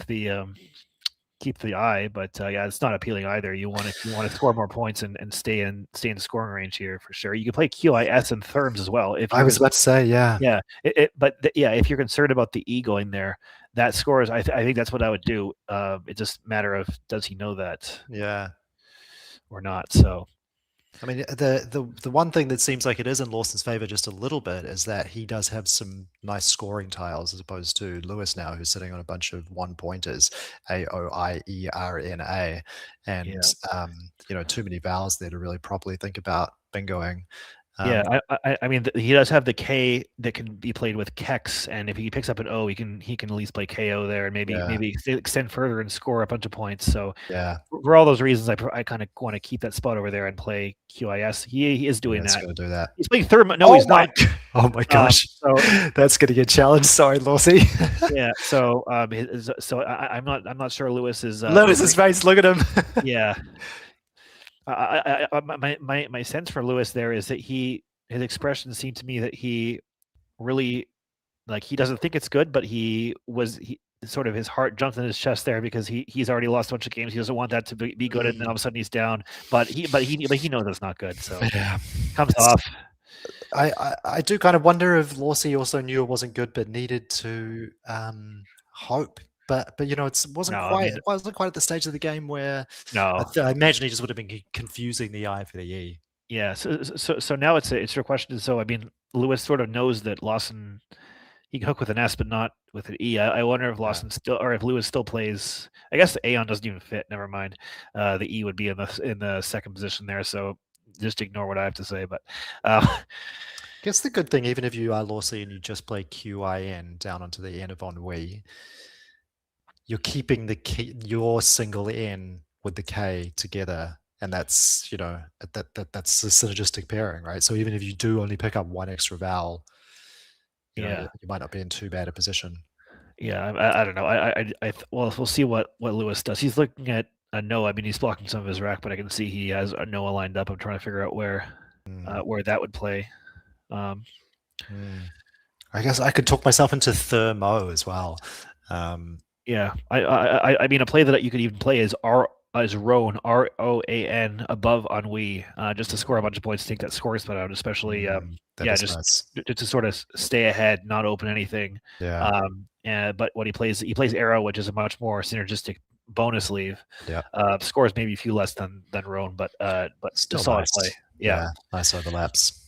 the I, but it's not appealing either. You want to score more points and stay in the scoring range here for sure. You can play QIS and Therms as well. I was about to say, yeah. If you're concerned about the E going there, that scores. I think that's what I would do. It's just a matter of does he know that? Yeah, or not. So. I mean, the one thing that seems like it is in Lawson's favor just a little bit is that he does have some nice scoring tiles as opposed to Lewis now, who's sitting on a bunch of 1-pointers, AOIERNA, and too many vowels there to really properly think about bingoing. I mean, he does have the K that can be played with Kex, and if he picks up an O, he can at least play KO there, and maybe extend further and score a bunch of points. So for all those reasons, I kind of want to keep that spot over there and play QIS. He is doing that. Going to do that. He's playing third. No, he's not. Oh my gosh! So that's going to get challenged. Sorry, Lawsy. Yeah. So I'm not sure Lewis is. Lewis's face. Look at him. Yeah. My sense for Lewis there is that his expression seemed to me that he really he doesn't think it's good, but he sort of his heart jumped in his chest there because he's already lost a bunch of games. He doesn't want that to be good, and then all of a sudden he's down. But he knows that's not good. So comes off. I do kind of wonder if Lawsy also knew it wasn't good, but needed to hope. But it wasn't quite at the stage of the game where I imagine he just would have been confusing the I for the E. Yeah. So now it's your question. So I mean, Lewis sort of knows that Lawson he can hook with an S, but not with an E. I wonder if Lawson if Lewis still plays. I guess the Aeon doesn't even fit. Never mind. The E would be in the second position there. So just ignore what I have to say. But I guess the good thing, even if you are Lawsy and you just play QIN down onto the end of ennui, you're keeping your single N with the K together, and that's that's a synergistic pairing, right? So even if you do only pick up one extra vowel, you might not be in too bad a position. Yeah, I don't know. Well, we'll see what Lewis does. He's looking at a Noah. I mean, he's blocking some of his rack, but I can see he has a Noah lined up. I'm trying to figure out where that would play. I guess I could talk myself into Thermo as well. Yeah, I mean, a play that you could even play is Roan, Roan above ennui, just to score a bunch of points, take that score spot out, especially just to sort of stay ahead, not open anything. But what he plays Arrow, which is a much more synergistic bonus leave. Scores maybe a few less than Roan, but still solid nice play. Yeah, nice overlaps.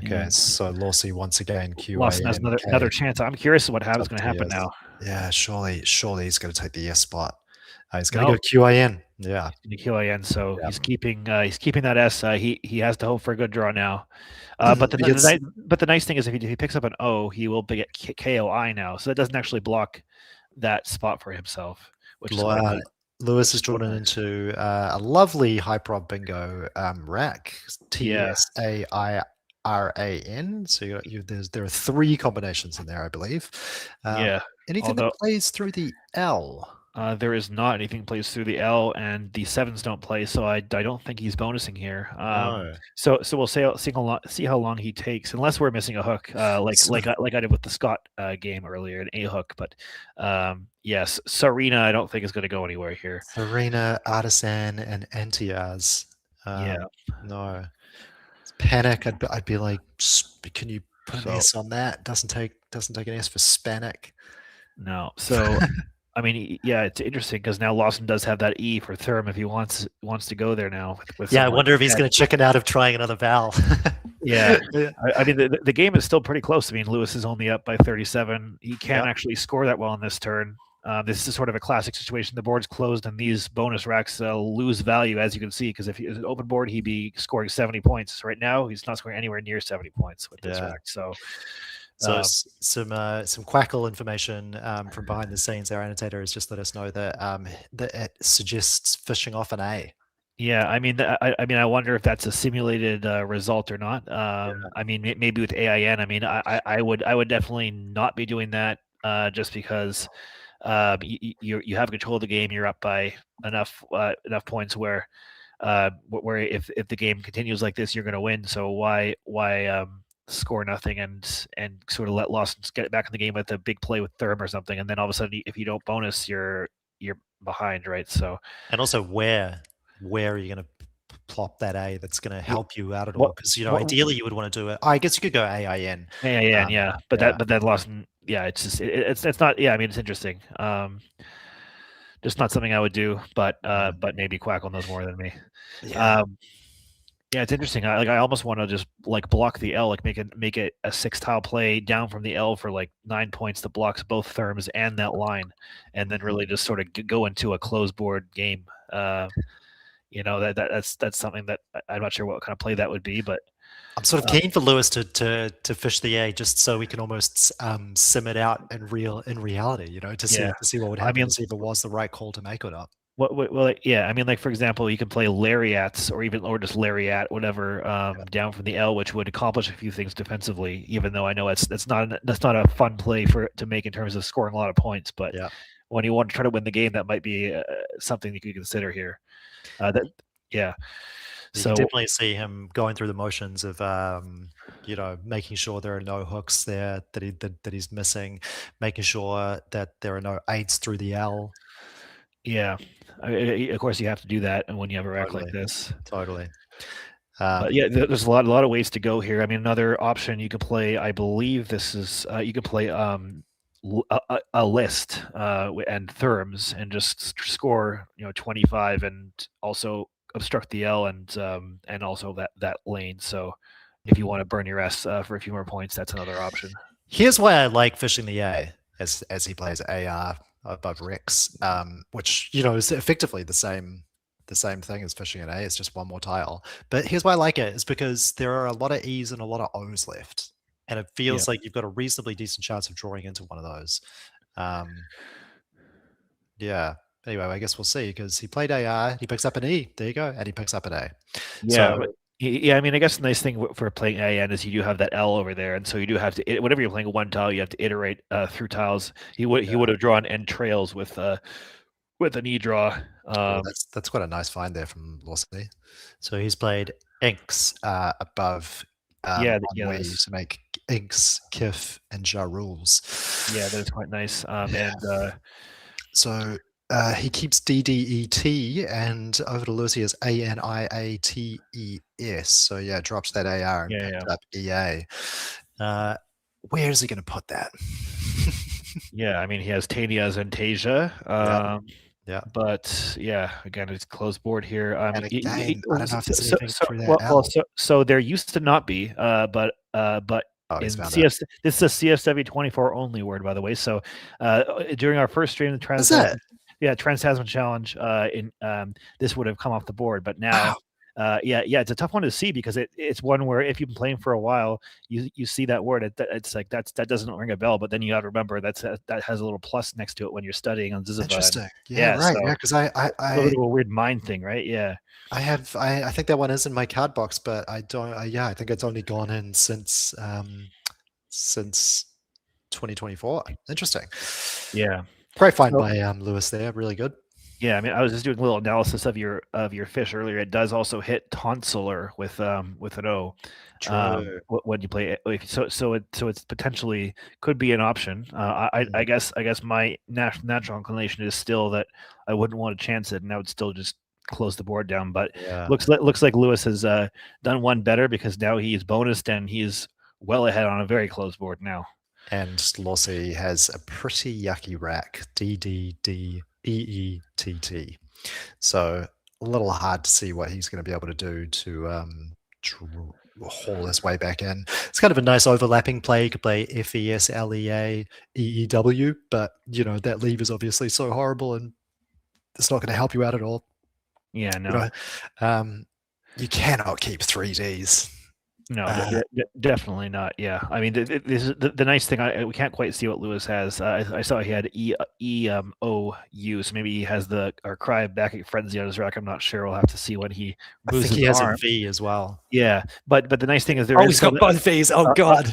Okay, so Lawsy once again Lawson has another chance. I'm curious what is going to happen now. Yeah, surely he's going to take the S spot. He's going to go QIN. Yeah, he's going to QIN. So he's keeping that S. He has to hope for a good draw now. But the nice thing is if he picks up an O, he will get KOI now. So that doesn't actually block that spot for himself. Which is Lewis is drawn into a lovely high prob bingo rack. TSAIRAN. So there are 3 combinations in there, I believe. Anything that plays through the L? There is not anything plays through the L, and the 7s don't play, so I don't think he's bonusing here. So we'll see how long he takes, unless we're missing a hook, like I did with the Scott game earlier, an A hook. But yes, Serena I don't think is going to go anywhere here. Serena, Artisan, and Antiaz. No. Panic, I'd be like, can you put an S on that? Doesn't take an S for Spanic. No. So I mean, it's interesting because now Lawson does have that E for Therm if he wants to go there now. I wonder if he's going to chicken out of trying another vowel. I mean, the game is still pretty close. I mean, Lewis is only up by 37. He can't actually score that well on this turn. This is sort of a classic situation. The board's closed, and these bonus racks lose value, as you can see, because if it's an open board, he'd be scoring 70 points. Right now, he's not scoring anywhere near 70 points with this rack. So some quackle information from behind the scenes. Our annotator has just let us know that it suggests fishing off an A. Yeah, I mean, I wonder if that's a simulated result or not. I mean, maybe with AIN. I mean, I would definitely not be doing that just because. You have control of the game. You're up by enough points where if the game continues like this, you're going to win. So why score nothing and sort of let Lawson get back in the game with a big play with Therm or something, and then all of a sudden, if you don't bonus, you're behind, right? So and also where are you going to plop that A that's going to help you out at all? Because ideally you would want to do it. I guess you could go AIN. But that Lawson. Yeah, it's just it's not. Yeah, I mean, it's interesting. Just not something I would do, but maybe Quackle knows more than me. It's interesting. I almost want to just block the L, make it a 6-tile play down from the L for 9 points that blocks both Therms and that line, and then really just sort of go into a closed board game. that's something that I'm not sure what kind of play that would be, but I'm sort of keen for Lewis to fish the A just so we can almost sim it out in reality, to see what would happen, to see if it was the right call to make or not. Well, yeah. I mean, like, for example, you can play lariats or just lariat, whatever, down from the L, which would accomplish a few things defensively. Even though I know that's not a fun play to make in terms of scoring a lot of points. But when you want to try to win the game, that might be something you could consider here. You can definitely see him going through the motions of, making sure there are no hooks there that he's missing, making sure that there are no 8s through the L. Yeah, of course you have to do that, and when you have a rack like this, totally. But yeah, there's a lot of ways to go here. I mean, another option you could play, I believe this is you could play a list and therms and just score 25 and also obstruct the L and also that lane. So if you want to burn your S for a few more points, that's another option. Here's why I like fishing the A as he plays AR above Rex, which is effectively the same thing as fishing an A. It's just one more tile. But here's why I like it is because there are a lot of E's and a lot of O's left, and it feels like you've got a reasonably decent chance of drawing into one of those. Anyway, I guess we'll see, because he played AR, he picks up an E, there you go, and he picks up an A. I mean, I guess the nice thing for playing AN is you do have that L over there, and so you do have to, whenever you're playing one tile, you have to iterate through tiles. He would have drawn end trails with an E draw. That's quite a nice find there from Lawson. So he's played inks above ways to make inks, Kif, and Ja rules. Yeah, that is quite nice. So he keeps DDET, and over to Lucy is ANIATES. So yeah, drops that AR and picks up EA. Where is he going to put that? I mean, he has Tania's and Tasia. But again, it's closed board here. And again, I don't know if there's anything through that so there used to not be, but in CS, this is a CSW24 only word, by the way. So during our first stream, the Trans-Tasman Challenge, this would have come off the board, but now, it's a tough one to see, because it's one where if you've been playing for a while, you see that word, it's like that doesn't ring a bell, but then you have to remember that has a little plus next to it when you're studying on Ziziphone. Interesting. Because I a little bit of a weird mind thing, right? Yeah. I think that one is in my card box, but I don't. I think it's only gone in since 2024. Interesting. Yeah. Great find by Lewis there. Really good. Yeah, I mean, I was just doing a little analysis of your fish earlier. It does also hit tonsillar with an O. True. When you play it, so it's potentially could be an option. I guess my natural inclination is still that I wouldn't want to chance it, and I would still just close the board down. But looks like Lewis has done one better, because now he's bonused and he's well ahead on a very close board now. And Lossie has a pretty yucky rack, DDDEETT. So a little hard to see what he's going to be able to do to haul his way back in. It's kind of a nice overlapping play. You could play FESLEA EEW, but that leave is obviously so horrible and it's not going to help you out at all. Yeah, no. You cannot keep 3Ds. No, definitely not. Yeah, I mean, this is the nice thing. We can't quite see what Lewis has. I saw he had EMOU, so maybe he has our cry back at frenzy on his rack. I'm not sure. We'll have to see when he moves. I think he has a V as well. Yeah, but the nice thing is he's got both V's. Oh God.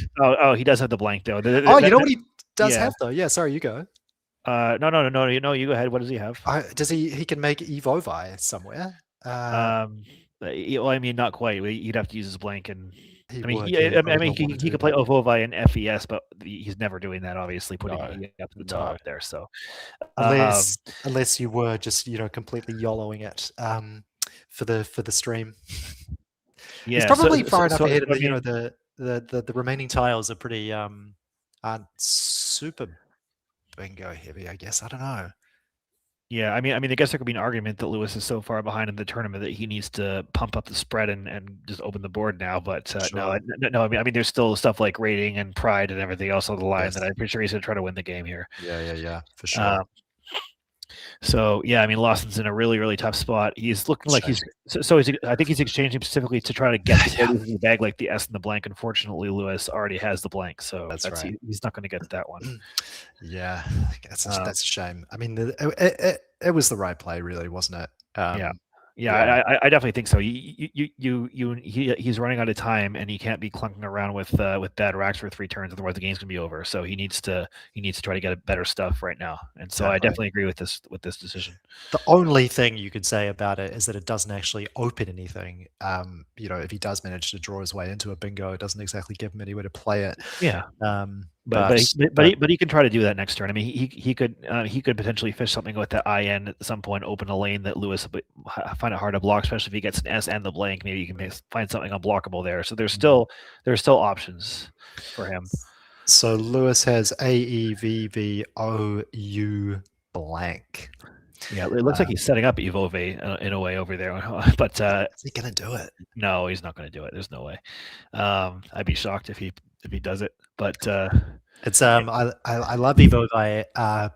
He does have the blank though. You know what he does have though? Yeah, sorry, you go. No. You go ahead. What does he have? Does he can make Evovi somewhere? Well, I mean, not quite. He'd have to use his blank, and he could play Ovovi and FES, but he's never doing that. Obviously, putting E up to the top there. So, unless you were just completely YOLOing it for the stream. Yeah, he's probably far enough ahead of the remaining tiles are pretty aren't super bingo heavy. I guess I don't know. Yeah, I mean, I guess there could be an argument that Lewis is so far behind in the tournament that he needs to pump up the spread and just open the board now. But sure. No. I mean, there's still stuff like rating and pride and everything else on the line that I'm pretty sure he's going to try to win the game here. Yeah, for sure. So yeah, I mean Lawson's in a really, really tough spot. He's looking like he's I think he's exchanging specifically to try to get the bag like the S and the blank. Unfortunately, Lewis already has the blank, so That's right. He's not going to get that one. Yeah, that's a shame. I mean, it was the right play, really, wasn't it? Yeah, I definitely think so. He's running out of time, and he can't be clunking around with bad racks for 3 turns. Otherwise, the game's gonna be over. So he needs to try to get better stuff right now. And so I definitely agree with this decision. The only thing you could say about it is that it doesn't actually open anything. If he does manage to draw his way into a bingo, it doesn't exactly give him anywhere to play it. Yeah. But he can try to do that next turn. I mean, he could potentially fish something with the IN at some point, open a lane that Lewis would find it hard to block, especially if he gets an S and the blank. Maybe you can find something unblockable there. So there's still options for him. So Lewis has AEVVOU blank. Yeah, it looks like he's setting up Evove in a way over there, but is he gonna do it? No, he's not going to do it. There's no way. I'd be shocked if he does it. But it's I love Evove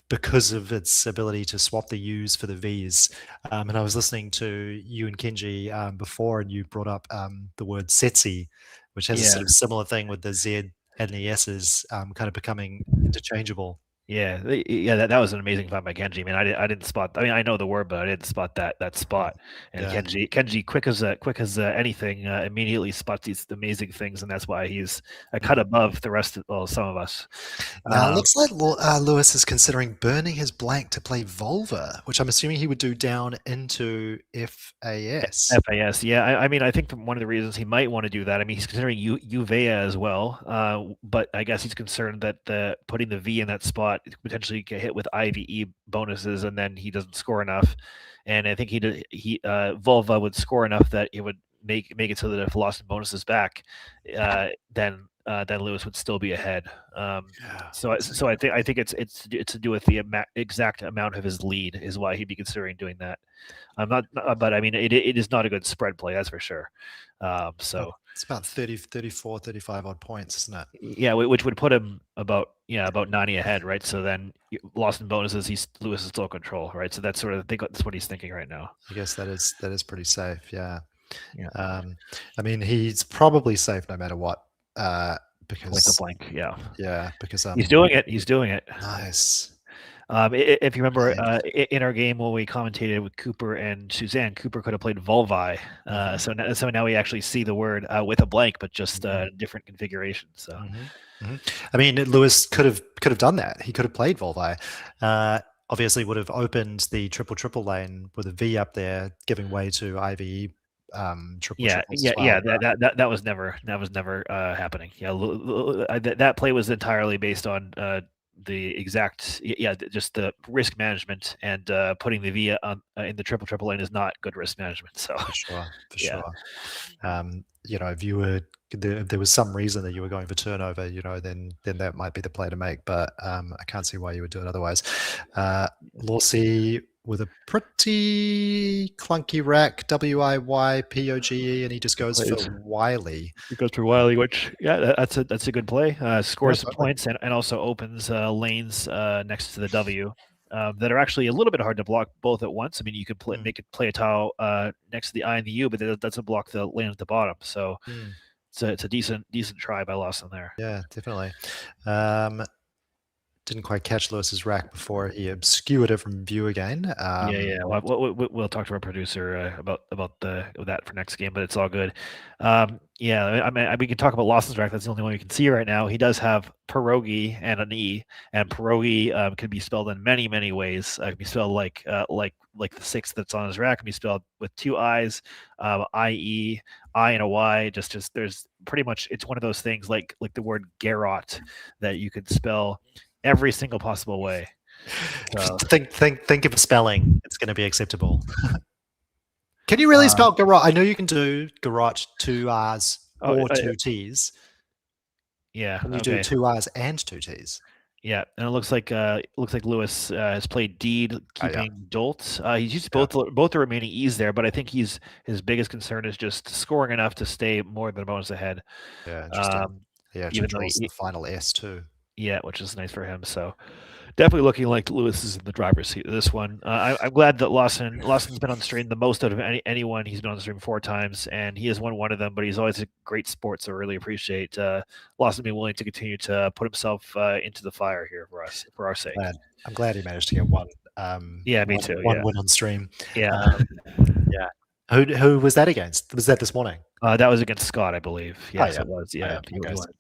because of its ability to swap the U's for the V's. And I was listening to you and Kenji before, and you brought up the word Setsi, which has a sort of similar thing with the Z and the S's kind of becoming interchangeable. Yeah, that was an amazing find by Kenji. I mean, I didn't spot. I mean, I know the word, but I didn't spot that spot. And Kenji, quick as anything, immediately spots these amazing things, and that's why he's a cut above the rest of some of us. Now it looks like Lewis is considering burning his blank to play Volva, which I'm assuming he would do down into FAS. FAS, yeah. I mean, I think one of the reasons he might want to do that. I mean, he's considering Uvea as well, but I guess he's concerned that putting the V in that spot potentially get hit with IVE bonuses, and then he doesn't score enough. And I think Volva would score enough that it would make it so that if Lawson bonuses back, then Lewis would still be ahead. So I think it's to do with the exact amount of his lead is why he'd be considering doing that. But I mean, it is not a good spread play, that's for sure. So it's about 30, 34, 35 odd points, isn't it? Yeah, which would put him about 90 ahead, right? So then Lawson bonuses, Lewis is still control, right? So that's that's what he's thinking right now. I guess that is pretty safe, yeah. I mean, he's probably safe no matter what, because with the blank, because he's doing it. Nice. If you remember, in our game when we commentated with Cooper and Suzanne, Cooper could have played Volvi. So now we actually see the word with a blank, but just different configuration. So, I mean, Lewis could have done that. He could have played Volvi. Obviously, would have opened the triple lane with a V up there, giving way to IVE. That was never happening. That play was entirely based on the exact just the risk management, and putting the V in the triple lane is not good risk management. So for sure. If there was some reason that you were going for turnover, then that might be the play to make. But I can't see why you would do it otherwise. Lawsy with a pretty clunky rack, WIYPOGE, and he just goes for Wiley. He goes for Wiley, which that's a good play. Scores some points and also opens lanes next to the W that are actually a little bit hard to block both at once. I mean, you could make it play a tile next to the I and the U, but that doesn't block the lane at the bottom. So it's a decent try by Lawson there. Yeah, definitely. Didn't quite catch Lewis's rack before he obscured it from view again. We'll talk to our producer about that for next game, but it's all good. I mean, we can talk about Lawson's rack. That's the only one we can see right now. He does have pierogi and an E, and pierogi can be spelled in many, many ways. It can be spelled like the 6 that's on his rack. It can be spelled with 2 I's, I-E, I and a Y. Just there's pretty much, it's one of those things like the word garrot that you could spell every single possible way. So. Think of a spelling. It's going to be acceptable. Can you really spell garage? I know you can do garage 2 R's or 2 T's. Yeah. Can you do 2 R's and 2 T's? Yeah, and it looks like Lewis has played Deed, keeping Dolt. He's used both the remaining E's there, but I think his biggest concern is just scoring enough to stay more than a bonus ahead. Yeah, interesting. Even though the final S too. Yeah, which is nice for him. So definitely looking like Lewis is in the driver's seat of this one. I'm glad that Lawson's been on the stream the most out of anyone. He's been on the stream 4 times, and he has won one of them. But he's always a great sport, so I really appreciate Lawson being willing to continue to put himself into the fire here for our sake. I'm glad he managed to get one. Me too. One win on stream. Yeah. Yeah. Who was that against? Was that this morning? That was against Scott, I believe. Yes, it was. Yeah,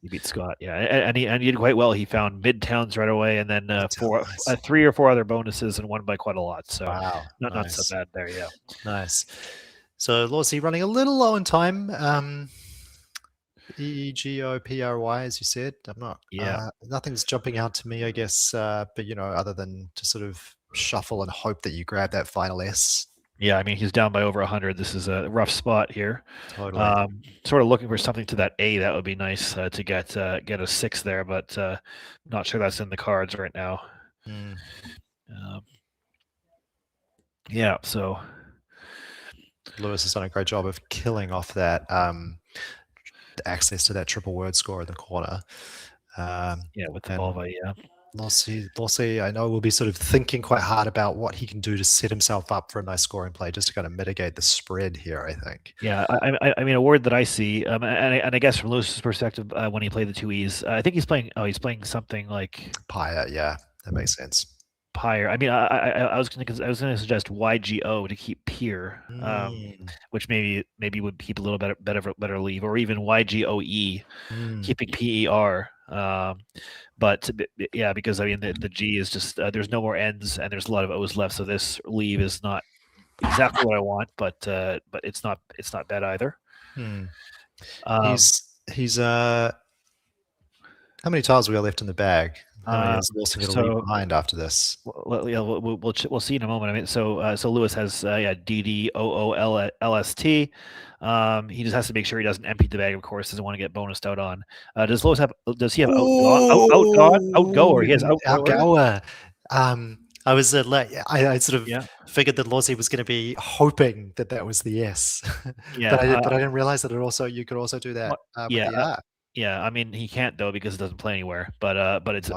he beat Scott. Yeah, and he did quite well. He found mid-towns right away, and then 3 or 4 other bonuses, and won by quite a lot. So not so bad there. Yeah, nice. So Lawsy running a little low in time. EGOPRY, as you said. I'm not. Nothing's jumping out to me, I guess. But other than to sort of shuffle and hope that you grab that final S. Yeah, I mean, he's down by over 100. This is a rough spot here. Totally. Sort of looking for something to that A. That would be nice to get a 6 there, but not sure that's in the cards right now. So Lewis has done a great job of killing off that access to that triple word score in the corner. With the Volva, Lawsy, I know, will be sort of thinking quite hard about what he can do to set himself up for a nice scoring play, just to kind of mitigate the spread here, I think. Yeah, I mean, a word that I see, and I guess from Lewis's perspective, when he played the 2 E's, I think he's playing something like Pyre. Yeah, that makes sense. Pyre. I mean, I was going to suggest YGO to keep Pier, which maybe would keep a little better leave, or even YGOE, keeping PER. But yeah, because I mean the G is just there's no more N's and there's a lot of O's left, so this leave is not exactly what I want, but it's not bad either. He's how many tiles we got left in the bag? How many is Lawson going to leave behind after this? We'll see in a moment. I mean, so Lewis has DDOOLST. He just has to make sure he doesn't empty the bag. Of course, doesn't want to get bonused out on. Does Lewis have? Does he have outgo, or he has outgoer? I was I sort of figured that Lawsy was going to be hoping that was the S. But I didn't realize that you could also do that. With the R. Yeah, I mean he can't though because it doesn't play anywhere. But it's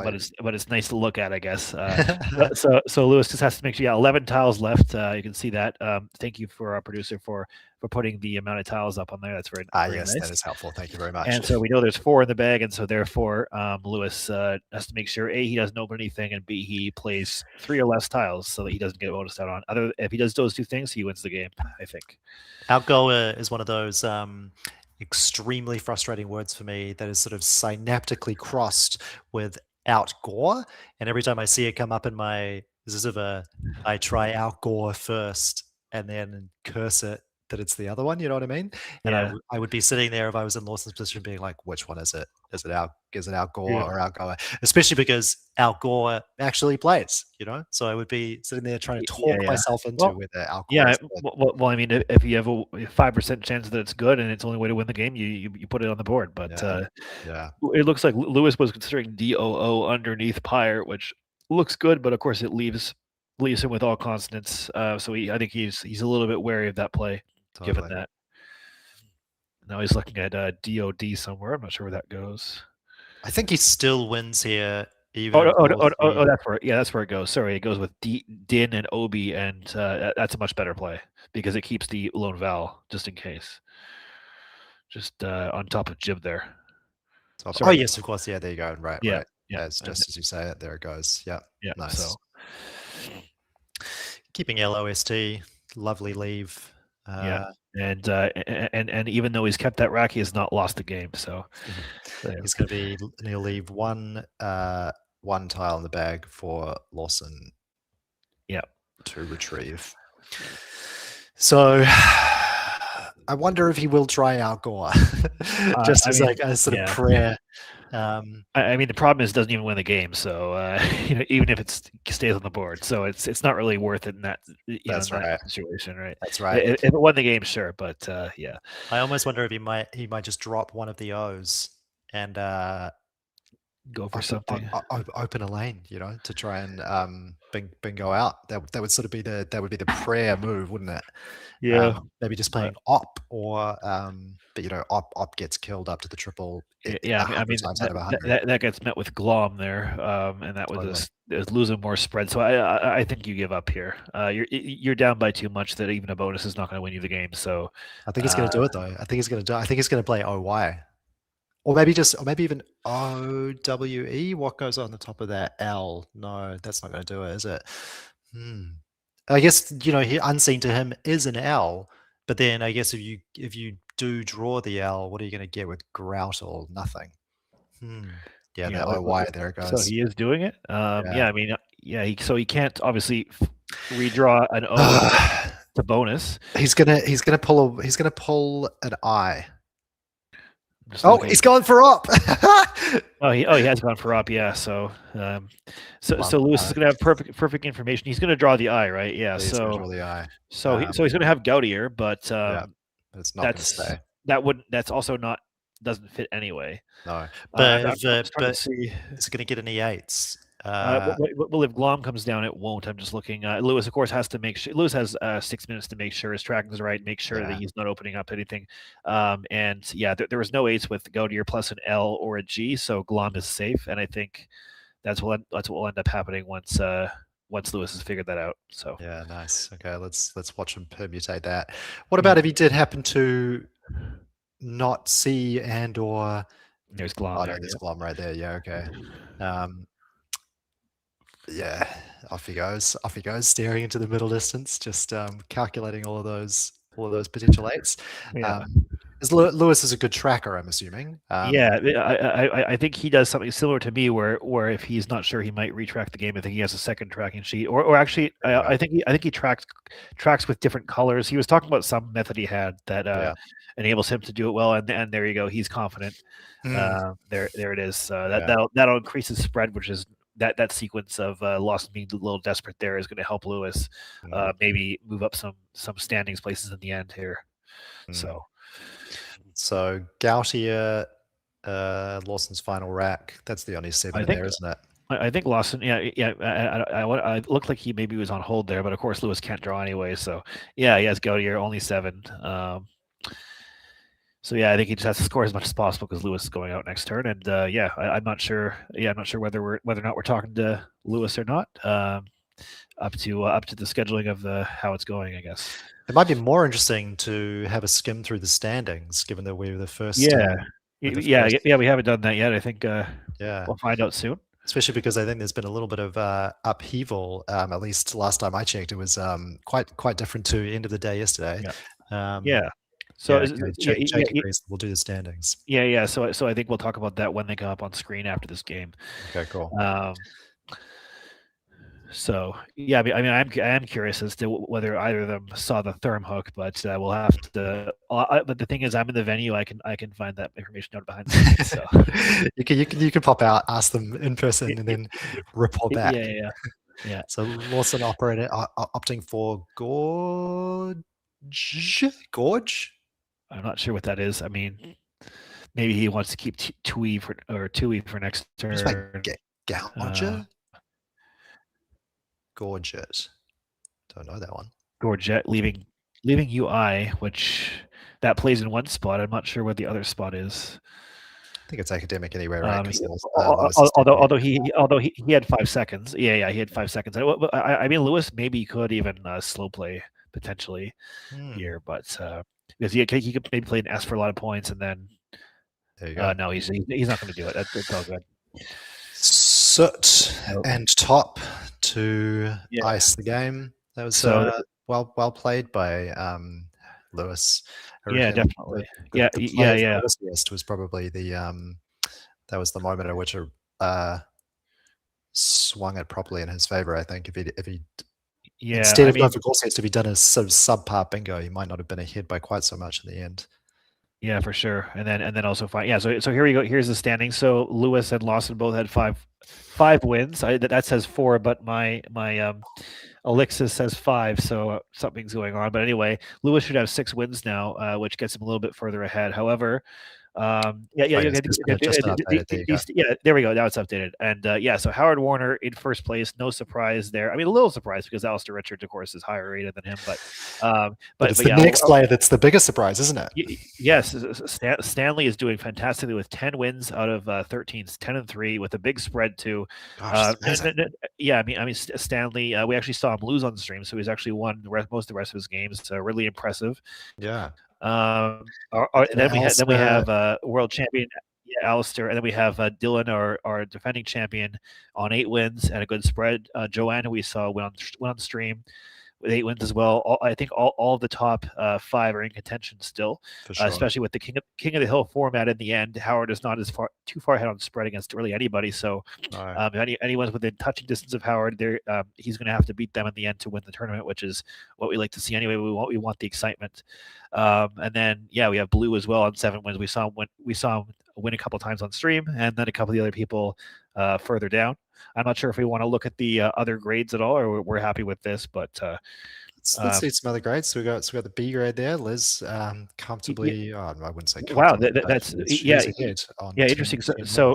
nice to look at, I guess. So Lewis just has to make sure. 11 tiles left. You can see that. Thank you for our producer for putting the amount of tiles up on there. That's very yes, nice. That is helpful. Thank you very much. And so we know there's 4 in the bag, and so therefore Lewis has to make sure A, he doesn't open anything, and B, he plays 3 or less tiles so that he doesn't get bonused out on. If he does those 2 things, he wins the game, I think. Outgoer is one of those extremely frustrating words for me that is sort of synaptically crossed with outgore, and every time I see it come up in my I try outgore first and then curse it that it's the other one, you know what I mean? And I would be sitting there if I was in Lawson's position being like, which one is it? Is it outgore or outgoer? Especially because outgore actually plays, so I would be sitting there trying to talk myself into with the outgore. Well, I mean, if you have a 5% chance that it's good and it's the only way to win the game, you put it on the board. But it looks like Lewis was considering DOO underneath Pyre, which looks good, but of course it leaves him with all consonants. So I think he's a little bit wary of that play. Totally. Given that. Now he's looking at DOD somewhere. I'm not sure where that goes. I think he still wins here. Even that's where it goes. Sorry, it goes with Din and Obi, and that's a much better play because it keeps the lone vowel just in case. Just on top of Jib there. Oh yes, of course. Yeah, there you go. Right. Yeah. Right. Yeah. It's just as you say it. There it goes. Yeah. Yeah. Nice. So. Keeping LOST, lovely leave. And even though he's kept that rack, he has not lost the game. So he'll leave one tile in the bag for Lawson. Yeah, to retrieve. So I wonder if he will try outgore, just as a sort of prayer. I mean, the problem is it doesn't even win the game, so even if it stays on the board, so it's not really worth it in that that situation, right? That's right. If it won the game, sure, but yeah. I almost wonder if he might just drop one of the O's and go for something. Open a lane, to try and bingo out. That would sort of be the prayer move, wouldn't it? Yeah. Maybe just playing op, or but op gets killed up to the triple. Yeah, I mean times out of 100. that gets met with glom there, and that was losing more spread. So I think you give up here. You're down by too much that even a bonus is not going to win you the game. So I think he's going to do it though. I think he's going to play OY. Or maybe even OWE. What goes on the top of that? L. No, that's not going to do it, is it? I guess unseen to him is an L, but then I guess if you do draw the L, what are you going to get with grout or nothing? Yeah, the OY, there it goes. So he is doing it. Yeah, I mean, so he can't obviously redraw an O to bonus. He's gonna pull an I. He's gone for op. He has gone for op. Yeah. So Lewis is going to have perfect information. He's going to draw the I, right? Yeah. He's going to draw the I. So he's going to have Gautier, but it's not going to stay. That's also not doesn't fit anyway. No, but is it going to get any E8s? Well, if glom comes down, it won't. I'm just looking. Lewis, of course, has to make sure. Lewis has 6 minutes to make sure his tracking is right, make sure that he's not opening up anything. And there was no 8s with Gautier plus an L or a G, so glom is safe. And I think that's what will end up happening once Lewis has figured that out. So yeah, nice. Okay, let's watch him permutate that. What about if he did happen to not see and or there's glom? Oh, no, there's glom right there. Yeah, okay. Yeah, off he goes, staring into the middle distance, just calculating all of those potential 8s. Yeah. Lewis is a good tracker, I'm assuming. I think he does something similar to me, where if he's not sure, he might retrack the game. I think he has a second tracking sheet, or actually, I think he tracks with different colors. He was talking about some method he had that enables him to do it well, and there you go. He's confident. There it is. That'll increase his spread, which is. That sequence of Lawson being a little desperate there is going to help Lewis maybe move up some standings places in the end here. So Gautier, Lawson's final rack. That's the only 7 there, isn't it? I think Lawson. I looked like he maybe was on hold there, but of course Lewis can't draw anyway. So he has Gautier only 7. So I think he just has to score as much as possible because Lewis is going out next turn, and I'm not sure. I'm not sure whether or not we're talking to Lewis or not. Up to the scheduling of how it's going, I guess. It might be more interesting to have a skim through the standings, given that we were the first. We haven't done that yet. I think we'll find out soon. Especially because I think there's been a little bit of upheaval. At least last time I checked, it was quite different to end of the day yesterday. So we'll do the standings. So I think we'll talk about that when they come up on screen after this game. Okay, cool. I am curious as to whether either of them saw the therm hook, but we'll have to. But the thing is, I'm in the venue. I can find that information out behind the scenes. So you can pop out, ask them in person, and then report back. Yeah. So Lawson opting for Gorge. I'm not sure what that is. I mean, maybe he wants to keep 2E for next turn. Gorgeous. Don't know that one. Gorget leaving UI, which that plays in one spot. I'm not sure what the other spot is. I think it's academic anyway, right? Although he had 5 seconds. He had 5 seconds. I mean, Lewis maybe could even slow play potentially here, but because he could maybe play an S for a lot of points, and then there you go. No, he's not going to do it. It's all good. Soot and top to ice the game. That was well played by Lewis. Definitely. The West was probably that was the moment at which it swung it properly in his favor. I think if he instead of going for goal sets, if he'd done a sort of subpar bingo, he might not have been ahead by quite so much in the end. Yeah, for sure. And then also fine. Yeah, so here we go. Here's the standing. So Lewis and Lawson both had five wins. That says 4, but my Elixir says 5, so something's going on. But anyway, Lewis should have 6 wins now, which gets him a little bit further ahead. However, There we go. Now it's updated, and so Howard Warner in first place, no surprise there. I mean, a little surprise because Alistair Richards, of course, is higher rated than him, but it's the next player that's the biggest surprise, isn't it? Yes, Stanley is doing fantastically with 10 wins out of 13, 10-3 with a big spread too. Gosh, I mean, Stanley, we actually saw him lose on the stream, so he's actually won most of the rest of his games. So really impressive. Yeah. Then we have world champion Alistair, and then we have Dylan, our defending champion, on 8 wins and a good spread. Joanne, who we saw went on the stream with 8 wins as well. I think all of the top 5 are in contention still, sure. Especially with the King of the Hill format in the end. Howard is not too far ahead on spread against really anybody. So if anyone's within touching distance of Howard, he's going to have to beat them in the end to win the tournament, which is what we like to see anyway. We want the excitement. And then we have Blue as well on 7 wins. We saw him win a couple times on stream, and then a couple of the other people further down. I'm not sure if we want to look at the other grades at all, or we're happy with this, but let's see some other grades. So we got the B grade there. Liz comfortably. I wouldn't say. Wow, that's interesting. So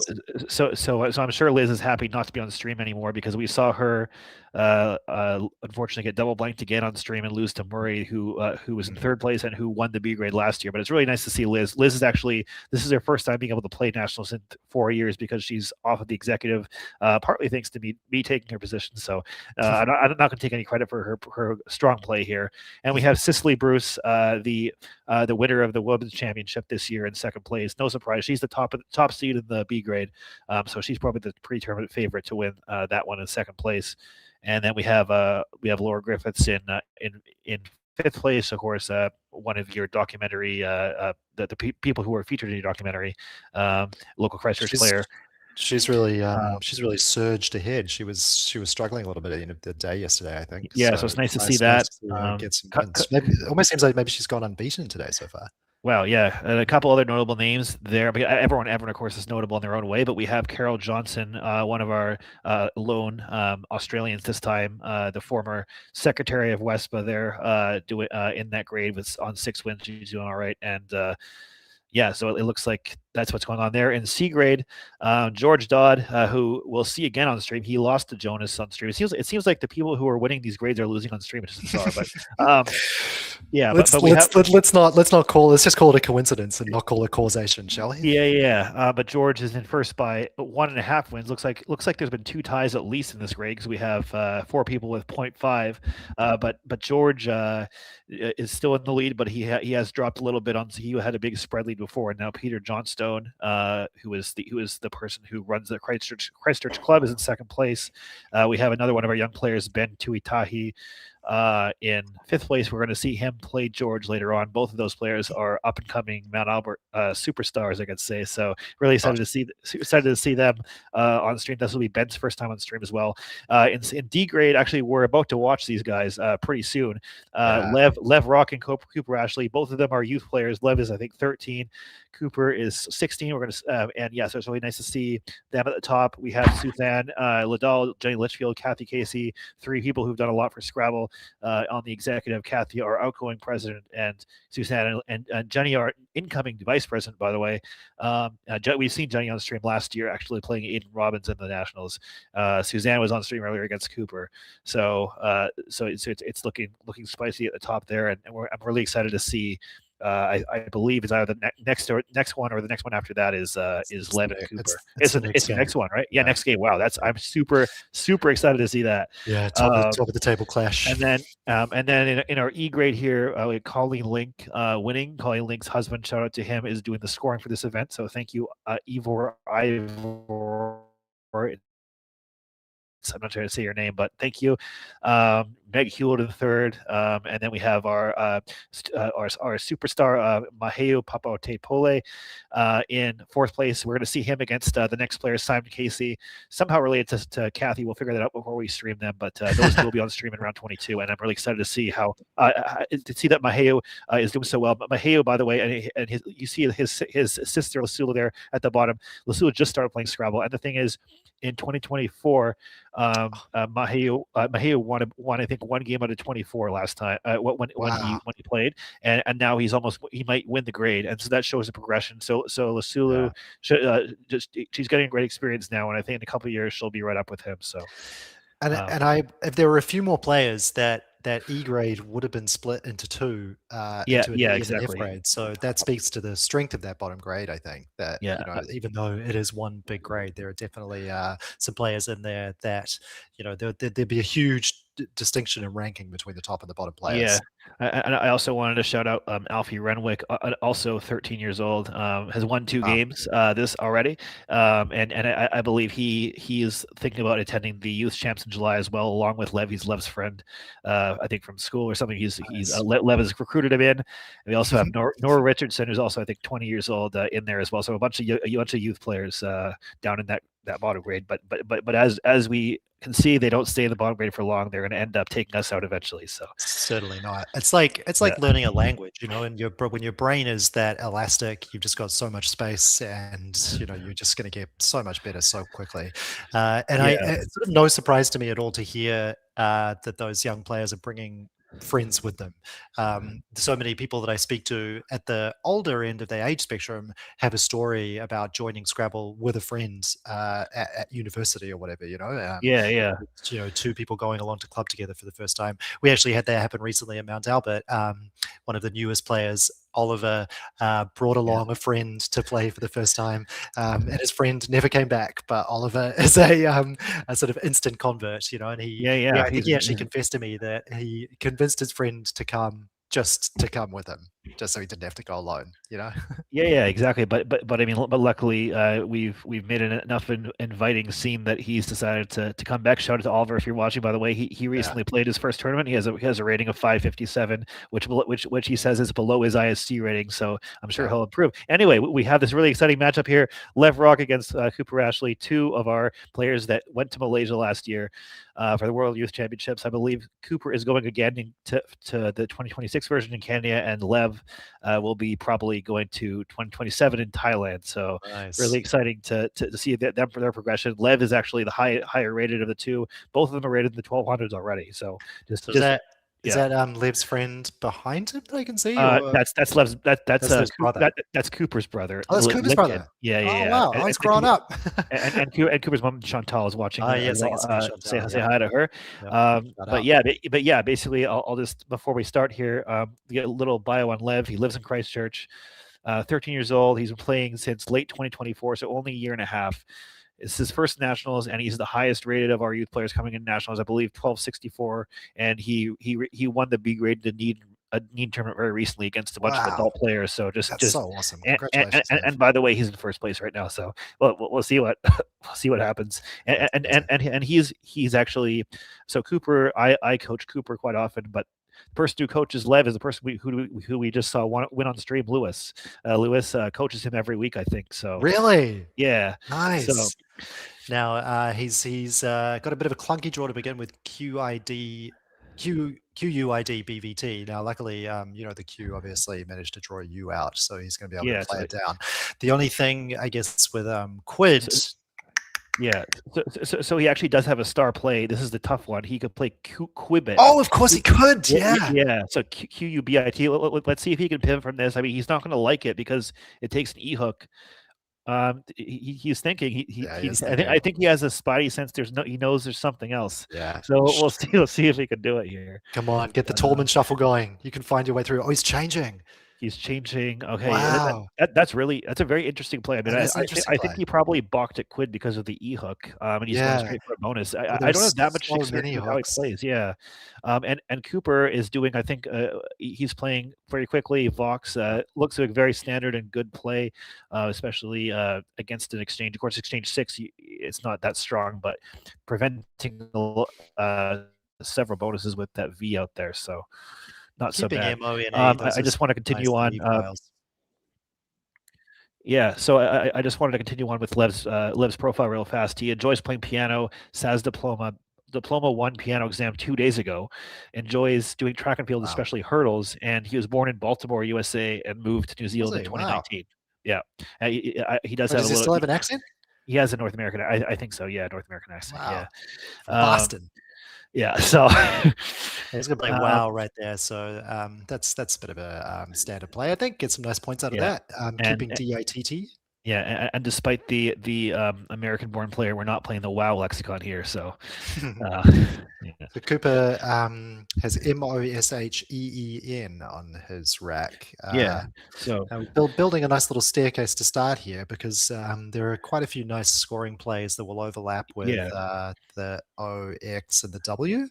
I'm sure Liz is happy not to be on stream anymore because we saw her unfortunately get double blanked again on stream and lose to Murray, who was in 3rd place and who won the B grade last year. But it's really nice to see Liz. Liz is actually, this is her first time being able to play nationals in 4 years because she's off of the executive, partly thanks to me taking her position. So I'm not going to take any credit for her strong play here. And we have Cicely Bruce, the winner of the Women's Championship this year, in 2nd place. No surprise, she's the top seed in the B grade, so she's probably the predetermined favorite to win that one in 2nd place. And then we have Laura Griffiths in 5th place, of course, one of your documentary, the people who were featured in your documentary, local Christchurch player. She's really surged ahead. She was struggling a little bit at the end of the day yesterday, I think. Yeah, so it's nice to see that. Get some wins. It almost seems like maybe she's gone unbeaten today so far. Well, yeah, and a couple other notable names there. Everyone, of course, is notable in their own way. But we have Carol Johnson, one of our lone Australians this time, the former secretary of WESPA there, doing in that grade on 6 wins. She's doing all right, and so it looks like that's what's going on there. In C grade, George Dodd, who we'll see again on stream, he lost to Jonas on stream. It seems like the people who are winning these grades are losing on stream, which is bizarre. But let's not call. Let's just call it a coincidence and not call it causation, shall we? Yeah. But George is in first by 1.5 wins. Looks like there's been 2 ties at least in this grade because we have 4 people with 0.5. But George is still in the lead, but he has dropped a little bit on. He had a big spread lead before, and now Peter Johnstone, who is the person who runs the Christchurch Club, is in 2nd place. We have another one of our young players, Ben Tuitahi, in 5th place. We're going to see him play George later on. Both of those players are up and coming Mount Albert superstars, I could say. So really excited to see them on stream. This will be Ben's first time on stream as well. In D grade, actually, we're about to watch these guys pretty soon. Lev Roch and Cooper Ashley, both of them are youth players. Lev is, I think, 13. Cooper is 16. We're going to so it's really nice to see them at the top. We have Suzanne Liddell, Jenny Litchfield, Kathy Casey, 3 people who've done a lot for Scrabble on the executive. Kathy, our outgoing president, and Suzanne and Jenny, our incoming vice president, by the way. We've seen Jenny on stream last year, actually playing Aiden Robbins in the Nationals. Suzanne was on stream earlier against Cooper. So it's looking spicy at the top there, and I'm really excited to see. I believe it's either the next one or the next one after that is Lev and Cooper. It's the next one, right? Yeah, next game. Wow, I'm super excited to see that. Yeah, top of the table clash. And then in our E grade here, we have Colleen Link winning. Colleen Link's husband, shout out to him, is doing the scoring for this event. So thank you, Ivor. I'm not sure how to say your name, but thank you. Meg Hewlett in 3rd, and then we have our superstar Maheo Papaotepole in 4th place. We're going to see him against the next player, Simon Casey, somehow related to Kathy. We'll figure that out before we stream them, but those 2 will be on stream in round 22, and I'm really excited to see how that Maheo is doing so well. But Maheo, by the way, and you see his sister Lasula there at the bottom. Lasula just started playing Scrabble, and the thing is, in 2024, Maheo won I think think 1 game out of 24 last time when he played, and now he might win the grade, and so that shows a progression. So Lasulu, she's getting great experience now, and I think in a couple of years she'll be right up with him. So, if there were a few more players that E grade would have been split into two, into an F grade. So that speaks to the strength of that bottom grade. I think that even though it is one big grade, there are definitely some players in there that there'd be a huge distinction in ranking between the top and the bottom players. And I also wanted to shout out Alfie Renwick, also 13 years old, has won 2 games this already, and I believe he is thinking about attending the youth champs in July as well, along with Lev. He's Lev's friend, I think from school or something. Lev has recruited him in. And we also have Nora Richardson, who's also I think 20 years old in there as well. So a bunch of youth players down in that bottom grade. But as we can see, they don't stay in the bottom grade for long. They're going to end up taking us out eventually. So certainly not. It's like learning a language, and when your brain is that elastic, you've just got so much space, and you're just going to get so much better so quickly. It's sort of no surprise to me at all to hear that those young players are bringing friends with them. So many people that I speak to at the older end of the age spectrum have a story about joining Scrabble with a friend at university or whatever. 2 people going along to club together for the first time. We actually had that happen recently at Mount Albert. One of the newest players, Oliver, brought along a friend to play for the first time, and his friend never came back. But Oliver is a sort of instant convert, and I think he actually confessed to me that he convinced his friend to come with him, just so he didn't have to go alone. Yeah, exactly. But I mean, but luckily we've made enough inviting scene that he's decided to come back. Shout out to Oliver if you're watching. By the way, he recently played his first tournament. He has a rating of 557, which he says is below his ISC rating. So I'm sure he'll improve. Anyway, we have this really exciting matchup here: Lev Roch against Cooper Ashley, 2 of our players that went to Malaysia last year for the World Youth Championships. I believe Cooper is going again to the 2026 version in Kenya, and Lev will be probably going to 2027 in Thailand. So really exciting to see them for their progression. Lev is actually the higher rated of the 2. Both of them are rated in the 1200s already. So is that Lev's friend behind him that I can see? That's Lev's. That's Lev's brother. That's Cooper's brother. Oh, that's Cooper's brother. Yeah. Oh, wow, he's grown up. and Cooper's mom Chantal is watching. Say hi to her. Basically, I'll just before we start here, get a little bio on Lev. He lives in Christchurch. 13 years old. He's been playing since late 2024, so only a year and a half. It's his first nationals, and he's the highest rated of our youth players coming in nationals. I believe 1264, and he won the B grade in a need tournament very recently against a bunch of adult players. So that's so awesome. Congratulations! And by the way, he's in first place right now. So we'll see what happens. And he's actually so Cooper. I coach Cooper quite often, but the person who coaches Lev is the person who we just saw win on stream, Lewis. Lewis coaches him every week, I think. So really, yeah, nice. So, now he's got a bit of a clunky draw to begin with. QUID BVT. Now, luckily, the Q obviously managed to draw a U out, so he's going to be able to play it down. The only thing, I guess, with Quid. So he actually does have a star play. This is the tough one. He could play Quibit. Oh, of course he could. Yeah. So QUBIT. Let's see if he can pivot from this. I mean, he's not going to like it because it takes an E hook. He's thinking. I think he has a spidey sense. He knows there's something else. Yeah. So we'll see if he can do it here. Come on, get the Tallman shuffle going. You can find your way through. Oh, he's changing. He's changing. Okay, wow. That's a very interesting play. I mean, I think he probably balked at Quid because of the E hook, and he's going straight for a bonus. I don't have that much experience with how he plays. Yeah, and Cooper is doing. I think he's playing very quickly. Vox looks like very standard and good play, especially against an exchange. Of course, exchange 6, it's not that strong, but preventing several bonuses with that V out there. So. Not so bad. I just want to continue on. So I just wanted to continue on with Lev's profile real fast. He enjoys playing piano, SAS Diploma 1 piano exam 2 days ago, enjoys doing track and field, especially hurdles, and he was born in Baltimore, USA, and moved to New Zealand in 2019. Wow. Yeah, he does have does he still have an accent? He has a North American, I think so, North American accent. Wow. Boston. Yeah, so he's going to play WoW right there. So that's a bit of a standard play, I think. Get some nice points out of that. Keeping DITT. Yeah, and despite the American-born player, we're not playing the WoW lexicon here. So, So Cooper has MOSHEEN on his rack. So building a nice little staircase to start here, because there are quite a few nice scoring plays that will overlap with the OX and the W.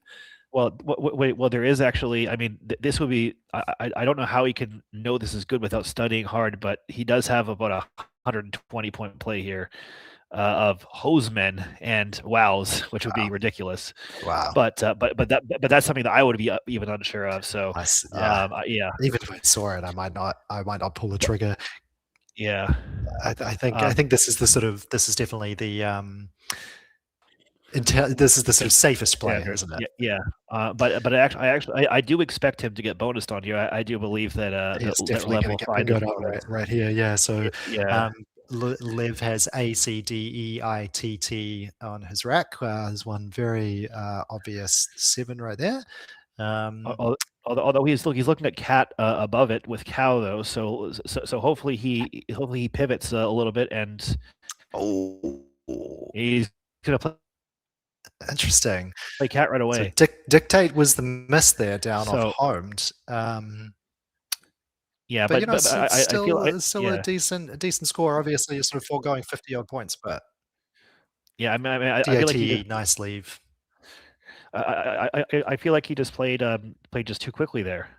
Well, wait. Well, there is actually. I mean, this would be. I don't know how he can know this is good without studying hard, but he does have about a 120-point play here of Hosemen and Wows, which would be ridiculous. Wow. But that's something that I would be even unsure of. So Even if I saw it, I might not pull the trigger. Yeah. I think this is definitely the this is the sort of safest play, isn't it? Yeah. But I do expect him to get bonused on here. I do believe that he's definitely going to get right here. Yeah. So Lev has ACDEITT on his rack. There's one very obvious 7 right there. Although he's looking at cat above it with cow though, so hopefully he pivots a little bit and he's gonna play. Interesting. Play cat right away. So dictate was the miss there down off homed. Yeah, but it's still a decent score. Obviously, you're sort of foregoing 50-odd points, but yeah, I feel like nice leave. I feel like he just played just too quickly there,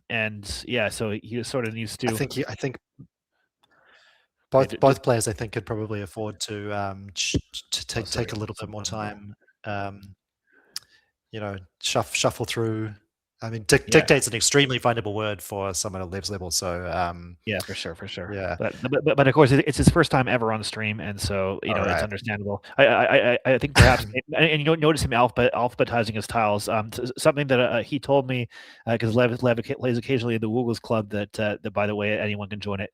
and yeah, so he just sort of needs to. I think both players I think could probably afford to take a little bit more time. Shuffle through. I mean, dictate's an extremely findable word for someone at Lev's level. So yeah, for sure. Yeah, but of course, it's his first time ever on stream, and so it's understandable. I think perhaps, and you don't notice him alphabetizing his tiles. Something that he told me, because Lev plays occasionally in the Woogles Club. That by the way, anyone can join it.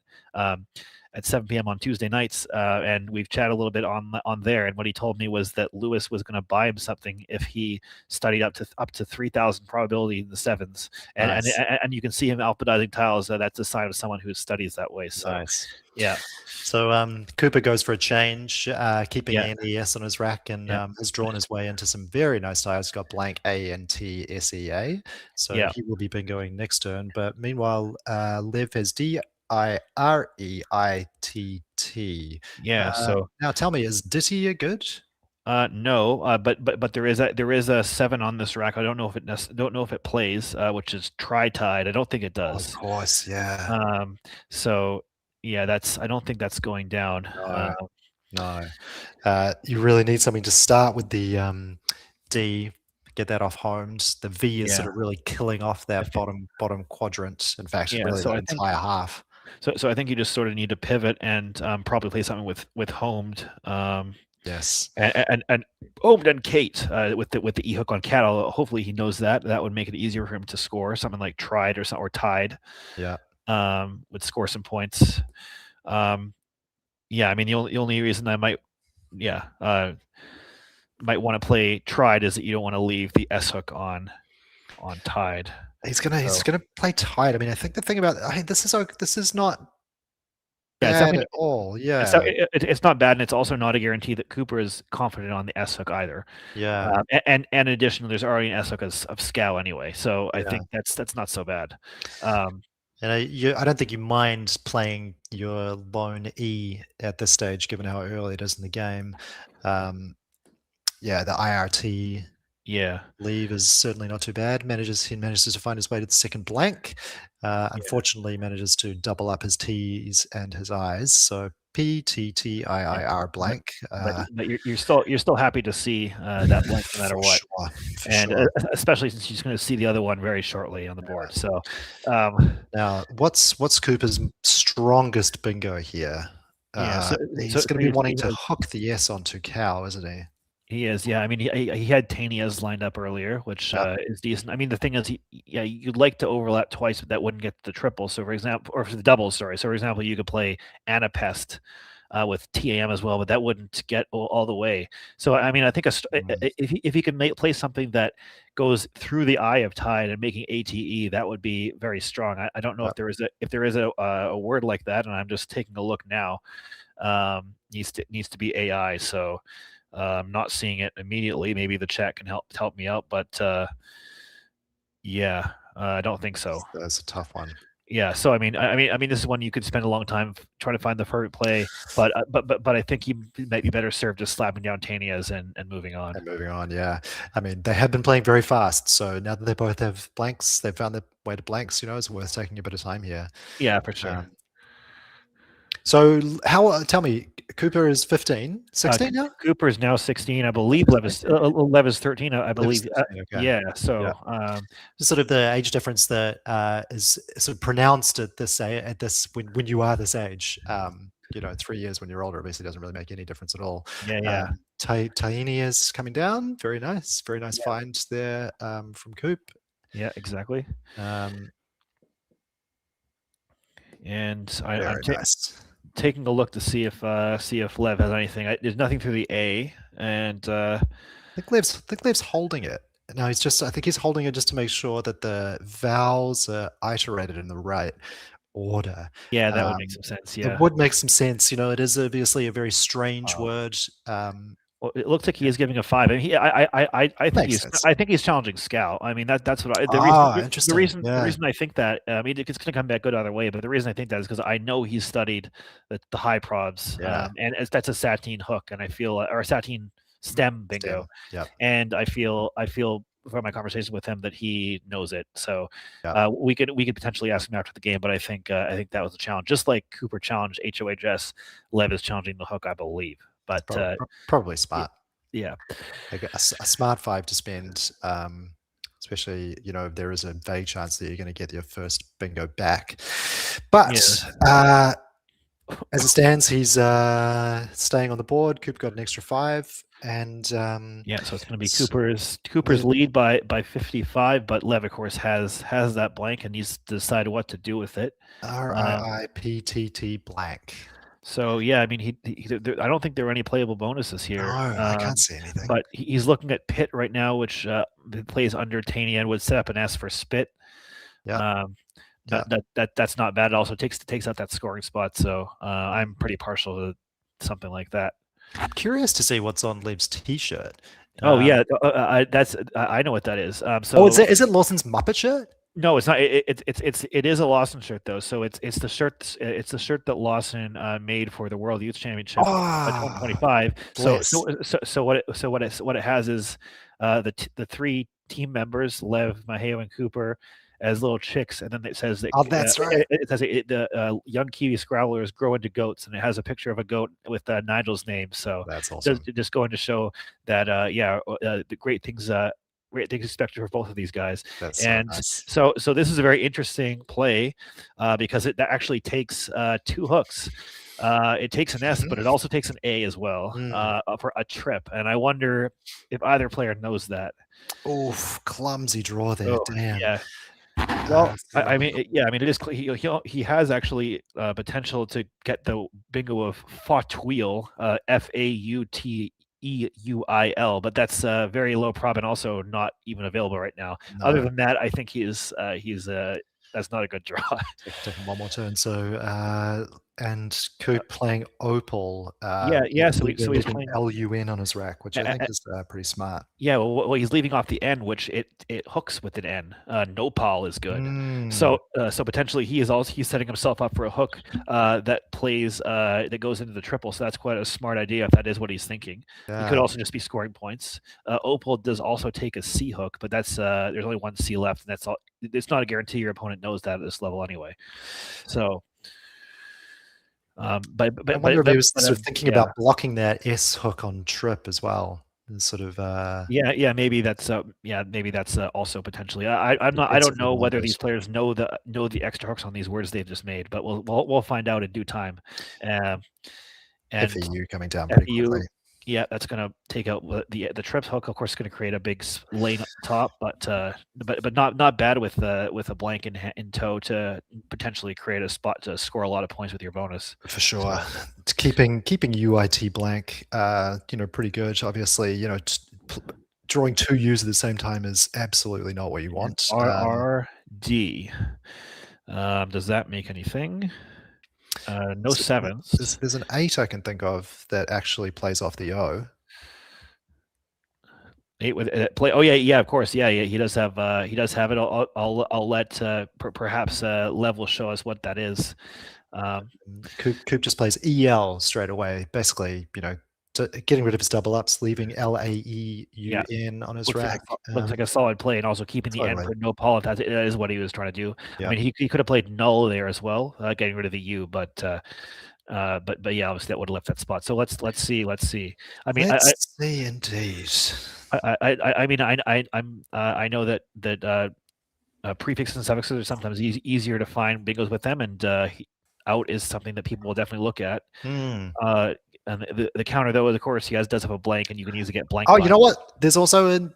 At 7 p.m. on Tuesday nights, and we've chatted a little bit on there. And what he told me was that Lewis was going to buy him something if he studied up to 3,000 probability in the 7s. And you can see him alphabetizing tiles. That's a sign of someone who studies that way. So, nice. Yeah. So Cooper goes for a change, keeping ANES on his rack, and has drawn his way into some very nice tiles. He's got blank ANTSEA, so he will be bingoing next turn. But meanwhile, Lev has DIREITT. Yeah. So now tell me, is Ditty good? No, but there is a 7 on this rack. I don't know if it plays, which is tri-tide. I don't think it does. Of course, yeah. So yeah, I don't think that's going down. No. You really need something to start with the D. Get that off homes. The V is sort of really killing off that bottom quadrant. In fact, really the entire half. So I think you just sort of need to pivot and probably play something with homed. Yes. And homed and Kate with the E hook on cattle. Hopefully he knows that. That would make it easier for him to score something like tried or tied. Yeah. Would score some points. I mean the only reason I might want to play tried is that you don't want to leave the S hook on tied. He's gonna play tied. I mean, I think the thing about this is not bad at all. Yeah, it's not bad, and it's also not a guarantee that Cooper is confident on the S hook either. Yeah, and in addition, there's already an S hook of Scow anyway, so I think that's not so bad. And I don't think you mind playing your lone E at this stage, given how early it is in the game. The IRT leave is certainly not too bad. He manages to find his way to the second blank. Unfortunately, manages to double up his T's and his I's. So PTTIIR blank. But you're still happy to see that blank no matter what. Sure. Especially since he's going to see the other one very shortly on the board. So now, what's Cooper's strongest bingo here? He's going to be wanting to hook the S onto cow, isn't he? He is, yeah. I mean, he had Tania's lined up earlier, which is decent. I mean, the thing is, you'd like to overlap twice, but that wouldn't get the triple. So, for example, or for the doubles, sorry. So, for example, you could play Anapest with TAM as well, but that wouldn't get all the way. So I mean, I think if he can play something that goes through the eye of tide and making ATE, that would be very strong. I don't know if there is a word like that, and I'm just taking a look now. Needs to be AI. So I'm not seeing it immediately. Maybe the chat can help me out, but yeah, I don't think so. That's a tough one. Yeah, so I mean, this is one you could spend a long time trying to find the perfect play, but I think he might be better served just slapping down Tanias and moving on. And moving on, yeah. I mean, they have been playing very fast, so now that they both have blanks, they've found their way to blanks. It's worth taking a bit of time here. Yeah, for sure. So tell me, Cooper is 15, 16 now? Cooper is now 16. I believe Lev is 13, I believe. 13, okay. Yeah, so... Yeah. Sort of the age difference that is sort of pronounced at when you are this age. 3 years when you're older obviously doesn't really make any difference at all. Yeah. Taini is coming down. Very nice find there from Coop. Yeah, exactly. And I'm taking a look to see if Lev has anything. There's nothing through the A, and I think Lev's holding it. No, I think he's holding it just to make sure that the vowels are iterated in the right order. Yeah, that would make some sense. Yeah, it would make some sense. It is obviously a very strange word. Well, it looks like he is giving a 5. And I think he's challenging Scout. I mean that's what the reason I think that. I mean it's going to come back good either way, but the reason I think that is because I know he's studied the high probs, and that's a Satine hook, and I feel or a Satine stem bingo. Yeah, and I feel from my conversation with him that he knows it. So we could potentially ask him after the game, but I think that was a challenge. Just like Cooper challenged HOHS, Lev is challenging the hook, I believe. But probably smart. Yeah. Like a smart 5 to spend, especially if there is a vague chance that you're going to get your first bingo back. But as it stands, he's staying on the board. Cooper got an extra 5. And so it's going to be Cooper's lead by 55, but Lev of course has that blank and needs to decide what to do with it. RIIPTT blank. So yeah, I mean I don't think there are any playable bonuses here. No, I can't see anything. But he's looking at Pit right now, which plays under Tania and would set up an S for Spit. Yeah. That's not bad. It also takes out that scoring spot. So I'm pretty partial to something like that. I'm curious to see what's on Lev's T-shirt. I know what that is. Is it Lawson's Muppet shirt? No, it's not. It is a Lawson shirt though. So it's the shirt. It's the shirt that Lawson made for the World Youth Championship 2025. So what it has is the 3 team members, Lev, Maheo, and Cooper, as little chicks, and then it says that that's right. It says the young Kiwi Scrabblers grow into goats, and it has a picture of a goat with Nigel's name. So that's awesome. Just going to show that the great things expected for both of these guys. That's and so nice. So this is a very interesting play because it actually takes 2 hooks. It takes an S, but it also takes an A as well for a trip. And I wonder if either player knows that. Oof, clumsy draw there. Damn. Yeah. Well, I mean, it is. He has actually potential to get the bingo of Fauteuil, FAUTEUIL, but that's very low prob and also not even available right now. No. Other than that, I think he's that's not a good draw. Taking one more turn. So and Coop playing Opal. So he's playing LUN on his rack, which I think is pretty smart. Yeah, well, he's leaving off the N, which it hooks with an N. Nopal is good. So potentially he's setting himself up for a hook that plays that goes into the triple. So that's quite a smart idea if that is what he's thinking. Yeah. He could also just be scoring points. Opal does also take a C hook, but that's there's only one C left, and that's all. It's not a guarantee your opponent knows that at this level anyway. So. I wonder if he was sort of thinking about blocking that S hook on trip as well. And sort of maybe that's also potentially. I don't know whether these players know the extra hooks on these words they've just made, but we'll find out in due time. And FEU coming down pretty quickly. Yeah, that's going to take out the trips hook. Of course, going to create a big lane up top, but not bad with a blank in tow to potentially create a spot to score a lot of points with your bonus. For sure, it's keeping UIT blank, pretty good. Obviously, drawing 2 U's at the same time is absolutely not what you want. RRD. Does that make anything? No sevens. There's an 8 I can think of that actually plays off the O. 8 with play. Oh yeah, of course, yeah. He does have it. I'll let perhaps Level show us what that is. Coop just plays EL straight away. Basically, getting rid of his double ups, leaving LAEUN on his rack. Looks like a solid play, and also keeping the N for no poly. That is what he was trying to do. Yeah. I mean, he could have played null there as well, getting rid of the U, but yeah, obviously that would have left that spot. So let's see. I mean, let's see indeed. I know that prefixes and suffixes are sometimes easier to find bingos with them, and out is something that people will definitely look at. And the counter, though, of course, does have a blank, and you can use to get blank. Oh, you know what? There's also an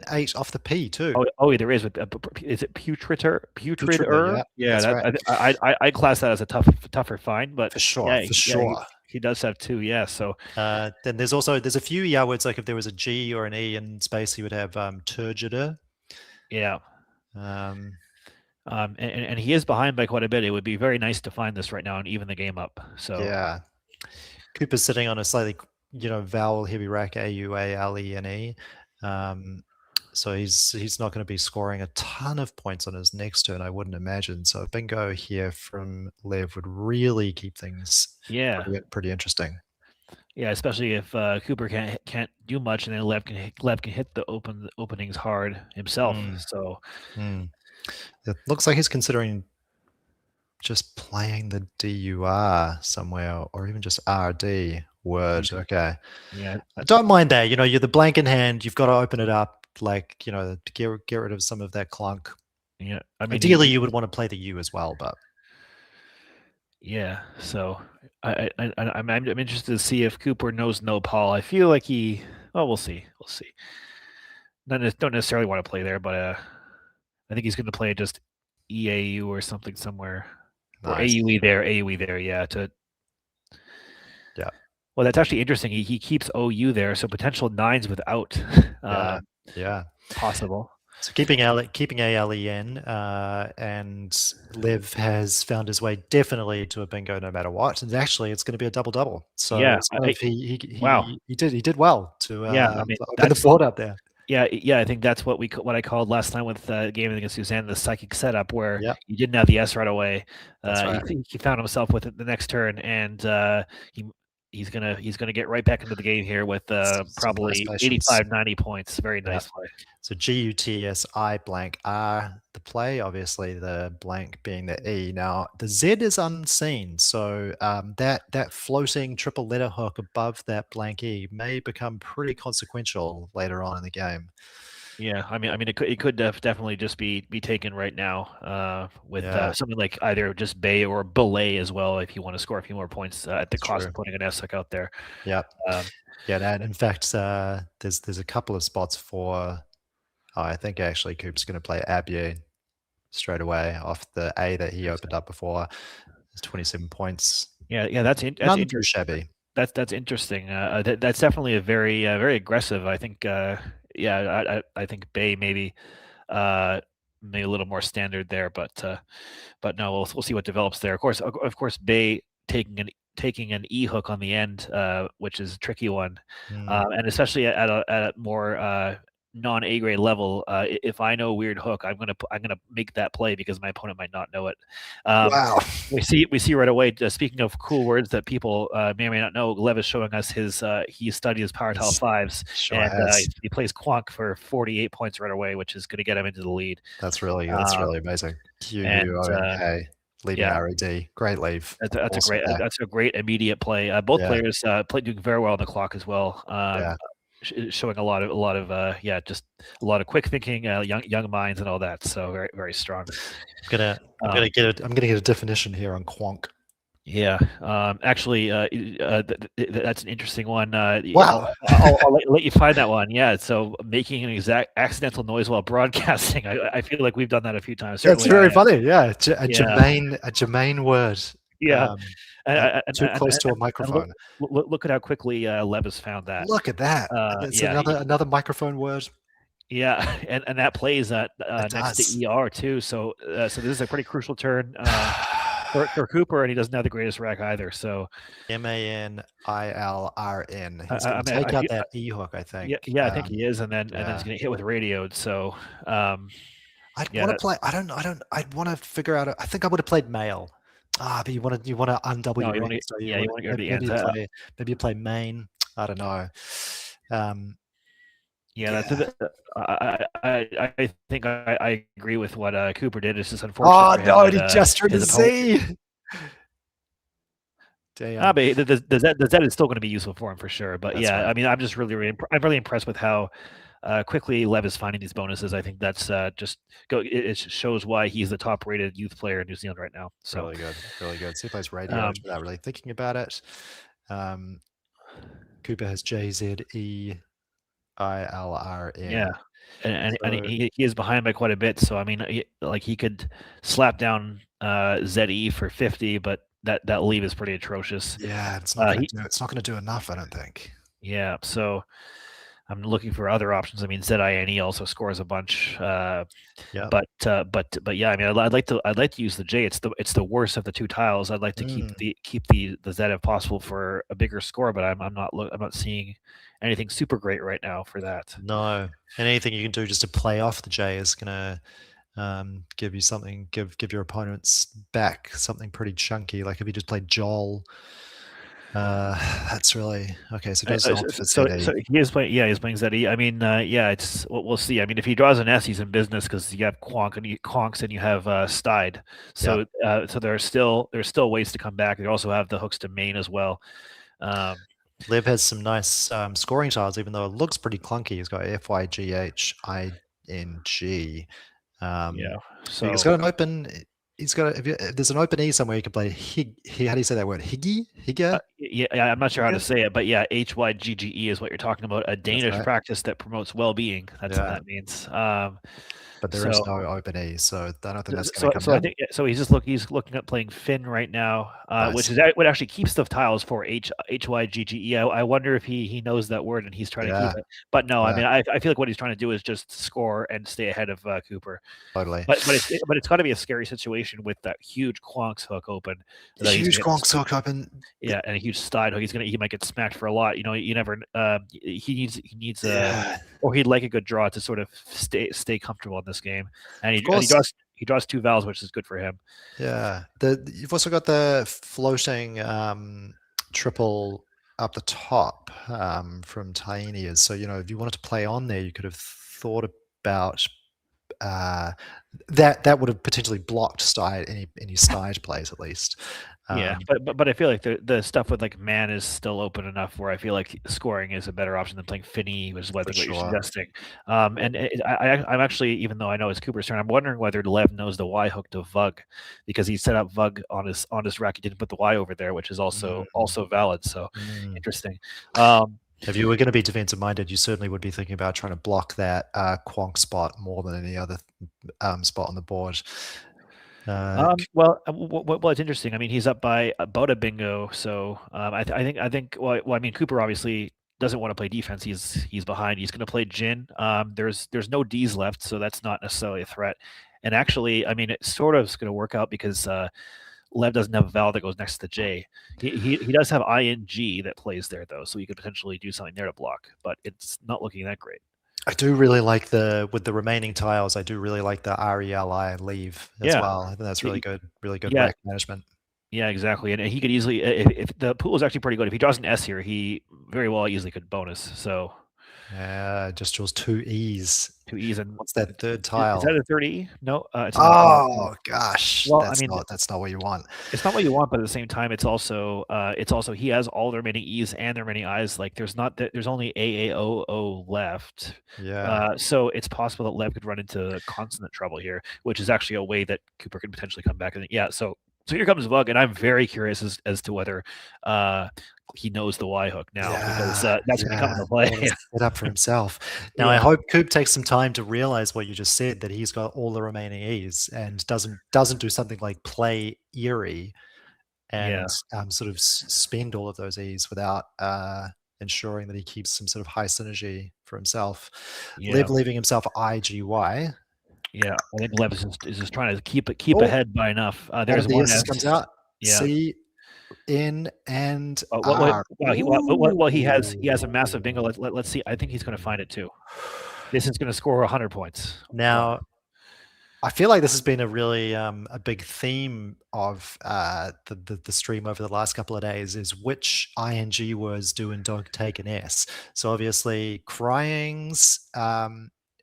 8 off the P too. Oh, there is. Is it putrid? Yeah, right. I class that as a tougher find, but for sure. He does have 2. Yeah. So then there's a few words, like if there was a G or an E in space, he would have turgida. Yeah. And he is behind by quite a bit. It would be very nice to find this right now and even the game up. So yeah. Cooper's sitting on a slightly, vowel heavy rack, AUALENE. So he's not going to be scoring a ton of points on his next turn, I wouldn't imagine. So a bingo here from Lev would really keep things pretty interesting. Yeah, especially if Cooper can't do much, and then Lev can hit the openings hard himself. So it looks like he's considering just playing the DUR somewhere, or even just RD word. Okay. Yeah. I don't mind that. You're the blank in hand. You've got to open it up, to get rid of some of that clunk. Yeah. I mean, ideally, you would want to play the U as well, but. Yeah. So I'm interested to see if Cooper knows no Paul. I feel like we'll see. Don't necessarily want to play there, but I think he's going to play just EAU or something somewhere. Nice. Or AUE there, yeah. Well, that's actually interesting. He keeps OU there, so potential 9s without. Possible. So keeping ALEN, and Lev has found his way definitely to a bingo no matter what. And actually, it's going to be a double. So yeah, he did well to open the board up there. Yeah, I think that's what I called last time with gaming against Suzanne, the psychic setup, where you didn't have the S right away. He found himself with it the next turn, and he's gonna get right back into the game here with probably 85-90 points. Very nice play. So GUTSI blank R the play, obviously the blank being the E. Now the Z is unseen, so that floating triple letter hook above that blank E may become pretty consequential later on in the game. Yeah, I mean, it could definitely just be taken right now with something like either just Bay or Belay as well, if you want to score a few more points at the cost of putting an S out there. Yeah, and in fact, there's a couple of spots for. I think actually Coop's going to play Abu straight away off the A that he opened up before. It's 27 points. Yeah, that's not too shabby. That's interesting. That's definitely a very very aggressive. I think. I think Bay maybe a little more standard there, but no, we'll see what develops there. Of course, Bay taking an E hook on the end, which is a tricky one, and especially at a more non-A grade level. If I know weird hook, I'm gonna make that play because my opponent might not know it. Wow. We see right away. Speaking of cool words that people may or may not know, Lev is showing us he studied his power tile 5s, he plays Quonk for 48 points right away, which is going to get him into the lead. That's really amazing. QUONK. Leading RED, great leave. That's a great immediate play. Both players doing very well on the clock as well. Showing a lot of just a lot of quick thinking, young minds and all that. So very very strong. I'm gonna get a definition here on Quonk. Yeah, actually, that's an interesting one. Wow. I'll let you find that one. Yeah, so making an exact accidental noise while broadcasting. I feel like we've done that a few times. That's Certainly, very funny. Yeah, a Yeah. germane word. Yeah, Too close to a microphone. Look at how quickly Lev has found that. Look at that. It's Yeah, another microphone word. yeah, and that plays next does. to ER too. So this is a pretty crucial turn for Cooper, and he doesn't have the greatest rack either. So MANILRN. He's I going to mean, take out that E hook, I think. yeah, I think he is, and then he's going to hit with radioed. So I'd want to play. I'd want to figure out. I think I would have played male. But you want to undouble No, your you wanna- rings, so yeah, you wanna go to the maybe end. maybe you play main. I don't know. Yeah, I think I agree with what Cooper did. It's just unfortunate. Oh no, he gestured to Z. Damn. But the Z is still going to be useful for him for sure. But That's right. I mean, I'm just I'm really impressed with how quickly Lev is finding these bonuses. I think that's it shows why he's the top-rated youth player in New Zealand right now. So really good, really good. So he plays radio without really thinking about it. Cooper has JZEILRN. Yeah, and he is behind by quite a bit. So I mean, he could slap down ZE for 50, but that leave is pretty atrocious. Yeah, it's not going to do enough, I don't think. Yeah, so I'm looking for other options. I mean, ZINE also scores a bunch. But yeah, I mean, I'd like to use the J. It's the worst of the two tiles. I'd like to keep the Z if possible for a bigger score, but I'm not seeing anything super great right now for that. No, and anything you can do just to play off the J is gonna give you something. Give your opponents back something pretty chunky. Like if you just play Joel. That's really okay. So he is playing. Yeah, he's playing ZE. I mean, it's we'll see. I mean, if he draws an S, he's in business because you have Quonks and you have Stide. So so there's still ways to come back. They also have the hooks to main as well. Lev has some nice scoring tiles, even though it looks pretty clunky. He's got FYGHING. Yeah, so he's got an open. He's got. If there's an open E somewhere, you can play how do you say that word? Higa? Yeah, I'm not sure how to say it, but yeah, HYGGE is what you're talking about. A Danish practice that promotes well-being. That's what that means. But there is no open E, so I don't think that's going to come down. So he's looking at playing Finn right now, which is what actually keeps the tiles for HYGGE. I wonder if he knows that word and he's trying to keep it. But no, I mean, I feel like what he's trying to do is just score and stay ahead of Cooper. Totally. But it's got to be a scary situation with that huge Quonks hook open. Huge Quonks hook open. Yeah, and a huge Stide hook. He might get smacked for a lot. You know, you never. He needs or he'd like a good draw to sort of stay comfortable in this game, and he draws two vowels, which is good for him. Yeah, you've also got the floating triple up the top from Tainias. So if you wanted to play on there, you could have thought about that would have potentially blocked Stide any Stide plays at least. Yeah, but I feel like the stuff with like man is still open enough where I feel like scoring is a better option than playing Finny, which is what you're suggesting. And I'm actually, even though I know it's Cooper's turn, I'm wondering whether Lev knows the Y hook to Vug, because he set up Vug on his rack. He didn't put the Y over there, which is also valid. So interesting. If you were going to be defensive minded, you certainly would be thinking about trying to block that Quonk spot more than any other spot on the board. Well, it's interesting. I mean, he's up by about a bingo, so I think. Well, I mean, Cooper obviously doesn't want to play defense. He's behind. He's going to play Jin. There's no D's left, so that's not necessarily a threat. And actually, I mean, it sort of is going to work out because Lev doesn't have a vowel that goes next to J. He does have ING that plays there though, so he could potentially do something there to block, but it's not looking that great. I do really like with the remaining tiles. I do really like the RELI leave as well. I think that's really good rack management. Yeah, exactly. And he could easily, if the pool is actually pretty good, if he draws an S here, he very well easily could bonus. So just draws two E's. Two E's, and what's that third tile? Is that a third E? No. It's gosh. Well, that's not what you want. It's not what you want, but at the same time, it's also he has all their many E's and their many I's. Like there's only AAOO left. Yeah. So it's possible that Lev could run into consonant trouble here, which is actually a way that Cooper could potentially come back. And so So here comes Vug, and I'm very curious as to whether he knows the Y hook now, because that's going to come into play. Set up for himself. Now, I hope Coop takes some time to realize what you just said, that he's got all the remaining E's and doesn't do something like play Eerie and sort of spend all of those E's without ensuring that he keeps some sort of high synergy for himself. Lev leaving himself IGY. Yeah, I think Lev is just trying to keep ahead by enough. There's one S comes out. C, N, and R. Well, he has a massive bingo. Let's see. I think he's going to find it too. This is going to score 100 points. Now, I feel like this has been a really a big theme of the stream over the last couple of days, is which ing words do and don't take an S. So obviously, cryings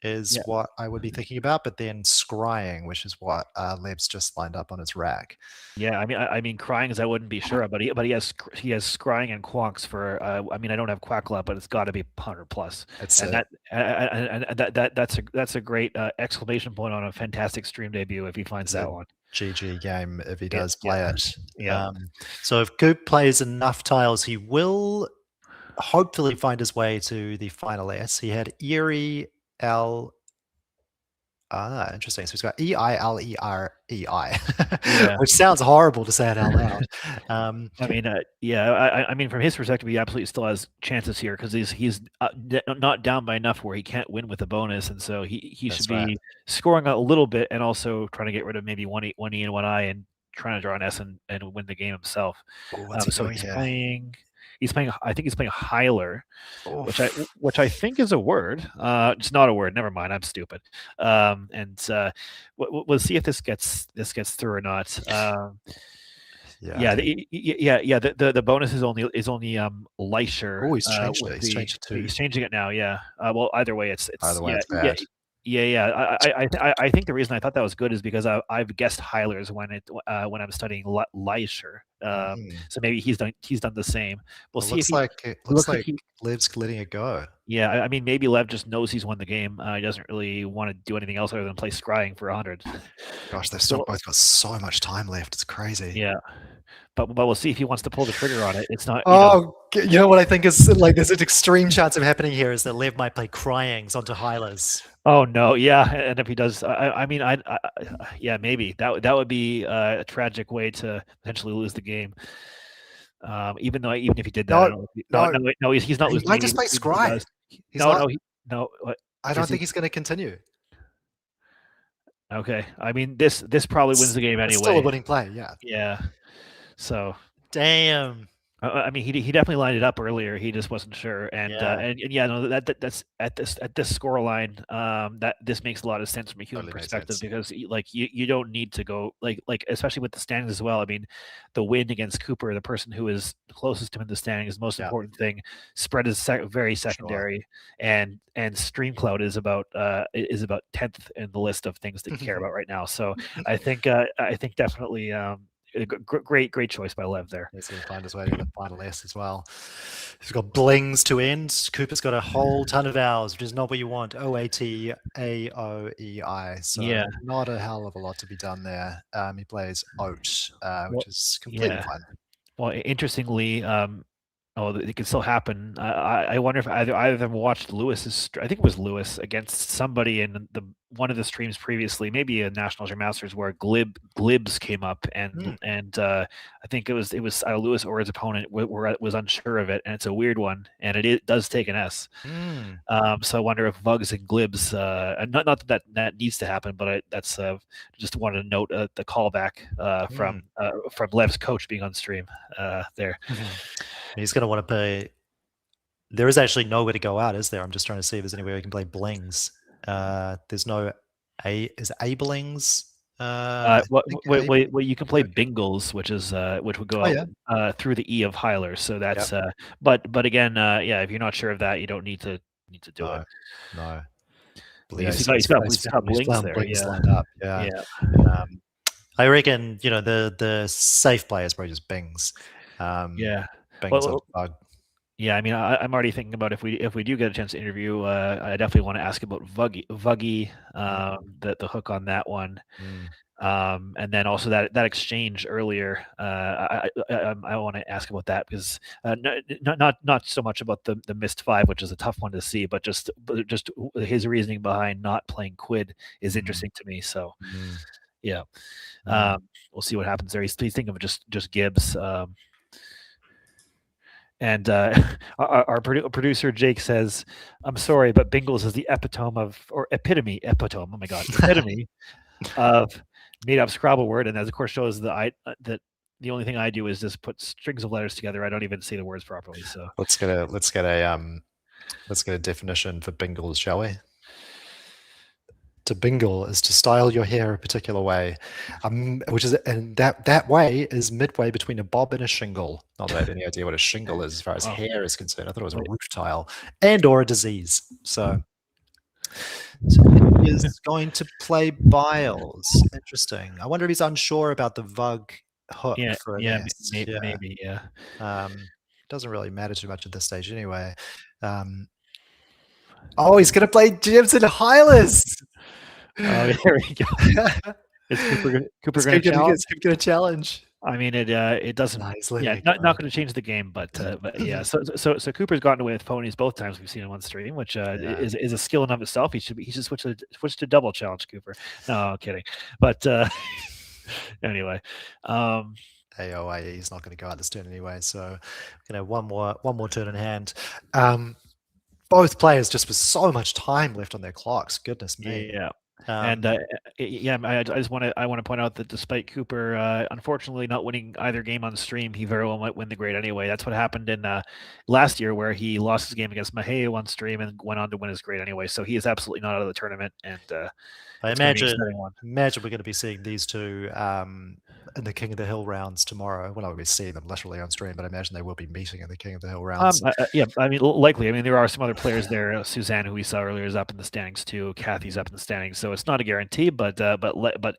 is what I would be thinking about, but then scrying, which is what Leb's just lined up on his rack. Yeah, I mean, cryings I wouldn't be sure of, but he has scrying and quonks for. I mean, I don't have quackla, but it's got to be 100 plus. That's a great exclamation point on a fantastic stream debut if he finds that one. GG game if he does play it. Yeah. So if Coop plays enough tiles, he will hopefully find his way to the final S. He had Eerie. Interesting. So he's got EILEREI, which sounds horrible to say it out loud. I mean, from his perspective, he absolutely still has chances here because he's not down by enough where he can't win with a bonus, and so he should be scoring a little bit and also trying to get rid of maybe one E and one I and trying to draw an S and win the game himself. So he's playing. I think he's playing Hyler, which I think is a word. It's not a word. Never mind. I'm stupid. We'll see if this gets through or not. The bonus is only Leisure. Oh, he's changed it. He's changed it too. He's changing it now. Yeah. Well, either way, it's bad. I think the reason I thought that was good is because I've guessed Hyler's when I'm studying Leisure. So maybe he's done the same. We'll see. Looks like Lev's letting it go. Yeah, I mean, maybe Lev just knows he's won the game. He doesn't really want to do anything else other than play scrying for 100. Gosh, they've still both got so much time left. It's crazy. Yeah. But we'll see if he wants to pull the trigger on it. It's not. You know what I think is like there's an extreme chance of happening here is that Lev might play cryings onto Hylers. Oh no, yeah, and if he does, maybe that would be a tragic way to potentially lose the game. Even if he did that, no, he's not losing. He might just play scry. No. I don't think he's going to continue. Okay, I mean this probably wins the game anyway. It's still a winning play, yeah. Yeah. So. Damn. I mean, he definitely lined it up earlier. He just wasn't sure, that's at this score line. That this makes a lot of sense from a human perspective because you don't need to go like especially with the standings as well. I mean, the win against Cooper, the person who is closest to him in the standings, is the most important thing. Spread is very secondary, and Stream Cloud is about 10th in the list of things that you care about right now. So I think definitely. Great choice by Lev there. He's going to find his way to the final S as well. He's got blings to end. Cooper's got a whole ton of vowels, which is not what you want. Oateaoei. So not a hell of a lot to be done there. He plays Oat, which is completely fine. Well, interestingly, it can still happen. I wonder if either of them watched Lewis's. I think it was Lewis against somebody in one of the streams previously, maybe a Nationals or Masters, where Glibs came up and I think it was Lewis or his opponent was unsure of it, and it's a weird one, and it does take an S. So I wonder if Vugs and Glibs, not that needs to happen, but that's just wanted to note the callback from Lev's coach being on stream there. He's going to want to play. There is actually nowhere to go out, is there? I'm just trying to see if there's anywhere we can play blings. There's no is a blings. You can play bingles, which would go out through the E of Hyler. So that's but again, if you're not sure of that, you don't need to do it. No. He's got blings there. Lined up. I reckon the safe play is probably just bings. Yeah, I mean, I'm already thinking about if we do get a chance to interview, I definitely want to ask about Vuggy, the hook on that one. And then also that exchange earlier, I want to ask about that because not so much about the missed 5, which is a tough one to see, but just his reasoning behind not playing Quid is interesting to me. So yeah, we'll see what happens there. He's thinking of just Gibbs. And our producer Jake says, "I'm sorry, but Bingles is the epitome of Oh my god, epitome of made-up Scrabble word." And as of course shows that the only thing I do is just put strings of letters together. I don't even say the words properly. So let's get a definition for Bingles, shall we? To bingle is to style your hair a particular way, which is, and that way is midway between a bob and a shingle. Not that I have any idea what a shingle is as far as hair is concerned. I thought it was a roof tile or a disease. So he is going to play Biles. Interesting. I wonder if he's unsure about the Vug hook. Maybe. Doesn't really matter too much at this stage anyway. He's going to play Jibs and Hylas. Oh, there we go. Is Cooper going to challenge? I mean, it doesn't. Not going to change the game, but yeah. So Cooper's gotten away with ponies both times we've seen him on stream, which is a skill in of itself. He should switch to double challenge Cooper. No, I'm kidding. But anyway, AOA, he's not going to go out this turn anyway. So we're going to have one more turn in hand. Both players just with so much time left on their clocks. Goodness me. Yeah. I just want to point out that despite Cooper unfortunately not winning either game on stream, he very well might win the grade anyway. That's what happened in last year, where he lost his game against Maheo on stream and went on to win his grade anyway. So he is absolutely not out of the tournament. And I imagine we're going to be seeing these two in the King of the Hill rounds tomorrow. Well, I will be seeing them literally on stream, but I imagine they will be meeting in the King of the Hill rounds. I mean, likely. I mean, there are some other players there. Suzanne, who we saw earlier, is up in the standings too. Kathy's up in the standings, so it's not a guarantee, but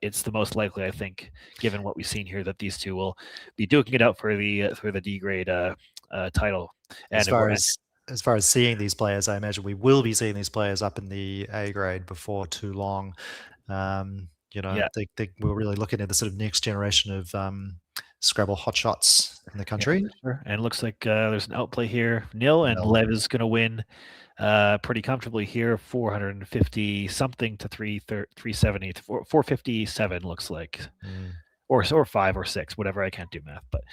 it's the most likely, I think, given what we've seen here, that these two will be duking it out for the D grade title. And as far as seeing these players, I imagine we will be seeing these players up in the A grade before too long. I think we're really looking at the sort of next generation of Scrabble hotshots in the country. Yeah, sure. And it looks like there's an outplay here, nil, and Lev is going to win pretty comfortably here, 450 something to 370, 457 looks like. Or 5 or 6, whatever. I can't do math, but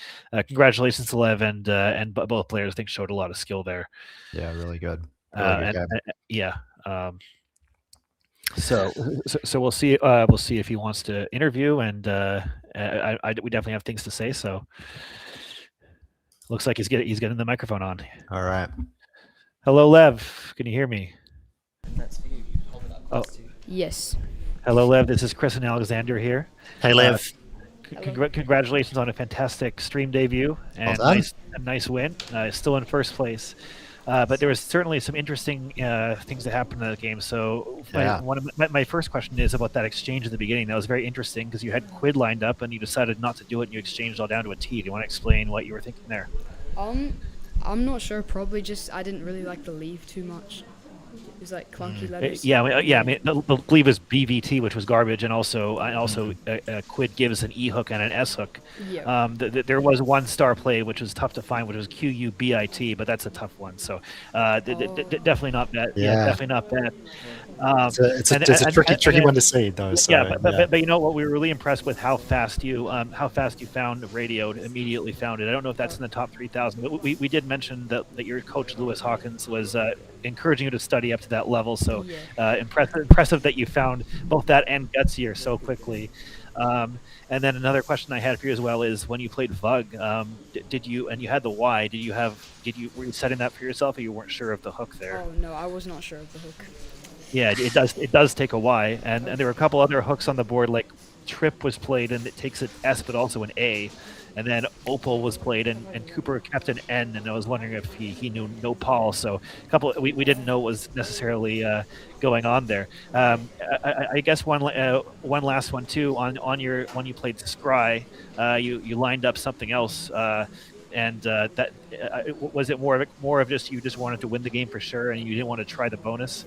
congratulations to Lev and both players. I think showed a lot of skill there. Yeah, really good. So we'll see. We'll see if he wants to interview, and we definitely have things to say. So looks like he's getting the microphone on. All right. Hello, Lev. Can you hear me? That's for you. Hold it up. Oh, yes. Hello, Lev. This is Chris and Alexander here. Hey, Lev. Congratulations on a fantastic stream debut and a nice win. Still in first place. But there was certainly some interesting things that happened in the game. So my first question is about that exchange at the beginning. That was very interesting because you had Quid lined up and you decided not to do it and you exchanged all down to a T. Do you want to explain what you were thinking there? I'm not sure. Probably just I didn't really like the leave too much. It was like clunky letters. I mean, the leave was BVT, which was garbage, and also Quid gives an E hook and an S hook. Yeah. There was one star play which was tough to find, which was QUBIT, but that's a tough one. So definitely not bad. Yeah, definitely not bad. It's a tricky one to see, though. So, but you know what? We were really impressed with how fast you found radio. Immediately found it. I don't know if that's in the top 3,000, but we did mention that your coach Lewis Hawkins was encouraging you to study up to that level. So impressive that you found both that and Gutsier so quickly. And then another question I had for you as well is when you played Vug, did you had the Y? Were you setting that for yourself, or you weren't sure of the hook there? Oh no, I was not sure of the hook. Yeah, it does take a Y, and there were a couple other hooks on the board, like Trip was played and it takes an S but also an A, and then Opal was played and Cooper kept an N, and I was wondering if he knew no Paul. So we didn't know what was necessarily going on there. I guess one last one too on your when you played Scry, you lined up something else. And that was it more of just you just wanted to win the game for sure and you didn't want to try the bonus?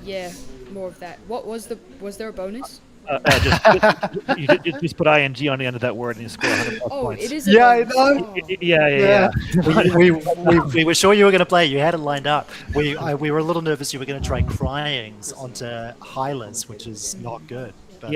Yeah, more of that. What was there a bonus? Just put ing on the end of that word and you score 100 points. It is. Yeah, I know. Oh. Yeah. we were sure you were going to play. You had it lined up. We were a little nervous you were going to try cryings onto Hylas, which is not good. But,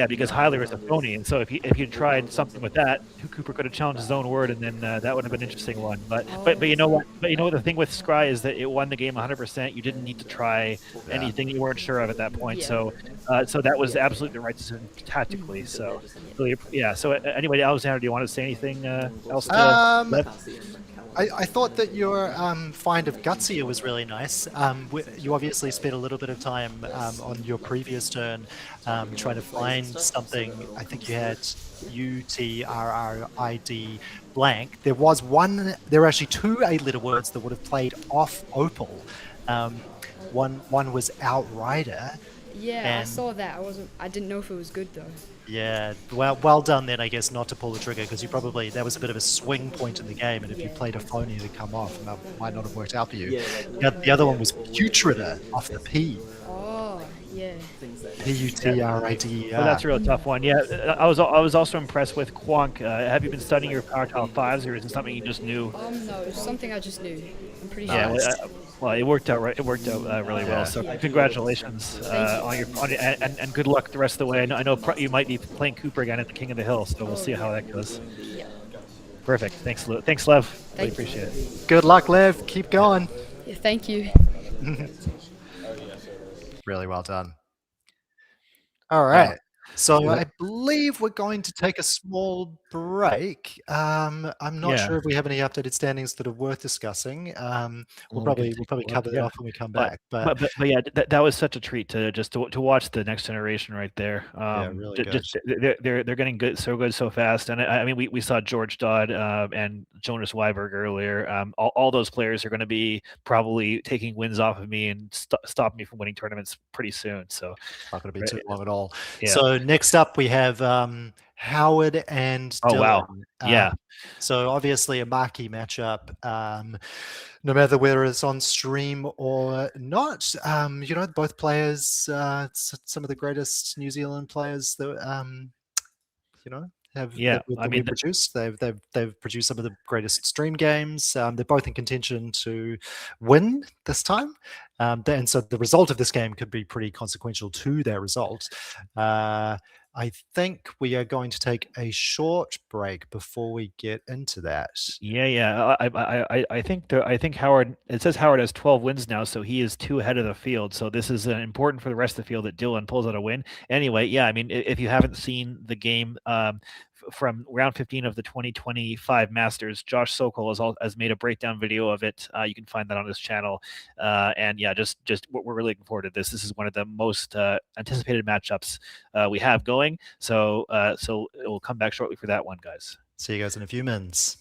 because Hyler is a phony, and so if you tried something with that, Cooper could have challenged his own word, and then that would have been an interesting one. But you know what? But you know what? The thing with Scry is that it won the game 100%. You didn't need to try anything you weren't sure of at that point. Yeah. So that was absolutely the right decision tactically. So really, yeah. So anyway, Alexander, do you want to say anything else? I thought that your find of Gutsier was really nice. You obviously spent a little bit of time on your previous turn trying to find something. I think you had UTRRID blank. There were actually two 8-letter words that would have played off Opal. One was Outrider. Yeah, I saw that. I didn't know if it was good though. Yeah, well done then, I guess, not to pull the trigger, because that was a bit of a swing point in the game, and if you played a phony to come off, that might not have worked out for you. The other one was Putrida off the P. Oh, yeah. P-U-T-R-I-D. Well, that's a real tough one. Yeah, I was also impressed with Quonk. Have you been studying your Power Tile 5s, or is it something you just knew? No, it's something I just knew. I'm pretty sure. Yeah, well, it worked out right. It worked out really well. So congratulations on your and good luck the rest of the way. I know you might be playing Cooper again at the King of the Hill, so we'll see how that goes. Yeah. Perfect. Thanks, Lev. Really appreciate it. Good luck, Lev. Keep going. Yeah, thank you. Really well done. All right. So I believe we're going to take a small break. I'm not sure if we have any updated standings that are worth discussing. We'll probably cover that off when we come back. But yeah, that was such a treat to watch the next generation right there. Really good. They're getting good so fast. And I mean, we saw George Dodd and Jonas Wiberg earlier. All those players are going to be probably taking wins off of me and stop me from winning tournaments pretty soon. So not going to be too long at all. Yeah. So next up we have Howard and Dylan. Wow. Yeah. So obviously a marquee matchup. No matter whether it's on stream or not, both players, some of the greatest New Zealand players that have produced. They've produced some of the greatest stream games. They're both in contention to win this time, and so the result of this game could be pretty consequential to their result. I think we are going to take a short break before we get into that. Yeah. I think Howard. It says Howard has 12 wins now, so he is 2 ahead of the field. So this is important for the rest of the field that Dylan pulls out a win. Anyway, yeah. I mean, if you haven't seen the game from round 15 of the 2025 Masters, Josh Sokol has made a breakdown video of it. You can find that on his channel. And yeah, just we're really looking forward to this. This is one of the most anticipated matchups we have going. So we'll come back shortly for that one, guys. See you guys in a few minutes.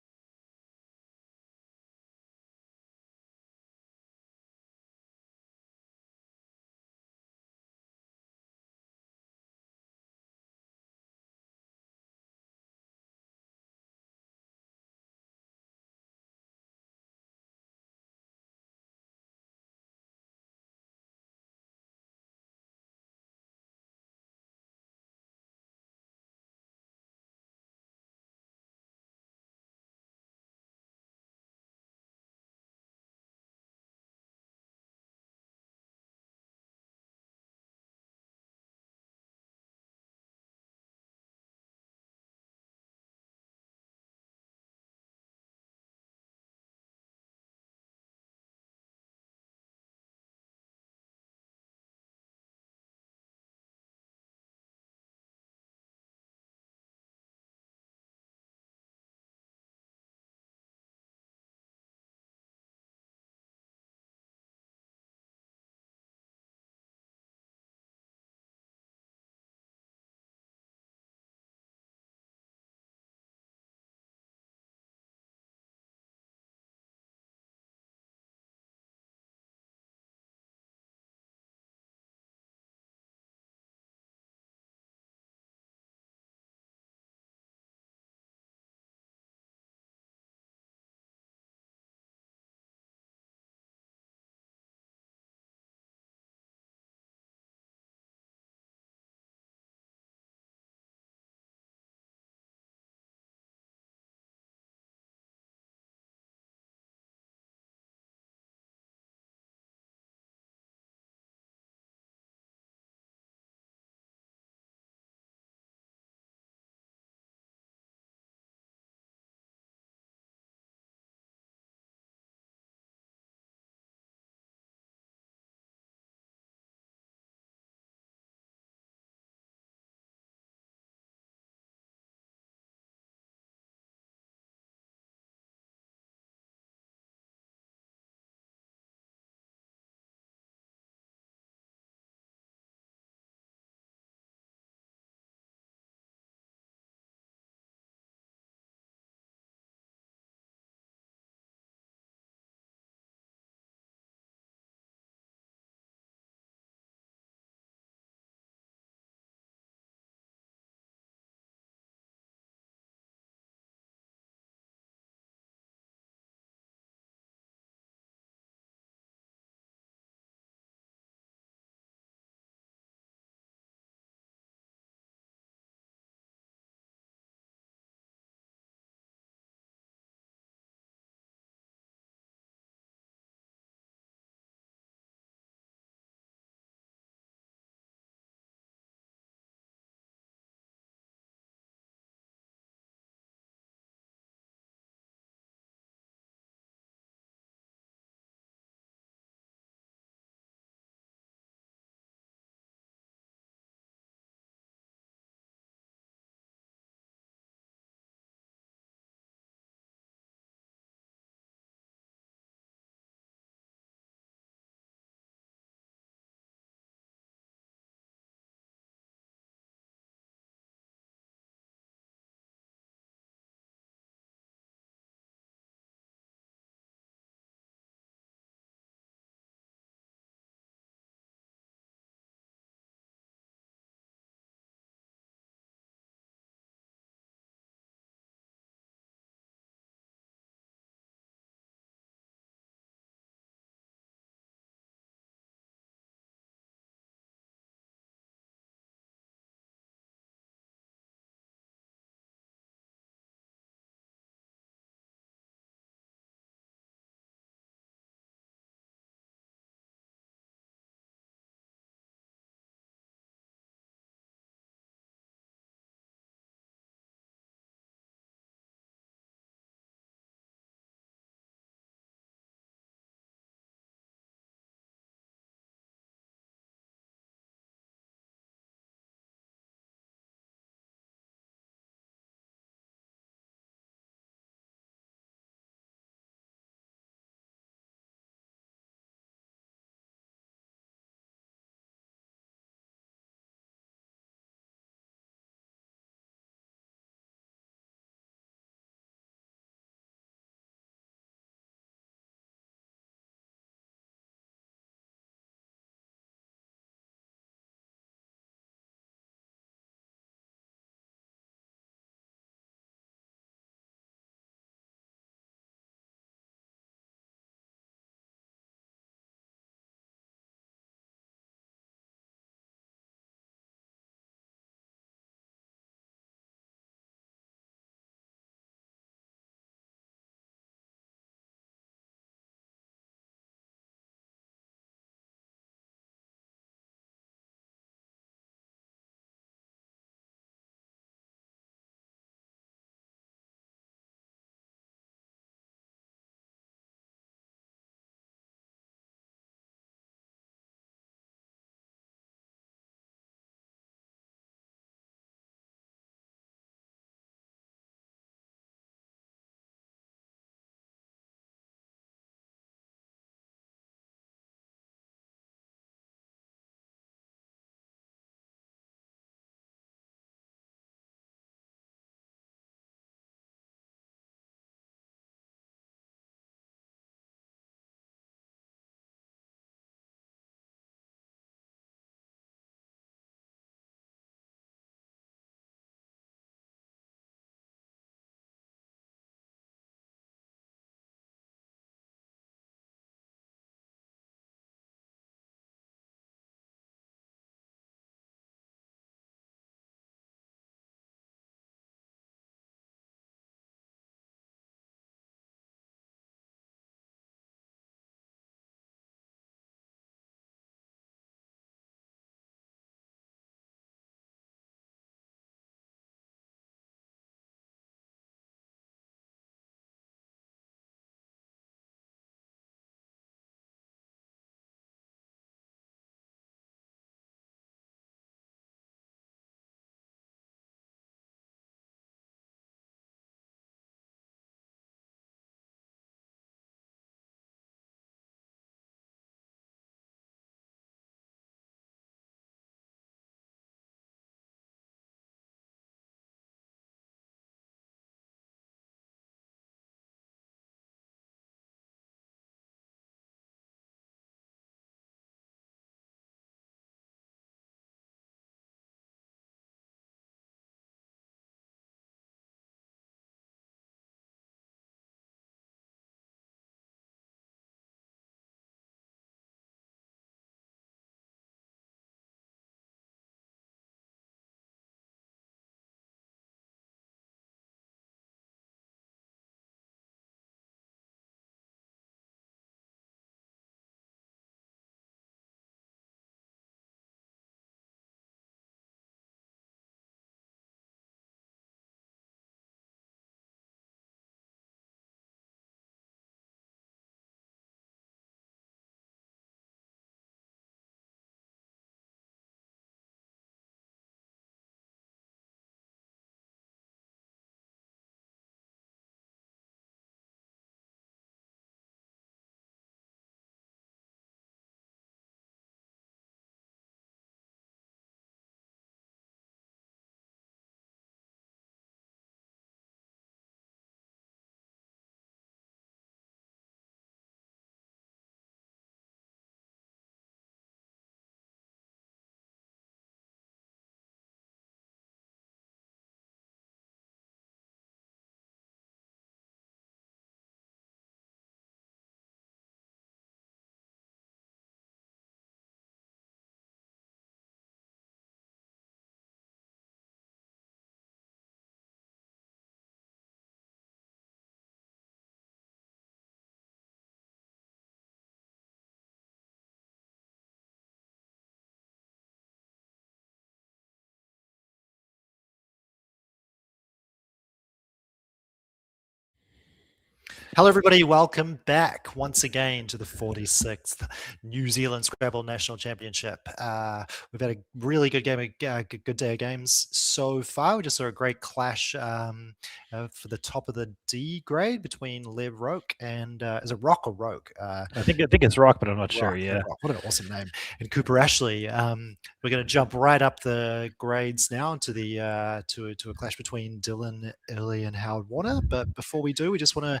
Hello, everybody. Welcome back once again to the 46th New Zealand Scrabble National Championship. We've had a really good game, good day of games so far. We just saw a great clash for the top of the D grade between Roch and is it Roch or Roch? I think it's Roch, but I'm not sure. Roch, Yeah. Roch. What an awesome name! And Cooper Ashley. We're going to jump right up the grades now to the to a clash between Dylan Early and Howard Warner. But before we do, we just want to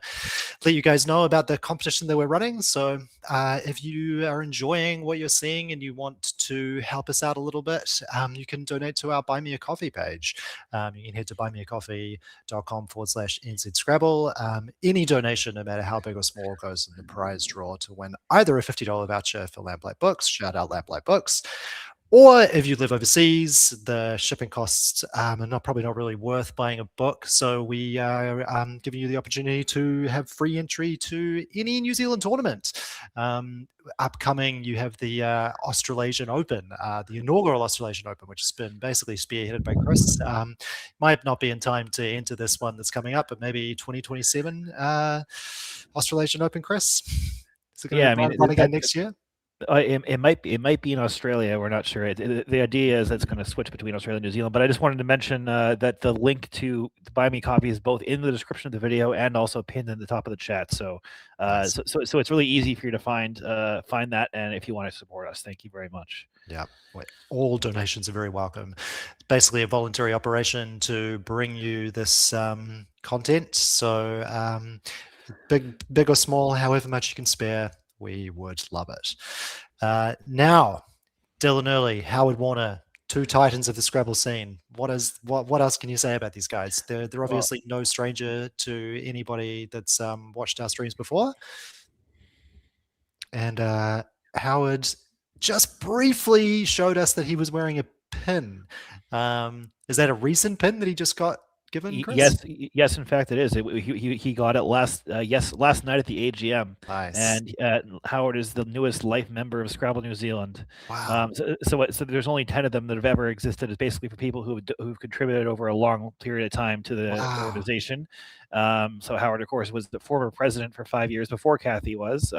let you guys know about the competition that we're running. So if you are enjoying what you're seeing and you want to help us out a little bit, you can donate to our Buy Me a Coffee page. You can head to buymeacoffee.com/NZ Scrabble. Any donation, no matter how big or small, goes in the prize draw to win either a $50 voucher for Lamplight Books, shout out Lamplight Books, or if you live overseas, the shipping costs are probably not really worth buying a book. So we are giving you the opportunity to have free entry to any New Zealand tournament. Upcoming, you have the Australasian Open, the inaugural Australasian Open, which has been basically spearheaded by Chris. Might not be in time to enter this one that's coming up, but maybe 2027 Australasian Open, Chris. Is it going to run again next year? It might be in Australia. We're not sure. The idea is it's going to switch between Australia and New Zealand. But I just wanted to mention that the link to Buy Me Coffee is both in the description of the video and also pinned in the top of the chat. So nice. so it's really easy for you to find that. And if you want to support us, thank you very much. Yeah, all donations are very welcome. It's basically a voluntary operation to bring you this content. So big or small, however much you can spare, we would love it. Now, Dylan Early, Howard Warner, two titans of the Scrabble scene. What else can you say about these guys? They're obviously no stranger to anybody that's watched our streams before. And Howard just briefly showed us that he was wearing a pin. Is that a recent pin that he just got given, Chris? Yes, in fact it is. He got it last night at the AGM. Nice. And Howard is the newest life member of Scrabble New Zealand. Wow. So there's only 10 of them that have ever existed. It's basically for people who've contributed over a long period of time to the organization. So Howard, of course, was the former president for 5 years before Kathy was.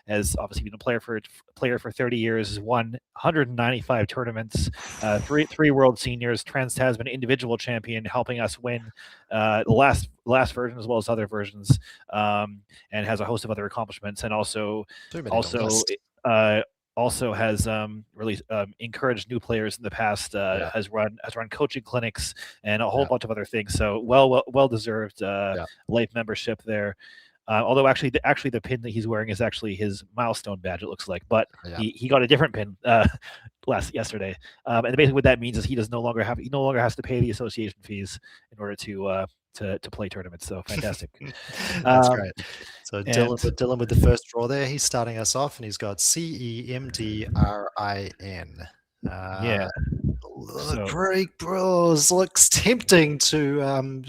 Has obviously been a player for 30 years. Has won 195 tournaments, three World Seniors, Trans-Tasman individual champion, helping us win the last version as well as other versions, and has a host of other accomplishments, and also has really encouraged new players in the past. Has run coaching clinics and a whole bunch of other things. So well deserved life membership there. Although actually the pin that he's wearing is actually his milestone badge, it looks like. But he got a different pin yesterday. And basically what that means is he no longer has to pay the association fees in order to play tournaments. So fantastic. That's great. So Dylan with the first draw there, he's starting us off, and he's got CEMDRIN. Greek Bros looks tempting to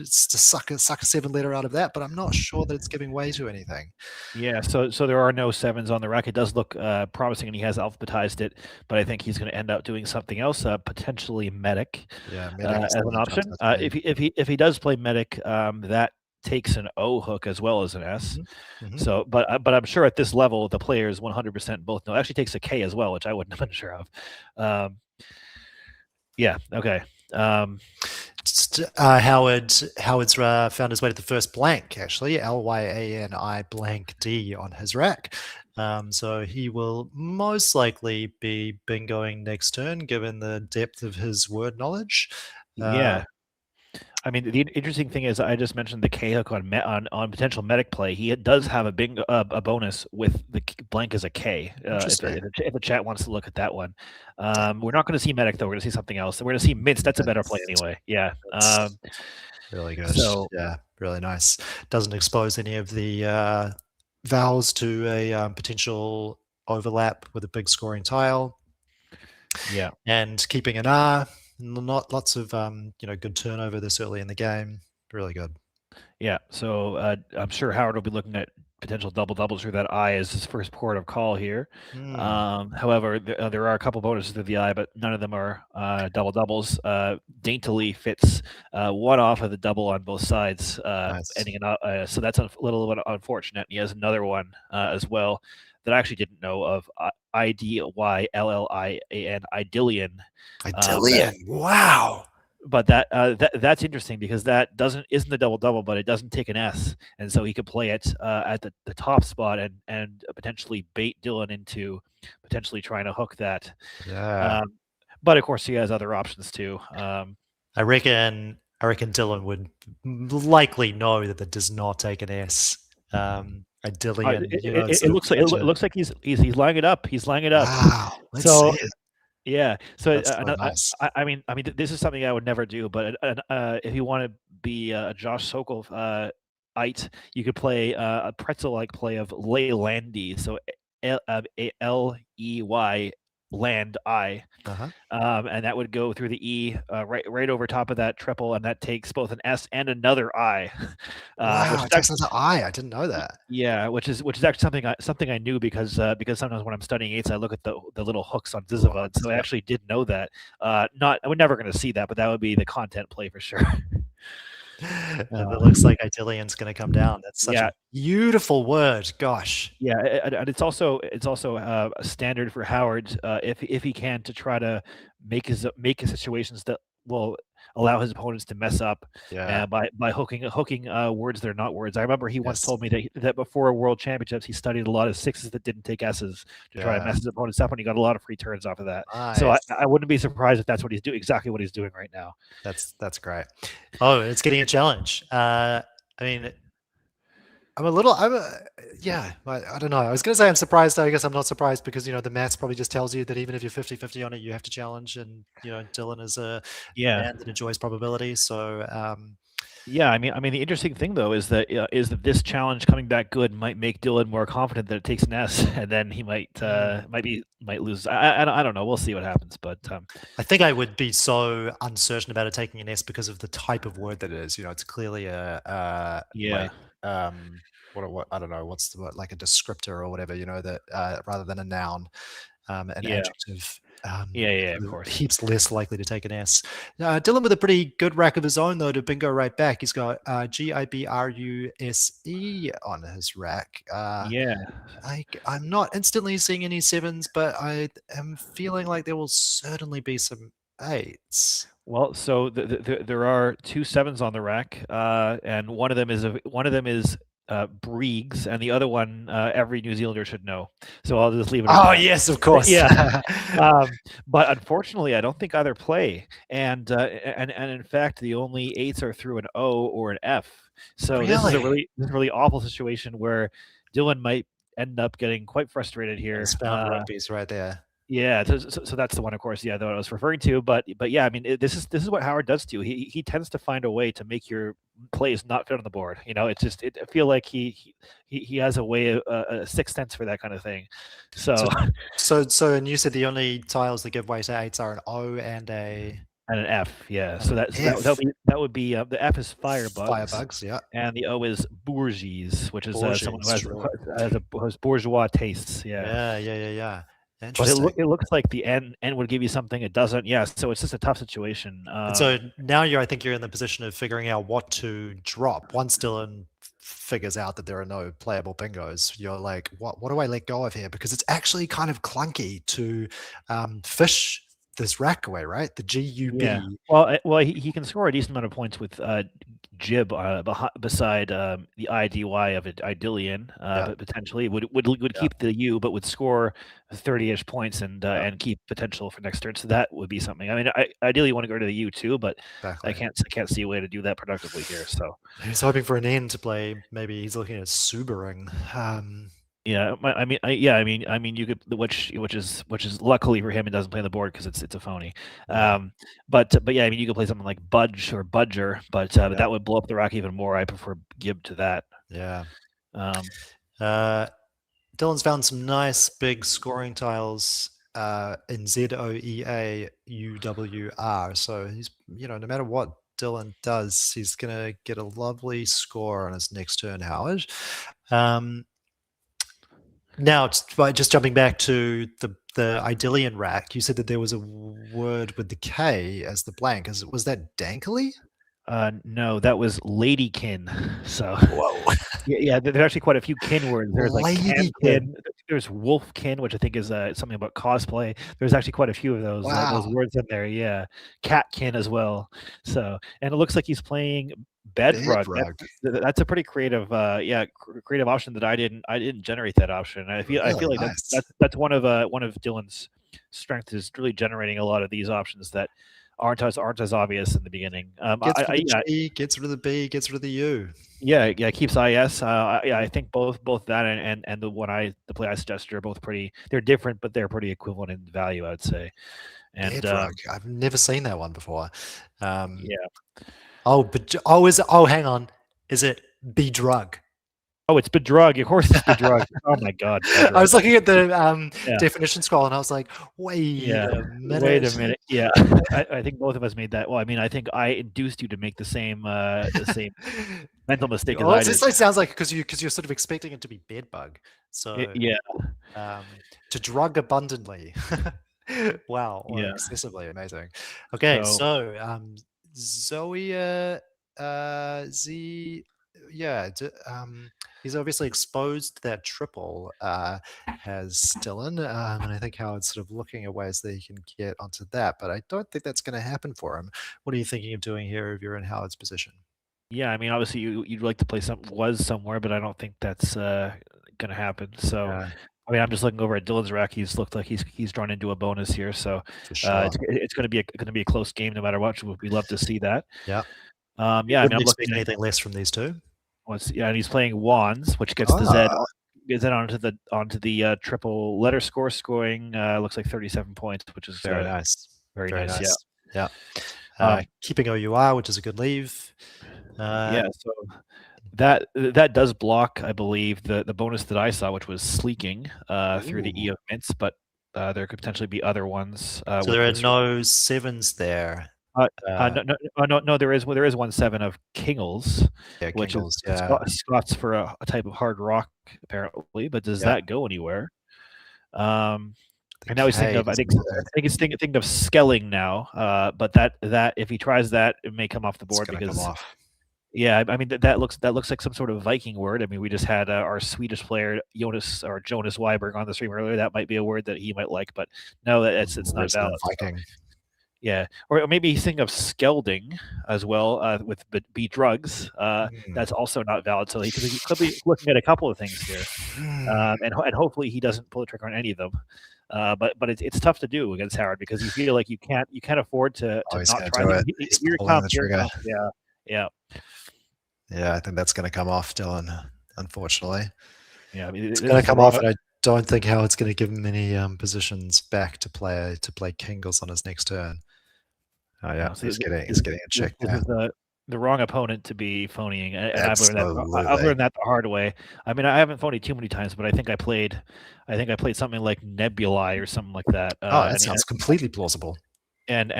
suck a 7-letter out of that, but I'm not sure that it's giving way to anything. Yeah, so there are no 7s on the rack. It does look promising, and he has alphabetized it, but I think he's going to end up doing something else, potentially medic, as an option. If he does play medic, that takes an O hook as well as an S. Mm-hmm. So, but I'm sure at this level the players 100% both know. It actually takes a K as well, which I wouldn't have been sure of. Yeah. Okay. Howard's found his way to the first blank, actually, LYANI blank D on his rack. So he will most likely be bingoing next turn, given the depth of his word knowledge. Yeah. I mean, the interesting thing is, I just mentioned the K hook on potential medic play. He does have a bonus with the blank as a K. If the chat wants to look at that one, we're not going to see medic though. We're going to see something else. We're going to see mints. That's a better play anyway. Yeah. Really good. So, yeah, really nice. Doesn't expose any of the vowels to a potential overlap with a big scoring tile. Yeah, and keeping an R. Not lots of good turnover this early in the game. Really good. Yeah, so I'm sure Howard will be looking at potential double through that eye as his first port of call here. However, there are a couple bonuses through the eye, but none of them are doubles. Daintily fits one off of the double on both sides, ending in, so that's a little bit unfortunate. He has another one as well that I actually didn't know of. Idyllian, Idyllian. Idyllian. Wow. But that's interesting because that isn't a double, but it doesn't take an S, and so he could play it at the top spot and potentially bait Dylan into potentially trying to hook that. Yeah. But of course he has other options too. I reckon Dylan would likely know that does not take an S. Idyllian. It looks like he's lining it up. He's lining it up. Wow. Let's see it. Yeah, so nice. I mean, this is something I would never do. But if you want to be a Josh Sokol you could play a pretzel-like play of Leylandi. So Ley land I, and that would go through the E right over top of that triple, and that takes both an S and another I. Wow, it takes another I. I didn't know that. Yeah, which is actually something I knew because sometimes when I'm studying eights, I look at the little hooks on Zizavad, so I actually did know that. We're never going to see that, but that would be the content play for sure. It looks like Idyllian's going to come down. That's such a beautiful word. Gosh. Yeah, and it's also a standard for Howard if he can to try to make his situations that will allow his opponents to mess up by hooking words that are not words. I remember he once told me that before World Championships he studied a lot of sixes that didn't take S's to try to mess his opponents up, and he got a lot of free turns off of that. Nice. So I wouldn't be surprised if that's what he's doing, exactly what he's doing right now. That's great. Oh, it's getting a challenge. I mean, I don't know. I was going to say I'm surprised. I guess I'm not surprised because, the maths probably just tells you that even if you're 50-50 on it, you have to challenge. And, Dylan is a man that enjoys probability. So, I mean, the interesting thing though is that this challenge coming back good might make Dylan more confident that it takes an S, and then he might lose. I don't know. We'll see what happens, but I think I would be so uncertain about it taking an S because of the type of word that it is. It's clearly what I don't know what's the word, like a descriptor or whatever, that rather than a noun, an adjective. Of course. Heaps less likely to take an S. Dylan with a pretty good rack of his own though to bingo right back. He's got GIBRUSE on his rack. I'm not instantly seeing any sevens, but I am feeling like there will certainly be some eights. Well, so there are two sevens on the rack, and one of them is Briggs, and the other one every New Zealander should know. So I'll just leave it. Oh yes, of course. Yeah. But unfortunately, I don't think either play, and in fact, the only eights are through an O or an F. So this is a really awful situation where Dylan might end up getting quite frustrated here. Rugby's right there. Yeah, so that's the one, of course, that I was referring to. But yeah, I mean, this is what Howard does too. He tends to find a way to make your plays not fit on the board. I feel like he has a way, a sixth sense for that kind of thing. So and you said the only tiles that give way to eights are an O and an F. Yeah, so that would be the F is firebugs, yeah, and the O is bourgeois, which is someone who has bourgeois tastes. Yeah. But it looks like the N would give you something it doesn't. Yeah, so it's just a tough situation. And so now I think you're in the position of figuring out what to drop. Once Dylan figures out that there are no playable bingos, you're like, what do I let go of here? Because it's actually kind of clunky to fish this rack away, right? The GUB. Yeah. Well, he can score a decent amount of points with Jib beside the IDY of Idyllian, but potentially would keep the U, but would score 30-ish points and keep potential for next turn. So that would be something. I mean, I ideally want to go to the U too, but I can't see a way to do that productively here. So he's hoping for an N to play. Maybe he's looking at Subering. Yeah, I mean, you could, which is luckily for him, it doesn't play on the board because it's a phony. But yeah, I mean, you could play something like Budge or Budger, but that would blow up the rack even more. I prefer Gib to that. Yeah. Dylan's found some nice big scoring tiles in ZOEAUWR. So he's, no matter what Dylan does, he's gonna get a lovely score on his next turn, Howard. Now, just jumping back to the Idyllian rack, you said that there was a word with the K as the blank. Was that Dankily? No, that was Ladykin. So whoa, yeah, there's actually quite a few kin words. There's like Ladykin. There's Wolfkin, which I think is something about cosplay. There's actually quite a few of those words in there. Yeah, Catkin as well. So, and it looks like he's playing Bedrug. That's a pretty creative, creative option that I didn't generate that option. I feel like nice. that's one of Dylan's strengths is really generating a lot of these options that aren't as obvious in the beginning. Gets rid of the B, gets rid of the U. Yeah, keeps IS. I think both that and the play I suggested are both pretty. They're different, but they're pretty equivalent in value, I would say. And I've never seen that one before. Yeah. Hang on. Is it Bedrug? Oh, it's Bedrug. Of course, it's Bedrug. Oh my God! I was looking at the definition scroll, and I was like, "Wait a minute." Yeah, I think both of us made that. Well, I mean, I think I induced you to make the same mental mistake as I did. This sounds like because you're sort of expecting it to be bedbug. So to drug abundantly. Wow. Yeah. Excessively amazing. Okay, so Zoe he's obviously exposed that triple has Dylan, and I think Howard's sort of looking at ways that he can get onto that, but I don't think that's going to happen for him. What are you thinking of doing here if you're in Howard's position? Yeah, I mean, obviously you'd like to play somewhere, but I don't think that's going to happen. So, I mean, I'm just looking over at Dylan's rack. He's looked like he's drawn into a bonus here, so it's going to be a close game no matter what. We'd love to see that. Yeah. I mean, I'm looking at anything less from these two. And he's playing Wands, which gets the Z. Gets it onto the triple letter score, scoring looks like 37 points, which is very nice. Very nice. Yeah. Keeping OUR, which is a good leave. So that does block, I believe, the bonus that I saw, which was sleeking through the E of Mints, but there could potentially be other ones. So there are no sevens there. No, there is 1/7 of Kingles, which is Scots for a type of hard rock apparently. But does that go anywhere? And now he's thinking of I think he's thinking of Skelling now. But that if he tries that, it may come off the board because yeah, I mean that looks like some sort of Viking word. I mean, we just had our Swedish player Jonas Wiberg on the stream earlier. That might be a word that he might like, but no, it's not valid. Viking. Yeah, or maybe he's thinking of Skelding as well with B drugs. That's also not valid. So he could be looking at a couple of things here, and hopefully he doesn't pull the trigger on any of them. But it's tough to do against Howard because you feel like you can't afford to not try it. Here comes. Yeah. I think that's going to come off, Dylan. Unfortunately. Yeah, I mean, it's going to come off, and I don't think Howard's going to give him any positions back to play Kingles on his next turn. Oh yeah, so he's getting a check. This is the wrong opponent to be phoning, and I've learned that the hard way. I mean, I haven't phoned too many times, but I think I played something like Nebulae or something like that. That sounds completely plausible. And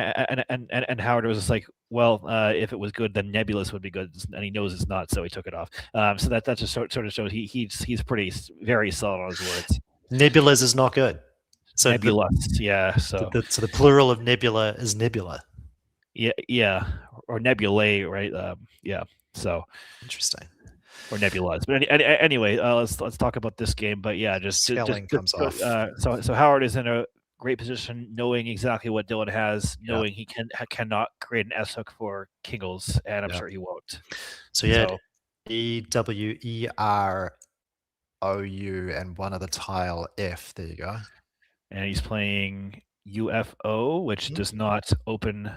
Howard was just like, well, if it was good, then Nebulous would be good, and he knows it's not, so he took it off. So that just sort of shows he's very solid on his words. Nebulous is not good. So Nebulous, So the plural of nebula is nebula. Yeah, or nebulae, right? So interesting. Or nebulas, but anyway, let's talk about this game. But yeah, just comes off. So Howard is in a great position, knowing exactly what Dylan has, knowing he cannot create an S hook for Kingles, and I'm sure he won't. So yeah, EWEROU and one other tile F. There you go. And he's playing UFO, which does not open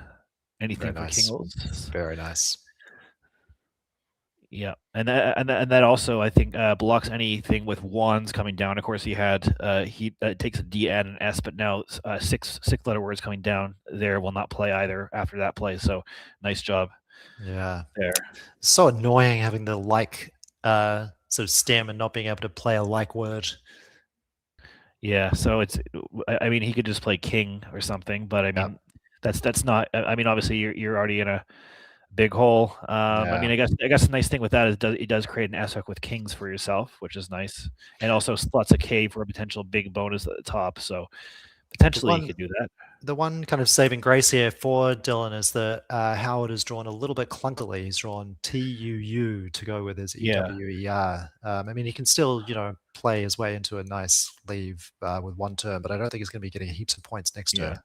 anything for Kingles. Very nice. Yeah, and that also I think blocks anything with wands coming down. Of course, he takes a D and an S, but now six letter words coming down there will not play either after that play. So nice job. Yeah, there. So annoying having the sort of stem and not being able to play a word. Yeah, so I mean, he could just play king or something, but I mean that's not. I mean, obviously you're already in a big hole. I mean, I guess the nice thing with that is it does create an Ascroft with kings for yourself, which is nice, and also slots a K for a potential big bonus at the top. So potentially you could do that. The one kind of saving grace here for Dylan is that Howard has drawn a little bit clunkily. He's drawn TUU to go with his EWER. I mean, he can still, play his way into a nice leave with one turn, but I don't think he's going to be getting heaps of points next turn.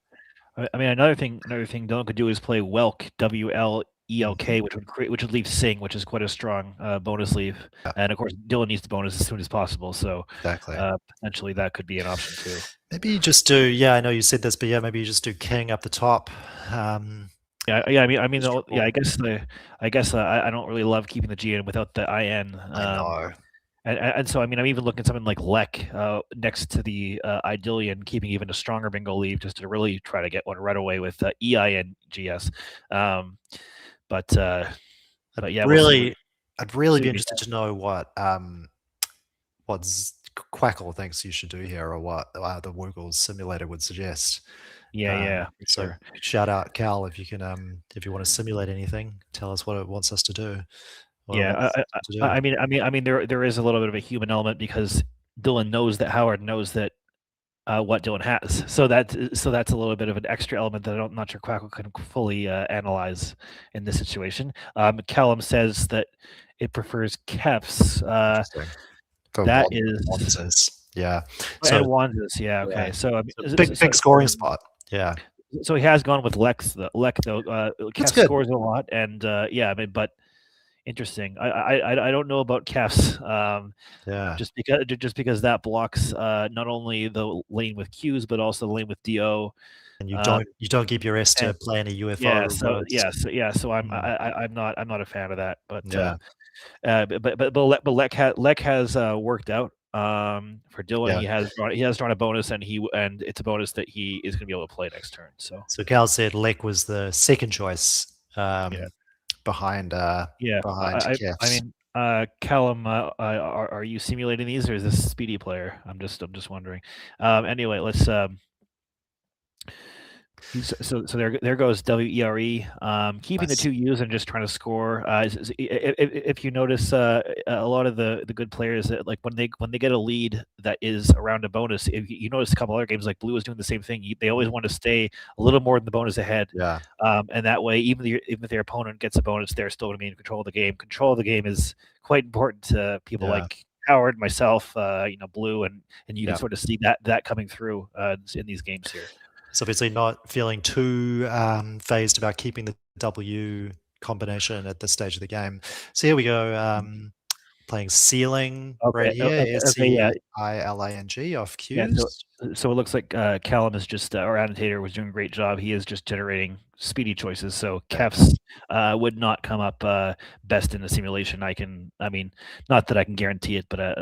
I mean, another thing Dylan could do is play Welk, WLELK, which would leave Sing, which is quite a strong bonus leave. And of course, Dylan needs the bonus as soon as possible. So exactly, potentially that could be an option too. Maybe you just do. Yeah, I know you said this, but maybe you just do King up the top. I guess I don't really love keeping the GN without the IN. I know. And so, I mean, I'm even looking at something like Lek next to the Idyllian, keeping even a stronger bingo leave just to really try to get one right away with EINGS. But yeah, I'd really be interested to know what Quackle thinks you should do here, or what the Woogle simulator would suggest. So sure. Shout out Cal if you can, if you want to simulate anything, tell us what it wants us to do. I mean, there is a little bit of a human element because Dylan knows that Howard knows that what Dylan has, so that's a little bit of an extra element that I'm not sure Quackle can fully analyze in this situation. Callum says that it prefers Kefs. That is Wanzas. Yeah. So Wanzas, yeah. Okay. Yeah. So big scoring spot. Yeah. So he has gone with Lek though. Kefs scores a lot, and but interesting. I don't know about Kefs. Just because that blocks not only the lane with Qs but also the lane with DO. And you don't keep your S to play any UFO. So I'm not a fan of that. But but Lek has worked out for Dylan. He has drawn a bonus, and it's a bonus that he is going to be able to play next turn. So Cal said Lek was the second choice. Behind Kefs. I mean, Callum, are you simulating these, or is this Speedy player? I'm just wondering. Anyway, let's. So there goes WERE, keeping the two U's and just trying to score. If you notice, a lot of the good players that, like, when they get a lead that is around a bonus, if you notice a couple other games like Blue is doing the same thing. They always want to stay a little more than the bonus ahead. And that way, even if their opponent gets a bonus, they're still going to be in control of the game. Control of the game is quite important to people like Howard, myself, Blue, and you can sort of see that coming through in these games here. So obviously not feeling too phased about keeping the W combination at this stage of the game. So here we go, playing Ceiling right here, SEILING off Qs. Yeah, so it looks like Callum is just, our annotator was doing a great job. He is just generating speedy choices. So Kefs would not come up best in the simulation. I mean, not that I can guarantee it, but I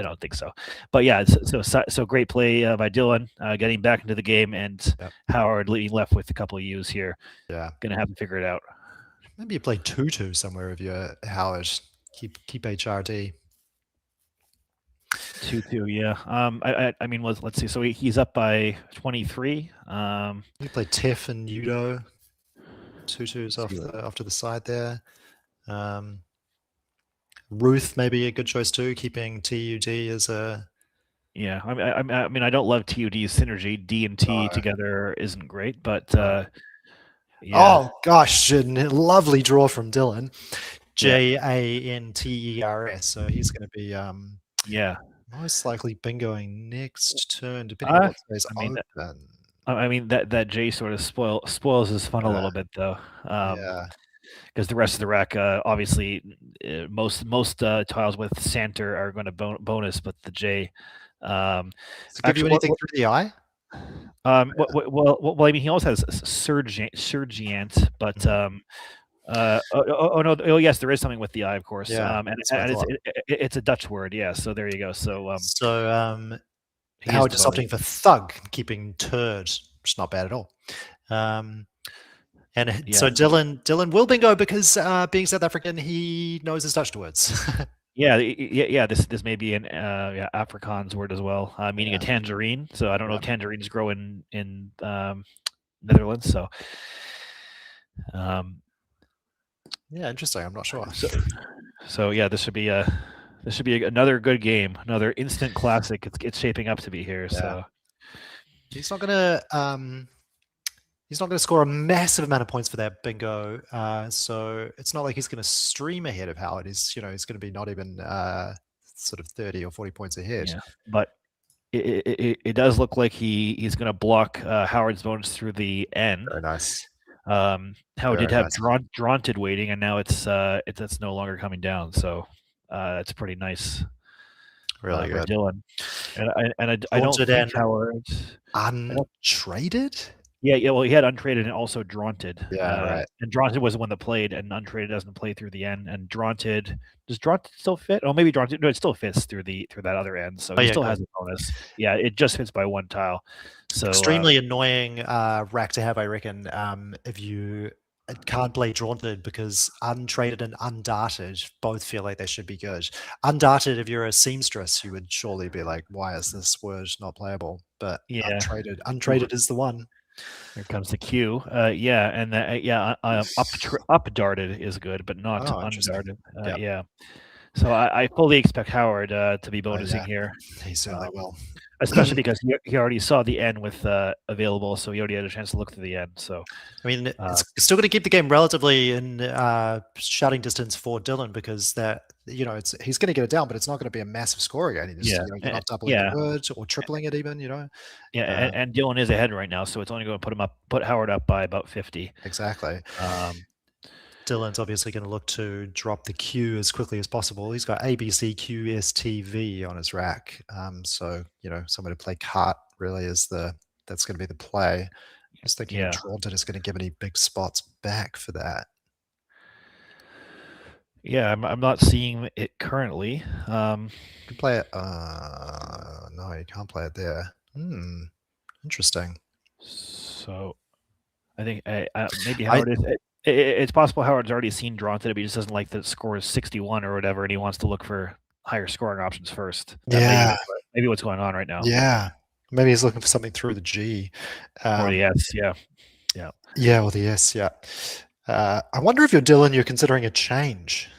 don't think so. But yeah, so great play by Dylan, getting back into the game, and Howard leaving left with a couple of U's here. Yeah, gonna have to figure it out. Maybe you play 2-2 somewhere if you're Howard. Keep HRD. 2-2, yeah. I mean, let's see. So he's up by 23. You play Tef and Udo. 2-2s off to the side there. Ruth maybe a good choice too, keeping TUD as a. Yeah, I mean, I don't love TUD's synergy. D and T together isn't great, but Oh gosh, lovely draw from Dylan. JANTERS. So he's going to be most likely bingoing next turn, depending on what stays open. I mean that J sort of spoils his fun a little bit, though. Because the rest of the rack, obviously, most tiles with Santer are going to bonus, but the J. So give you anything through the eye? Well, I mean, he also has Surgiant, but yes, there is something with the eye, of course. And it's a Dutch word, so there you go. So Howard just opting for Thug, keeping Turd, which is not bad at all. So Dylan will bingo because being South African, he knows his Dutch words. This may be an Afrikaans word as well, meaning a tangerine. So I don't know if tangerines grow in Netherlands. So Yeah, interesting. I'm not sure. So yeah, this should be another good game, another instant classic. It's shaping up to be here. Yeah. So he's not gonna score a massive amount of points for that bingo. So it's not like he's gonna stream ahead of Howard. He's going to be not even sort of 30 or 40 points ahead. Yeah, but it does look like he's going to block Howard's bonus through the end. Very nice. Howard did have Draunted waiting, and now it's no longer coming down. So it's pretty nice. Really for good. Dylan. And I don't think Howard untraded. Yeah. Well, he had untraded and also Draunted. Yeah, right. And Draunted was the one that played, and untraded doesn't play through the end. And Draunted, does Draunted still fit? Oh, maybe Draunted. No, it still fits through that other end. So he still has a bonus. Yeah, it just fits by one tile. So extremely annoying rack to have, I reckon. If you can't play Draunted, because untraded and undarted both feel like they should be good. Undarted, if you're a seamstress, you would surely be like, why is this word not playable? But yeah, untraded is the one. Here comes the Q. Up darted is good, but not undarted. Yeah. So I fully expect Howard to be bonusing here. He certainly will. Especially because he already saw the end with available, so he already had a chance to look through the end. So I mean, it's still going to keep the game relatively in shouting distance for Dylan, because he's going to get it down, but it's not going to be a massive score again. You're not doubling the word or tripling it even. Yeah, and Dylan is ahead right now, so it's only going to put Howard up by about 50. Exactly. Dylan's obviously going to look to drop the Q as quickly as possible. He's got ABC, Q, S, T, V on his rack. So, somebody to play cart really that's going to be the play. I was thinking Draunted is going to give any big spots back for that. Yeah, I'm not seeing it currently. You can play it. No, you can't play it there. Interesting. So, I think maybe Howard is. It's possible Howard's already seen Draunted, but he just doesn't like that score is 61 or whatever, and he wants to look for higher scoring options first. Maybe what's going on right now. Yeah, maybe he's looking for something through the G. Or the S, yeah. Yeah, or the S, yeah. I wonder if you're Dylan, you're considering a change.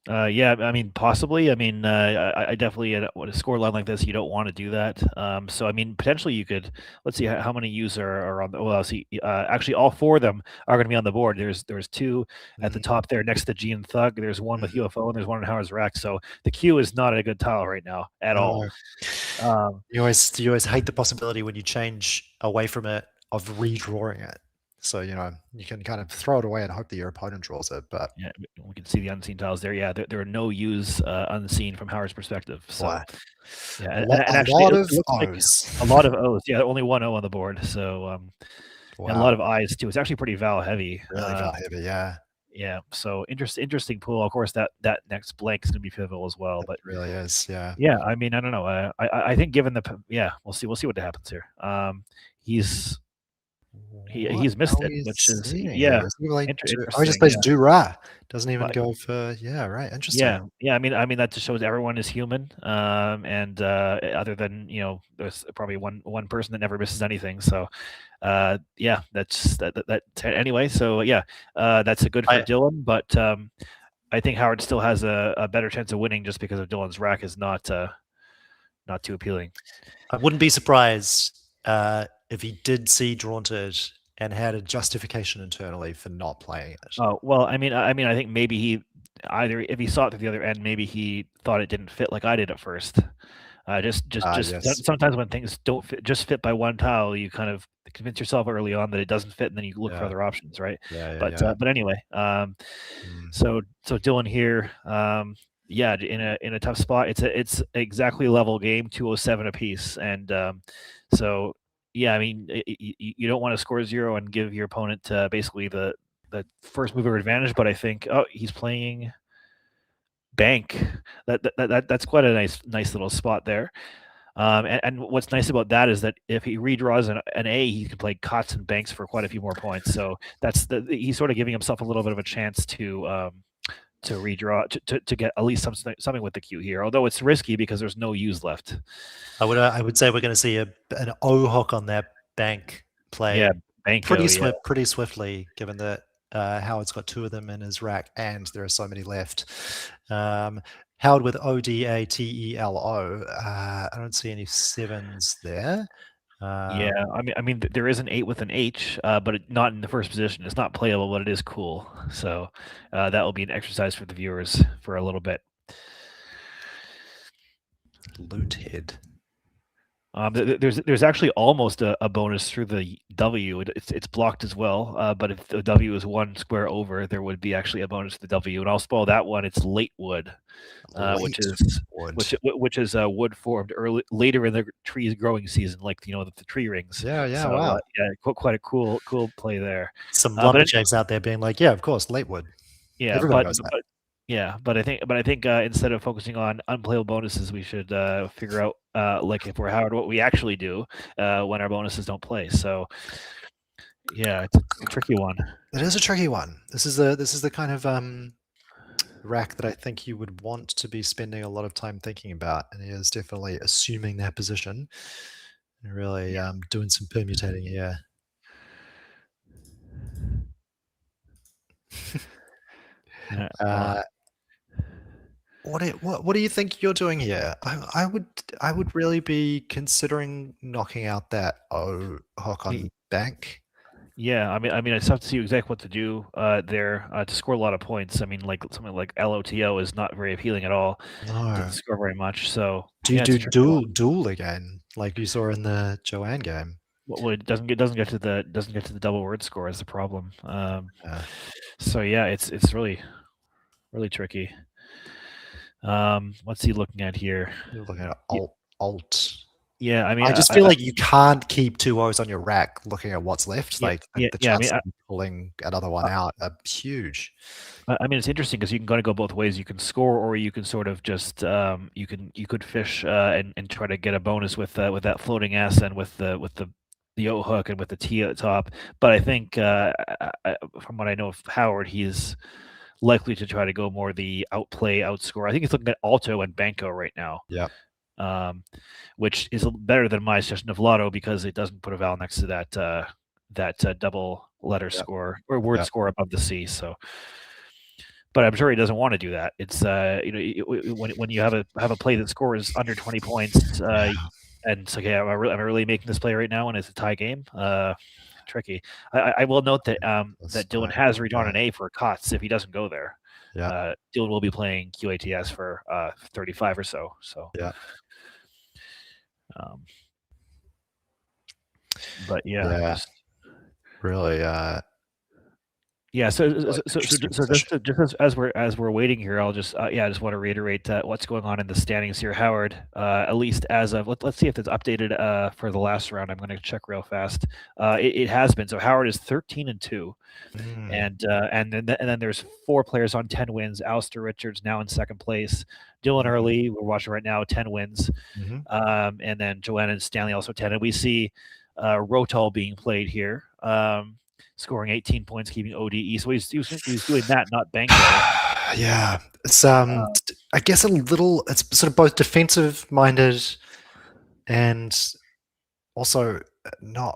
Yeah, I mean, possibly. I mean, I definitely, with a score line like this, you don't want to do that. So, I mean, potentially you could, let's see how many U's are on the, well, see, actually all four of them are going to be on the board. There's two at the top there next to G and Thug. There's one with UFO and there's one in Howard's rack. So the Q is not a good tile right now at all. You always hate the possibility when you change away from it of redrawing it. So, you can kind of throw it away and hope that your opponent draws it. But yeah, we can see the unseen tiles there. Yeah, there are no U's unseen from Howard's perspective. So, yeah, a lot of O's. A lot of O's. Yeah, only one O on the board. So, and a lot of I's too. It's actually pretty Val heavy. Really Val heavy, yeah. Yeah, so interesting pool. Of course, that next blank is going to be pivotal as well. But it really is, yeah. Yeah, I mean, I don't know. I think given we'll see what happens here. He's missed it, which is interesting. I just plays do-ra. Doesn't even go for right. Interesting. Yeah. I mean that just shows everyone is human. And other than there's probably one person that never misses anything. So that's that anyway. So that's a good for Dylan, but I think Howard still has a better chance of winning just because of Dylan's rack is not too appealing. I wouldn't be surprised if he did see Draunted and had a justification internally for not playing it. Oh well, I mean, I think maybe he either if he saw it through the other end, maybe he thought it didn't fit like I did at first. Just sometimes when things don't fit by one tile, you kind of convince yourself early on that it doesn't fit, and then you look for other options, right? But anyway, so Dylan here, in a tough spot. It's exactly level game, 207 apiece, and so. Yeah, I mean, you don't want to score 0 and give your opponent basically the first mover advantage, but I think he's playing bank. That's quite a nice little spot there. And what's nice about that is that if he redraws an A, he can play cots and banks for quite a few more points. So he's sort of giving himself a little bit of a chance to redraw to get at least something with the Q here, although it's risky because there's no U's left. I would say we're going to see an O hook on that bank play. Yeah, bank pretty swiftly, given that Howard's got 2 of them in his rack, and there are so many left. Howard with Odatelo. I don't see any 7s there. Yeah, I mean, there is an 8 with an H, but not in the first position. It's not playable, but it is cool. So that will be an exercise for the viewers for a little bit. Loot head. There's actually almost a bonus through the W. It's blocked as well, but if the W is 1 square over, there would be actually a bonus to the W. And I'll spell that one. It's late wood, which is wood formed later in the tree's growing season, like the tree rings. Yeah, so, wow. Quite a cool play there. Some lumberjacks out there being like, yeah, of course, late wood. Yeah, Everybody knows that. but I think instead of focusing on unplayable bonuses, we should figure out like if we're Howard, what we actually do when our bonuses don't play. So yeah, it's a tricky one. It is a tricky one. This is the kind of rack that I think you would want to be spending a lot of time thinking about, and he is definitely assuming that position and really doing some permutating here. What do you think you're doing here? I would really be considering knocking out that Hock on bank. Yeah, I mean, I just have to see exactly what to do there to score a lot of points. I mean, like something like LOTO is not very appealing at all. No. Doesn't score very much. So do you do duel again, like you saw in the Joanne game? Well, it doesn't get to the double word score is the problem. So yeah, it's really tricky. What's he looking at here? You're looking at alt. Yeah, I mean, I just feel like you can't keep 2 O's on your rack looking at what's left. The chances of pulling another one out are huge. I mean, it's interesting because you can go both ways. You can score, or you can sort of just you could fish and try to get a bonus with that floating S and with the O hook and with the T at the top. But I think from what I know of Howard, he's likely to try to go more the outplay, outscore. I think he's looking at Alto and Banco right now. Yeah. Which is better than my suggestion of Lotto because it doesn't put a vowel next to that double letter score or word score above the C. So, but I'm sure he doesn't want to do that. It's when you have a play that scores under 20 points, and it's like, am I really making this play right now when it's a tie game? Tricky. I will note that Dylan has redrawn an A for COTS if he doesn't go there. Yeah. Dylan will be playing QATS for 35 or so. So yeah. But yeah. Really. Yeah. So just as we're waiting here, I'll just just want to reiterate what's going on in the standings here, Howard. At least as of let's see if it's updated for the last round. I'm going to check real fast. It has been. So Howard is 13-2, and then there's 4 players on 10 wins. Alistair Richards now in second place. Dylan Early, we're watching right now, 10 wins, and then Joanne and Stanley also 10. And we see Rotal being played here. Scoring 18 points, keeping ODE. So he's doing that, not Banco. Yeah, it's I guess it's sort of both defensive minded and also not.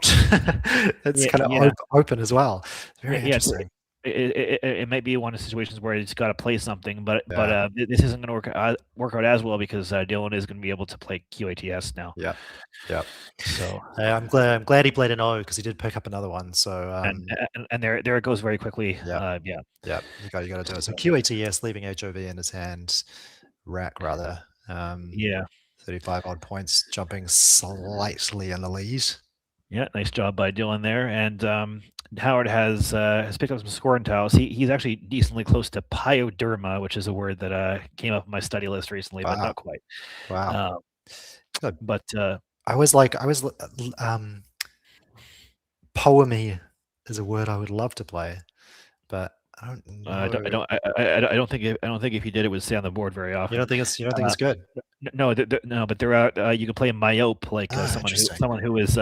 It's kind of open as well. Very interesting. It might be one of the situations where he's got to play something, but this isn't going to work out as well because Dylan is going to be able to play QATS now. Yeah. So I'm glad he played an O because he did pick up another one. So and there it goes very quickly. Yeah. You got to do it. So QATS leaving HOV in his hand, rack rather. 35 odd points, jumping slightly in the lead. Yeah, nice job by Dylan there. And Howard has picked up some scoring tiles. He's actually decently close to pyoderma, which is a word that came up on my study list recently, but not quite. Wow. But I was poemy is a word I would love to play, but I don't know. I don't think if you did it would stay on the board very often. You don't think it's good? No, but there are you can play myope like someone who is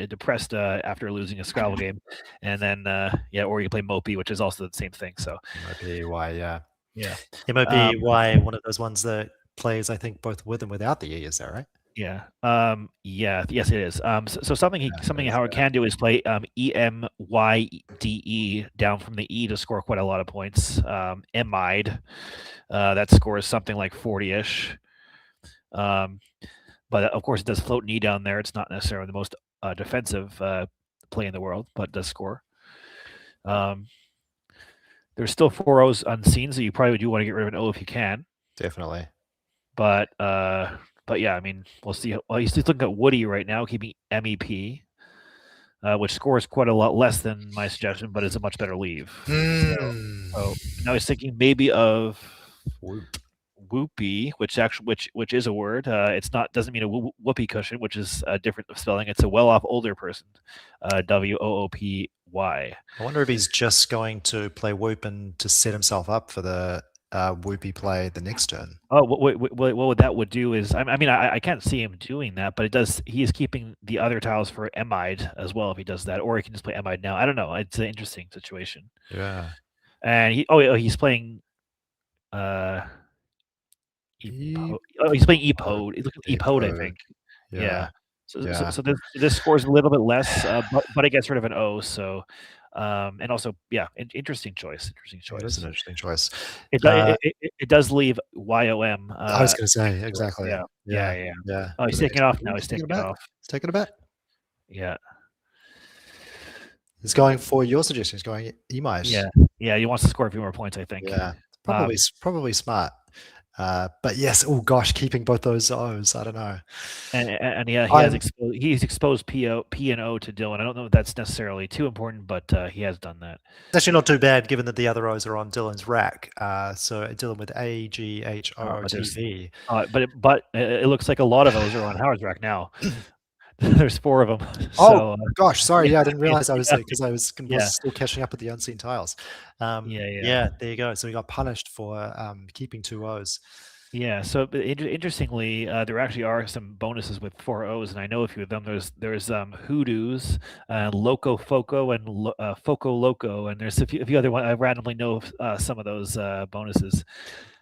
depressed after losing a Scrabble game, and then or you can play mopey, which is also the same thing. So it might be why, yeah, it might be why one of those ones that plays I think both with and without the E. Is that right? Yeah. Yes, it is. So something Howard can do is play EMYDE down from the E to score quite a lot of points. MID, that scores something like 40-ish. But of course, it does float an E down there. It's not necessarily the most defensive play in the world, but does score. There's still 4 O's unseen, so you probably do want to get rid of an O if you can. Definitely. But yeah, I mean, we'll see. Well, he's looking at Woody right now, keeping MEP, which scores quite a lot less than my suggestion, but is a much better leave. So now he's thinking maybe of Whoopee, which is a word. Doesn't mean a whoopee cushion, which is a different spelling. It's a well-off older person. WOOPY. I wonder if he's just going to play Whoop and to set himself up for the Whoopee play the next turn. Oh, what that would do is, I can't see him doing that, but it does. He is keeping the other tiles for Emide as well if he does that, or he can just play Emide now. I don't know. It's an interesting situation. Yeah. And he's playing. He's playing Epode. He's looking at Epode, I think. Yeah. So this scores a little bit less, but it gets rid of an O. So, and also, interesting choice. It is an interesting choice. It does leave YOM. I was going to say exactly. Yeah. Oh, he's taking it off now. He's taking it off. He's taking it back. Yeah. He's going for your suggestion. He's going Emite. Yeah. He wants to score a few more points, I think. Yeah. Probably smart. But yes, oh gosh, keeping both those O's, I don't know. And he's exposed P and O to Dylan. I don't know if that's necessarily too important, but he has done that. It's actually not too bad, given that the other O's are on Dylan's rack. So Dylan with A, G, H, O, T, V. But it looks like a lot of O's are on Howard's rack now. There's 4 of them. So, gosh, sorry. Yeah, I didn't realize I was still catching up with the unseen tiles. There you go. So he got punished for keeping 2 O's. Yeah. So interestingly, there actually are some bonuses with 4 O's, and I know a few of them. There's Hoodoos, Loco Foco, and Foco Loco, and there's a few other ones. I randomly know some of those bonuses.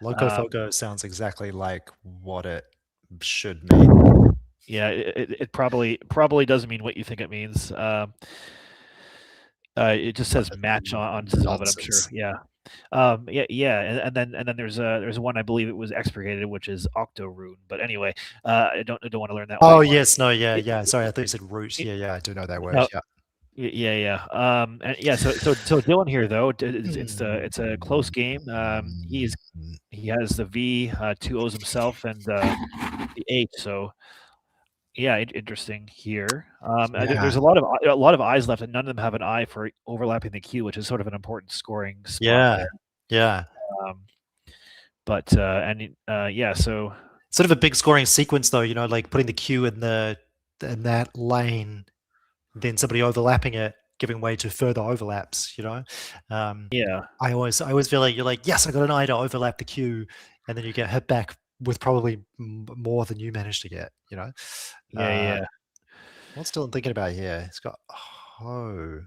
Loco Foco sounds exactly like what it should mean. Yeah, it probably doesn't mean what you think it means. It just says match on Zizzle, but I'm sure. Yeah. And then there's one, I believe it was expurgated, which is Octorune. But anyway, I don't want to learn that. Oh yes, no, yeah. Sorry, I thought you said root. Yeah, I do know that word. No, yeah. So Dylan here though, it's a close game. He has the V, 2 O's himself, and the 8. So. Yeah, interesting here. There's a lot of eyes left, and none of them have an eye for overlapping the Q, which is sort of an important scoring spot. Yeah. So sort of a big scoring sequence, though. You know, like putting the Q in that lane, then somebody overlapping it, giving way to further overlaps. You know. I always feel like you're like, yes, I got an eye to overlap the Q, and then you get hit back with probably more than you managed to get, you know? What's Dylan thinking about here? He's got Ho.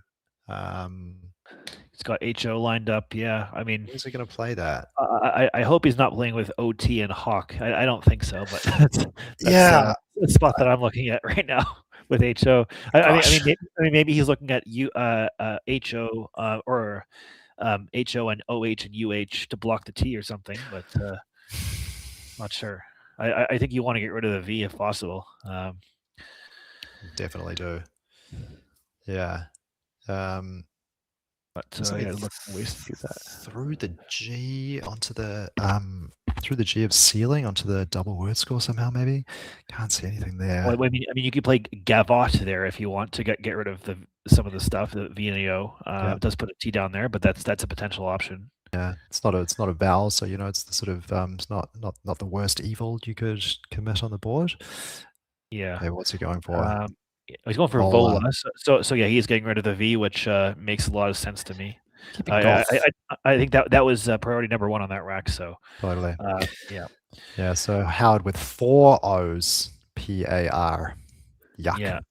He's got HO lined up, yeah. I mean... Who's he going to play that? I hope he's not playing with OT and Hawk. I don't think so, but that's the spot that I'm looking at right now with HO. I mean, maybe he's looking at HO or HO and OH and UH to block the T or something, but... Not sure. I think you want to get rid of the V if possible. Definitely do. Yeah. But ways to do that. Through the G onto the through the G of ceiling onto the double word score somehow, maybe. Can't see anything there. Well, I mean, you could play Gavot there if you want to get rid of some of the stuff. The V and the O It does put a T down there, but that's a potential option. Yeah, it's not a vowel, so you know it's the sort of it's not the worst evil you could commit on the board. Yeah. Okay, what's he going for? He's going for Vola. So yeah, he's getting rid of the V, which makes a lot of sense to me. I think that was priority number 1 on that rack. So totally. Yeah. So Howard with 4 O's, PAR. Yuck. Yeah.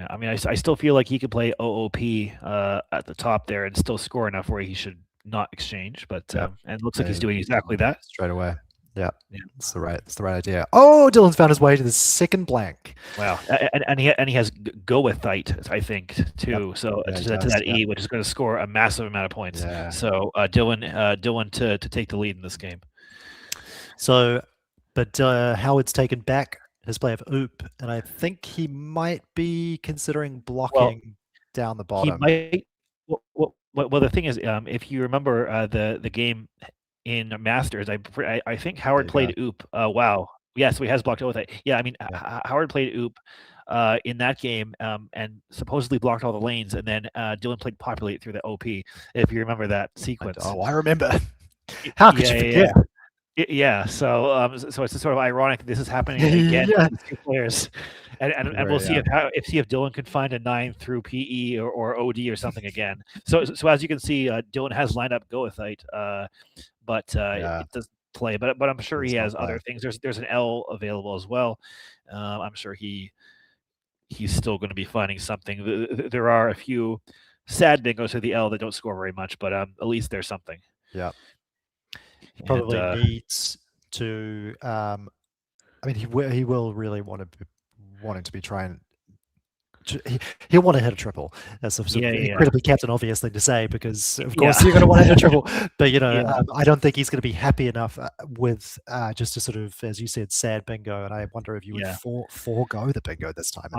I mean, I still feel like he could play OOP at the top there and still score enough where he should not exchange, but and it looks like he's doing exactly that straight away. Yeah, it's the right idea. Oh, Dylan's found his way to the second blank. Wow, and he has Goethite, I think, too. So Yeah, to that E, which is going to score a massive amount of points. Yeah. So Dylan to take the lead in this game. So, but Howard's taken back his play of Oop, and I think he might be considering blocking down the bottom. He might. Well, the thing is, if you remember the game in Masters, I think Howard played Oop. Wow. Yeah, so he has blocked with it. Yeah, I mean, Howard played Oop in that game and supposedly blocked all the lanes, and then Dylan played Populate through the OP, if you remember that sequence. I remember. How could you forget? Yeah, so it's sort of ironic this is happening again with these two players, and we'll see if Dylan can find a 9 through PE or OD or something again. So as you can see, Dylan has lined up Goethite, but it doesn't play. But I'm sure he has other things. There's an L available as well. I'm sure he's still going to be finding something. There are a few sad bingos to the L that don't score very much, but at least there's something. Yeah. Probably needs to. I mean, he will really wanting to be trying. He'll want to hit a triple. That's incredibly captain obvious thing to say, because of course you're going to want to hit a triple. But I don't think he's going to be happy enough with just a sort of, as you said, sad bingo. And I wonder if you would forego the bingo this time.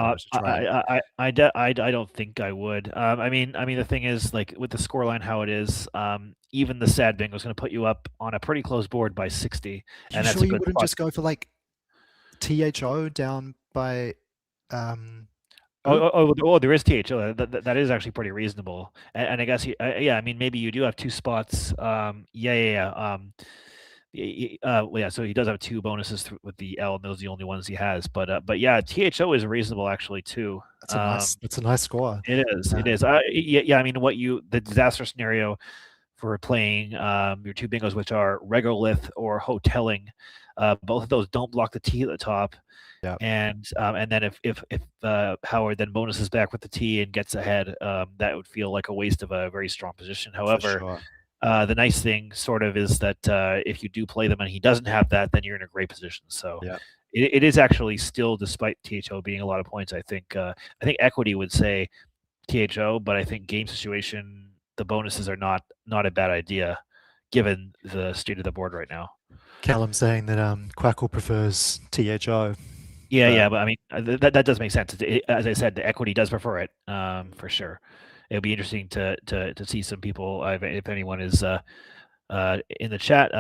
I don't think I would. I mean the thing is, like with the scoreline how it is, even the sad bingo is going to put you up on a pretty close board by 60. And that's sure you wouldn't just go for like THO down by. There is THO. That is actually pretty reasonable, and I guess I mean, maybe you do have 2 spots. So he does have 2 bonuses with the L, and those are the only ones he has. But yeah, THO is reasonable actually too. That's a nice score. It is. It is. I mean, the disaster scenario for playing your 2 bingos, which are regolith or hoteling, both of those don't block the T at the top. Yeah. And then if Howard then bonuses back with the T and gets ahead, that would feel like a waste of a very strong position. However, the nice thing sort of is that if you do play them and he doesn't have that, then you're in a great position. So it is actually still, despite THO being a lot of points, I think equity would say THO, but I think game situation, the bonuses are not a bad idea given the state of the board right now. Callum saying that Quackle prefers THO. Yeah, but I mean that does make sense. As I said, the equity does prefer it for sure. It'll be interesting to see some people, if anyone is in the chat.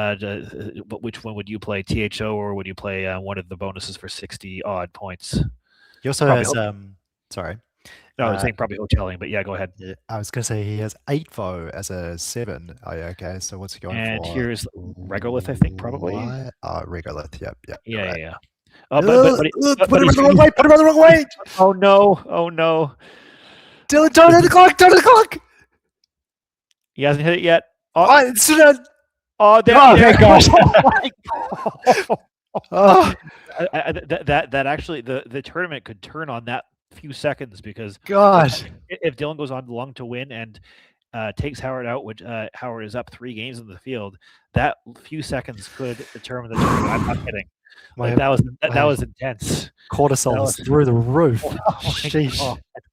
Which one would you play, THO, or would you play one of the bonuses for 60 odd points? He also has sorry. No, I was saying probably hoteling, but yeah, go ahead. Yeah, I was going to say he has 8 as a 7. Oh, yeah, okay. So what's he going for? And here's regolith, I think, probably. Regolith. Yep. Yeah. Put him on the wrong way. Put him on the wrong way. Oh no. Dylan, turn the clock. He hasn't hit it yet. It's there. Thank gosh. That actually the tournament could turn on that few seconds, because if Dylan goes on long to win and takes Howard out, which Howard is up 3 games in the field, that few seconds could determine the tournament. I'm not kidding. That was intense. Cortisol was through the roof.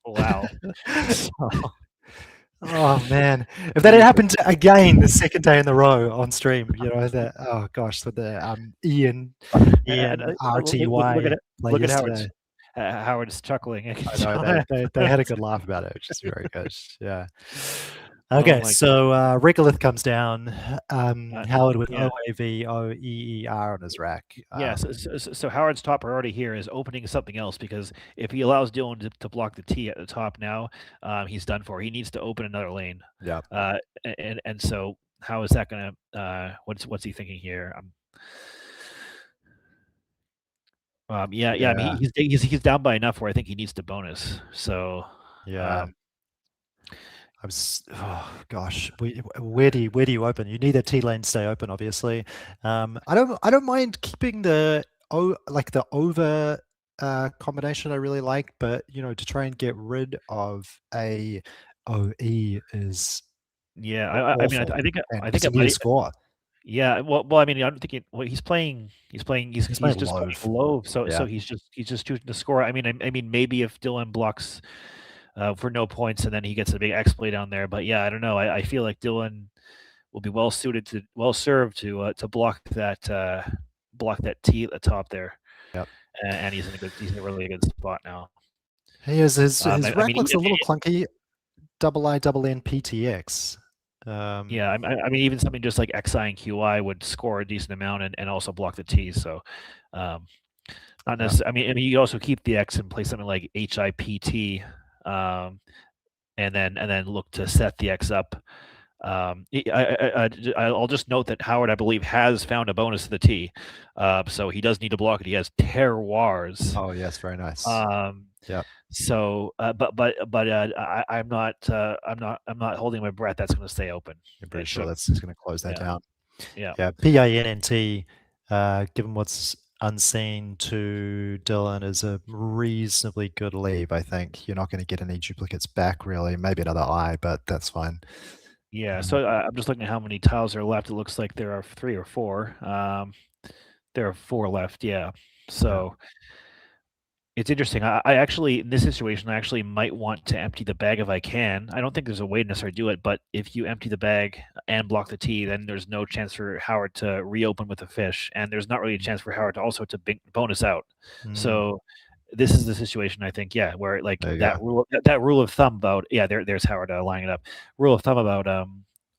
Wow. Oh man, if that had happened again the second day in the row on stream, that. Oh gosh, with the Ian RTY. Look at Howard. Howard is chuckling. I know, they had a good laugh about it, which is very good. Yeah. Okay, so regolith comes down. Howard with OAV OEER on his rack. So Howard's top priority here is opening something else, because if he allows Dylan to block the T at the top now, he's done for. He needs to open another lane. Yeah. And so how is that going to? What's he thinking here? I mean, he's down by enough where I think he needs to bonus. So where do you open? You need a T lane to stay open, obviously. I don't mind keeping the over combination. I really like, but to try and get rid of a OE is I mean I think it might score. Yeah, well, I mean, I don't think he's playing. He's just low. playing low. So Yeah. he's just choosing to score. I mean, maybe if Dylan blocks for no points and then he gets a big X play down there. But yeah, I don't know. I feel like Dylan will be well served to block that T at the top there. Yep. And he's in a really good spot now. He is his I rack mean, looks a little clunky. II PTX. Yeah, I mean, even something just like XI and QI would score a decent amount and also block the T. So, not necessarily. I mean, you also keep the X and play something like HIPT, and then look to set the X up. I'll just note that Howard, I believe, has found a bonus to the T, so he does need to block it. He has terroirs. Oh yes, very nice. Yeah. So, I'm not holding my breath. That's going to stay open. You're pretty sure that's going to close that down. Yeah. Yeah. PINNT, given what's unseen to Dylan, is a reasonably good leave. I think you're not going to get any duplicates back, really. Maybe another I, but that's fine. Yeah. So I'm just looking at how many tiles are left. It looks like there are 3 or 4. There are 4 left. Yeah. So. It's interesting. I actually, in this situation, I actually might want to empty the bag if I can. I don't think there's a way to necessarily do it, but if you empty the bag and block the T, then there's no chance for Howard to reopen with a fish, and there's not really a chance for Howard to also to bonus out. So this is the situation, I think, where like that rule of thumb about there's Howard lining it up. Rule of thumb about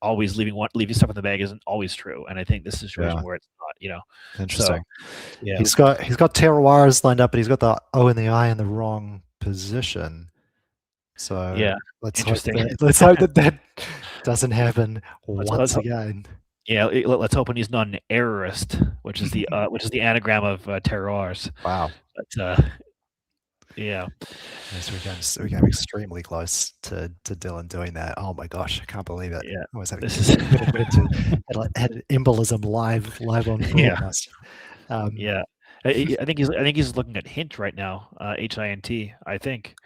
always leaving stuff in the bag isn't always true, and I think this is a situation where it's not. Interesting. So, yeah, he's got terroirs lined up, but he's got the O and the I in the wrong position. So let's hope that doesn't happen once again. Yeah, let's hope he's not an errorist, which is the anagram of terroirs. Wow. But yeah. So we came extremely close to Dylan doing that. Oh my gosh, I can't believe it. Yeah. I was had an embolism live on broadcast. Yeah. I think he's looking at hint right now. HINT, I think.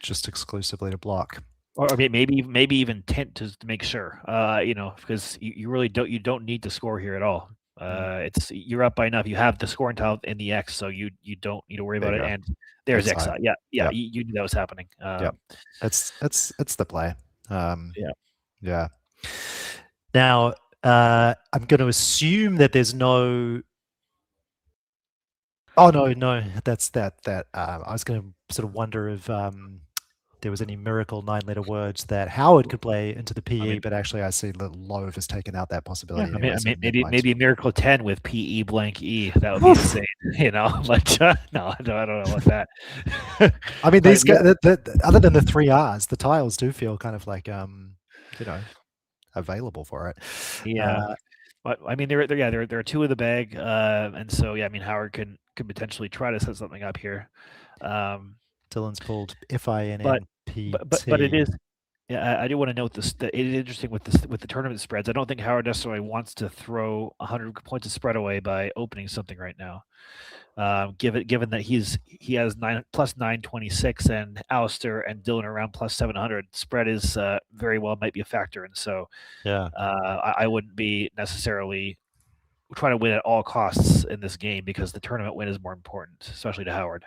Just exclusively to block. Or maybe even tint to make sure. Because you really don't need to score here at all. You're up by enough. You have the scoring tile in the X, so you don't need to worry about it. And there's XI. Yeah. You knew that was happening. It's the play. Yeah. Now, I'm going to assume that there's no. Oh no, that's that. I was going to sort of wonder if there was any miracle 9-letter words that Howard could play into the PE, but actually I see that Lowe has taken out that possibility. Maybe Miracle 10 with PE blank E. That would be insane, But no, I don't know about that. I mean, these guys, other than the 3 R's, the tiles do feel kind of like available for it. Yeah. But I mean, there are 2 in the bag, and so I mean, Howard can potentially try to set something up here. Dylan's pulled FINNPT. But it is. Yeah, I do want to note this. That it is interesting with the tournament spreads. I don't think Howard necessarily wants to throw 100 points of spread away by opening something right now. Given that he has plus 926 and Alistair and Dylan around plus 700, spread is very well might be a factor, and so I wouldn't be necessarily trying to win at all costs in this game because the tournament win is more important, especially to Howard.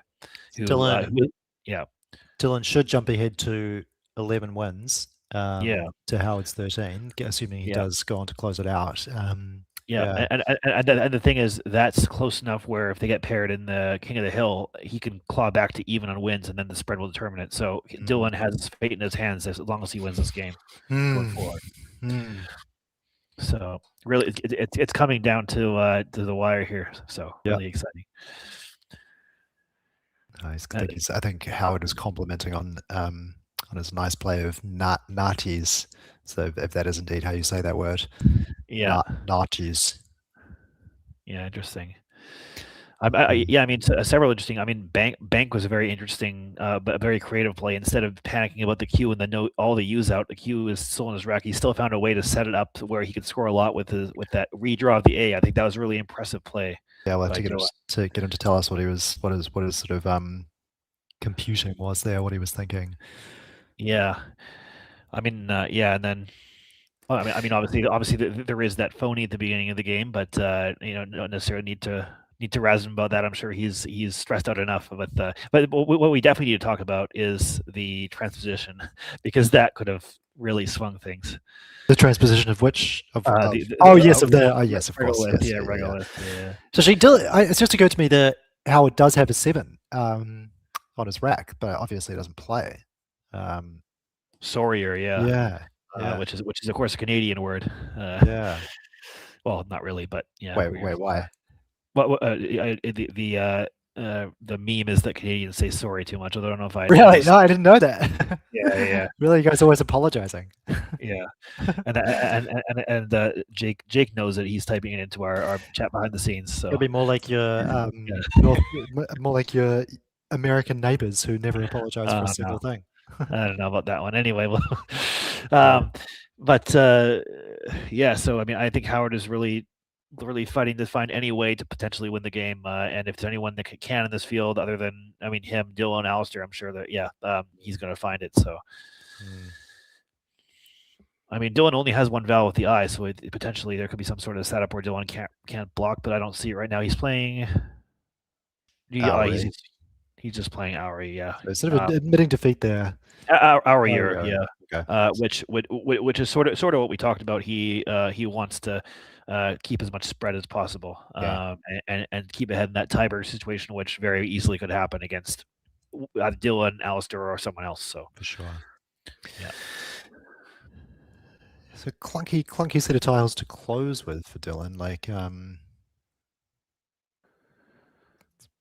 Dylan should jump ahead to 11 wins. To Howard's 13, assuming he does go on to close it out. And the thing is, that's close enough where if they get paired in the King of the Hill, he can claw back to even on wins, and then the spread will determine it. So Dylan has fate in his hands as long as he wins this game going forward. So really, it's coming down to the wire here. So really exciting. I think Howard is complimenting on his nice play of Natis. So if that is indeed how you say that word, Natis. Yeah, interesting. I mean, several interesting. I mean, Bank was a very interesting, but a very creative play. Instead of panicking about the Q and all the U's out, the Q is still in his rack. He still found a way to set it up to where he could score a lot with that redraw of the A. I think that was a really impressive play. Yeah, we'll have to get him to tell us what his sort of computing was there, what he was thinking. Yeah, I mean, and then Well, I mean, obviously, there is that phony at the beginning of the game, but don't necessarily need to razz him about that. I'm sure he's stressed out enough. But what we definitely need to talk about is the transposition, because that could have really swung things. The transposition of which? Of course. Yes, of course. Yes, Regolith, yeah. So it's just occurred to me that Howard does have a 7 on his rack, but obviously doesn't play. Sawyer, yeah. Which is of course a Canadian word. Yeah. Well, not really, but yeah. Wait, why? Well, the meme is that Canadians say sorry too much. I don't know if I really. No, I didn't know that. Yeah. Really, you guys always apologizing. Yeah, and Jake knows that he's typing it into our chat behind the scenes. So it'll be more like your more like your American neighbors who never apologize for a single thing. I don't know about that one. Anyway, yeah. So I mean, I think Howard is really fighting to find any way to potentially win the game. And if there's anyone that can in this field, other than him, Dylan, Alistair, I'm sure that he's going to find it. So. I mean, Dylan only has one vowel with the I, so potentially there could be some sort of setup where Dylan can't block, but I don't see it right now. He's playing. He's just playing Auri, yeah. Instead of admitting defeat there. Auri, yeah. Okay. Which is sort of what we talked about. He wants to keep as much spread as possible, and keep ahead in that tiebreaker situation, which very easily could happen against either Dylan, Alistair, or someone else. So for sure. Yeah. So clunky set of tiles to close with for Dylan, like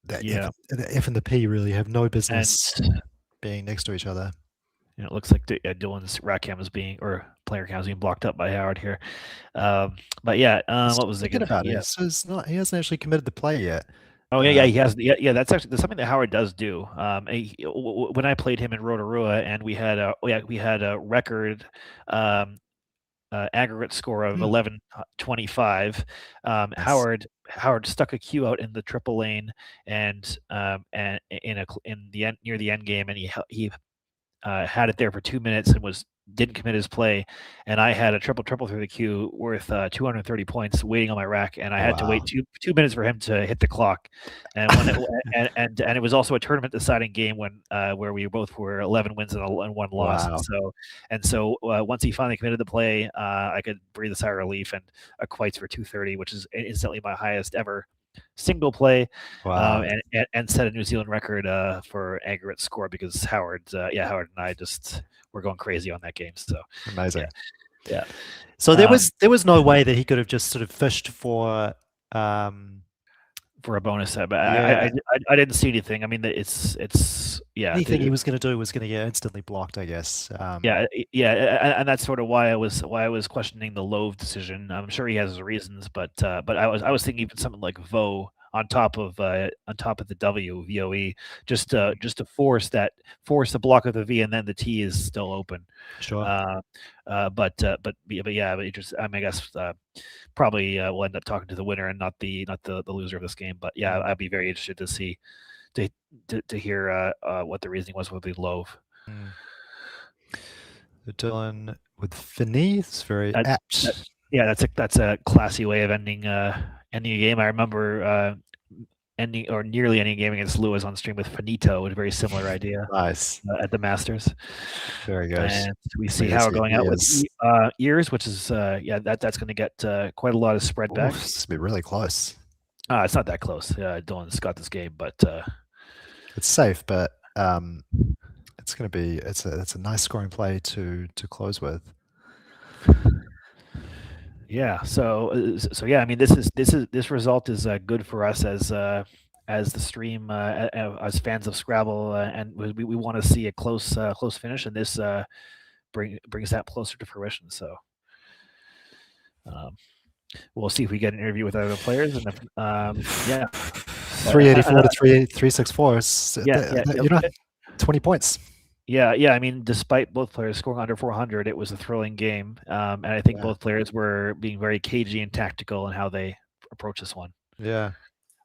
the F and the P really have no business being next to each other. It looks like Dylan's rack cam or player cam is being blocked up by Howard here. But yeah, what was it? About it? So he hasn't actually committed the play yet. Oh yeah, he has. Yeah, that's something that Howard does do. When I played him in Rotorua, and we had a record aggregate score of 11.25. Howard stuck a cue out in the triple lane and near the end game, and he had it there for 2 minutes and didn't commit his play, and I had a triple through the queue worth 230 points waiting on my rack, and I had to wait 2 minutes for him to hit the clock, and and it was also a tournament deciding game where we both were 11 wins and 1 loss. So once he finally committed the play, I could breathe a sigh of relief, and a quites for 230, which is instantly my highest ever single play. And set a New Zealand record for aggregate score, because Howard and I just were going crazy on that game. So amazing. Yeah. So there was no way that he could have just sort of fished for a bonus set, but I didn't see anything. I mean, it's anything he was going to do was going to get instantly blocked, I guess. And that's sort of why I was questioning the Love decision. I'm sure he has his reasons, but I was thinking even something like Vo on top of the VOE, just to force the block of the V, and then the T is still open. Sure. But it just, I guess probably we'll end up talking to the winner and not the loser of this game. But yeah, I'd be very interested to see to hear what the reasoning was with the Love. Dylan with Finney, it's very apt. That's a classy way of ending a game. I remember ending or nearly ending a game against Lewis on stream with Finito, a very similar idea. Nice. At the Masters. Very good. And we see how we're going out with ears, which is that's going to get quite a lot of spread back. It's going to be really close. It's not that close. Dylan's got this game, but it's safe. But it's going to be it's a nice scoring play to close with. Yeah. So yeah. I mean, this result is good for us as the stream, as fans of Scrabble, and we want to see a close finish, and this brings that closer to fruition. So we'll see if we get an interview with other players, and 384 to 364. You know, 20 points. Yeah. I mean, despite both players scoring under 400, it was a thrilling game, and I think both players were being very cagey and tactical in how they approach this one. Yeah.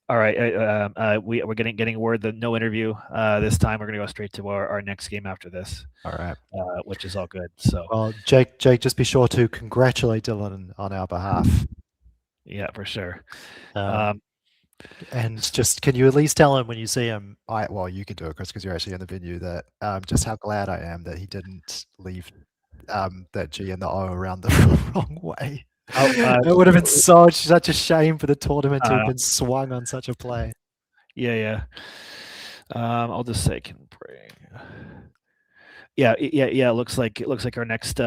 All right. We're getting word that no interview this time. We're going to go straight to our next game after this. All right. Which is all good. So, well, Jake, just be sure to congratulate Dylan on our behalf. Yeah, for sure. And just, can you at least tell him when you see him? Well, you can do it, Chris, because you're actually in the venue. That just how glad I am that he didn't leave that G and the O around the wrong way. It would have been such a shame for the tournament to have been swung on such a play. Yeah. I'll just say can bring. Yeah. It looks like our next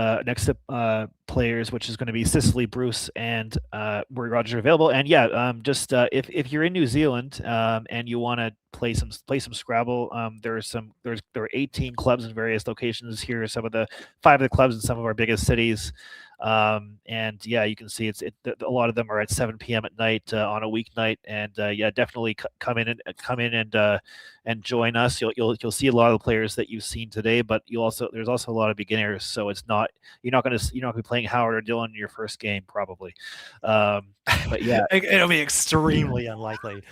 players, which is going to be Cicely, Bruce, and Murray Rogers are available. And just if you're in New Zealand and you want to play some Scrabble, there are 18 clubs in various locations. Here are some of the 5 of the clubs in some of our biggest cities. And you can see a lot of them are at 7 p.m. at night on a weeknight, and definitely come in and join us. You'll see a lot of the players that you've seen today, but there's also a lot of beginners, so you're not going to be playing Howard or Dylan in your first game probably. But yeah, it'll be extremely unlikely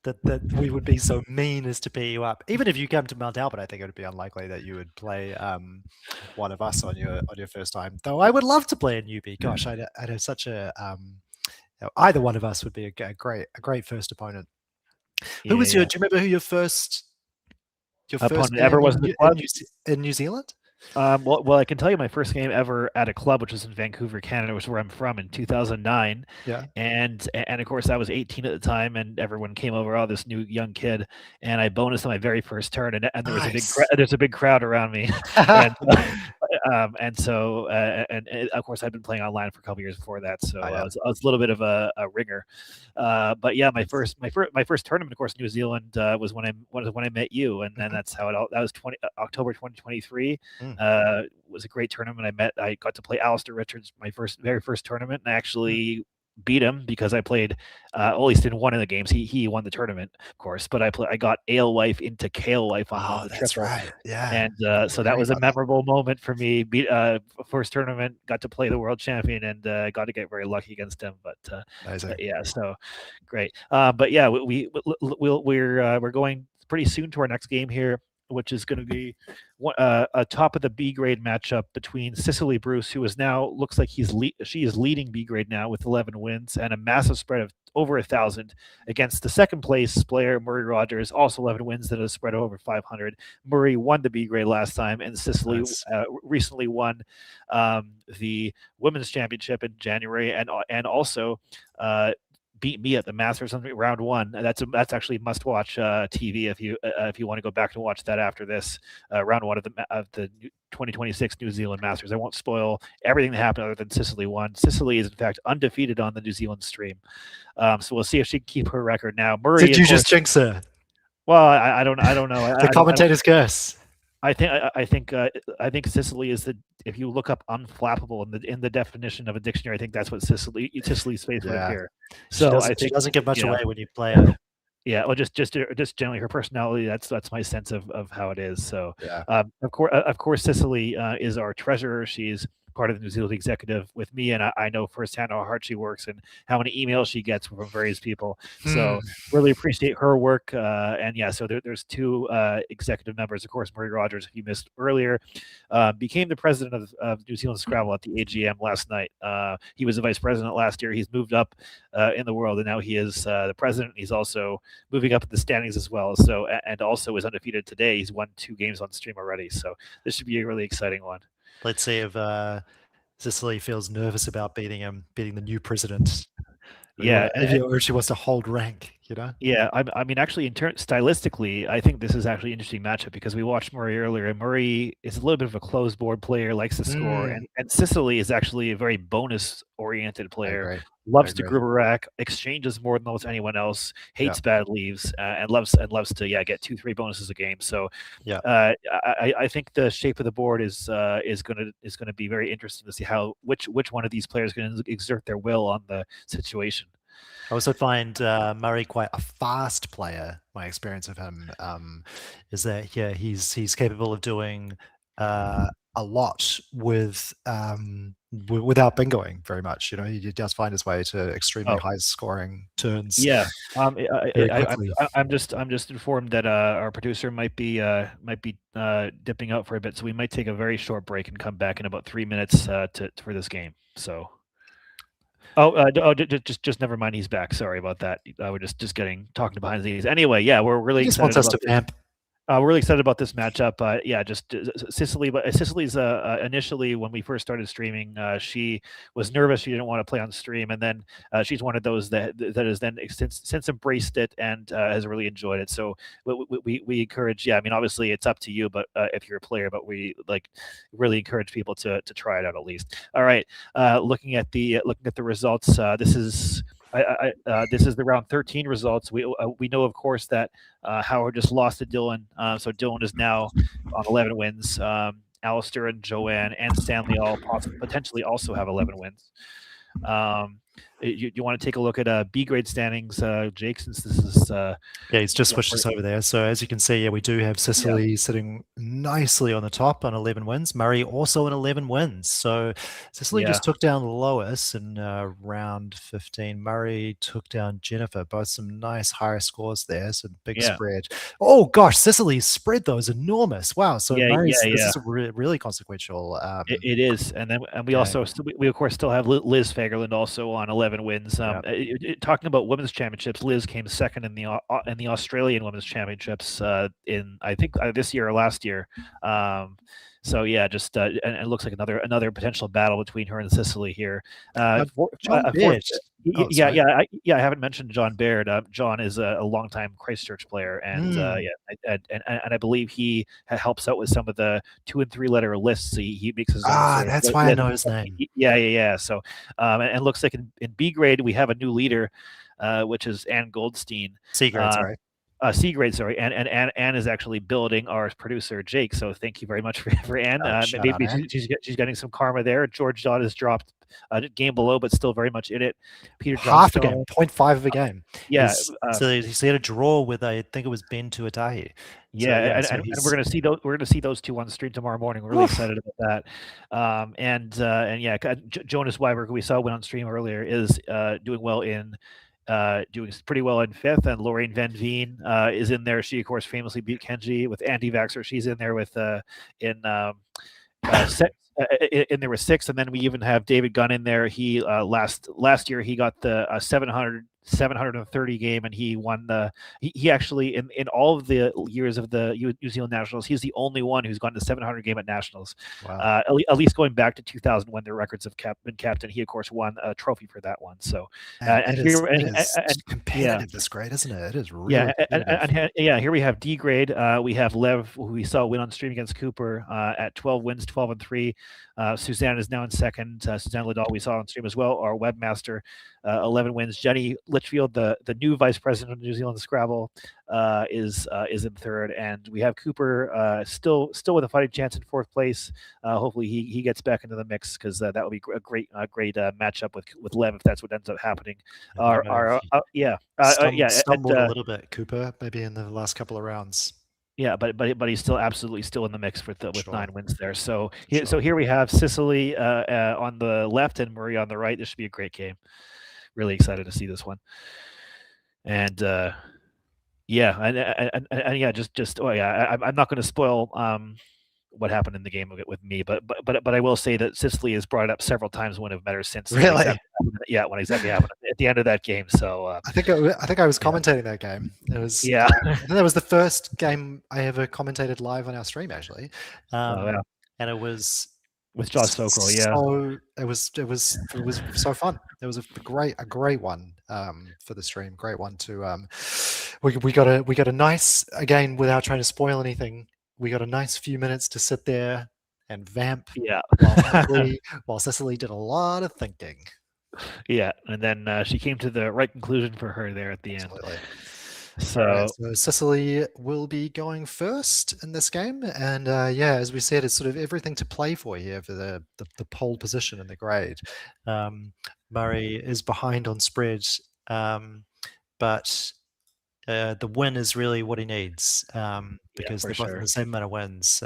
that we would be so mean as to pair you up. Even if you come to Mount Albert, I think it would be unlikely that you would play one of us on your first time. Though I would love to play a newbie. Gosh, I'd have such a either one of us would be a great first opponent. Who was your? Do you remember who your first opponent ever was in New Zealand? Well, I can tell you my first game ever at a club, which was in Vancouver, Canada, which is where I'm from, in 2009. Yeah. And of course, I was 18 at the time, and everyone came over. Oh, this new young kid, and I bonused on my very first turn, and there was there's a big crowd around me, and so of course I'd been playing online for a couple years before that, so I was a little bit of a ringer. But yeah, my first tournament, of course, New Zealand was when I met you, and then that's how that was October 2023. Was a great tournament. I got to play Alistair Richards, my very first tournament, and I actually beat him because I played at least in one of the games. He won the tournament, of course, but I got Alewife into Kalewife on the that's triple. right. Yeah. And so that was a memorable moment for me. First tournament, got to play the world champion, and got to get very lucky against him. But yeah, so great. But yeah, we're going pretty soon to our next game here, which is going to be a top of the B grade matchup between Cicely Bruce, who is now looks like she is leading B grade now with 11 wins and a massive spread of over 1,000, against the second place player Murray Rogers, also 11 wins and a spread of over 500. Murray won the B grade last time, and Cicely recently won the women's championship in January, and also beat me at the Masters on round 1. That's actually must watch TV if you want to go back and watch that after this round 1 of the 2026 New Zealand Masters. I won't spoil everything that happened other than Cicely won. Cicely is in fact undefeated on the New Zealand stream, so we'll see if she can keep her record now. Murray, did you just jinx her? Well, I don't know. The commentator's curse. I think Cicely is if you look up unflappable in the definition of a dictionary, I think that's what Cicely's face would appear. So I think she doesn't give much away when you play her. Yeah, well, just generally her personality. That's my sense of how it is. So of course, Cicely is our treasurer. She's part of the New Zealand executive with me, and I know firsthand how hard she works and how many emails she gets from various people. So really appreciate her work. And yeah, so there's 2 executive members. Of course, Murray Rogers, if you missed earlier, became the president of New Zealand Scrabble at the AGM last night. He was the vice president last year. He's moved up in the world, and now he is the president. He's also moving up in the standings as well. So and also is undefeated today. He's won 2 games on stream already. So this should be a really exciting one. Let's see if Cicely feels nervous about beating the new president. Yeah, or she wants to hold rank, Yeah, I mean, actually, stylistically, I think this is actually an interesting matchup because we watched Murray earlier, and Murray is a little bit of a closed board player, likes to score, and Cicely is actually a very bonus-oriented player, loves to group rack, exchanges more than almost anyone else, hates bad leaves, and loves to get 2-3 bonuses a game. So, I think the shape of the board is going to be very interesting to see which one of these players going to exert their will on the situation. I also find Murray quite a fast player. My experience of him is that he's capable of doing a lot without bingoing very much. He does find his way to extremely high scoring turns. Yeah, very quickly. I'm just informed that our producer might be dipping out for a bit, so we might take a very short break and come back in about 3 minutes for this game. So. Just never mind. He's back. Sorry about that. We're just talking behind the scenes. Anyway, yeah, we're really He just excited wants us about to vamp. we're really excited about this matchup. Just Cicely. But Cicely's initially, when we first started streaming, she was nervous. She didn't want to play on stream, and then she's one of those that has then since embraced it and has really enjoyed it. So we encourage. Yeah, I mean, obviously it's up to you, but if you're a player, but we really encourage people to try it out at least. All right, looking at the results. This is. This is the round 13 results. We know, of course, that Howard just lost to Dylan. So Dylan is now on 11 wins. Alistair and Joanne and Stanley all potentially also have 11 wins. You want to take a look at B grade standings, Jake, since this is he's just switched us over there. So as you can see, we do have Cicely sitting nicely on the top on 11 wins. Murray also on 11 wins. So Cicely just took down Lois in round 15. Murray took down Jennifer. Both some nice higher scores there. So big spread. Oh gosh, Cicely's spread though is enormous. Wow. So Murray's this is really consequential. It is, and we also we of course still have Liz Fagerlund also on 11 wins. Talking about women's championships, Liz came second in the Australian women's championships in I think this year or last year. So yeah, just and it looks like another potential battle between her and Cicely here. John Baird. I haven't mentioned John Baird. John is a longtime Christchurch player, and I believe he helps out with some of the 2 and 3 letter lists. He makes his own. That's why I know his name. Yeah. So and looks like in B grade we have a new leader, which is Ann Goldstein. C grade, sorry. C grade, sorry, and Anne is actually building our producer Jake. So thank you very much for Anne. Maybe she's getting some karma there. George Dodd has dropped a game below, but still very much in it. Peter half a game, 0.5 of a game. Yeah, so he had a draw with I think it was Ben Tuatahi. Yeah, and we're gonna see those. We're gonna see those two on the stream tomorrow morning. We're really excited about that. And Jonas Wiberg, who we saw went on stream earlier, is doing well in. Doing pretty well in 5th, and Lorraine Van Veen is in there. She, of course, famously beat Kenji with anti-vaxxer. She's in there with in there with 6th, and then we even have David Gunn in there. He last year he got the 730 game, and he won the. He actually in all of the years of the New Zealand Nationals, he's the only one who's gone to 700 game at Nationals. Wow. At least going back to 2000 when their records have been kept, and he of course won a trophy for that one. So it's competitive this grade, isn't it? It is really here we have D grade. We have Lev, who we saw win on stream against Cooper at 12 wins, 12 and 3. Suzanne is now in 2nd. Suzanne Liddell we saw on stream as well. Our webmaster, 11 wins. Jenny Litchfield, the new vice president of New Zealand Scrabble, is in 3rd, and we have Cooper still with a fighting chance in 4th place. Hopefully he gets back into the mix, because that would be a great matchup with Lev if that's what ends up happening. Stumbled a little bit, Cooper, maybe in the last couple of rounds. Yeah, but he's still absolutely in the mix with 9 wins there. So here we have Cicely on the left and Murray on the right. This should be a great game. Really excited to see this one. And I'm not going to spoil what happened in the game with me, but I will say that Cicely has brought it up several times when I've met her since. Really? When exactly happened at the end of that game. So I think I was commentating that game. It was that was the first game I ever commentated live on our stream, actually. And it was with Josh Sokol. So it was so fun. It was a great one for the stream. Great one to we got a nice, again, without trying to spoil anything. We got a nice few minutes to sit there and vamp. Yeah. while Cicely did a lot of thinking. Yeah, and then she came to the right conclusion for her there at the Absolutely. end. So Cicely will be going first in this game, and as we said, it's sort of everything to play for here for the pole position in the grade. Murray is behind on spread, but the win is really what he needs, because they're both in the same amount of wins,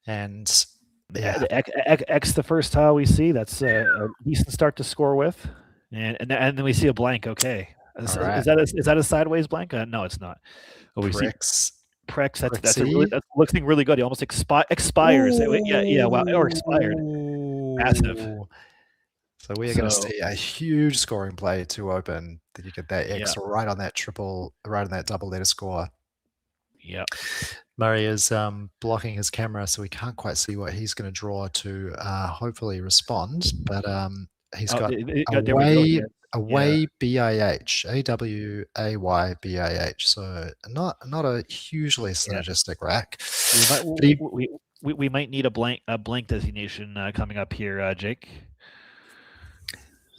and Yeah, X the first tile we see. That's a decent start to score with, and then we see a blank. Okay, is that a sideways blank? No, it's not. Oh, we see Prex. That's looking really good. He almost expires. Yeah. Wow, or expired. Massive. So we are going to see a huge scoring play to open. That you get that X right on that double letter score. Yeah. Murray is blocking his camera, so we can't quite see what he's going to draw to hopefully respond. But he's got away BIH, AWAY BIH. So not a hugely synergistic rack. We might need a blank designation coming up here, Jake.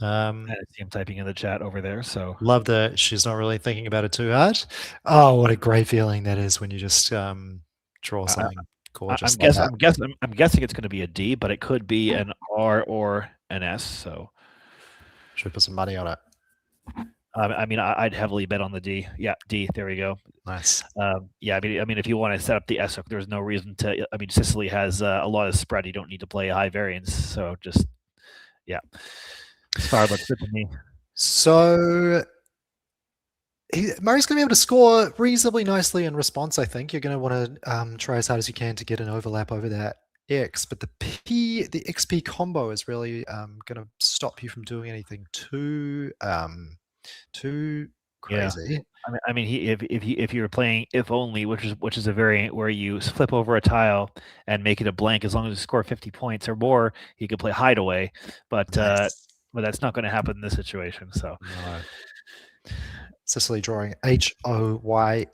I see him typing in the chat over there. So love that she's not really thinking about it too hard. Oh, what a great feeling that is when you just draw something gorgeous. I'm guessing it's going to be a D, but it could be an R or an S. So should we put some money on it? I mean, I'd heavily bet on the D. Yeah, D. There we go. Nice. Yeah, I mean, if you want to set up the S, there's no reason to. I mean, Cicely has a lot of spread. You don't need to play high variance. So just Far looks good to me. So Murray's going to be able to score reasonably nicely in response, I think. You're going to want to try as hard as you can to get an overlap over that X, but the XP combo is really going to stop you from doing anything too crazy. Yeah. I mean, if you're playing if only, which is a variant where you flip over a tile and make it a blank, as long as you score 50 points or more, you could play hideaway. But that's not going to happen in this situation. So, no. Cicely drawing HOYEOG,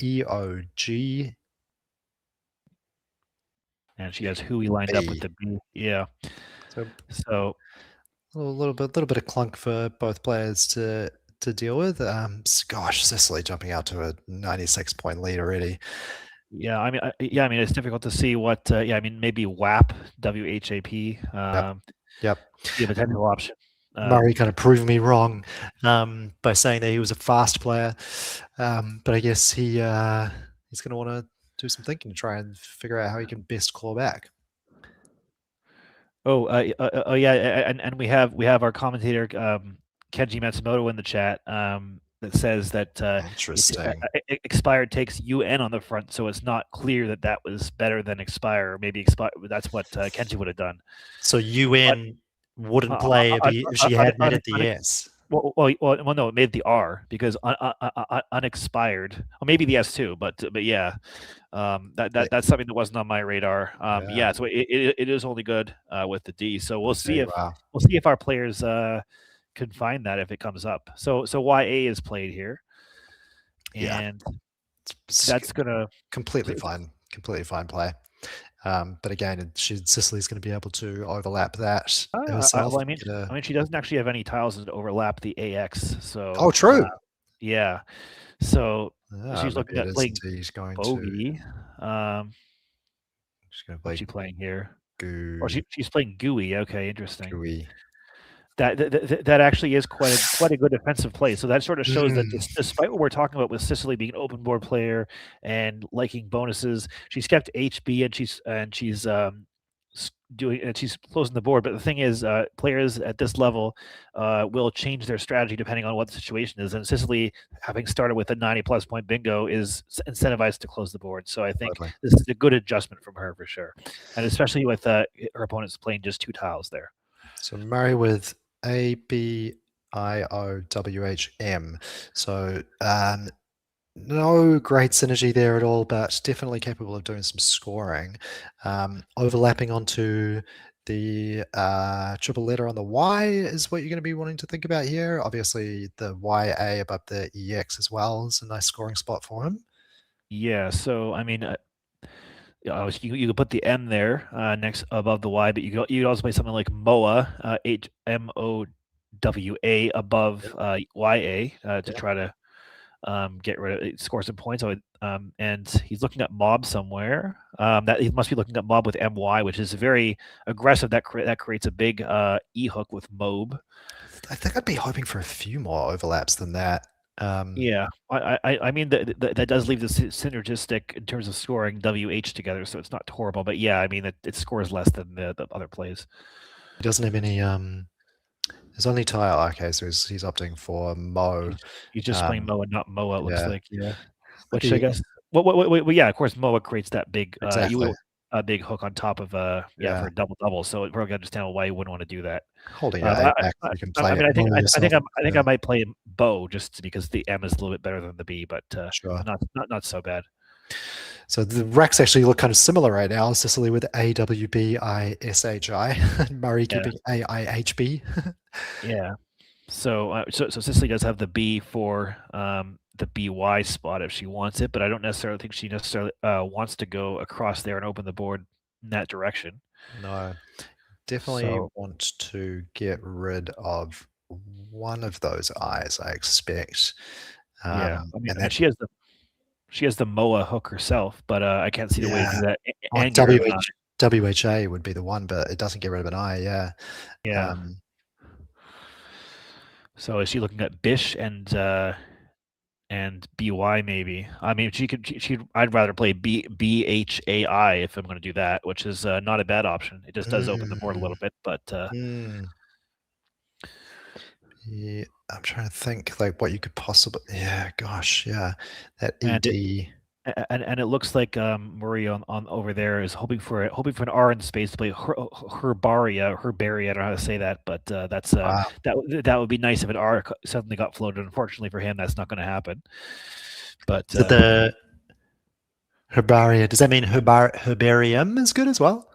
and she has Hui lined up with the B. Yeah. So a little bit of clunk for both players to deal with. Gosh, Cicely jumping out to a 96-point lead already. Yeah, I mean, it's difficult to see what. I mean, maybe WAP, WHAP. Yep. Be a potential option. Murray kind of proved me wrong by saying that he was a fast player, but I guess he's going to want to do some thinking to try and figure out how he can best claw back. Yeah, and we have our commentator Kenji Matsumoto in the chat that says that interesting. Expired takes UN on the front, so it's not clear that was better than Expire, or maybe Expire. That's what Kenji would have done. So UN wouldn't play if she had made it the S. Well, no, it made the R because unexpired. Well, maybe the S too, but yeah, that's something that wasn't on my radar. So it is only good with the D. So we'll see if our players can find that if it comes up. So YA is played here, and that's gonna completely fine play. But again, Cicely's going to be able to overlap that herself. I mean, she doesn't actually have any tiles that overlap the AX. So true. Yeah. So she's looking at playing Bogey. What's she playing here? Goo. Or she's playing GUI. Okay, interesting. GUI. That actually is quite a good defensive play. So that sort of shows that despite what we're talking about with Cicely being an open board player and liking bonuses, she's kept HB and she's closing the board. But the thing is, players at this level will change their strategy depending on what the situation is. And Cicely, having started with a 90+ point bingo, is incentivized to close the board. So I think this is a good adjustment from her for sure, and especially with her opponents playing just 2 tiles there. So Murray with ABIOWHM. So no great synergy there at all, but definitely capable of doing some scoring. Overlapping onto the triple letter on the Y is what you're going to be wanting to think about here. Obviously, the YA above the EX as well is a nice scoring spot for him. Yeah, so I mean, you could put the M there next above the Y, but you could also play something like MOA, HMOWA above YA to try to get rid of it, score some points. And he's looking at Mob somewhere. That he must be looking at Mob with MY, which is very aggressive. That creates a big E hook with Mob. I think I'd be hoping for a few more overlaps than that. Yeah, I mean that does leave the synergistic in terms of scoring WH together, so it's not horrible. But yeah, I mean it scores less than the other plays. He doesn't have any. There's only tile. Okay, so he's opting for Mo. He's just playing Moa, not Moa. It looks like, yeah. Which be- I guess, well, yeah. Of course, Moa creates that big, Exactly. a big hook on top of for a double. So we're gonna understand why you wouldn't want to do that. Holding your A back, you can play. I think I might play Bow just because the M is a little bit better than the B, but Sure. not so bad. So the racks actually look kind of similar right now. Cicely with AWBISHI, and Murray keeping AIHB. Yeah. So Cicely does have the B for the BY spot if she wants it, but I don't necessarily think she necessarily wants to go across there and open the board in that direction. No, definitely want to get rid of one of those eyes, I expect. Yeah, I mean, and she has the Moa hook herself, but I can't see the way to do that. And WHA would be the one, but it doesn't get rid of an eye. Yeah. Yeah. So is she looking at Bish and BY maybe? I mean, I'd rather play BHAI if I'm going to do that, which is not a bad option. It just does open the board a little bit, but yeah, I'm trying to think like what you could possibly. Yeah, gosh, yeah, that ED. And it looks like Murray on over there is hoping for an R in space to play Herbaria. I don't know how to say that, but that's that would be nice if an R suddenly got floated. Unfortunately for him, that's not going to happen. But is it the Herbaria? Does that mean Herbarium is good as well?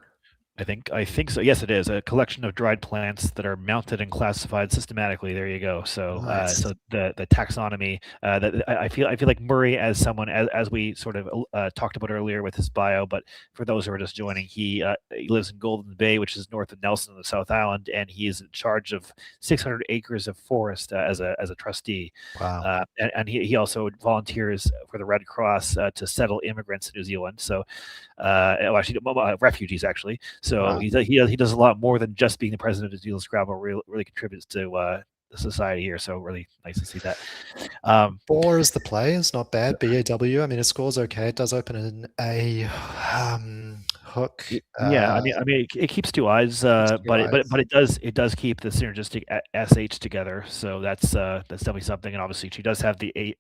I think so. Yes, it is a collection of dried plants that are mounted and classified systematically. There you go. So, nice. So the taxonomy. That I feel like Murray as someone as we sort of talked about earlier with his bio. But for those who are just joining, he lives in Golden Bay, which is north of Nelson on the South Island, and he is in charge of 600 acres of forest as a trustee. Wow. And he also volunteers for the Red Cross to settle immigrants in New Zealand. So, refugees actually. So wow. he does a lot more than just being the president of New Zealand Scrabble. Really contributes to the society here. So really nice to see that. 4 is the play. It's not bad. BAW. I mean, it scores okay. It does open an A hook. Yeah, I mean, it keeps 2 eyes, but it does keep the synergistic SH together. So that's definitely something. And obviously, she does have the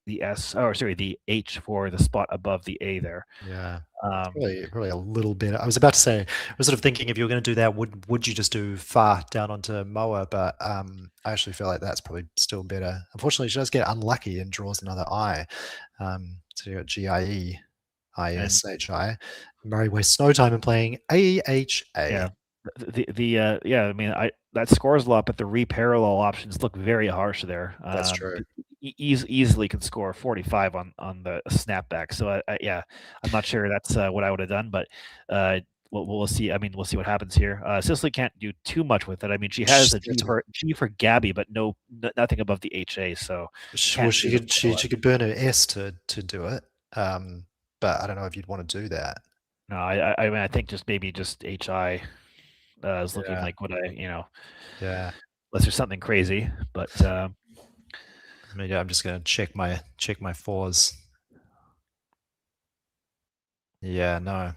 H for the spot above the A there. Yeah. Really a little bit. I was about to say, I was sort of thinking if you were going to do that, would you just do far down onto Moa? But I actually feel like that's probably still better. Unfortunately, she does get unlucky and draws another I. So you got GIE, ISHI. Murray wastes no time in playing AHA. Yeah. I mean, that scores a lot, but the reparallel options look very harsh there. That's true. Easily can score 45 on the snapback. So I'm not sure that's what I would have done, but we'll see. I mean, we'll see what happens here. Cicely can't do too much with it. I mean, she has a G for Gabby, but nothing above the HA. So she could burn her S to do it. But I don't know if you'd want to do that. No, I mean, I think just HI is looking like what yeah, unless there's something crazy, but maybe I'm just gonna check my 4s. Yeah, no.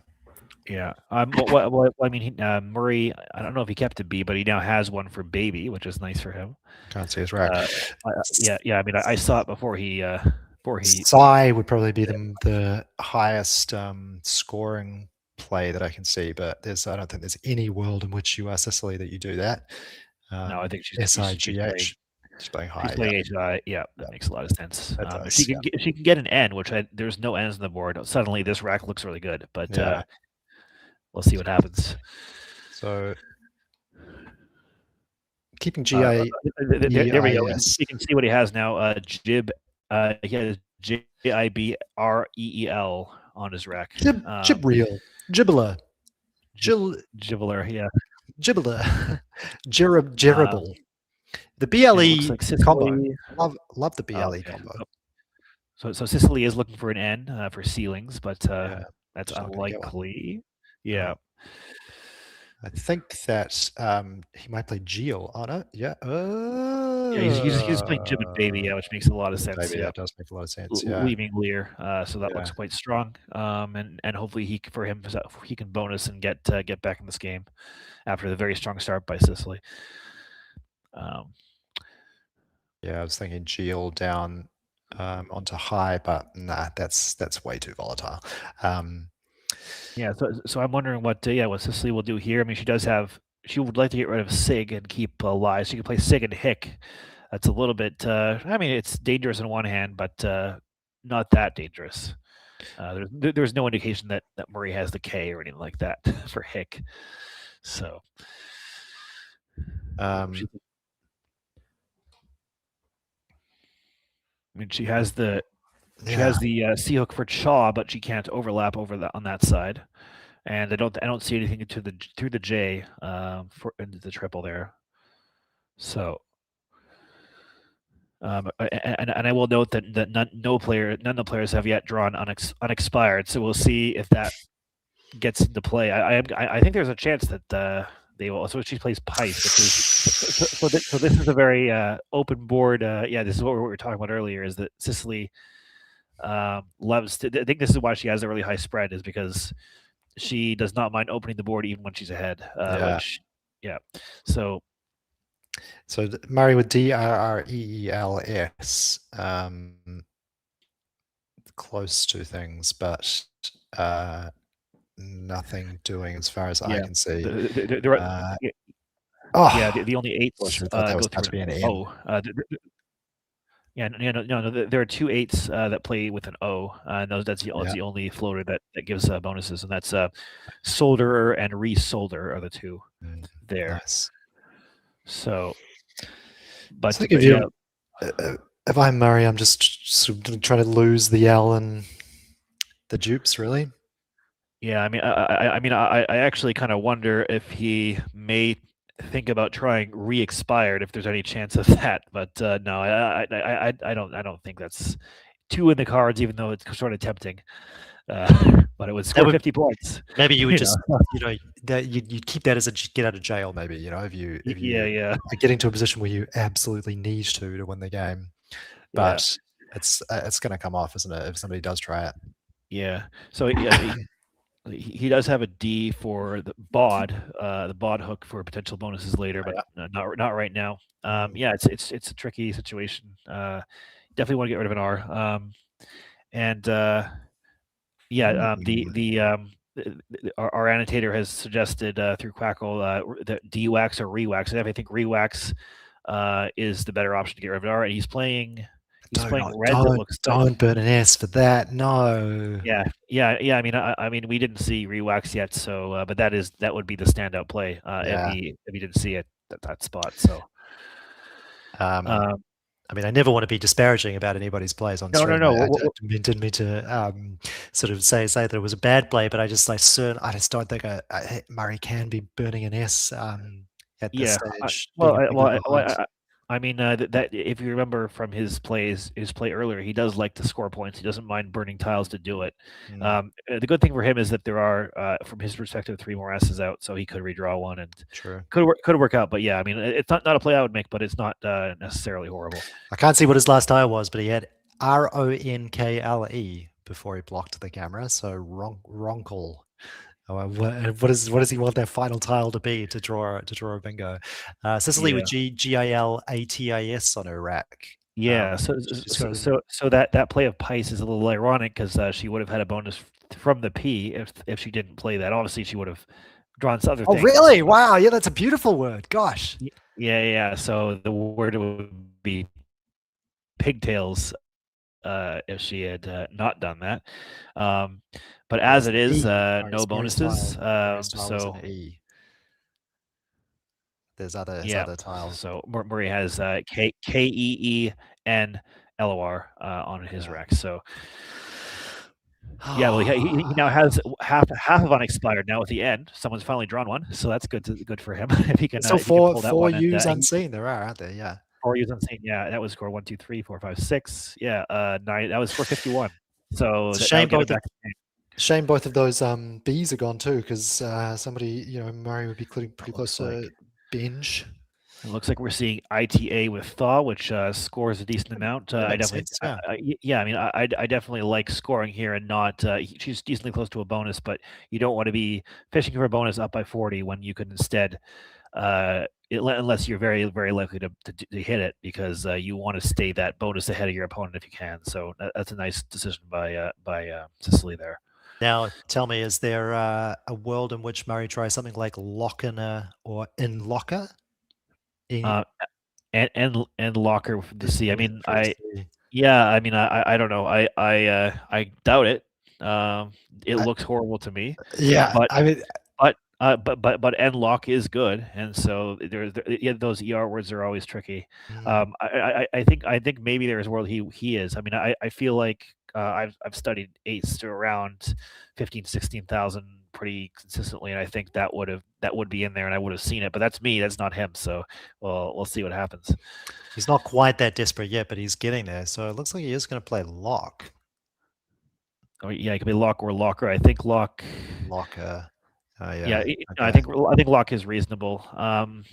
Yeah. Well, I mean, Murray, I don't know if he kept a B, but he now has one for baby, which is nice for him. Can't see his rack. Yeah. I mean, I saw it before he. Psy would probably be the highest scoring play that I can see, but I don't think there's any world in which you are Cicely that you do that. No, I think she's SIGH. She's playing high. She's playing HI. Yeah, that makes a lot of sense. She can get an N, which there's no N's on the board. Suddenly, this rack looks really good, but we'll see what happens. So keeping GI. There we go. You can see what he has now. Jib. He has JIBREEL on his rack. Jibreel. Gibbler. Gibbler, yeah. Gibbler. Gerable. The BLE like combo. Love the BLE combo. So Cicely is looking for an N for ceilings, but that's unlikely. Yeah. I think that he might play Geo on it. Yeah. he's playing Jim and Baby, which makes a lot of sense. Baby, Yeah, it does make a lot of sense. Yeah. Leaving Lear, so that looks quite strong. And hopefully he can bonus and get back in this game after the very strong start by Cicely. Yeah, I was thinking Geel down onto high, but nah, that's way too volatile. Yeah, so I'm wondering what Cicely will do here. I mean, she would like to get rid of Sig and keep Lie. So you can play Sig and Hick. That's a little bit. I mean, it's dangerous on one hand, but not that dangerous. There's no indication that Murray has the K or anything like that for Hick. So. I mean, she has the C hook for Chaw, but she can't overlap on that side. And I don't see anything through the J for into the triple there. So, and I will note that none of the players have yet drawn unexpired. So we'll see if that gets into play. I think there's a chance that they will. So she plays Pice, which is so this is a very open board. This is what we were talking about earlier. Is that Cicely loves to? I think this is why she has a really high spread, is because she does not mind opening the board even when she's ahead. So Murray with DRREELS, close to things, but nothing doing as far as I can see. The only 8s that was go about to be through an O. There are 2 8s that play with an O. That's the only floater that gives bonuses, and that's Solderer and Resolder are the two there. Nice. So, but if I'm Murray, I'm just sort of trying to lose the L and the dupes, really. Yeah, I actually kind of wonder if he may think about trying re-expired, if there's any chance of that. But no, I don't think that's 2 in the cards, even though it's sort of tempting. But it would score 50 points. Maybe you would just, you'd keep that as a get out of jail. Maybe if you are getting to a position where you absolutely need to win the game, but it's going to come off, isn't it? If somebody does try it. Yeah. So he does have a D for the bod hook for potential bonuses later, but not right now. It's a tricky situation. Definitely want to get rid of an R. Our annotator has suggested through Quackle that D-wax or re-wax. And I think re-wax is the better option to get rid of an R. And he's playing red. Don't burn an S for that. No. Yeah. I mean, we didn't see re-wax yet, so but that would be the standout play if he didn't see it at that spot. So. I mean, I never want to be disparaging about anybody's plays on stream. No. I didn't mean to sort of say that it was a bad play, but I just don't think Murray can be burning an S at this stage. I mean, that if you remember from his play earlier, he does like to score points. He doesn't mind burning tiles to do it. The good thing for him is that there are, from his perspective, 3 more S's out, so he could redraw one and could work out. But yeah, I mean, it's not a play I would make, but it's not necessarily horrible. I can't see what his last tile was, but he had RONKLE before he blocked the camera. So Ronkel. What does he want that final tile to be to draw a bingo? Cicely with GILATIS on her rack. Yeah, so that play of Pice is a little ironic because she would have had a bonus from the P if she didn't play that. Obviously, she would have drawn some other things. Oh, really? Wow. Yeah, that's a beautiful word. Gosh. Yeah. So the word would be pigtails if she had not done that. But as it is, no bonuses. So there's other tiles. So Murray has KEEN LOR on his rack. So yeah, well, he now has half of unexpired now at the end. Someone's finally drawn one, so that's good for him. If he can. So if he can pull that four one U's unseen there are, aren't there? Yeah. 4 U's unseen. Yeah, that was score 1, 2, 3, 4, 5, 6. Yeah, 9. That was score 51. So it's a shame both of those B's are gone too, because somebody, Murray would be pretty close to binge. It looks like we're seeing ITA with Thaw, which scores a decent amount. I definitely, yeah. I mean, I definitely like scoring here and not. She's decently close to a bonus, but you don't want to be fishing for a bonus up by 40 when you can instead, unless you're very, very likely to hit it, because you want to stay that bonus ahead of your opponent if you can. So that's a nice decision by Cicely there. Now, tell me, is there a world in which Murray tries something like Locker or in Locker? And Locker for the C. I mean, I don't know. I doubt it. It looks horrible to me. Yeah, but I mean, but end lock is good, and so those ER words are always tricky. I think maybe there's a world he is. I mean, I feel like I've studied eights to around 16,000 pretty consistently, and I think that would be in there, and I would have seen it. But that's me. That's not him. So we'll see what happens. He's not quite that desperate yet, but he's getting there. So it looks like he is going to play lock. Oh yeah, it could be lock or locker. I think locker. Yeah, okay. I think lock is reasonable. I mean,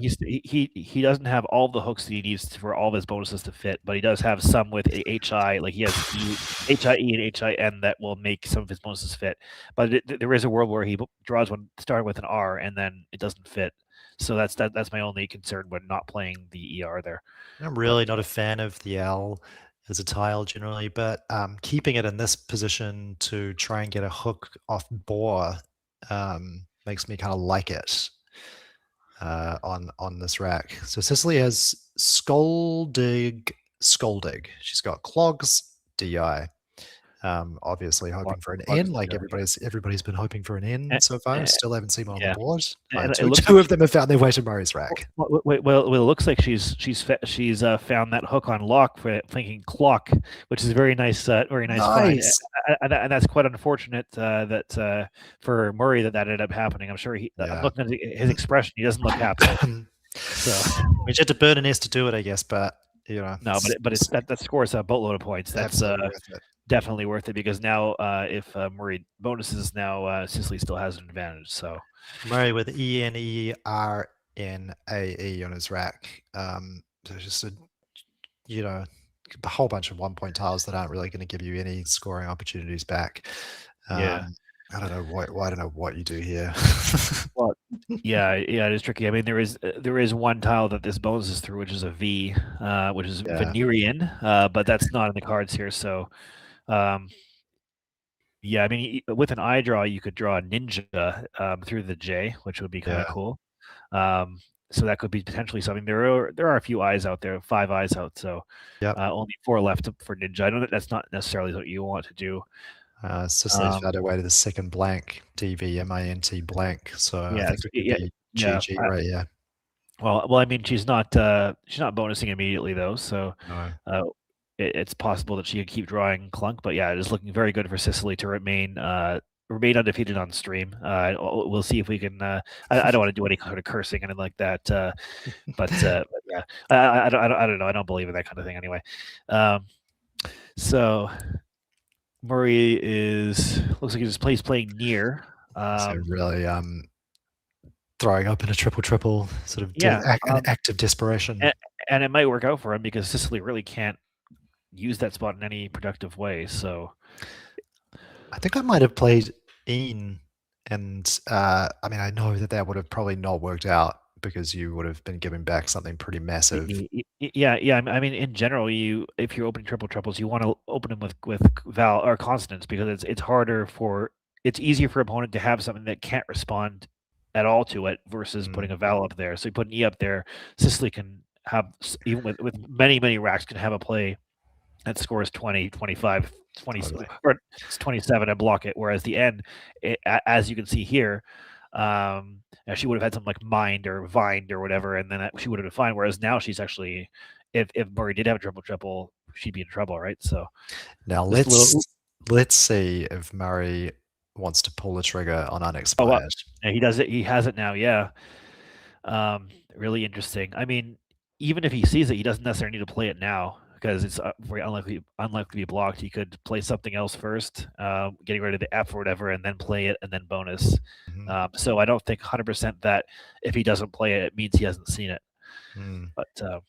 he doesn't have all the hooks that he needs for all of his bonuses to fit, but he does have some with HI. Like he has HIE and HIN that will make some of his bonuses fit. But there is a world where he draws one starting with an R and then it doesn't fit. So that's my only concern when not playing the ER there. I'm really not a fan of the L as a tile generally, but keeping it in this position to try and get a hook off bore makes me kind of like it on this rack. So Cicely has Skoldig. She's got Clogs, DI. Obviously hoping for an N, like everybody's been hoping for an N so far. Still haven't seen one on the board. Two of them have found their way to Murray's rack. Well, it looks like she's found that hook on lock for thinking clock, which is very nice. Find. And that's quite unfortunate that for Murray that ended up happening. I'm sure I'm looking at his expression; he doesn't look happy. So we had to burn an S to do it, I guess, but you know. No, but that scores a boatload of points. That's definitely worth it, because now if Murray bonuses, now Cicely still has an advantage. So Murray with ENERNAE on his rack. So just a whole bunch of 1-point tiles that aren't really going to give you any scoring opportunities back. I don't know what you do here. Well, yeah, it is tricky. I mean, there is one tile that this bonuses through, which is a V, which is Venerian, but that's not in the cards here. So, I mean, with an eye draw, you could draw a ninja through the J, which would be kind of cool. So that could be potentially something. There are a few eyes out there, 5 eyes out. So only 4 left for ninja. I know that's not necessarily what you want to do. Cicely's found her way to the second blank, DVMINT blank. So I think it would be GG, right? Yeah. Well, I mean, she's not bonusing immediately though, so it's possible that she could keep drawing clunk. But yeah, it is looking very good for Cicely to remain undefeated on stream. We'll see if we can. I don't want to do any kind of cursing and anything like that. But yeah, I don't know. I don't believe in that kind of thing anyway. So Murray looks like he's playing near. So really throwing up in a triple sort of an act of desperation. And it might work out for him because Cicely really can't use that spot in any productive way. So I think I might have played Ian, and I mean, I know that would have probably not worked out because you would have been giving back something pretty massive. Yeah. I mean, in general, if you're opening triples, you want to open them with val or consonants, because it's easier for opponent to have something that can't respond at all to it versus putting a vowel up there. So you put an E up there, Cicely can have, even with many racks, can have a play that scores 20, 25, 20, or 27 and block it. Whereas the N, as you can see here, she would have had something like mind or vined or whatever, and then she would have been fine. Whereas now she's actually, if Murray did have a triple, she'd be in trouble, right? So now let's see if Murray wants to pull the trigger on unexpired. Yeah, he does it. He has it now. Yeah. Really interesting. I mean, even if he sees it, he doesn't necessarily need to play it now, because it's very unlikely to be blocked. He could play something else first, getting rid of the F or whatever, and then play it and then bonus. So I don't think 100% that if he doesn't play it, it means he hasn't seen it. But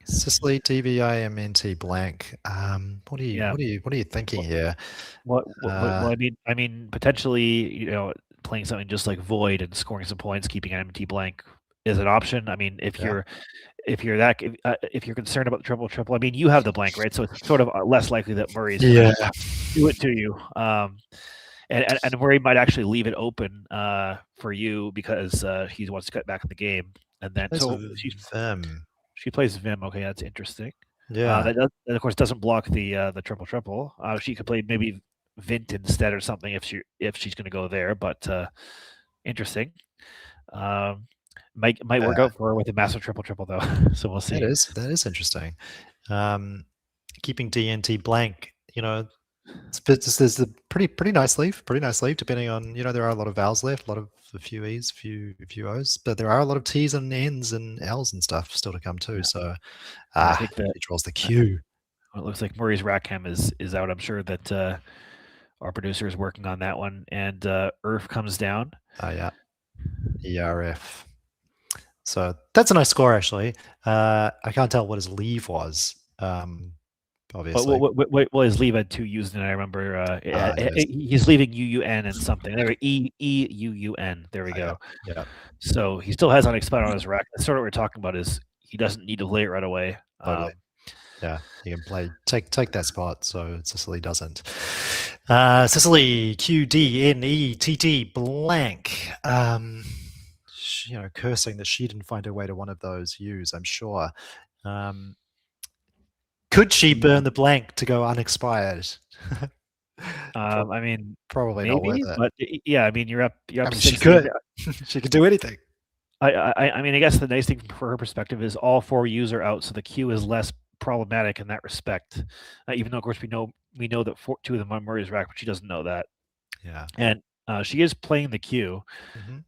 Cicely, DVIMNT blank. What are you thinking here? Well, I mean, potentially, playing something just like Void and scoring some points, keeping an MT blank is an option. I mean, if you're concerned about the triple, I mean, you have the blank, right? So it's sort of less likely that Murray's going to do it to you. And Murray might actually leave it open for you because he wants to cut back in the game. And then she plays Vim. Okay, that's interesting. Yeah. That of course doesn't block the triple. She could play maybe Vint instead or something if she's going to go there. But interesting. Might work out for her with a massive triple though. So we'll see. That is interesting. Keeping DNT blank, there's a pretty nice leaf, depending on, there are a lot of vowels left, a few E's, a few O's, but there are a lot of T's and N's and L's and stuff still to come too. So I think that he draws the Q. Well, it looks like Murray's Rackham is out. I'm sure that our producer is working on that one, and ERF comes down. Yeah, ERF. So that's a nice score, actually. I can't tell what his leave was. Obviously. Well, his leave had 2 U's, and I remember he's leaving UUN and something. There, EUUN. There we go. Yeah. So he still has unexpired on his rack. That's sort of what we're talking about. Is he doesn't need to play it right away. Yeah, he can play take that spot, so Cicely doesn't. Cicely, QDNETT blank. Cursing that she didn't find her way to one of those U's, I'm sure. Could she burn the blank to go unexpired? I mean, probably maybe, not worth it. But yeah, I mean, you're up. She could. She could do anything. I mean, I guess the nice thing for her perspective is all 4 U's are out, so the queue is less problematic in that respect. Even though, of course, we know that 2 of them are Murray's rack, but she doesn't know that. Yeah. And she is playing the queue. Mm-hmm.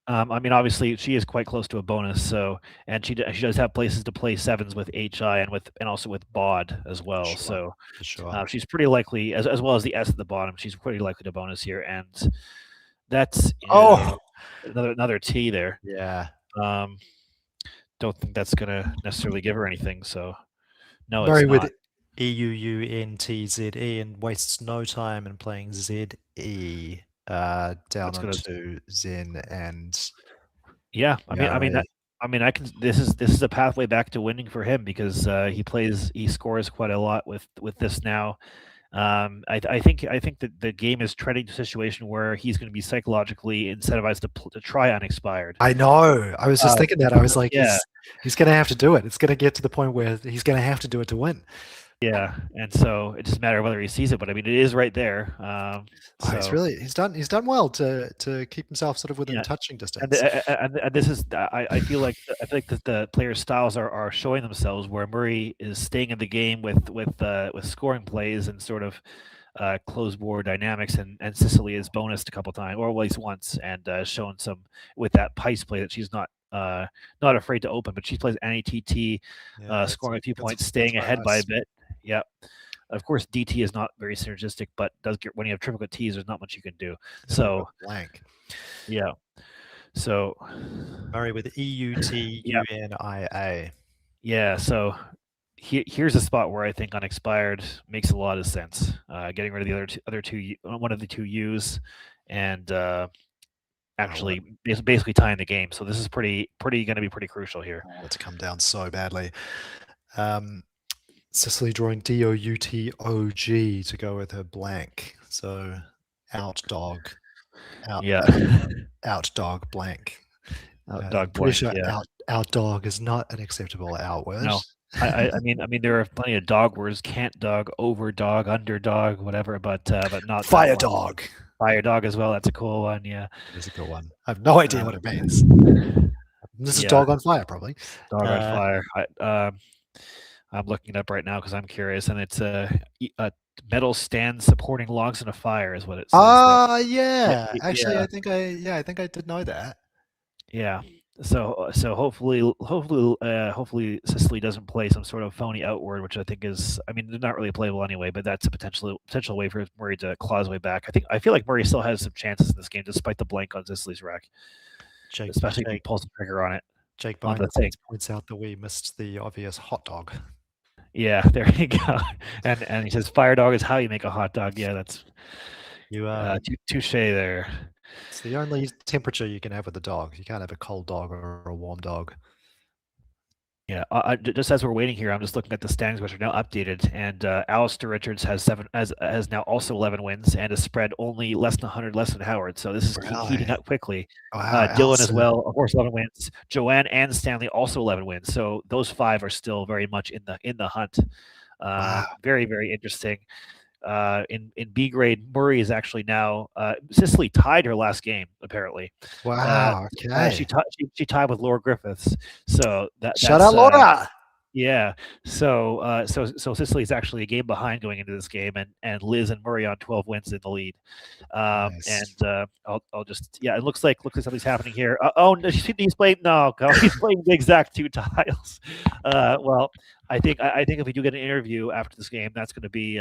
I mean, obviously, she is quite close to a bonus. So, and she does have places to play 7s with HI and also with BOD as well. Sure. So, she's pretty likely, as well as the S at the bottom, she's pretty likely to bonus here, and that's another T there. Yeah. Don't think that's gonna necessarily give her anything. So, no, Murray it's not. with EUUNTZE and wastes no time in playing ZE. Down onto Zen and yeah, I mean, this is a pathway back to winning for him because he scores quite a lot with this now. I think that the game is treading to a situation where he's going to be psychologically incentivized to try unexpired. I know. I was just thinking that. I was like, he's going to have to do it. It's going to get to the point where he's going to have to do it to win. Yeah, and so it doesn't matter whether he sees it, but I mean, it is right there. He's done well to keep himself sort of within touching distance. And this is, I feel like that the players' styles are showing themselves, where Murray is staying in the game with scoring plays and sort of closed board dynamics, and Cicely is bonused a couple times, or at least once, and shown some with that Pice play that she's not afraid to open, but she plays NATT, scoring a few points, staying ahead by a bit. Yeah, of course DT is not very synergistic, but does get when you have triplicate T's, there's not much you can do. So blank. Yeah. So Murray with EUTUNIA. Yeah. So here's a spot where I think unexpired makes a lot of sense. Getting rid of the other two, one of the 2 U's, and actually basically tying the game. So this is going to be pretty crucial here. It's come down so badly. Cicely drawing DOUTOG to go with her blank. So out dog blank. Dog blank. Sure out dog is not an acceptable out word. No. I mean there are plenty of dog words, can't dog, over dog, underdog, whatever, but not fire dog. Fire dog as well. That's a cool one. Yeah, it's a cool one. I have no idea what it means. This is dog on fire, probably. Dog on fire. I'm looking it up right now because I'm curious, and it's a metal stand supporting logs in a fire is what it says. Yeah. Actually, I think I did know that. Yeah. So hopefully Cicely doesn't play some sort of phony outward, which I think is, I mean, they're not really playable anyway, but that's a potential way for Murray to claw his way back. I feel like Murray still has some chances in this game despite the blank on Cicely's rack, especially if he pulls the trigger on it. Jake on the Bynum thing. points out that we missed the obvious hot dog. Yeah, there you go. And he says, "Fire dog is how you make a hot dog." Yeah, that's touche there. It's the only temperature you can have with a dog. You can't have a cold dog or a warm dog. Yeah, just as we're waiting here, I'm just looking at the standings, which are now updated, and Alistair Richards has now also 11 wins and a spread only less than 100 less than Howard. So this is heating up quickly. Wow, Dylan as well, of course, 11 wins. Joanne and Stanley also 11 wins. So those 5 are still very much in the hunt. Wow. Very, very interesting. In B grade, Murray is actually now Cicely tied her last game apparently. Wow. Okay. She tied with Laura Griffiths. So Shut out, Laura. Yeah. So Cicely's actually a game behind going into this game, and Liz and Murray on 12 wins in the lead. Nice. And I'll just it looks like something's happening here. He's playing he's playing the exact 2 tiles. Well, I think if we do get an interview after this game, that's going to be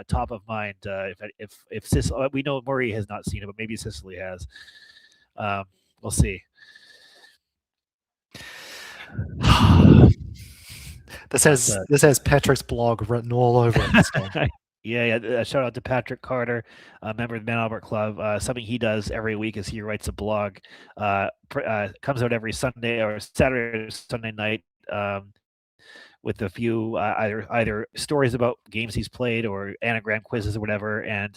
top of mind. If Cicely, we know Murray has not seen it, but maybe Cicely has. We'll see. This has Patrick's blog written all over it. Yeah. Shout out to Patrick Carter, a member of the Man Albert Club. Something he does every week is he writes a blog. Comes out every Sunday or Saturday or Sunday night. With a few either stories about games he's played or anagram quizzes or whatever, and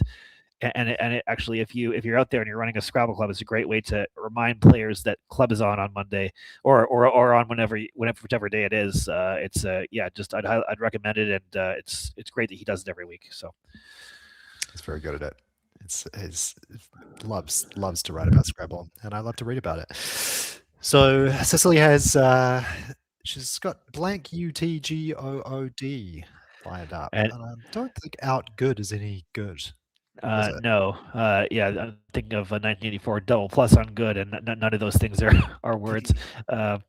it actually, if you're out there and you're running a Scrabble club, it's a great way to remind players that club is on Monday or on whichever day it is. I'd recommend it, and it's great that he does it every week. So he's very good at it. It's loves to write about Scrabble, and I love to read about it. So Cicely has. She's got blank UTGOOD fired up. And I don't think out good is any good. No. I'm thinking of 1984 double plus on good, and none of those things are words. I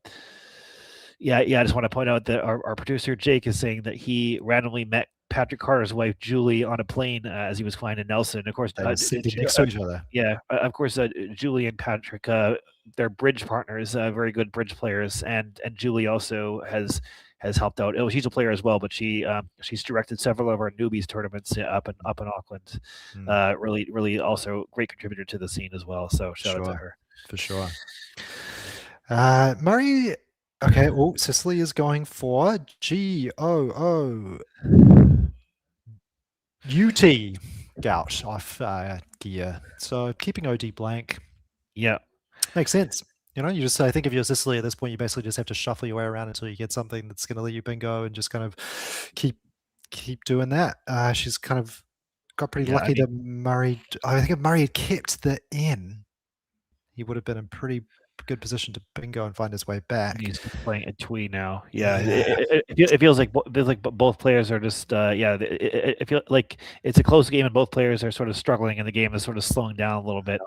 just want to point out that our producer Jake is saying that he randomly met Patrick Carter's wife Julie on a plane as he was flying to Nelson. Of course, sitting next to each other. Yeah, of course, Julie and Patrick, they're bridge partners, very good bridge players, and Julie also has helped out. Oh, she's a player as well, but she's directed several of our newbies tournaments up in Auckland. Really also great contributor to the scene as well. So shout out to her for sure. Murray. Okay, well, Cicely is going for GOOUT gout off gear. So keeping OD blank. Yeah. Makes sense. You just I think if you're Cicely at this point, you basically just have to shuffle your way around until you get something that's going to let you bingo, and just kind of keep doing that. She's kind of got pretty lucky that Murray. I think if Murray had kept the N, he would have been in pretty good position to bingo and find his way back. He's playing a twee now. It feels like both players are just it feels like it's a close game and both players are sort of struggling, and the game is sort of slowing down a little bit.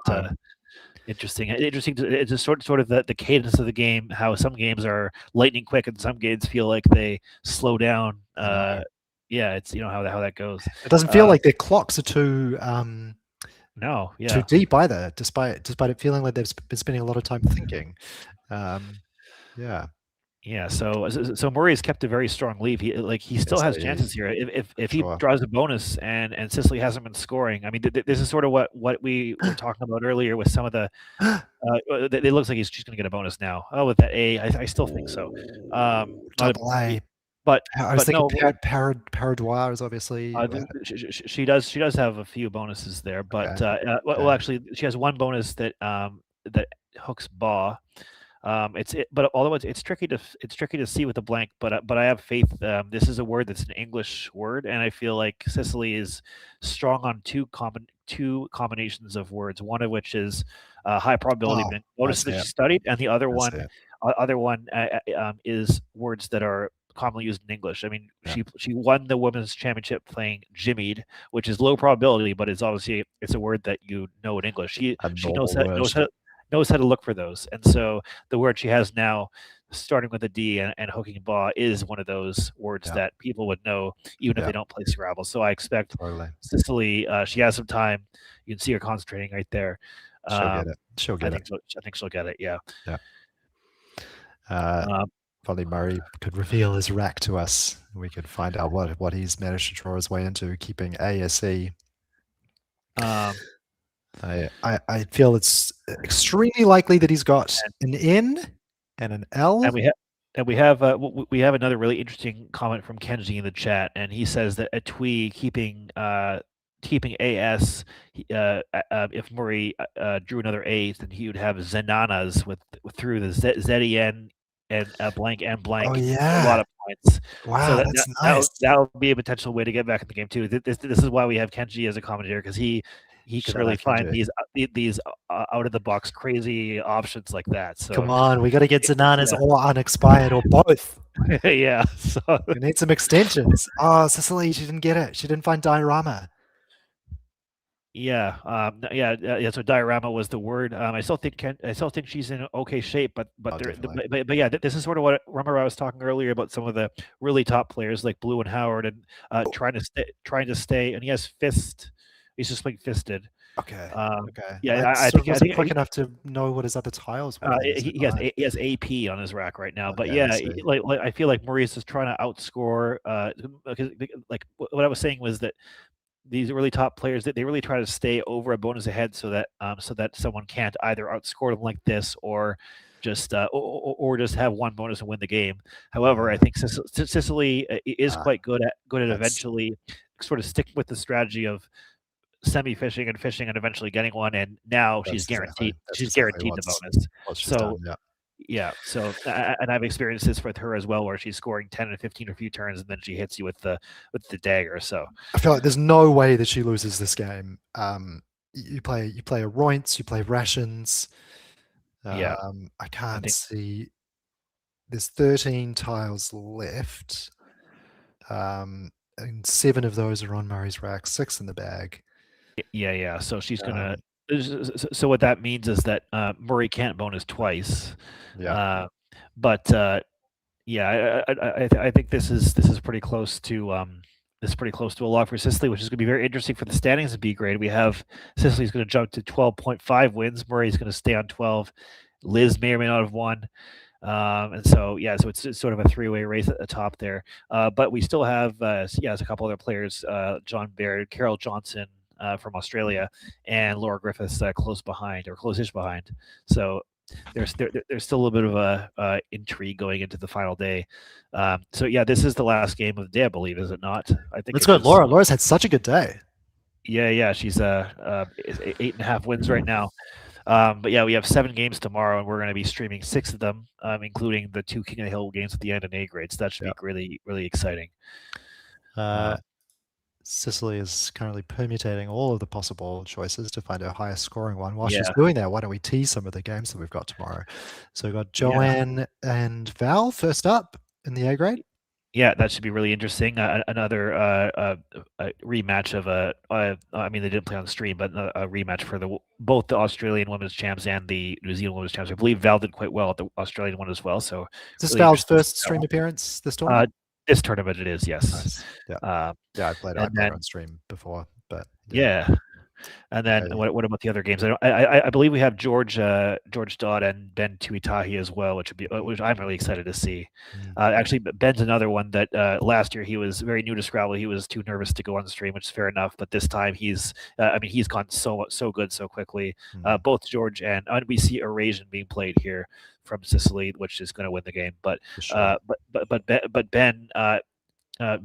Interesting. It's a sort of the cadence of the game. How some games are lightning quick and some games feel like they slow down. It's how that goes. It doesn't feel like their clocks are too. Too deep either, despite it feeling like they've been spending a lot of time thinking. So Murray's kept a very strong lead. He still has chances here. If he draws a bonus and Cicely hasn't been scoring. I mean, this is sort of what we were talking about earlier with some of the. It looks like she's going to get a bonus now. Oh, with that A, I still think so. Double A. But I was thinking Paradoir is obviously. She does have a few bonuses there, but actually she has one bonus that hooks Ba. But although it's tricky to see with the blank, but I have faith. This is a word that's an English word, and I feel like Cicely is strong on two combinations of words. One of which is high probability bonus that she studied, and the other one is words that are commonly used in English. I mean, she won the women's championship playing jimmied, which is low probability, but it's a word that you know in English. She knows how to look for those, and so the word she has now, starting with a D and hooking Ba, is one of those words that people would know even if they don't play Scrabble. So I expect Cicely. She has some time. You can see her concentrating right there. She'll get it. I think she'll get it. Yeah. If only Murray could reveal his rack to us. We could find out what he's managed to draw his way into, keeping ASE. I feel it's extremely likely that he's got an N and an L. And we have another really interesting comment from Kenji in the chat, and he says that Atui keeping AS, if Murray drew another A, then he would have Zenanas through the ZEN and blank and blank. Oh yeah, a lot of points. Wow, so that's nice. That would be a potential way to get back in the game too. This is why we have Kenji as a commentator, because he can really find these out of the box crazy options like that. So come on, we got to get Zenanas or unexpired or both. Yeah, so we need some extensions. Oh, Cicely, she didn't get it. She didn't find diorama. Yeah, So diorama was the word. I still think she's in okay shape, but yeah, this is sort of what remember I was talking earlier about some of the really top players like Blue and Howard and trying to stay. And he has fist. He's just like fisted. Okay. Yeah, I think wasn't quick enough to know what his other tiles were. He has AP on his rack right now, but yeah, like I feel like Maurice is trying to outscore. Because like what I was saying was that these really top players, that they really try to stay over a bonus ahead so that someone can't either outscore them like this or just just have one bonus and win the game. However, I think Cicely is quite good at eventually sort of sticking with the strategy of semi-fishing and fishing and eventually getting one, and now she's guaranteed the bonus. So yeah, so and I've experienced this with her as well, where she's scoring 10 and 15 a few turns, and then she hits you with the dagger. So I feel like there's no way that she loses this game. You play a Roints, you play rations. I can't see. There's 13 tiles left, and 7 of those are on Murray's rack, 6 in the bag. Yeah. So she's gonna. So what that means is that Murray can't bonus twice. Yeah. I think this is pretty close to a lock for Cicely, which is going to be very interesting for the standings in B grade. We have Cicely's going to jump to 12.5 wins. Murray's going to stay on 12. Liz may or may not have won. And so it's sort of a three-way race at the top there. But we still have a couple other players: John Baird, Carol Johnson from Australia, and Laura Griffiths close-ish behind. So there's still a little bit of a intrigue going into the final day. This is the last game of the day, I believe, is it not? I think. Let's go, Laura. Laura's had such a good day. Yeah, she's 8.5 wins right now. But yeah, we have 7 games tomorrow, and we're going to be streaming 6 of them, including the 2 King of the Hill games at the end in A grade. So that should be really, really exciting. Cicely is currently permutating all of the possible choices to find her highest scoring one. While she's doing that, why don't we tease some of the games that we've got tomorrow? So we've got Joanne and Val first up in the A grade. Yeah, that should be really interesting. Another rematch of they didn't play on the stream, but a rematch for both the Australian Women's Champs and the New Zealand Women's Champs. I believe Val did quite well at the Australian one as well. So is this Val's first stream appearance this tournament? This tournament it is, yes. Nice. I played on stream before, but And then what about the other games? I believe we have George Dodd and Ben Tuitahi as well, which I'm really excited to see. Actually, Ben's another one that last year he was very new to Scrabble. He was too nervous to go on the stream, which is fair enough. But this time he's gone so good so quickly. Both George and we see Eurasian being played here from Cicely, which is going to win the game. But Ben.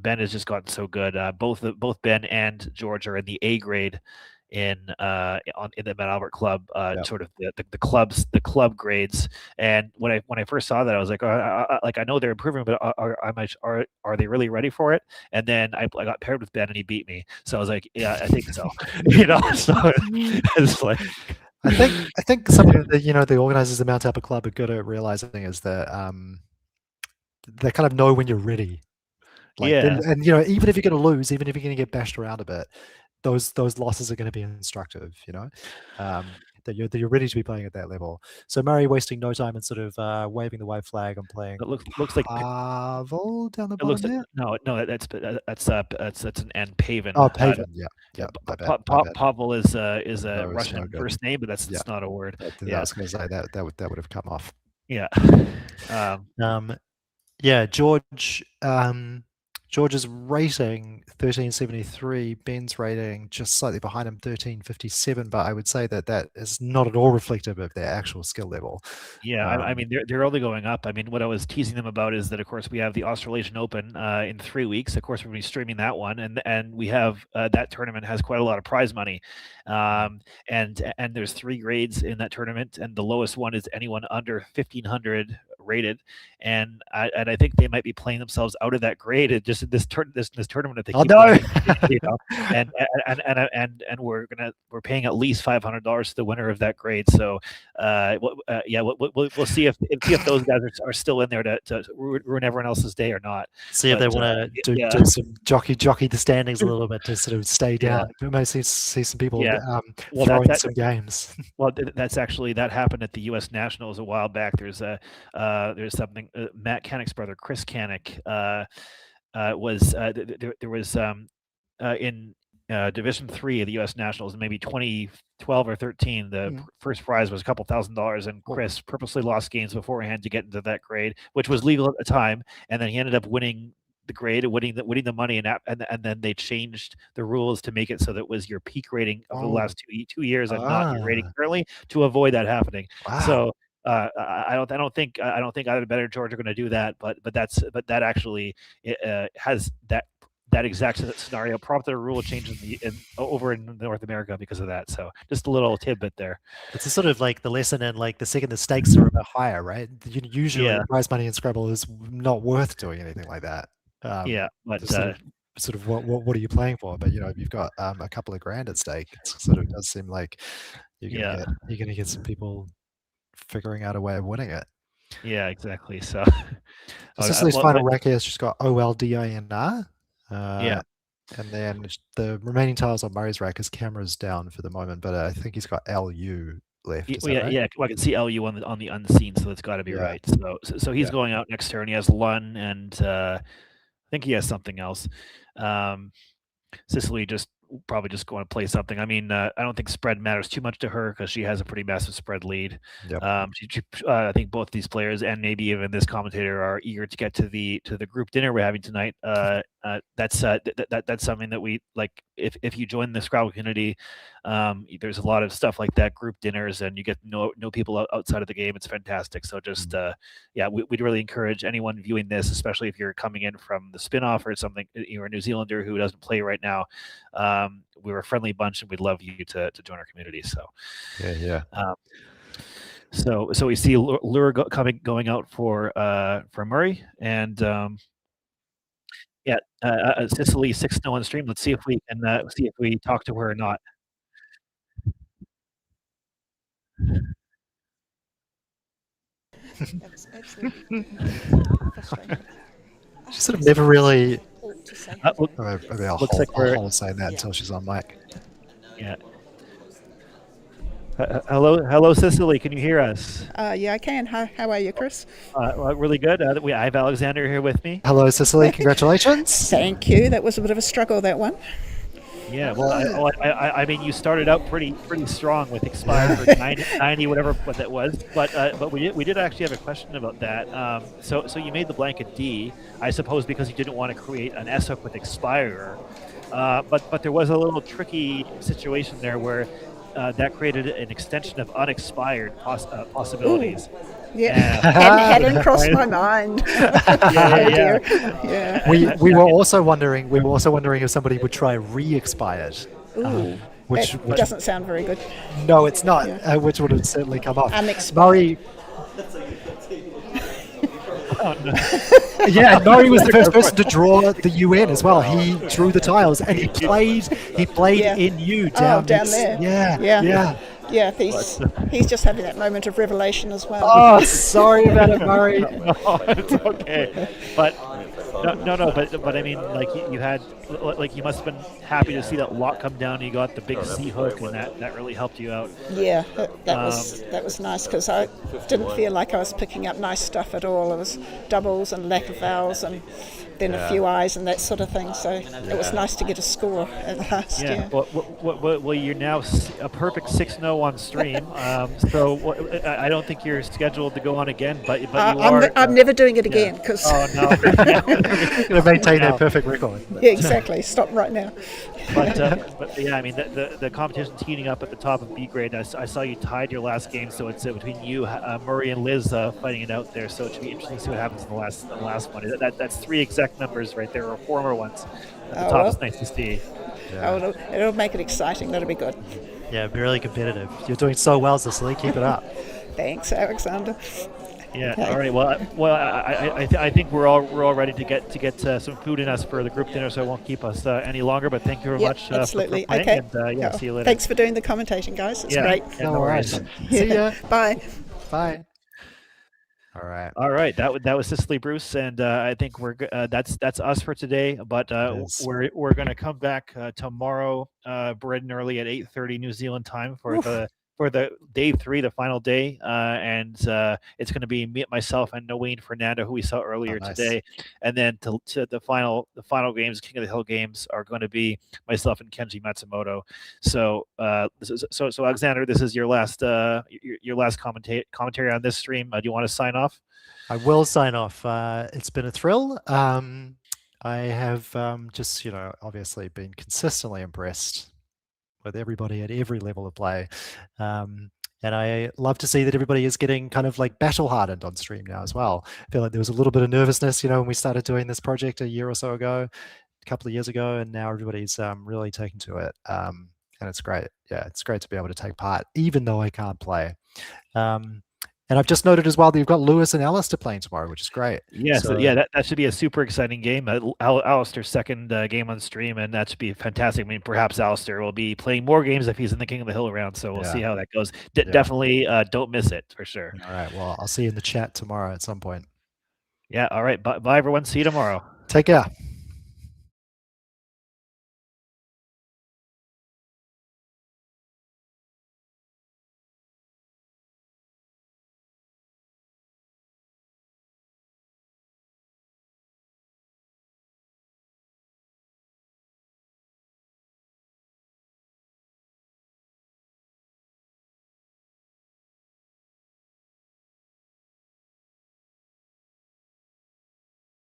Ben has just gotten so good. Both Ben and George are in the A grade in the Mount Albert Club, sort of the club grades. And when I first saw that, I was like, I know they're improving, but are they really ready for it? And then I got paired with Ben, and he beat me. So I was like, yeah, I think so. So it's like. I think something that the organizers of the Mount Albert Club are good at realizing is that they kind of know when you're ready. And even if you're going to lose, even if you're going to get bashed around a bit, those losses are going to be instructive. That you're ready to be playing at that level. So Murray wasting no time and sort of waving the white flag and playing. It looks like Pavel down the bottom there. No, that's an N. Paven. Oh, Paven. Yeah. Pavel is a Russian first name, but that's not a word. I was going to say that would have come off. Yeah. Yeah, George. George's rating 1373, Ben's rating just slightly behind him 1357, but I would say that is not at all reflective of their actual skill level. Yeah, I mean they're only going up. I mean, what I was teasing them about is that of course we have the Australasian Open in 3 weeks. Of course, we're going to be streaming that one, and we have that tournament has quite a lot of prize money, and there's 3 grades in that tournament, and the lowest one is anyone under 1500 rated, and I think they might be playing themselves out of that grade. It just this tournament that they keep you know, and we're paying at least $500 to the winner of that grade. So we'll see if those guys are still in there to ruin everyone else's day or not. See if they want to do some jockey the standings a little bit to sort of stay down. We may see some people throwing some games. Well, that happened at the U.S. Nationals a while back. There's something. Matt Canick's brother, Chris Canick, was in Division 3 of the U.S. Nationals, maybe 2012 or 13. The first prize was a couple $1,000s, and Chris purposely lost games beforehand to get into that grade, which was legal at the time, and then he ended up winning the grade, winning the money, and then they changed the rules to make it so that it was your peak rating of the last 2 years and not your rating currently, to avoid that happening. Wow. So. I don't think either Ben or George are going to do that, but that actually has that exact scenario prompted a rule change over in North America because of that. So just a little tidbit there. It's a sort of like the lesson in like the second the stakes are a bit higher, right? Usually prize money in Scrabble is not worth doing anything like that. But sort of what are you playing for? But you know, if you've got a couple of grand at stake, it sort of does seem like you're gonna get some people figuring out a way of winning it. Yeah, exactly. So Cicely's final rack has just got OLDINR. And then the remaining tiles on Murray's rack, his camera's down for the moment, but I think he's got LU left. Right? Well, I can see LU on the unseen, so that's got to be right. So he's going out next turn. He has Lun, and I think he has something else. Cicely probably just going to play something. I mean, I don't think spread matters too much to her because she has a pretty massive spread lead. Yep. I think both these players and maybe even this commentator are eager to get to the group dinner we're having tonight. That's something that we like. If you join the Scrabble community, there's a lot of stuff like that, group dinners, and you get to know people outside of the game. It's fantastic. So just we'd really encourage anyone viewing this, especially if you're coming in from the spin-off or something, you're a New Zealander who doesn't play right now. We're a friendly bunch, and we'd love you to join our community. So So we see Lure going out for Murray, and Cicely 6-0 on stream. Let's see if we can talk to her or not. That was absolutely frustrating. She sort of never really. Maybe I'll say that until she's on mic. Yeah. Hello, Cicely. Can you hear us? Yeah, I can. How are you, Chris? Really good. I have Alexander here with me. Hello, Cicely. Congratulations. Thank you. That was a bit of a struggle, that one. Yeah, well, I mean, you started out pretty strong with expired for 90, whatever what that was. But we did actually have a question about that. So you made the blanket D, I suppose, because you didn't want to create an S hook with expire. But there was a little tricky situation there where that created an extension of unexpired possibilities. Ooh. Yeah, hadn't crossed my mind. Yeah. We were also wondering if somebody would try re-expired. Which doesn't sound very good. No, it's not. Yeah. Which would have certainly come up. Unexpired. Murray was the first person to draw the UN as well. He drew the tiles and he played in U down there. Yeah, he's just having that moment of revelation as well. Oh, sorry about it, Murray. No, it's okay. But but I mean, like you had, like you must have been happy to see that lock come down. And you got the big C hook, and that really helped you out. Yeah, that was nice because I didn't feel like I was picking up nice stuff at all. It was doubles and lack of vowels and then a few eyes and that sort of thing. So it was nice to get a score at last. Yeah. Well, you're now a perfect 6-0 on stream. So I don't think you're scheduled to go on again, but you are. I'm never doing it again because. Oh no. Going to maintain that perfect record. Yeah, exactly. Stop right now. But yeah, I mean the competition's heating up at the top of B grade. I saw you tied your last game, so it's between you, Murray, and Liz fighting it out there. So it should be interesting to see what happens in the last one. That's 3 exec members right there, or former ones. At the top is nice to see. Yeah. It'll make it exciting. That'll be good. Yeah, really competitive. You're doing so well, Cicely. Keep it up. Thanks, Alexander. Yeah. Okay. All right. Well, I think we're all ready to get some food in us for the group dinner, so it won't keep us any longer. But thank you very much. Absolutely. For playing, okay. And, see you later. Thanks for doing the commentating, guys. It's great. Yeah, no worries. See ya. Bye. Bye. All right. That was Cicely Bruce, and I think we're that's us for today. But we're going to come back tomorrow, bright and early at 8:30 New Zealand time for the day 3, the final day, and it's going to be me, myself, and Naween, Fernando, who we saw earlier today, and then to the final games, King of the Hill games, are going to be myself and Kenji Matsumoto. So so Alexander, this is your last commentary on this stream. Do you want to sign off? I will sign off. It's been a thrill. I have just obviously been consistently impressed with everybody at every level of play. And I love to see that everybody is getting kind of like battle hardened on stream now as well. I feel like there was a little bit of nervousness, when we started doing this project a year or so ago, a couple of years ago, and now everybody's really taken to it. And it's great. Yeah, it's great to be able to take part, even though I can't play. And I've just noted as well that you've got Lewis and Alistair playing tomorrow, which is great. Yes, that should be a super exciting game. Alistair's second game on stream, and that should be fantastic. I mean, perhaps Alistair will be playing more games if he's in the King of the Hill round, so we'll see how that goes. Definitely don't miss it, for sure. All right, well, I'll see you in the chat tomorrow at some point. Yeah, all right. Bye everyone. See you tomorrow. Take care.